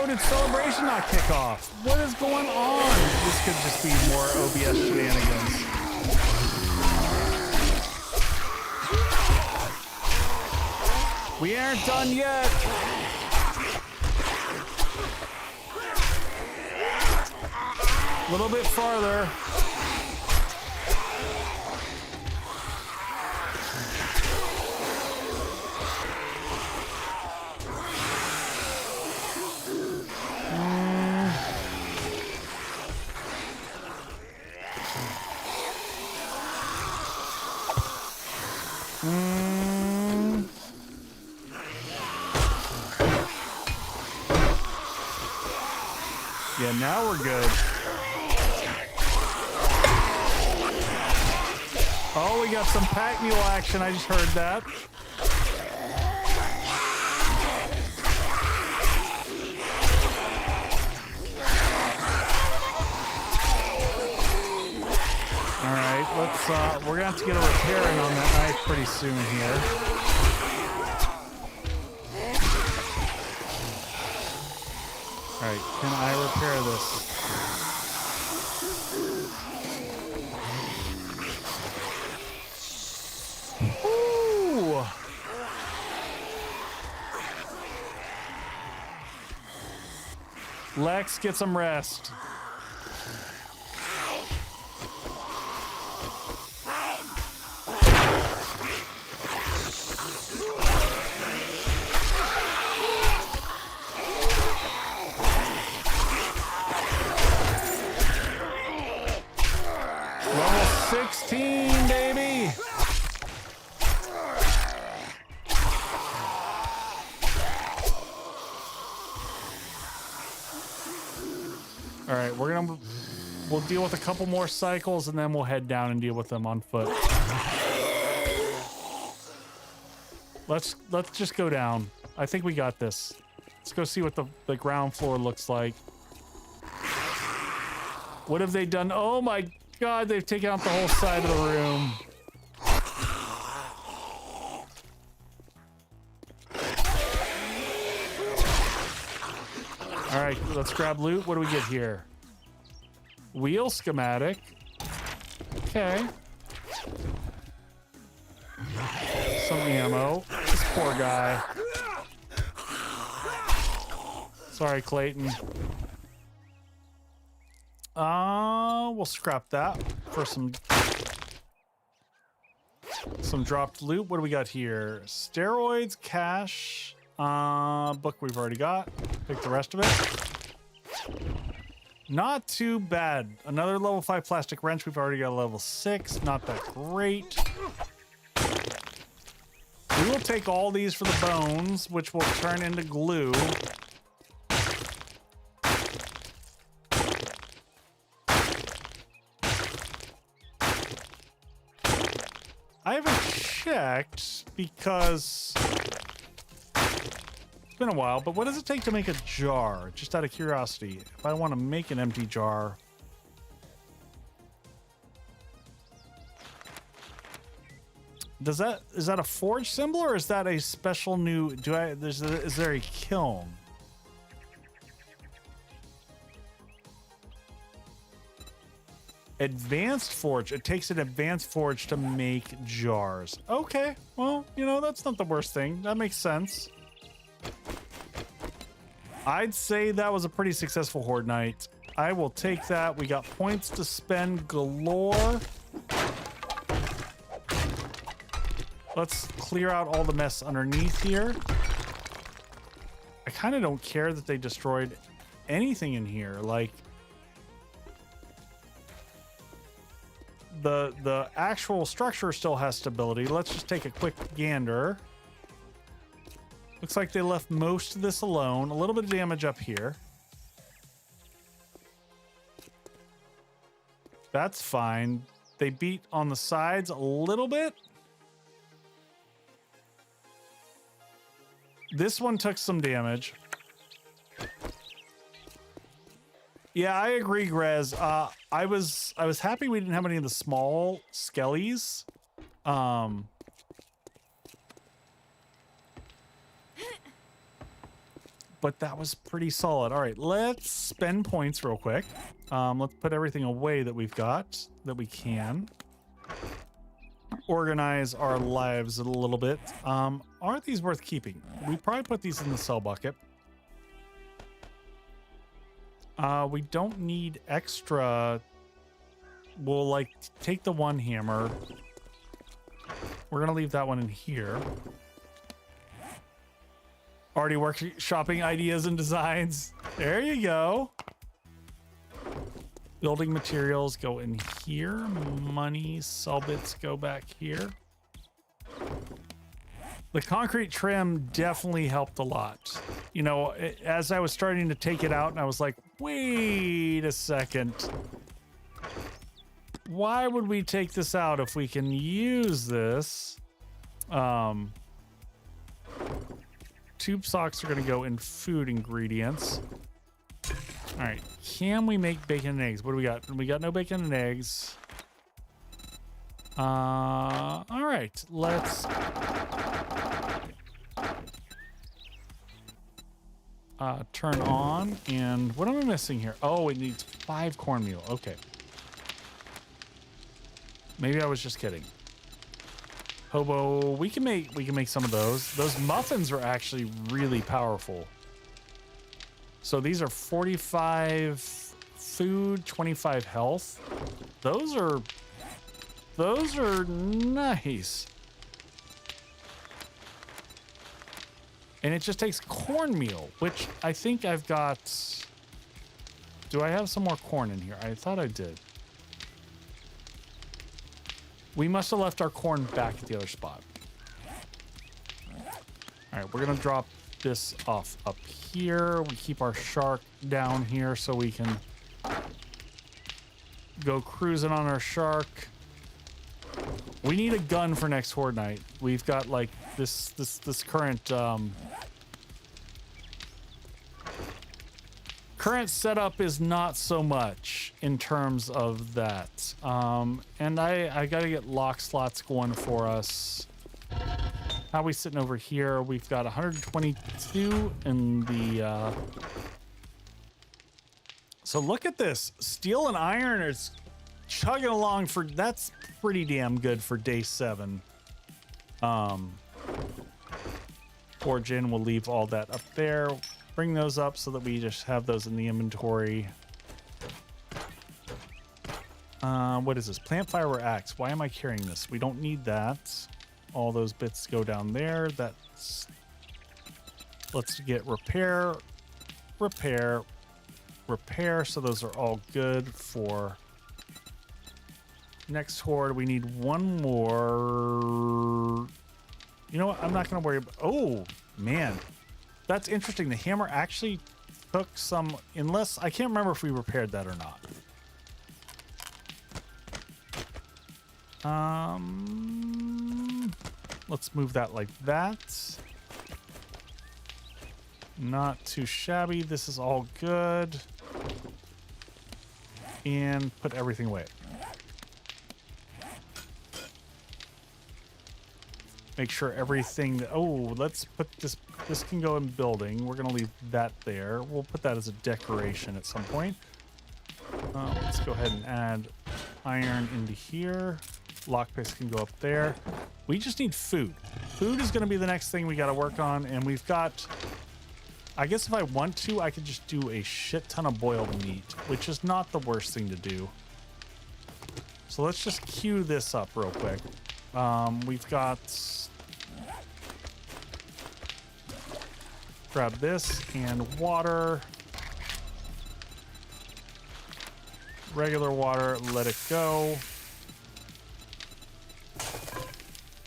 Oh, did celebration not kick off? What is going on? This could just be more OBS shenanigans. We aren't done yet. A little bit farther. Yeah, now we're good. Oh, we got some pack mule action. I just heard that. All right, let's. We're gonna have to get a repair in on that knife pretty soon here. All right, can I repair this? Ooh. Lex, get some rest. Level 16, baby. All right, we'll deal with a couple more cycles and then we'll head down and deal with them on foot. Let's just go down. I think we got this. Let's go see what the ground floor looks like. What have they done? Oh my God, they've taken out the whole side of the room. All right, let's grab loot. What do we get here? Wheel schematic. Okay. Some ammo. This poor guy. Sorry, Clayton. We'll scrap that for some dropped loot. What do we got here? Steroids, cash, book we've already got. Pick the rest of it. Not too bad. Another level 5 plastic wrench. We've already got a level 6. Not that great. We will take all these for the bones, which will turn into glue. I haven't checked because it's been a while, but what does it take to make a jar? Just out of curiosity, if I want to make an empty jar. Is that a forge symbol or is that a special new, is there a kiln? Advanced forge. It takes an advanced forge to make jars. Okay, well, you know, that's not the worst thing. That makes sense. I'd say that was a pretty successful horde night. I will take that. We got points to spend galore. Let's clear out all the mess underneath here. I kind of don't care that they destroyed anything in here. Like, the actual structure still has stability. Let's just take a quick gander. Looks like they left most of this alone. A little bit of damage up here. That's fine. They beat on the sides a little bit. This one took some damage. Yeah, I agree, Grez. I was happy we didn't have any of the small skellies. but that was pretty solid. All right, let's spend points real quick. Let's put everything away that we've got that we can. Organize our lives a little bit. Are these worth keeping? We probably put these in the sell bucket. We don't need extra. We'll like take the one hammer. We're gonna leave that one in here. Already workshopping ideas and designs. There you go. Building materials go in here. Money, sell bits go back here. The concrete trim definitely helped a lot. You know, as I was starting to take it out and I was like, wait a second. Why would we take this out if we can use this? Tube socks are going to go in food ingredients. All right. Can we make bacon and eggs? What do we got? We got no bacon and eggs. All right. Let's turn on. And what am I missing here? Oh, it needs 5 cornmeal. Okay. Maybe I was just kidding. Hobo, we can make some of those. Those muffins are actually really powerful. So these are 45 food, 25 health. Those are nice. And it just takes cornmeal, which I think I've got. Do I have some more corn in here? I thought I did. We must have left our corn back at the other spot. All right, we're gonna drop this off up here. We keep our shark down here so we can go cruising on our shark. We need a gun for next horde night. We've got like this current setup is not so much in terms of that. And I gotta get lock slots going for us. How are we sitting over here? We've got 122 in the so look at this. Steel and iron is chugging along for, that's pretty damn good for day 7. Origin, we'll leave all that up there. Bring those up so that we just have those in the inventory. What is this? Plant fiber axe. Why am I carrying this? We don't need that. All those bits go down there. That's. Let's get repair, repair, repair. So those are all good for next horde. We need one more. You know what? I'm not going to worry about. Oh, man. That's interesting. The hammer actually took some, unless I can't remember if we repaired that or not. Let's move that like that. Not too shabby. This is all good. And put everything away. Make sure everything that, oh, let's put this can go in building. We're gonna leave that there. We'll put that as a decoration at some point. Let's go ahead and add iron into here. Lockpicks can go up there. We just need food. Food is gonna be the next thing we gotta work on, and we've got, I guess if I want to, I could just do a shit ton of boiled meat, which is not the worst thing to do. So let's just queue this up real quick. We've got, grab this and water, regular water, let it go.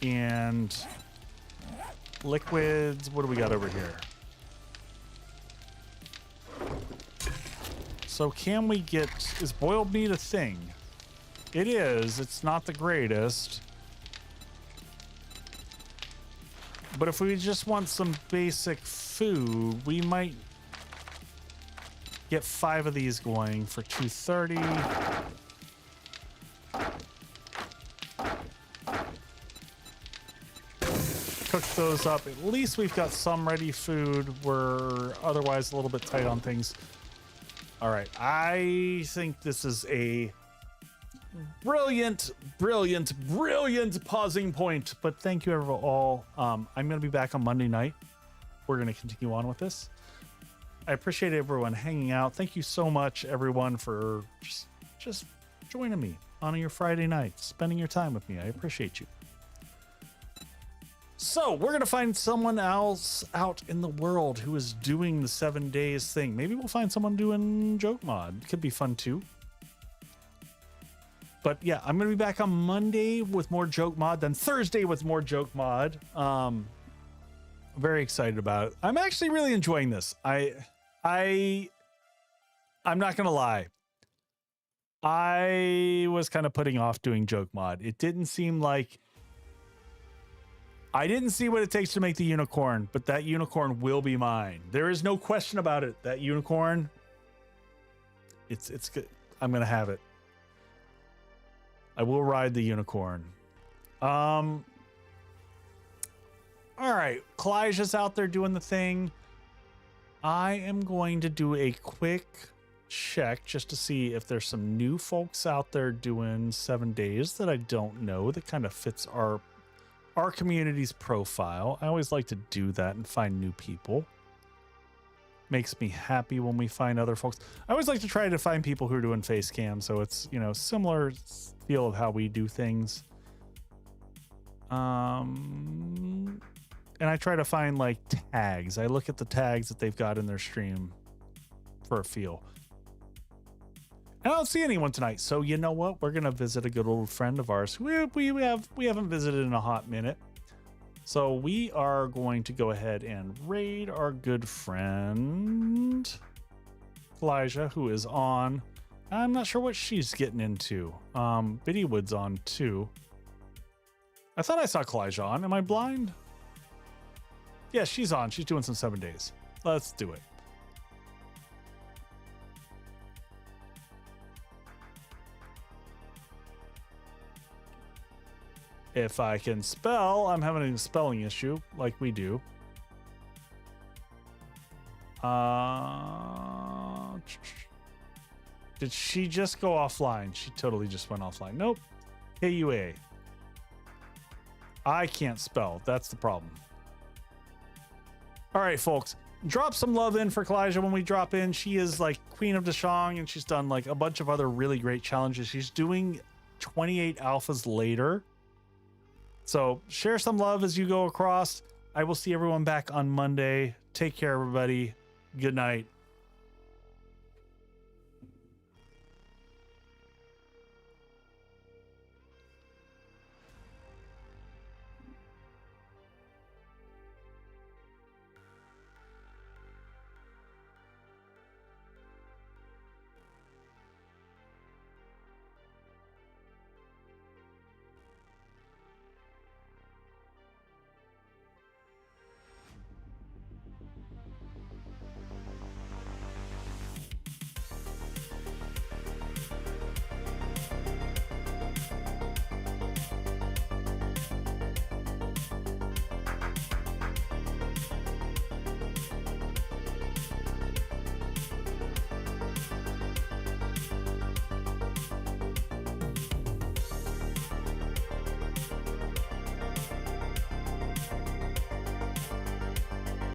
And liquids, what do we got over here? So can we get, is boiled meat a thing? It is, it's not the greatest. But if we just want some basic food, we might get 5 of these going for 230. cook those up. At least we've got some ready food. We're otherwise a little bit tight on things. All right, I think this is a brilliant pausing point. But thank you all. I'm going to be back on Monday night. We're going to continue on with this. I appreciate everyone hanging out. Thank you so much, everyone, for just joining me on your Friday night, spending your time with me. I appreciate you. So we're going to find someone else out in the world who is doing the 7 days thing. Maybe we'll find someone doing joke mod. Could be fun too. But yeah, I'm going to be back on Monday with more joke mod, then Thursday with more joke mod. Very excited about it. I'm actually really enjoying this. I'm not going to lie. I was kind of putting off doing joke mod. It didn't seem like I didn't see what it takes to make the unicorn, but that unicorn will be mine. There is no question about it. That unicorn, it's good. I'm going to have it. I will ride the unicorn. All right. Kalijah's out there doing the thing. I am going to do a quick check just to see if there's some new folks out there doing 7 days that I don't know that kind of fits our community's profile. I always like to do that and find new people. Makes me happy when we find other folks. I always like to try to find people who are doing face cam, so it's, you know, similar feel of how we do things. And I try to find like tags. I look at the tags that they've got in their stream for a feel. And I don't see anyone tonight, so you know what? We're gonna visit a good old friend of ours who we haven't visited in a hot minute. So we are going to go ahead and raid our good friend Kalijah, who is on. I'm not sure what she's getting into. Biddywood's on too. I thought I saw Kalijah on. Am I blind? Yeah, she's on. She's doing some 7 days. Let's do it. If I can spell, I'm having a spelling issue like we do. Did she just go offline? She totally just went offline. Nope. KUA. I can't spell. That's the problem. All right, folks. Drop some love in for Kalijah when we drop in. She is like Queen of Dashang, and she's done like a bunch of other really great challenges. She's doing 28 alphas later. So share some love as you go across. I will see everyone back on Monday. Take care, everybody. Good night.